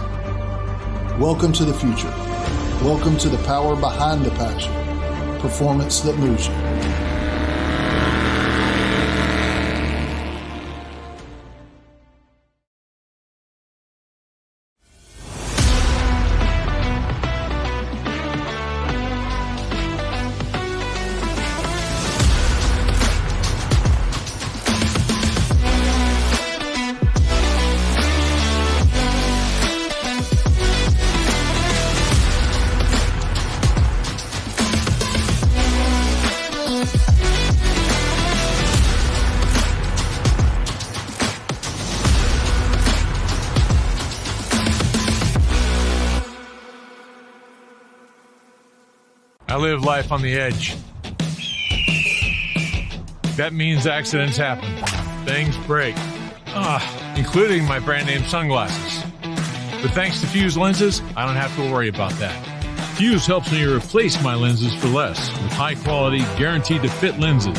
Welcome to the future. Welcome to the power behind the passion. Performance that moves you. I live life on the edge. That means accidents happen. Things break. Including my brand name sunglasses. But thanks to Fuse lenses, I don't have to worry about that. Fuse helps me replace my lenses for less with high quality, guaranteed to fit lenses.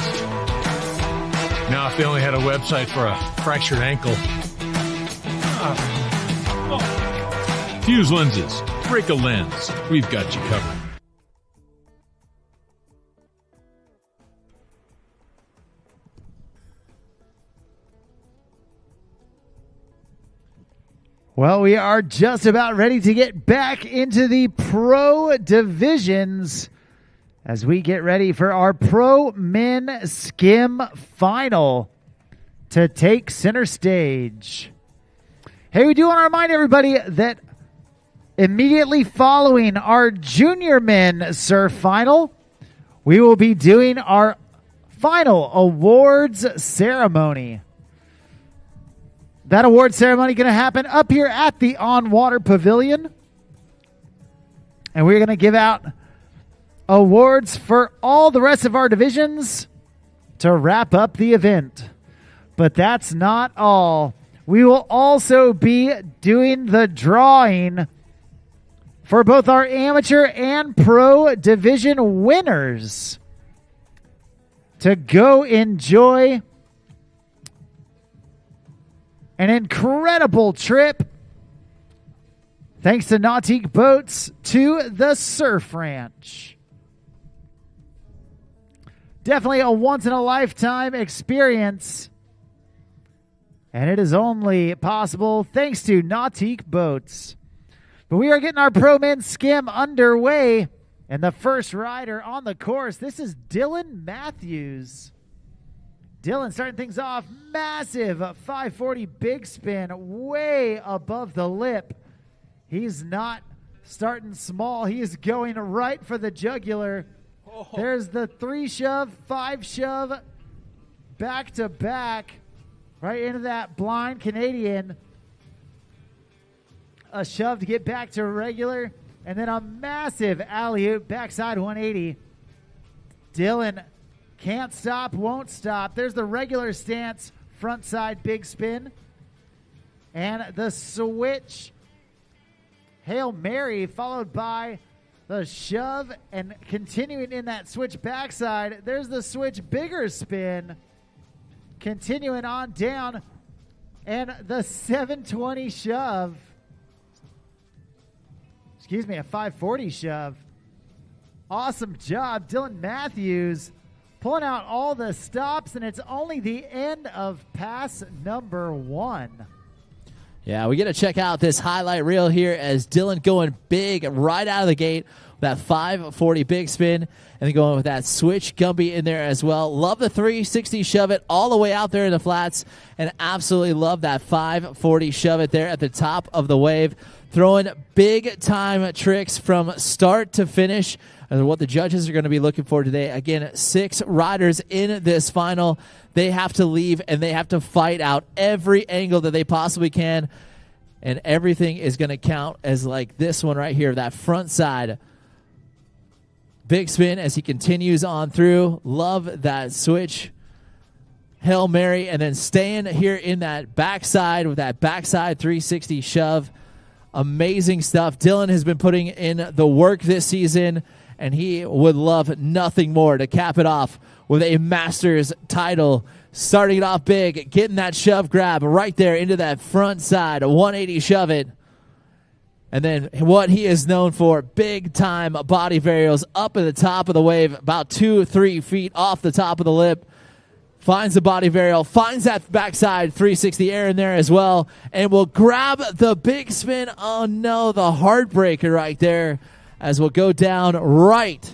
Now if they only had a website for a fractured ankle. Fuse lenses. Break a lens. We've got you covered. Well, we are just about ready to get back into the pro divisions as we get ready for our pro men skim final to take center stage. Hey, we do want to remind everybody that Immediately following our junior men surf final, we will be doing our final awards ceremony. That award ceremony going to happen up here at the On Water Pavilion. And we're going to give out awards for all the rest of our divisions to wrap up the event. But that's not all. We will also be doing the drawing for both our amateur and pro division winners to go enjoy an incredible trip, thanks to Nautique Boats, to the Surf Ranch. Definitely a once-in-a-lifetime experience, and it is only possible thanks to Nautique Boats. But we are getting our Pro Men's Skim underway, and the first rider on the course, this is Dylan Matthews. Dylan starting things off, massive 540 big spin, way above the lip. He's not starting small. He is going right for the jugular. Oh. There's the 3 shove, 5 shove, back to back, right into that blind Canadian. A shove to get back to regular, and then a massive alley-oop, backside 180. Dylan can't stop, won't stop. There's the regular stance, front side big spin. And the switch, Hail Mary, followed by the shove, and continuing in that switch backside, there's the switch bigger spin. Continuing on down, and the 720 shove. Excuse me, a 540 shove. Awesome job, Dylan Matthews, pulling out all the stops, and it's only the end of pass number 1. Yeah, we get to check out this highlight reel here as Dylan going big right out of the gate with that 540 big spin, and then going with that switch Gumby in there as well. Love the 360 shove it all the way out there in the flats, and absolutely love that 540 shove it there at the top of the wave. Throwing big-time tricks from start to finish, and what the judges are going to be looking for today. Again, 6 riders in this final. They have to leave, and they have to fight out every angle that they possibly can, and everything is going to count as like this one right here, that front side. Big spin as he continues on through. Love that switch. Hail Mary, and then staying here in that backside with that backside 360 shove. Amazing stuff. Dylan has been putting in the work this season, and he would love nothing more to cap it off with a Masters title. Starting it off big, getting that shove grab right there into that front side, a 180 shove it. And then what he is known for, big-time body varials up at the top of the wave, about 2-3 feet off the top of the lip. Finds the body varial, finds that backside 360 air in there as well, and will grab the big spin. Oh no, the heartbreaker right there, as we'll go down right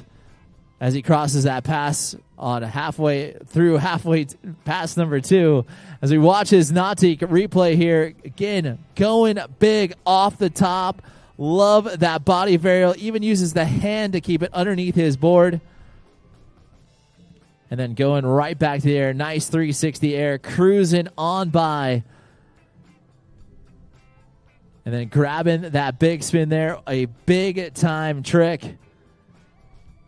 as he crosses that pass on halfway pass number 2. As we watch his Nautique replay here, again, going big off the top. Love that body varial, even uses the hand to keep it underneath his board. And then going right back to the air. Nice 360 air. Cruising on by. And then grabbing that big spin there. A big time trick.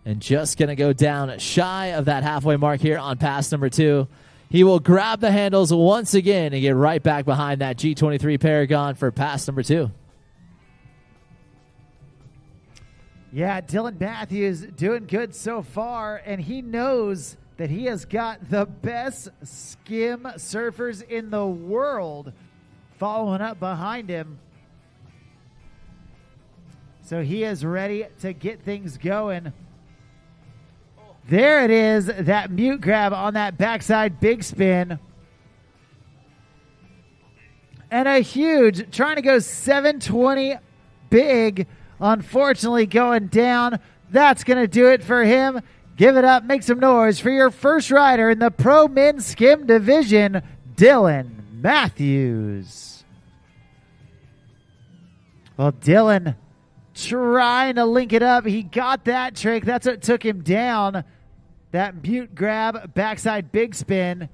And just going to go down shy of that halfway mark here on pass number 2. He will grab the handles once again and get right back behind that G23 Paragon for pass number 2. Yeah, Dylan Matthews doing good so far, and he knows that he has got the best skim surfers in the world following up behind him. So he is ready to get things going. There it is, that mute grab on that backside big spin. And a huge, trying to go 720 big, unfortunately going down. That's going to do it for him. Give it up, make some noise for your first rider in the Pro Men's Skim Division, Dylan Matthews. Well, Dylan trying to link it up. He got that trick. That's what took him down. That mute grab, backside big spin.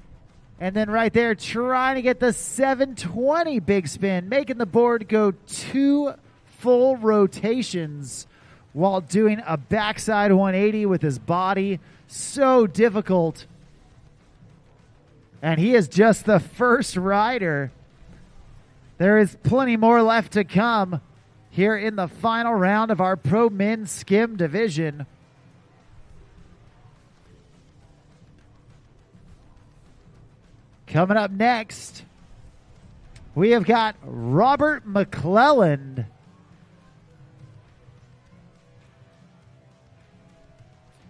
And then right there, trying to get the 720 big spin, making the board go 2 full rotations while doing a backside 180 with his body. So difficult. And he is just the first rider. There is plenty more left to come here in the final round of our Pro Men's Skim division. Coming up next, we have got Robert McClelland.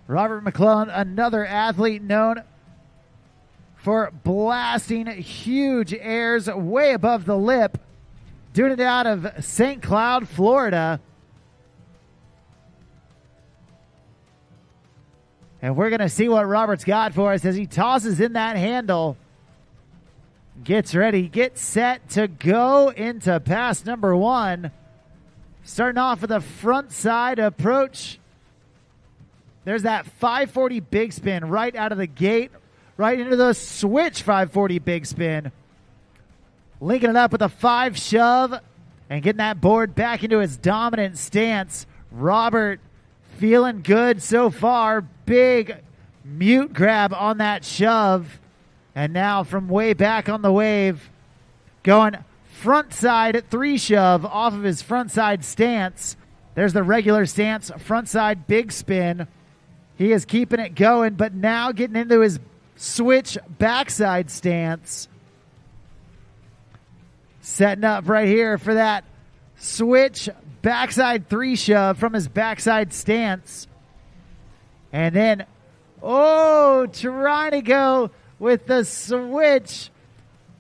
Robert McClelland, another athlete known for blasting huge airs way above the lip, doing it out of St. Cloud, Florida. And we're going to see what Robert's got for us as he tosses in that handle. Gets ready, gets set to go into pass number 1. Starting off with a front side approach. There's that 540 big spin right out of the gate, right into the switch 540 big spin. Linking it up with a 5 shove and getting that board back into its dominant stance. Robert feeling good so far. Big mute grab on that shove. And now from way back on the wave, going front side 3 shove off of his front side stance. There's the regular stance, front side big spin. He is keeping it going, but now getting into his switch backside stance. Setting up right here for that switch backside 3 shove from his backside stance. And then, trying to go with the switch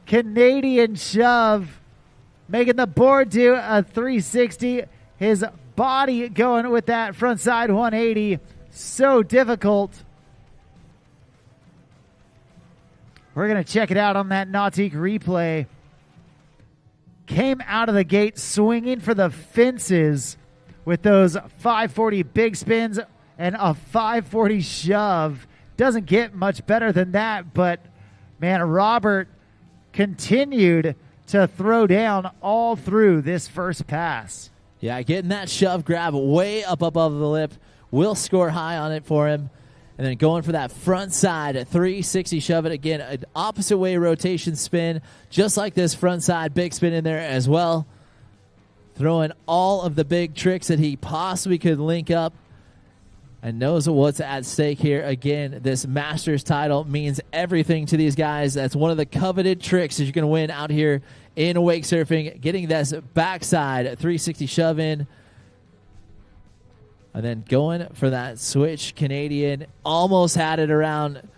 Canadian shove, making the board do a 360. His body going with that front side 180. So difficult. We're going to check it out on that Nautique replay. Came out of the gate swinging for the fences with those 540 big spins and a 540 shove. Doesn't get much better than that, but man, Robert continued to throw down all through this first pass. Yeah, getting that shove grab way up above the lip will score high on it for him. And then going for that front side at 360 shove it again, an opposite way rotation spin, just like this front side big spin in there as well. Throwing all of the big tricks that he possibly could link up and knows what's at stake here. Again, this Masters title means everything to these guys. That's one of the coveted tricks that you're going to win out here in wake surfing. Getting this backside 360 shove in. And then going for that switch Canadian. Almost had it around,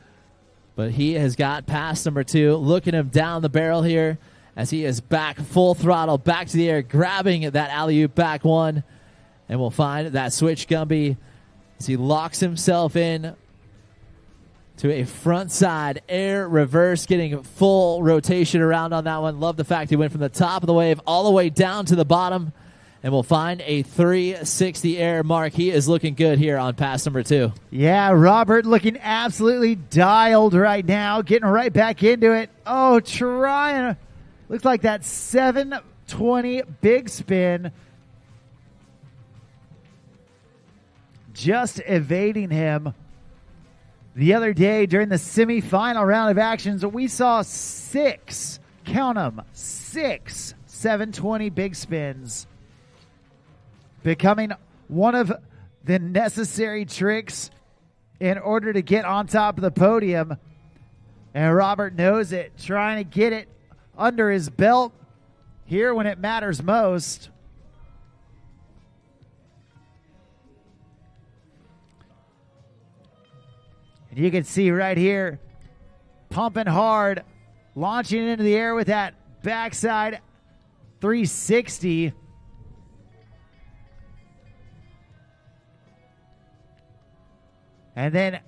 but he has got pass number 2. Looking him down the barrel here as he is back full throttle, back to the air, grabbing that alley-oop back 1. And we'll find that switch Gumby as he locks himself in to a front side air reverse, getting full rotation around on that one. Love the fact he went from the top of the wave all the way down to the bottom. And we'll find a 360 air mark. He is looking good here on pass number 2. Yeah, Robert looking absolutely dialed right now. Getting right back into it. Trying. Looks like that 720 big spin. Just evading him. The other day during the semifinal round of actions, we saw 6, count them, 6 720 big spins. Becoming one of the necessary tricks in order to get on top of the podium. And Robert knows it, trying to get it under his belt here when it matters most. And you can see right here, pumping hard, launching into the air with that backside 360. And then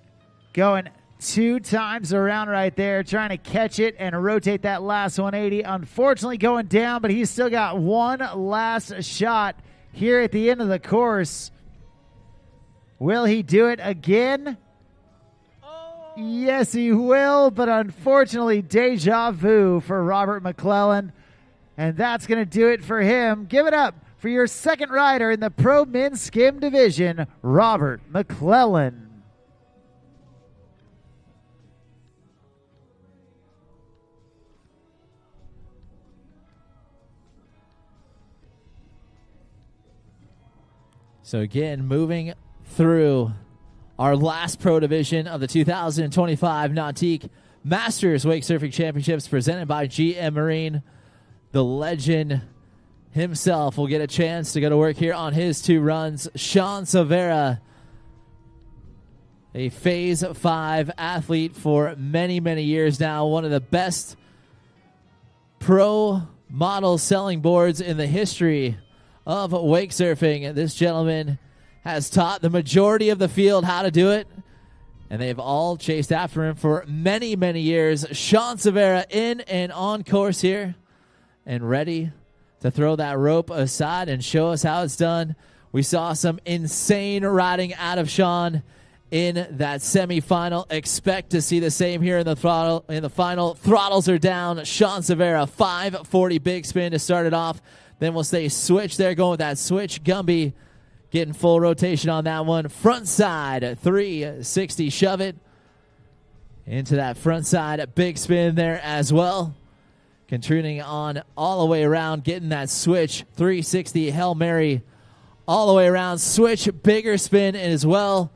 going 2 times around right there, trying to catch it and rotate that last 180. Unfortunately going down, but he's still got one last shot here at the end of the course. Will he do it again? Yes, he will, but unfortunately, deja vu for Robert McClellan. And that's going to do it for him. Give it up for your second rider in the Pro Men's Skim Division, Robert McClellan. So again, moving through our last pro division of the 2025 Nautique Masters Wake Surfing Championships presented by GM Marine. The legend himself will get a chance to go to work here on his 2 runs. Sean Silvera, a Phase 5 athlete for many, many years now. One of the best pro model selling boards in the history of wake surfing. This gentleman has taught the majority of the field how to do it, and they've all chased after him for many, many years. Sean Silvera in and on course here and ready to throw that rope aside and show us how it's done. We saw some insane riding out of Sean in that semifinal. Expect to see the same here in the throttle. In the final, throttles are down. Sean Silvera, 540 big spin to start it off. Then we'll stay switch there, going with that switch. Gumby getting full rotation on that one. Front side, 360 shove it into that front side. Big spin there as well. Contributing on all the way around, getting that switch. 360 Hail Mary all the way around. Switch, bigger spin as well.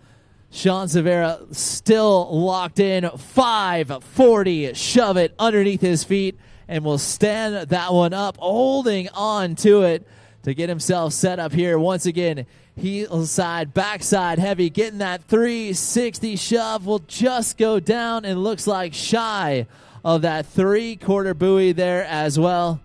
Sean Silvera still locked in. 540 shove it underneath his feet. And will stand that one up, holding on to it to get himself set up here. Once again, heel side, backside heavy, getting that 360 shove will just go down and looks like shy of that 3/4 buoy there as well.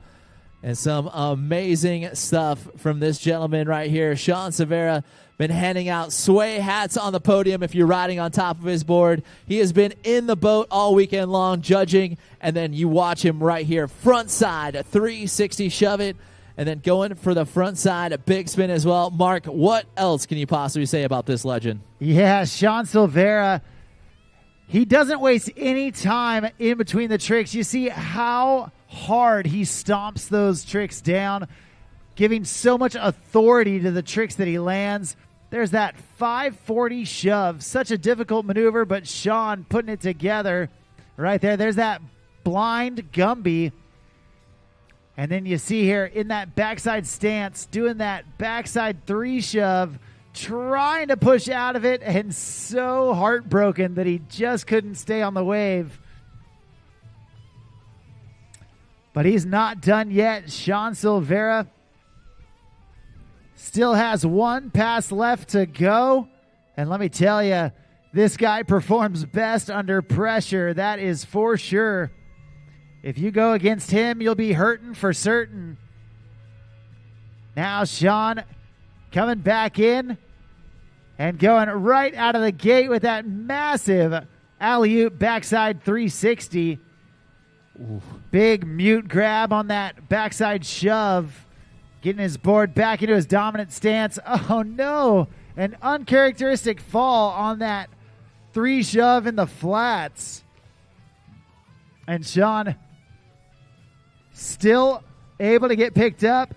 And some amazing stuff from this gentleman right here. Sean Silvera been handing out sway hats on the podium if you're riding on top of his board. He has been in the boat all weekend long judging, and then you watch him right here. Front side, 360 shove it, and then going for the front side, a big spin as well. Mark, what else can you possibly say about this legend? Yeah, Sean Silvera, he doesn't waste any time in between the tricks. You see how hard he stomps those tricks down, giving so much authority to the tricks that he lands. There's that 540 shove. Such a difficult maneuver, but Sean putting it together right there. There's that blind Gumby. And then you see here in that backside stance, doing that backside 3 shove, trying to push out of it, and so heartbroken that he just couldn't stay on the wave. But he's not done yet. Sean Silvera still has 1 pass left to go. And let me tell you, this guy performs best under pressure. That is for sure. If you go against him, you'll be hurting for certain. Now Sean coming back in and going right out of the gate with that massive alley-oop backside 360. Ooh. Big mute grab on that backside shove. Getting his board back into his dominant stance. Oh, no. An uncharacteristic fall on that 3 shove in the flats. And Sean still able to get picked up.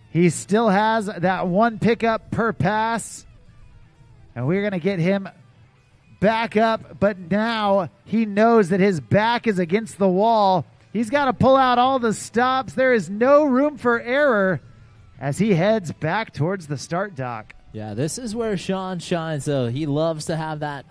He still has that 1 pickup per pass. And we're going to get him back up. But now he knows that his back is against the wall. He's got to pull out all the stops. There is no room for error as he heads back towards the start dock. Yeah, this is where Sean shines, though. He loves to have that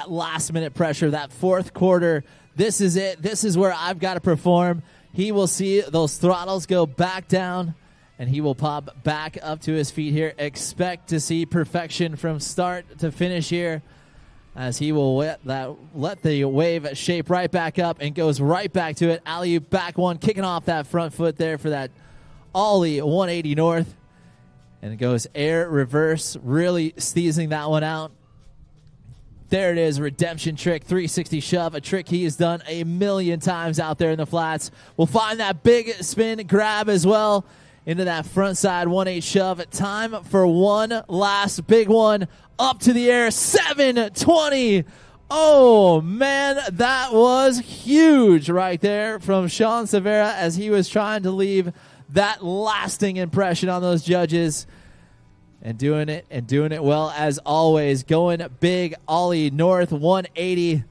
last-minute pressure, that 4th quarter. This is it. This is where I've got to perform. He will see those throttles go back down, and he will pop back up to his feet here. Expect to see perfection from start to finish here, as he will let the wave shape right back up and goes right back to it. Alley-oop back one, kicking off that front foot there for that ollie 180 north. And it goes air reverse, really steezing that one out. There it is, redemption trick, 360 shove, a trick he has done a million times out there in the flats. We'll find that big spin grab as well. into that front side 1-8 shove. Time for one last big one. Up to the air, 720. Oh, man, that was huge right there from Sean Severa as he was trying to leave that lasting impression on those judges. And doing it well as always. Going big, ollie north, 180.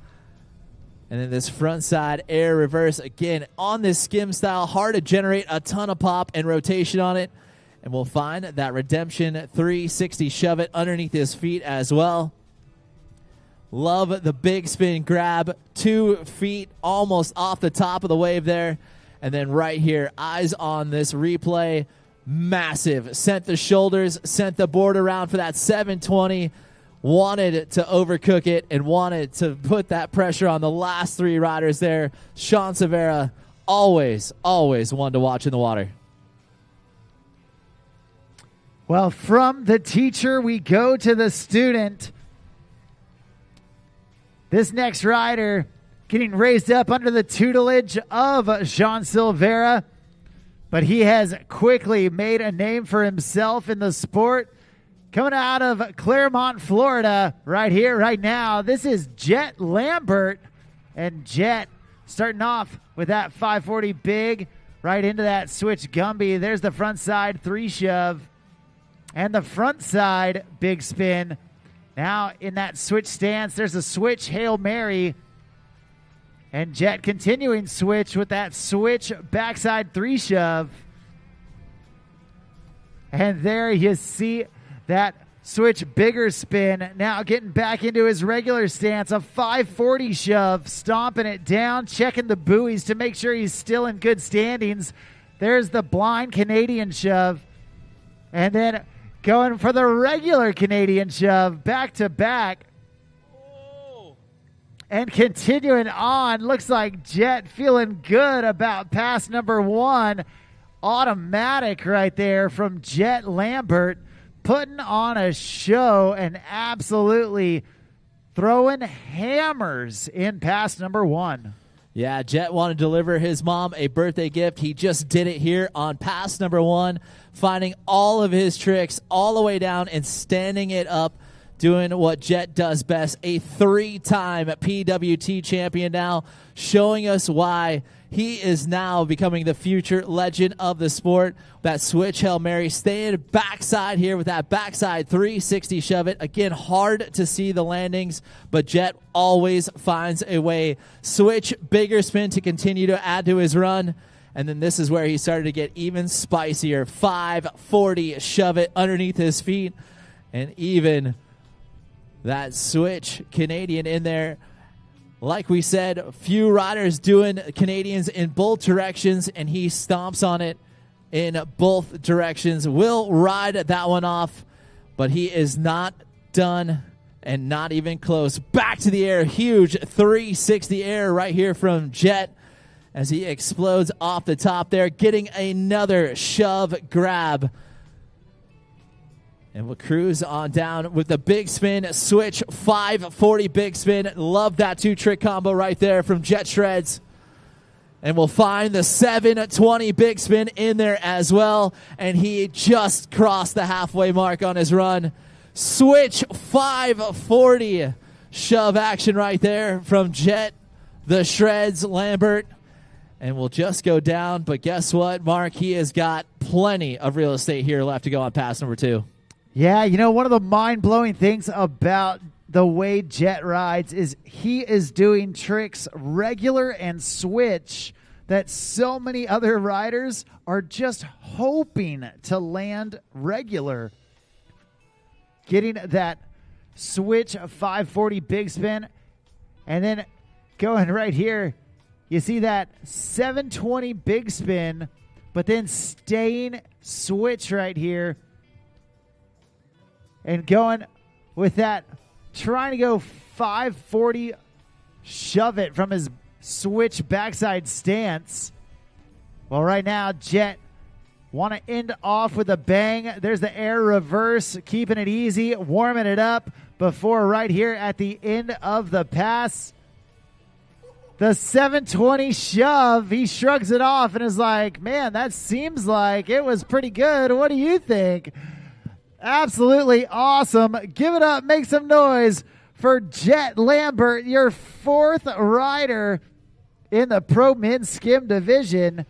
And then this front side air reverse again on this skim style. Hard to generate a ton of pop and rotation on it. And we'll find that redemption 360 shove it underneath his feet as well. Love the big spin grab. 2 feet almost off the top of the wave there. And then right here, eyes on this replay. Massive. Sent the shoulders, sent the board around for that 720. Wanted to overcook it and wanted to put that pressure on the last 3 riders there. Sean Severa, always one to watch in the water. Well, from the teacher, we go to the student. This next rider getting raised up under the tutelage of Jean Silvera, but he has quickly made a name for himself in the sport. Coming out of Claremont, Florida, right here, right now, this is Jet Lambert. And Jet starting off with that 540 big right into that switch Gumby. There's the front side 3 shove and the front side big spin. Now in that switch stance, there's a switch Hail Mary. And Jet continuing switch with that switch backside 3 shove. And there you see that switch bigger spin. Now getting back into his regular stance, a 540 shove, stomping it down, checking the buoys to make sure he's still in good standings. There's the blind Canadian shove. And then going for the regular Canadian shove, back to back. And continuing on, looks like Jet feeling good about pass number 1. Automatic right there from Jet Lambert. Putting on a show and absolutely throwing hammers in pass number 1. Yeah, Jet wanted to deliver his mom a birthday gift. He just did it here on pass number 1, finding all of his tricks all the way down and standing it up, doing what Jet does best. A 3-time PWT champion now, showing us why he is now becoming the future legend of the sport. That switch Hail Mary, staying backside here with that backside 360 shove it. Again, hard to see the landings, but Jet always finds a way. Switch, bigger spin to continue to add to his run. And then this is where he started to get even spicier. 540 shove it underneath his feet. And even that switch Canadian in there. Like we said, few riders doing Canadians in both directions, and he stomps on it in both directions. Will ride that one off, but he is not done and not even close. Back to the air, huge 360 air right here from Jet as he explodes off the top there, getting another shove grab. And we'll cruise on down with the big spin, switch, 540 big spin. Love that 2-trick combo right there from Jet Shreds. And we'll find the 720 big spin in there as well. And he just crossed the halfway mark on his run. Switch, 540 shove action right there from Jet, the Shreds, Lambert. And we'll just go down. But guess what, Mark? He has got plenty of real estate here left to go on pass number 2. Yeah, you know, one of the mind-blowing things about the way Jet rides is he is doing tricks regular and switch that so many other riders are just hoping to land regular. Getting that switch 540 big spin, and then going right here, you see that 720 big spin, but then staying switch right here. And going with that, trying to go 540 shove it from his switch backside stance. Well, right now, Jet want to end off with a bang. There's the air reverse, keeping it easy, warming it up before right here at the end of the pass. The 720 shove, he shrugs it off and is like, man, that seems like it was pretty good. What do you think? Absolutely awesome. Give it up. Make some noise for Jet Lambert, your 4th rider in the Pro Men's Skim division.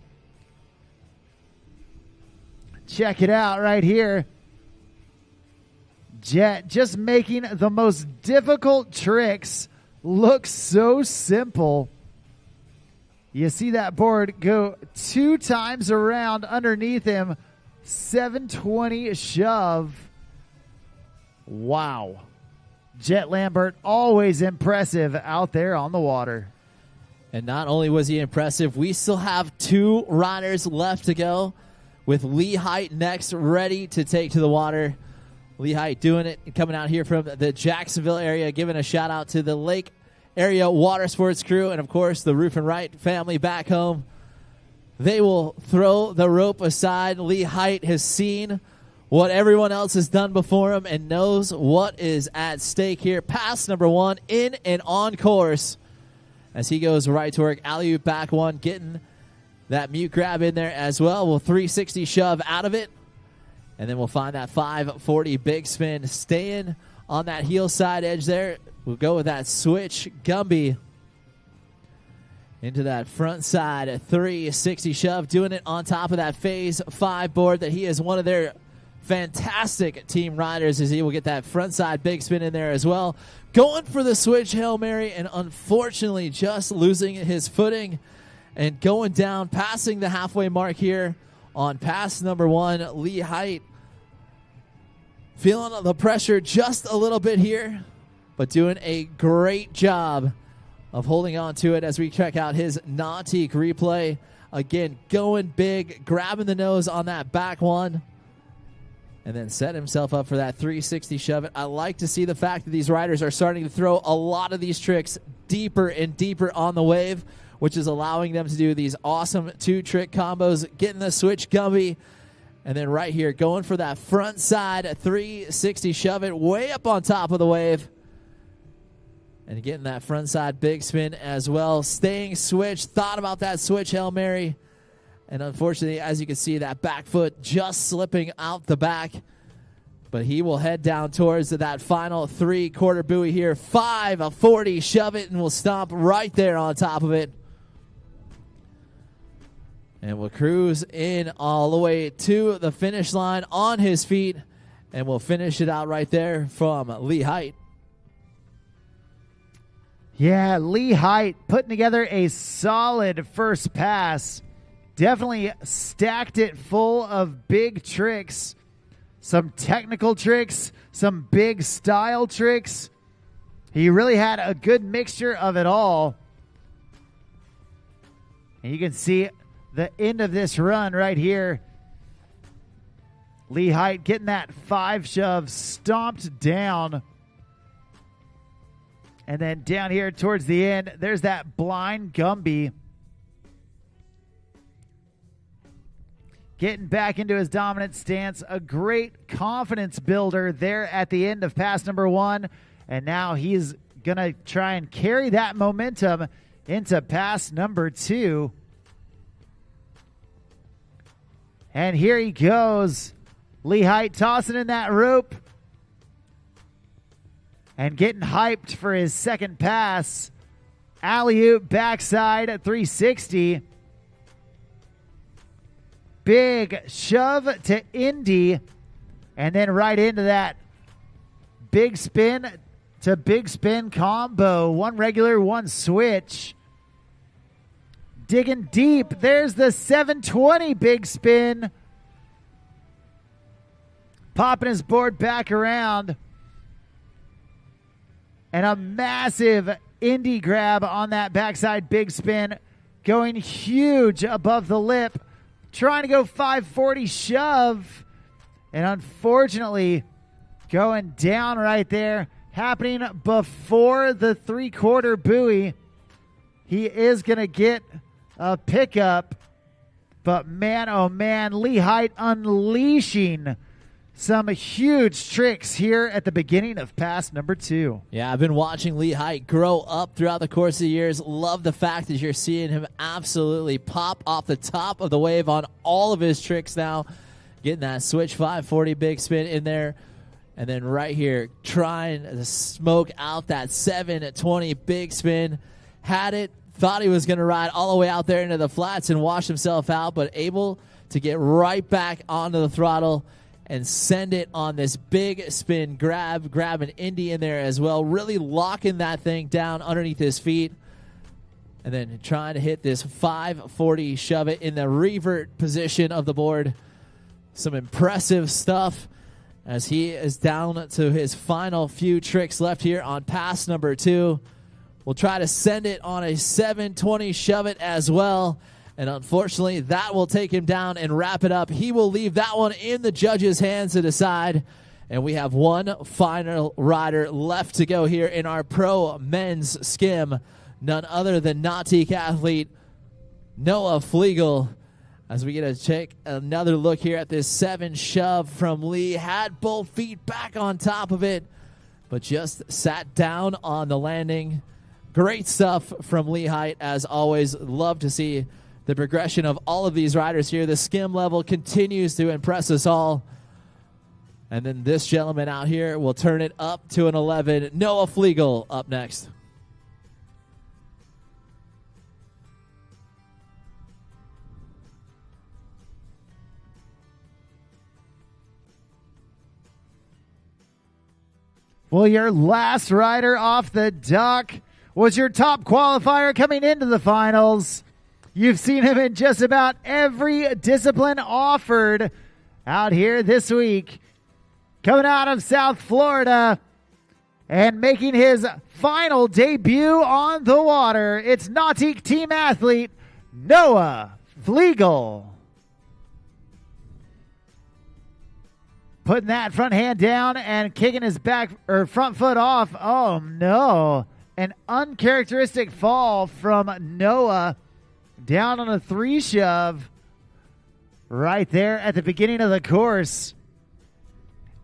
Check it out right here. Jet just making the most difficult tricks look so simple. You see that board go 2 times around underneath him. 720 shove. Wow. Jet Lambert, always impressive out there on the water. And not only was he impressive, we still have 2 riders left to go, with Lee Height next, ready to take to the water. Lee Height doing it, coming out here from the Jacksonville area, giving a shout out to the Lake area water sports crew, and of course the Roof and Wright family back home. They will throw the rope aside. Lee Height has seen what everyone else has done before him and knows what is at stake here. Pass number 1 in and on course as he goes right to work. Alley-oop back 1, getting that mute grab in there as well. We'll 360 shove out of it. And then we'll find that 540 big spin, staying on that heel side edge there. We'll go with that switch Gumby into that front side 360 shove, doing it on top of that phase 5 board that he is one of their fantastic team riders, as he will get that front side big spin in there as well. Going for the switch Hail Mary, and unfortunately just losing his footing and going down, passing the halfway mark here on pass number 1. Lee Height feeling the pressure just a little bit here, but doing a great job of holding on to it as we check out his Nautique replay. Again, going big, grabbing the nose on that back one, and then set himself up for that 360 shove it. I like to see the fact that these riders are starting to throw a lot of these tricks deeper and deeper on the wave, which is allowing them to do these awesome 2-trick combos, getting the switch Gumby, and then right here going for that front side 360 shove it way up on top of the wave, and getting that front side big spin as well. Staying switch, thought about that switch Hail Mary, and unfortunately, as you can see, that back foot just slipping out the back. But he will head down towards that final 3/4 buoy here. 540 shove it, and we'll stomp right there on top of it. And we'll cruise in all the way to the finish line on his feet, and we'll finish it out right there from Lee Height. Yeah, Lee Height putting together a solid first pass. Definitely stacked it full of big tricks. Some technical tricks, some big style tricks. He really had a good mixture of it all. And you can see the end of this run right here. Lee Height getting that 5 shove stomped down. And then down here towards the end, there's that blind Gumby. Getting back into his dominant stance. A great confidence builder there at the end of pass number 1. And now he's going to try and carry that momentum into pass number 2. And here he goes. Lee Height tossing in that rope. And getting hyped for his second pass. Alley-oop backside at 360. Big shove to Indy. And then right into that big spin to big spin combo. 1 regular, 1 switch. Digging deep. There's the 720 big spin. Popping his board back around. And a massive Indy grab on that backside big spin. Going huge above the lip. Trying to go 540 shove. And unfortunately, going down right there. Happening before the 3/4 buoy. He is going to get a pickup. But man, oh man, Lee Height unleashing some huge tricks here at the beginning of pass number 2. Yeah, I've been watching Lee Height grow up throughout the course of the years. Love the fact that you're seeing him absolutely pop off the top of the wave on all of his tricks now. Getting that switch 540 big spin in there. And then right here, trying to smoke out that 720 big spin. Had it, thought he was going to ride all the way out there into the flats and wash himself out, but able to get right back onto the throttle and send it on this big spin grab an Indy in there as well, really locking that thing down underneath his feet, and then trying to hit this 540, shove it in the revert position of the board. Some impressive stuff as he is down to his final few tricks left here on pass number 2. We'll try to send it on a 720 shove it as well. And unfortunately, that will take him down and wrap it up. He will leave that one in the judges' hands to decide. And we have one final rider left to go here in our pro men's skim. None other than Nautique athlete Noah Flegel. As we get to take another look here at this 7 shove from Lee. Had both feet back on top of it, but just sat down on the landing. Great stuff from Lee Height, as always. Love to see the progression of all of these riders here. The skim level continues to impress us all. And then this gentleman out here will turn it up to an 11. Noah Flegel up next. Well, your last rider off the dock was your top qualifier coming into the finals. You've seen him in just about every discipline offered out here this week. Coming out of South Florida and making his final debut on the water, it's Nautique team athlete Noah Flegel. Putting that front hand down and kicking his back or front foot off. Oh no. An uncharacteristic fall from Noah down on a 3 shove right there at the beginning of the course.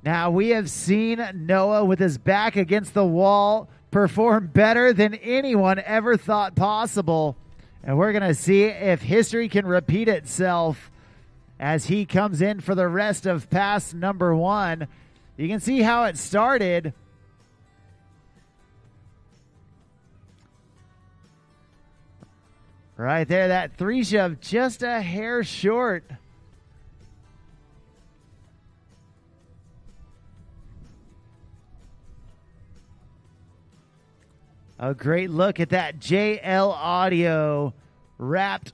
Now we have seen Noah with his back against the wall perform better than anyone ever thought possible. And we're going to see if history can repeat itself as he comes in for the rest of pass number 1. You can see how it started. Right there, that 3 shove just a hair short. A great look at that JL Audio wrapped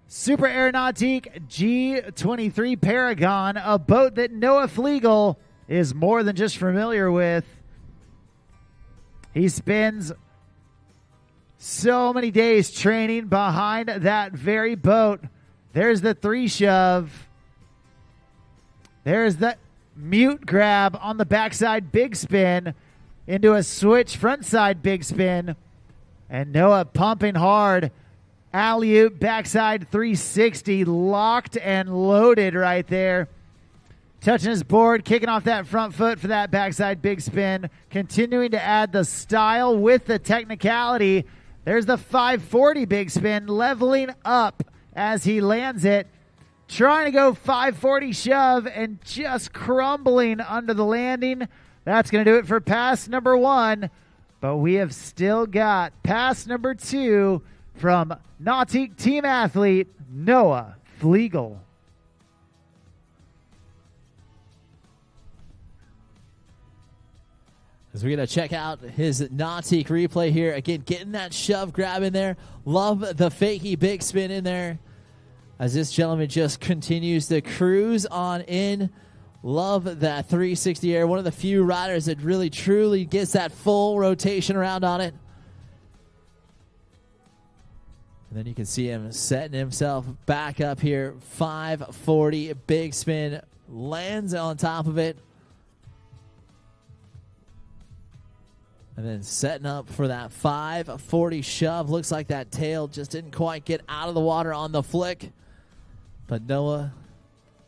Super Aeronautique G23 Paragon, a boat that Noah Flegel is more than just familiar with. He spends so many days training behind that very boat. There's the 3 shove. There's the mute grab on the backside big spin into a switch frontside big spin. And Noah pumping hard. Alley-oop backside 360, locked and loaded right there. Touching his board, kicking off that front foot for that backside big spin. Continuing to add the style with the technicality. There's the 540 big spin, leveling up as he lands it. Trying to go 540 shove and just crumbling under the landing. That's going to do it for pass number 1. But we have still got pass number 2 from Nautique team athlete Noah Flegel. As we're going to check out his Nautique replay here. Again, getting that shove grab in there. Love the fakey big spin in there as this gentleman just continues to cruise on in. Love that 360 air. One of the few riders that really truly gets that full rotation around on it. And then you can see him setting himself back up here. 540 big spin. Lands on top of it. And then setting up for that 540 shove. Looks like that tail just didn't quite get out of the water on the flick. But Noah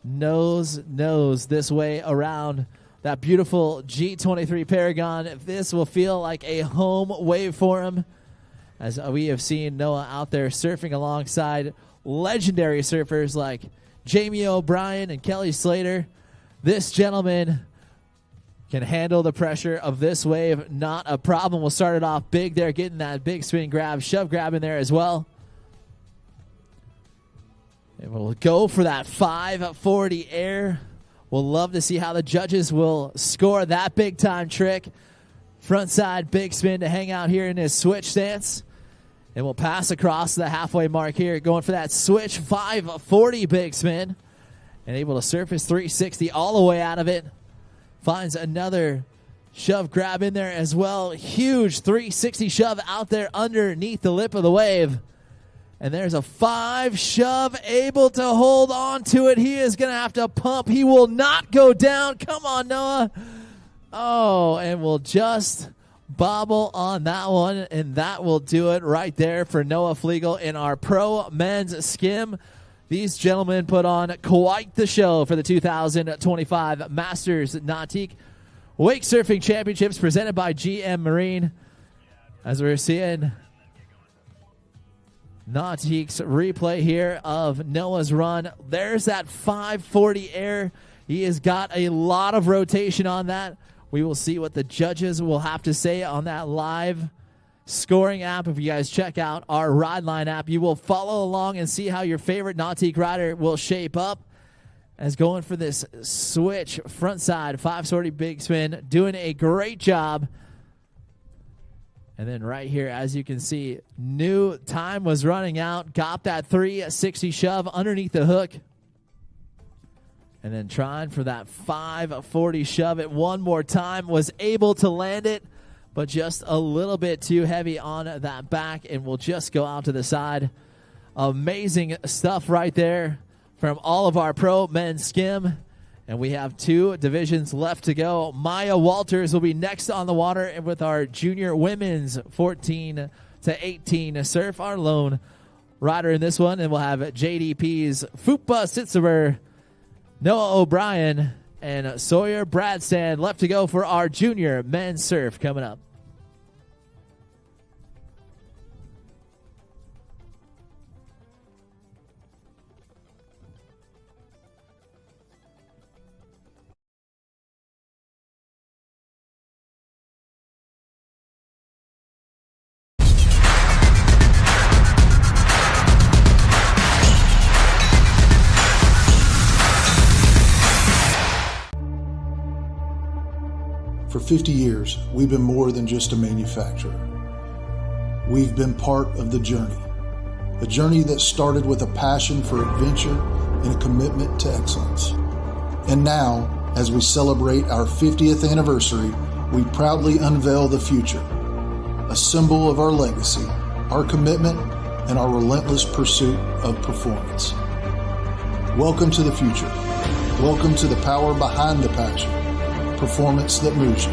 knows this way around that beautiful G23 Paragon. This will feel like a home wave for him, as we have seen Noah out there surfing alongside legendary surfers like Jamie O'Brien and Kelly Slater. This gentleman can handle the pressure of this wave, not a problem. We'll start it off big there, getting that big spin grab, shove grab in there as well. And we'll go for that 540 air. We'll love to see how the judges will score that big time trick. Front side big spin to hang out here in his switch stance. And we'll pass across the halfway mark here, going for that switch 540 big spin. And able to surface 360 all the way out of it. Finds another shove grab in there as well. Huge 360 shove out there underneath the lip of the wave. And there's a 5 shove, able to hold on to it. He is going to have to pump. He will not go down. Come on, Noah. Oh, and we'll just bobble on that one. And that will do it right there for Noah Flegel in our pro men's skim. These gentlemen put on quite the show for the 2025 Masters Nautique Wake Surfing Championships presented by GM Marine. As we're seeing Nautique's replay here of Noah's run. There's that 540 air. He has got a lot of rotation on that. We will see what the judges will have to say on that live scoring app. If you guys check out our Ride Line app, you will follow along and see how your favorite Nautique rider will shape up. As going for this switch front side 540 big spin, doing a great job. And then right here, as you can see, new time was running out. Got that 360 shove underneath the hook. And then trying for that 540 shove it one more time. Was able to land it, but just a little bit too heavy on that back. And will just go out to the side. Amazing stuff right there from all of our pro men's skim. And we have 2 divisions left to go. Maya Walters will be next on the water, and with our junior women's 14 to 18 surf, our lone rider in this one. And we'll have JDP's Fupa Sitzerer, Noah O'Brien, and Sawyer Bradstand left to go for our junior men's surf coming up. For 50 years, we've been more than just a manufacturer. We've been part of the journey, a journey that started with a passion for adventure and a commitment to excellence. And now, as we celebrate our 50th anniversary, we proudly unveil the future, a symbol of our legacy, our commitment, and our relentless pursuit of performance. Welcome to the future. Welcome to the power behind the passion. Performance that moves you.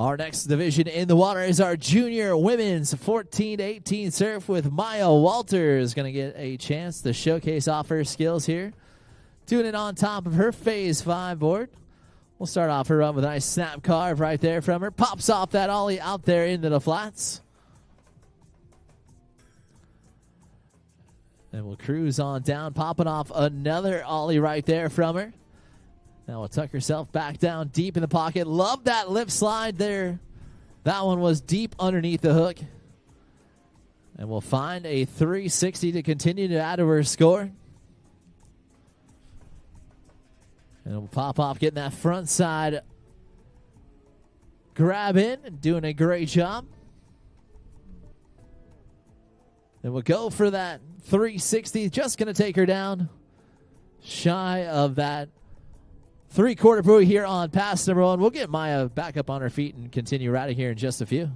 Our next division in the water is our junior women's 14 to 18 surf with Maya Walters. Going to get a chance to showcase off her skills here. Doing it on top of her phase 5 board. We'll start off her run with a nice snap carve right there from her. Pops off that ollie out there into the flats. And we'll cruise on down, popping off another ollie right there from her. Now we'll tuck herself back down deep in the pocket. Love that lip slide there. That one was deep underneath the hook. And we'll find a 360 to continue to add to her score. And we'll pop off, getting that front side grab in and doing a great job. And we'll go for that 360. Just going to take her down shy of that 3/4 buoy here on pass number 1. We'll get Maya back up on her feet and continue riding here in just a few.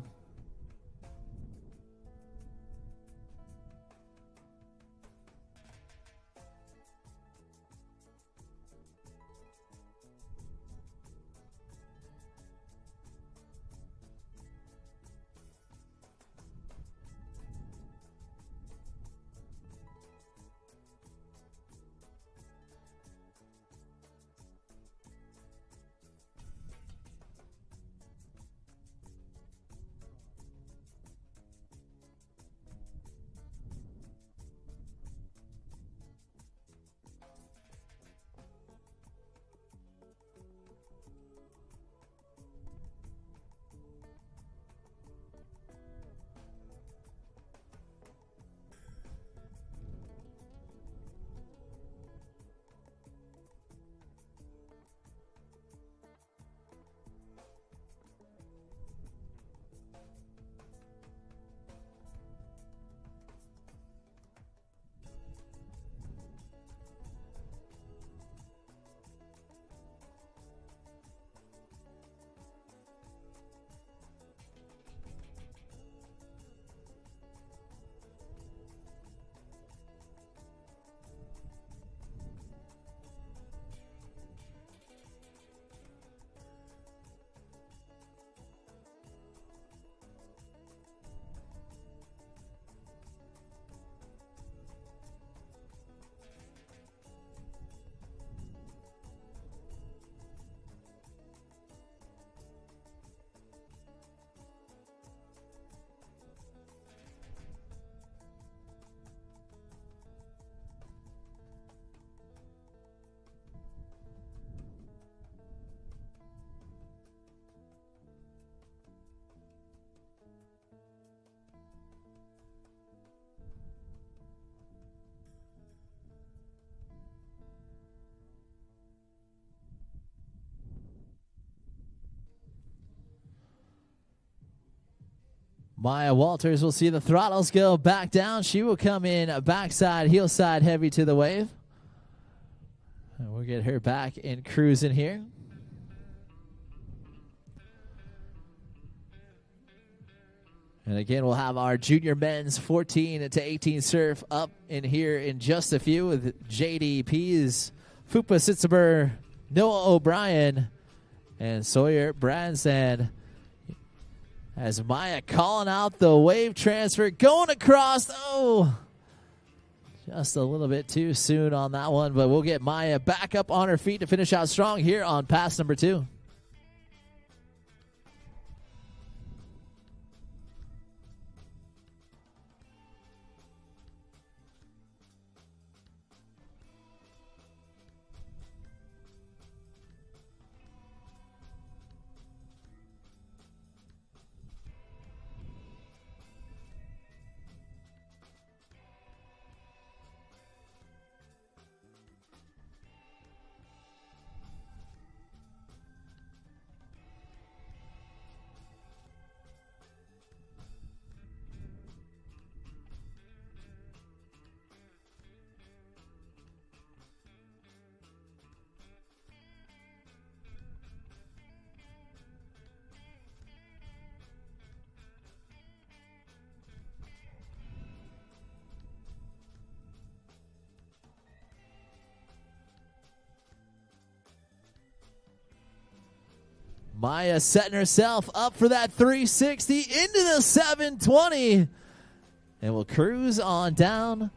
Maya Walters will see the throttles go back down. She will come in backside, heel side heavy to the wave. And we'll get her back and cruising here. And again, we'll have our junior men's 14 to 18 surf up in here in just a few with JDP's Fupa Sitzeber, Noah O'Brien, and Sawyer Branson. As Maya calling out the wave transfer, going across. Oh, just a little bit too soon on that one, but we'll get Maya back up on her feet to finish out strong here on pass number 2. Maya setting herself up for that 360 into the 720. And we'll cruise on down.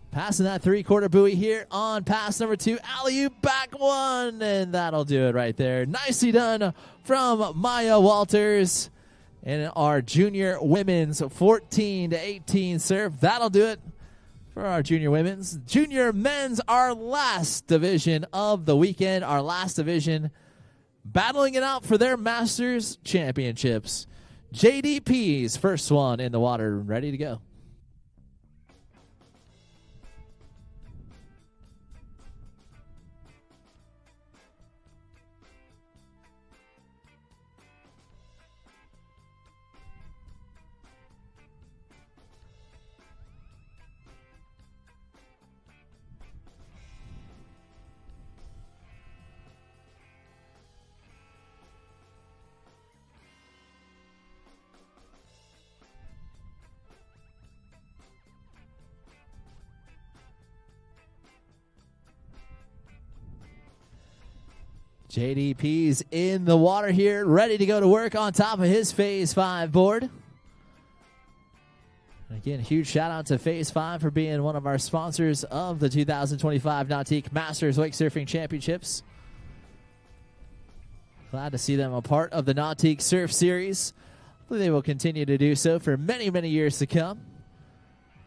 Passing that three-quarter buoy here on pass number 2. Alley-oop back one. And that'll do it right there. Nicely done from Maya Walters. And our junior women's 14-18 serve. That'll do it for our junior women's. Junior men's, our last division of the weekend. Our last division battling it out for their Masters Championships. JDP's first one in the water, ready to go. JDP's in the water here, ready to go to work on top of his Phase 5 board. Again, huge shout out to Phase 5 for being one of our sponsors of the 2025 Nautique Masters Wakesurfing Championships. Glad to see them a part of the Nautique Surf Series. Hopefully they will continue to do so for many, many years to come,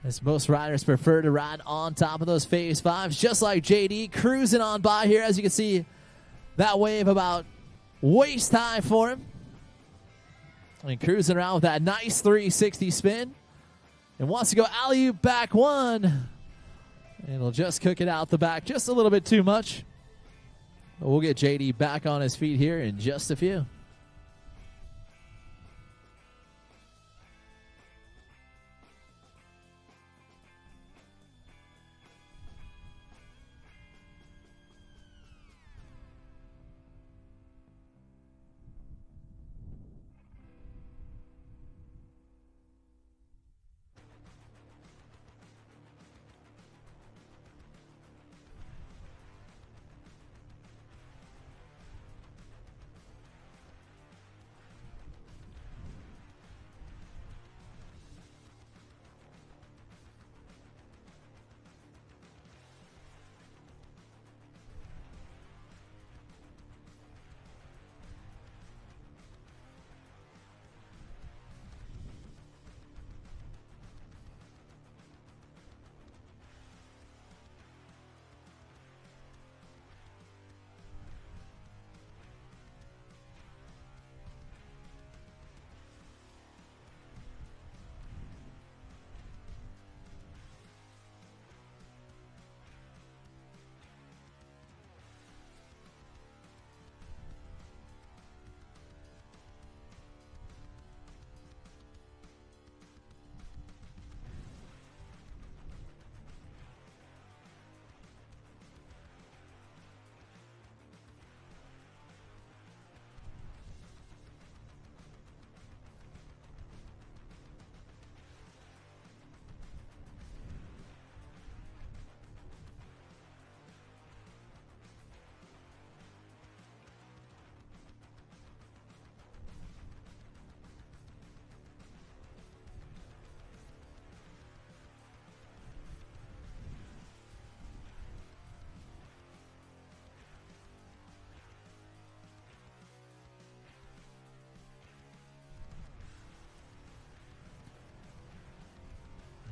as most riders prefer to ride on top of those Phase 5s, just like JD cruising on by here. As you can see, that wave about waist high for him. And cruising around with that nice 360 spin. And wants to go alley-oop back one. And he'll just cook it out the back just a little bit too much. But we'll get JD back on his feet here in just a few.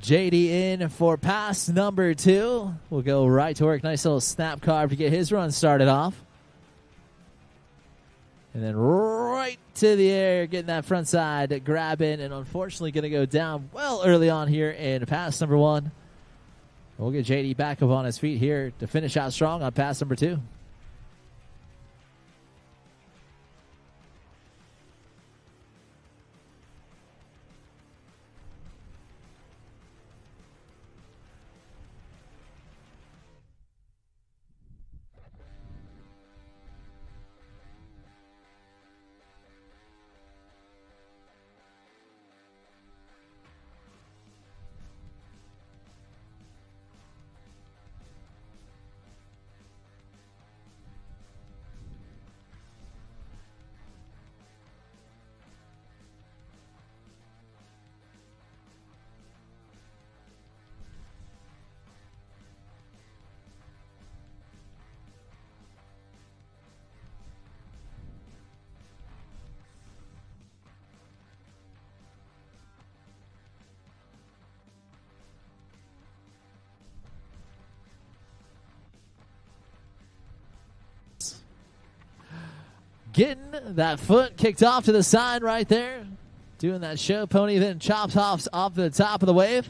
JD in for pass number 2. We'll go right to work. Nice little snap carve to get his run started off. And then right to the air, getting that front side grab in, and unfortunately going to go down well early on here in pass number 1. We'll get JD back up on his feet here to finish out strong on pass number 2. Getting that foot kicked off to the side right there. Doing that show pony, then chops off the top of the wave.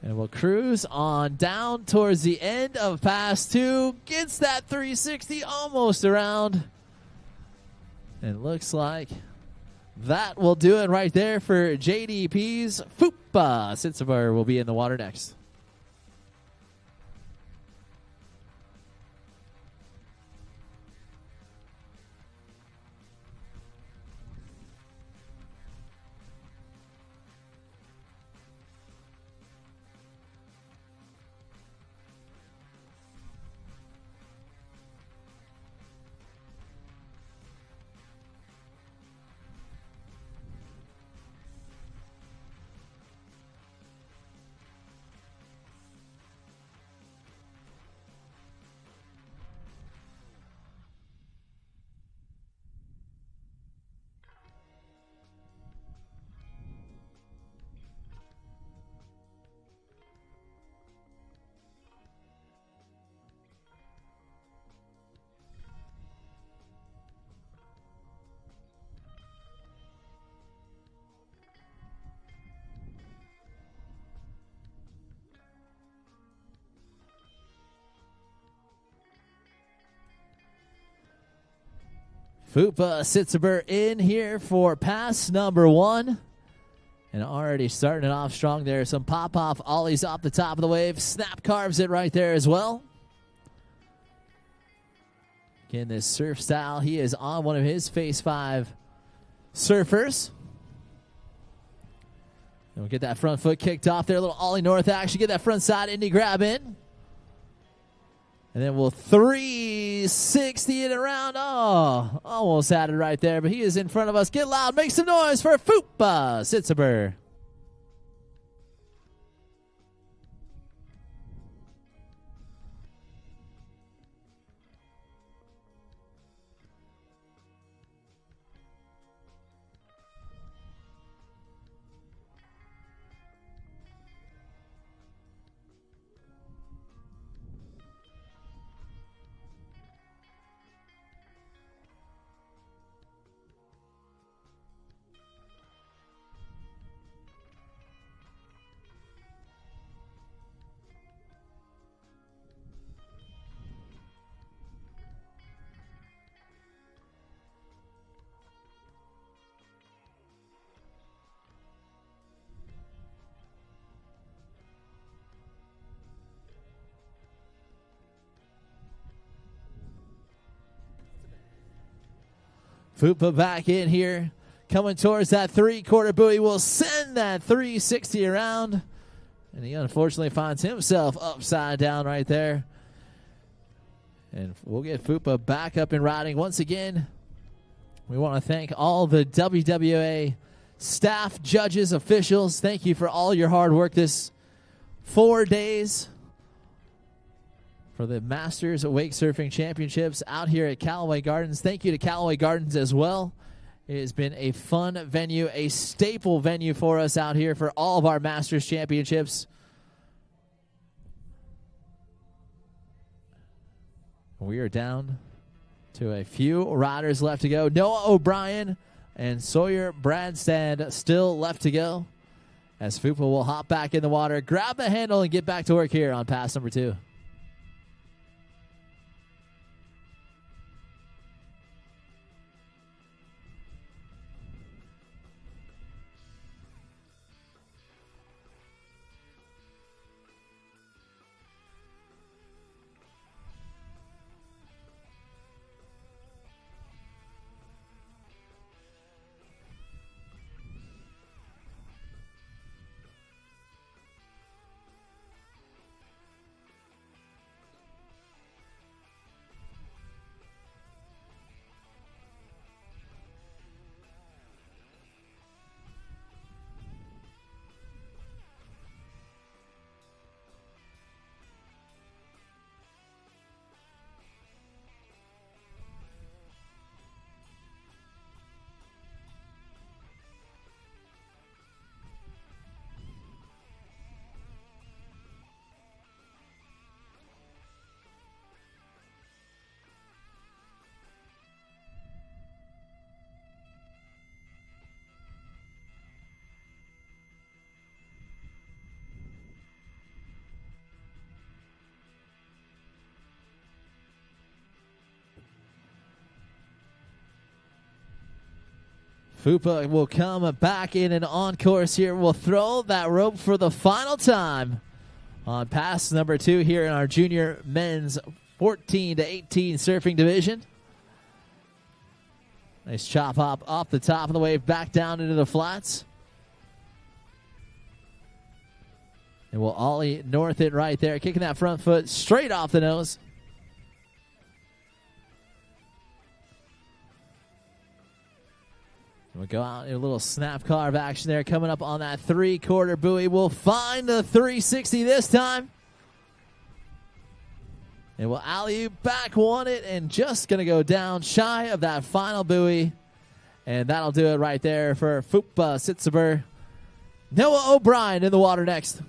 And we'll cruise on down towards the end of pass 2. Gets that 360 almost around. And looks like that will do it right there for JDP's Fupa. Sitsabar will be in the water next. Fupa Sitsaber in here for pass number 1. And already starting it off strong there. Some pop-off ollies off the top of the wave. Snap carves it right there as well. Again, this surf style, he is on one of his Phase 5 surfers. And we'll get that front foot kicked off there. A little ollie north action. Get that front side indie grab in. And then we'll 360 it around. Oh, almost had it right there, but he is in front of us. Get loud. Make some noise for Fupa Sitsaber. Fupa back in here, coming towards that 3/4 buoy. Will send that 360 around, and he unfortunately finds himself upside down right there. And we'll get Fupa back up and riding once again. We want to thank all the WWA staff, judges, officials. Thank you for all your hard work this 4 days for the Masters Wake Surfing Championships out here at Callaway Gardens. Thank you to Callaway Gardens as well. It has been a fun venue, a staple venue for us out here for all of our Masters Championships. We are down to a few riders left to go. Noah O'Brien and Sawyer Bradstad still left to go, as Fupa will hop back in the water, grab the handle, and get back to work here on pass number 2. Fupa will come back in and on course here. We'll throw that rope for the final time on pass number 2 here in our junior men's 14 to 18 surfing division. Nice chop hop off the top of the wave, back down into the flats. And we'll ollie north it right there, kicking that front foot straight off the nose. We'll go out in a little snap carve action there, coming up on that 3/4 buoy. We'll find the 360 this time. And we'll alley-oop back one it, and just going to go down shy of that final buoy. And that'll do it right there for Fupa Sitzber. Noah O'Brien in the water next.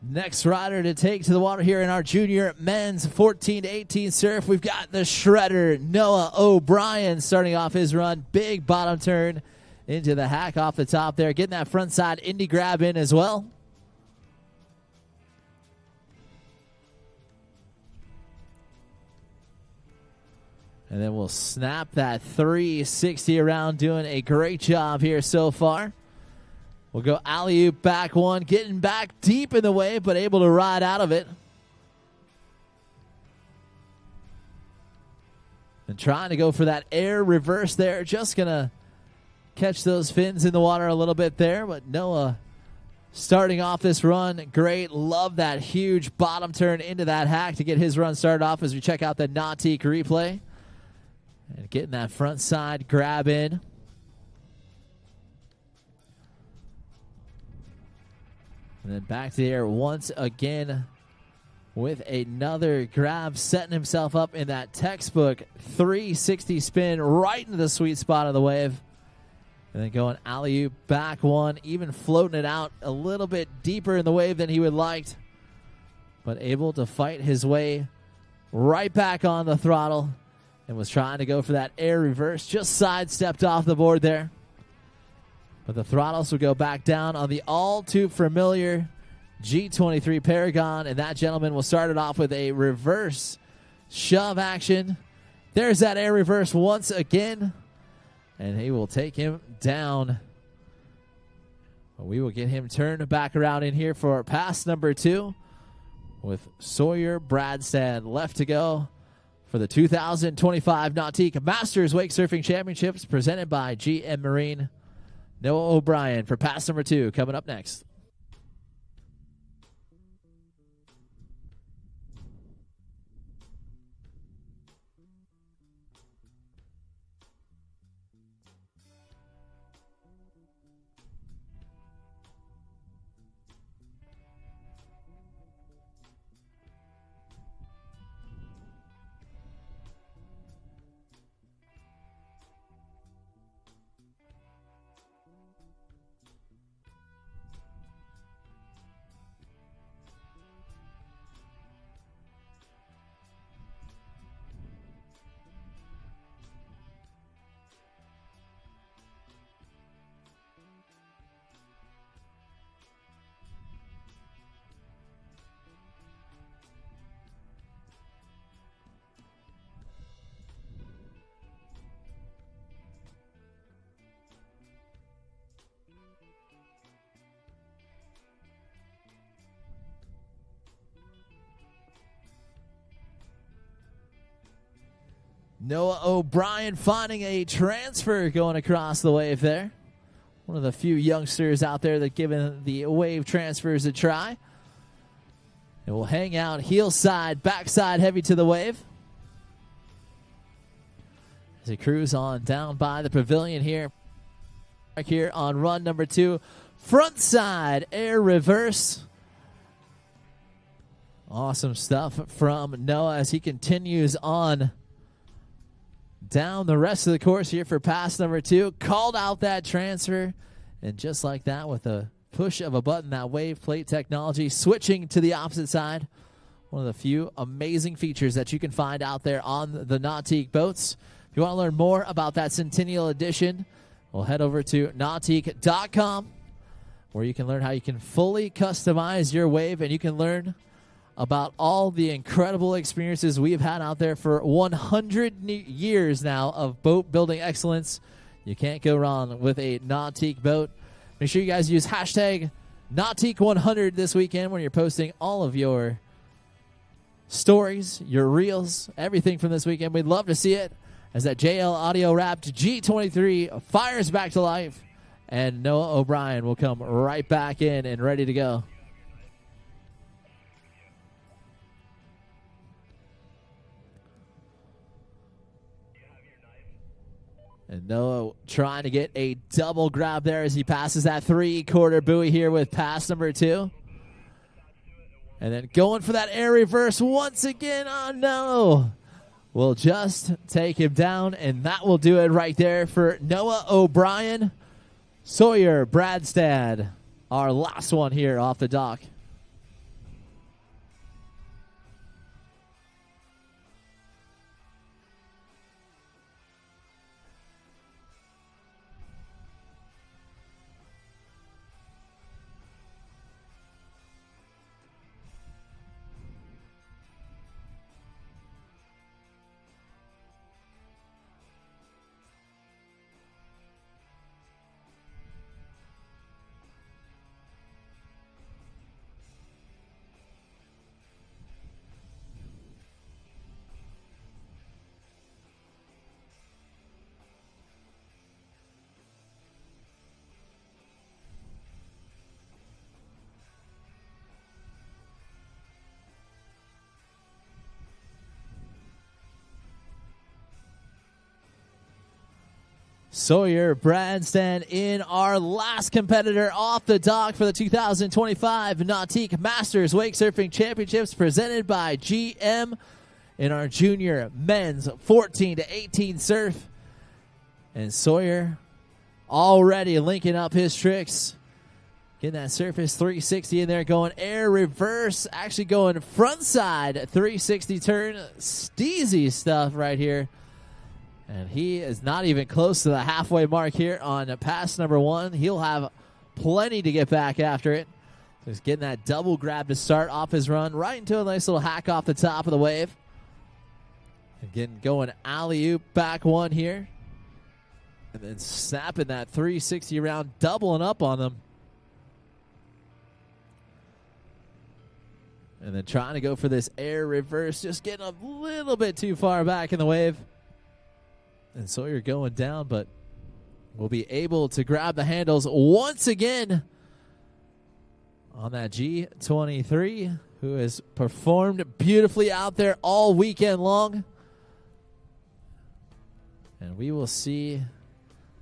Next rider to take to the water here in our junior men's 14 to 18 surf, we've got the shredder, Noah O'Brien, starting off his run. Big bottom turn into the hack off the top there, getting that front side indie grab in as well. And then we'll snap that 360 around, doing a great job here so far. We'll go alley-oop back one, getting back deep in the wave, but able to ride out of it. And trying to go for that air reverse there. Just going to catch those fins in the water a little bit there. But Noah starting off this run, great. Love that huge bottom turn into that hack to get his run started off as we check out the Nautique replay. And getting that front side grab in. And then back to the air once again with another grab, setting himself up in that textbook 360 spin right into the sweet spot of the wave. And then going alley-oop back one, even floating it out a little bit deeper in the wave than he would liked, but able to fight his way right back on the throttle and was trying to go for that air reverse, just sidestepped off the board there. But the throttles will go back down on the all-too-familiar G23 Paragon, and that gentleman will start it off with a reverse shove action. There's that air reverse once again, and he will take him down. But we will get him turned back around in here for pass number 2 with Sawyer Bradstad left to go for the 2025 Nautique Masters Wake Surfing Championships presented by GM Marine. Noah O'Brien for pass number 2 coming up next. Noah O'Brien finding a transfer going across the wave there. One of the few youngsters out there that given the wave transfers a try. And we'll hang out heel side, backside heavy to the wave. As he cruise on down by the pavilion here. Here on run number 2. Front side air reverse. Awesome stuff from Noah as he continues on down the rest of the course here for pass number 2. Called out that transfer. And just like that, with a push of a button, that wave plate technology switching to the opposite side. One of the few amazing features that you can find out there on the Nautique boats. If you want to learn more about that Centennial Edition, we'll head over to Nautique.com, where you can learn how you can fully customize your wave, and you can learn about all the incredible experiences we've had out there for 100 years now of boat building excellence. You can't go wrong with a Nautique boat. Make sure you guys use hashtag Nautique100 this weekend when you're posting all of your stories, your reels, everything from this weekend. We'd love to see it as that JL Audio Wrapped G23 fires back to life, and Noah O'Brien will come right back in and ready to go. And Noah trying to get a double grab there as he passes that 3/4 buoy here with pass number 2. And then going for that air reverse once again. Oh, no. We'll just take him down, and that will do it right there for Noah O'Brien. Sawyer Bradstad, our last one here off the dock. Sawyer Bradstad in our last competitor off the dock for the 2025 Nautique Masters Wake Surfing Championships presented by GM in our junior men's 14 to 18 surf. And Sawyer already linking up his tricks. Getting that surface 360 in there, going air reverse, actually going front side 360 turn. Steezy stuff right here. And he is not even close to the halfway mark here on pass number 1. He'll have plenty to get back after it. Just getting that double grab to start off his run, right into a nice little hack off the top of the wave. Again, going alley-oop back 1 here. And then snapping that 360 around, doubling up on them. And then trying to go for this air reverse, just getting a little bit too far back in the wave. And Sawyer going down, but will be able to grab the handles once again on that G23, who has performed beautifully out there all weekend long. And we will see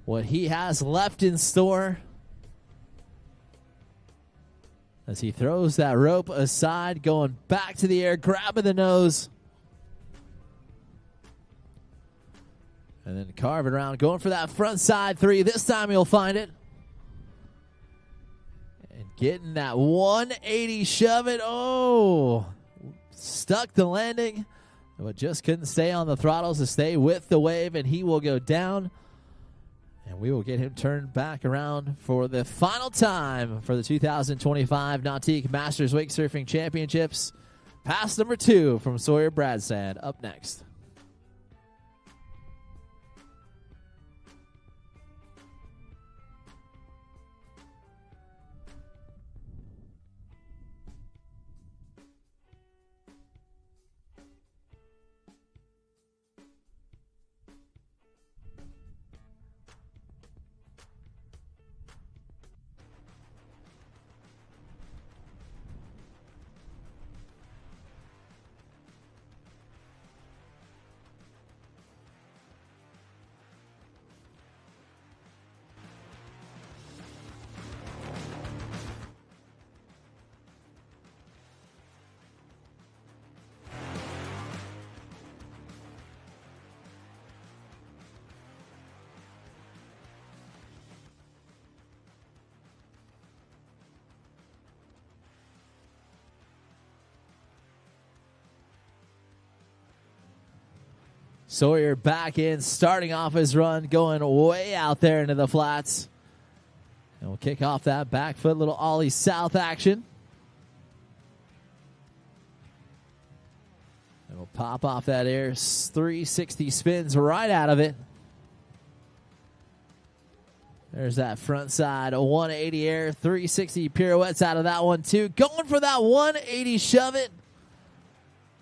what he has left in store as he throws that rope aside, going back to the air, grabbing the nose. And then carving around, going for that front side 3. This time he'll find it. And getting that 180 shove it. Oh, stuck the landing, but just couldn't stay on the throttles to stay with the wave, and he will go down. And we will get him turned back around for the final time for the 2025 Nautique Masters Wake Surfing Championships. Pass number 2 from Sawyer Bradstad up next. Sawyer back in, starting off his run, going way out there into the flats. And we'll kick off that back foot, little ollie south action. And we'll pop off that air, 360 spins right out of it. There's that front side, a 180 air, 360 pirouettes out of that one too. Going for that 180 shove it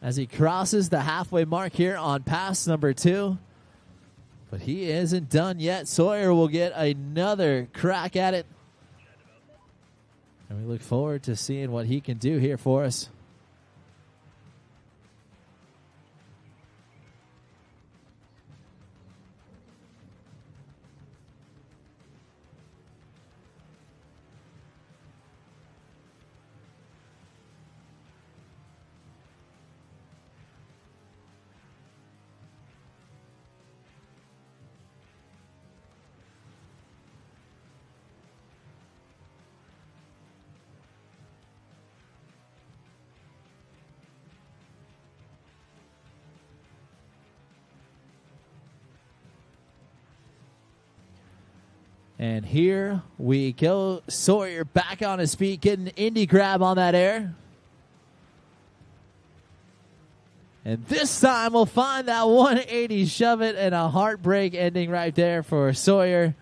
as he crosses the halfway mark here on pass number 2. But he isn't done yet. Sawyer will get another crack at it. And we look forward to seeing what he can do here for us. And here we go. Sawyer back on his feet, getting an indie grab on that air. And this time we'll find that 180 shove it and a heartbreak ending right there for Sawyer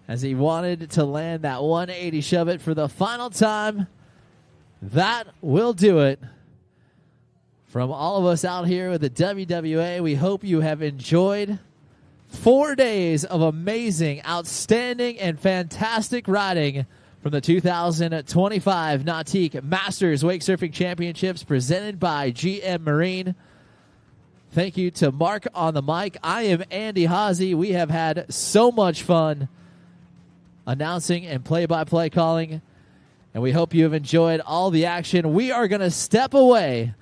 as he wanted to land that 180 shove it for the final time. That will do it. From all of us out here with the WWA, we hope you have enjoyed 4 days of amazing, outstanding, and fantastic riding from the 2025 Nautique Masters Wake Surfing Championships presented by GM Marine. Thank you to Mark on the mic. I am Andy Haase. We have had so much fun announcing and play-by-play calling, and we hope you have enjoyed all the action. We are going to step away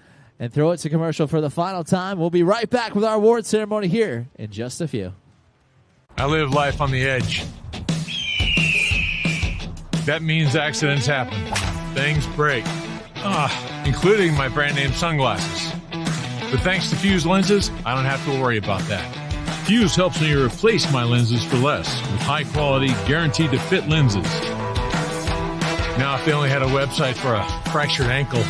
and throw it to commercial for the final time. We'll be right back with our award ceremony here in just a few. I live life on the edge. That means accidents happen. Things break. Including my brand name sunglasses. But thanks to Fuse lenses, I don't have to worry about that. Fuse helps me replace my lenses for less with high quality, guaranteed to fit lenses. Now if they only had a website for a fractured ankle.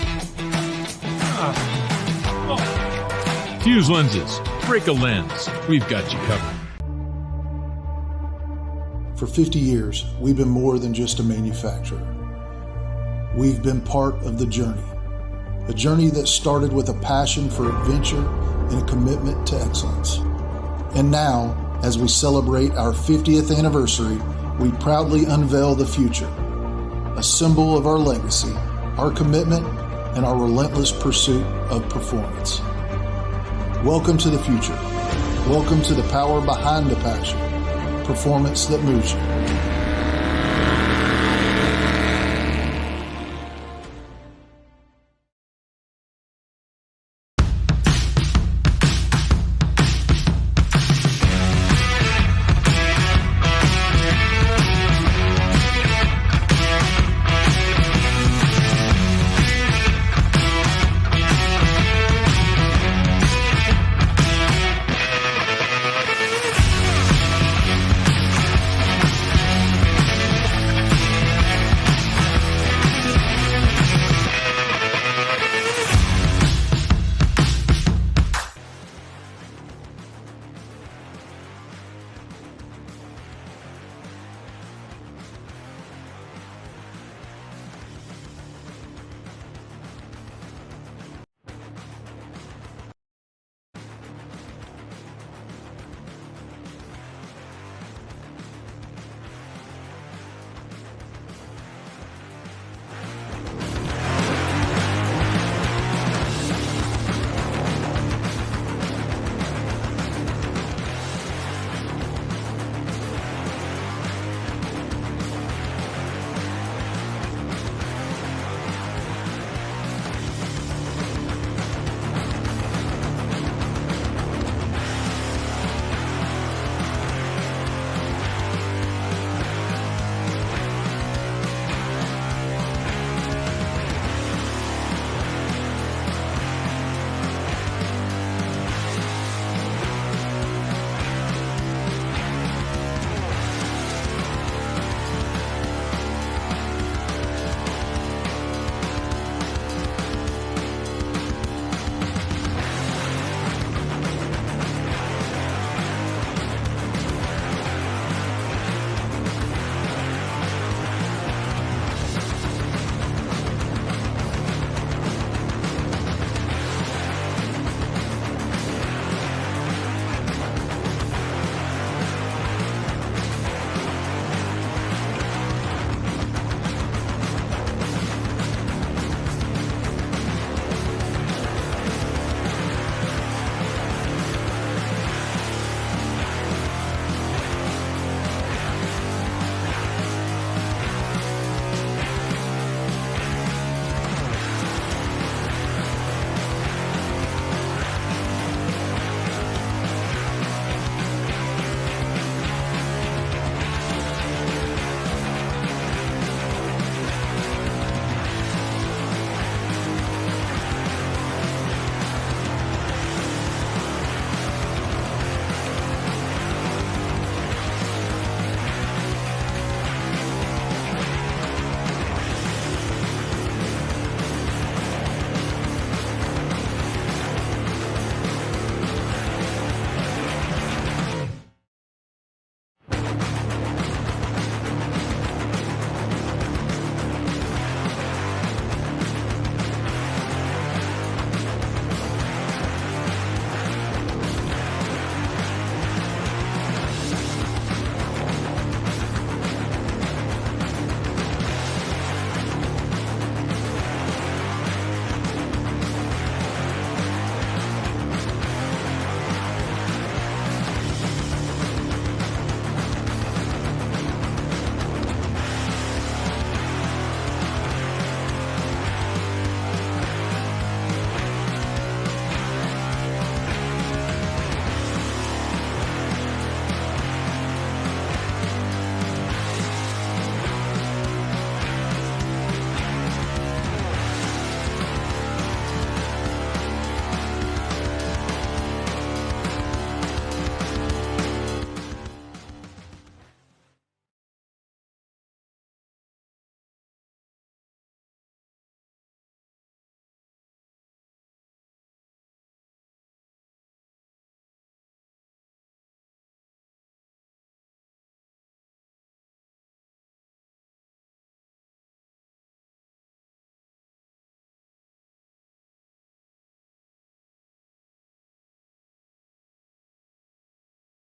Fuse lenses. Break a lens. We've got you covered. For 50 years, we've been more than just a manufacturer. We've been part of the journey. A journey that started with a passion for adventure and a commitment to excellence. And now, as we celebrate our 50th anniversary, we proudly unveil the future, a symbol of our legacy, our commitment, and our relentless pursuit of performance. Welcome to the future. Welcome to the power behind the passion, performance that moves you.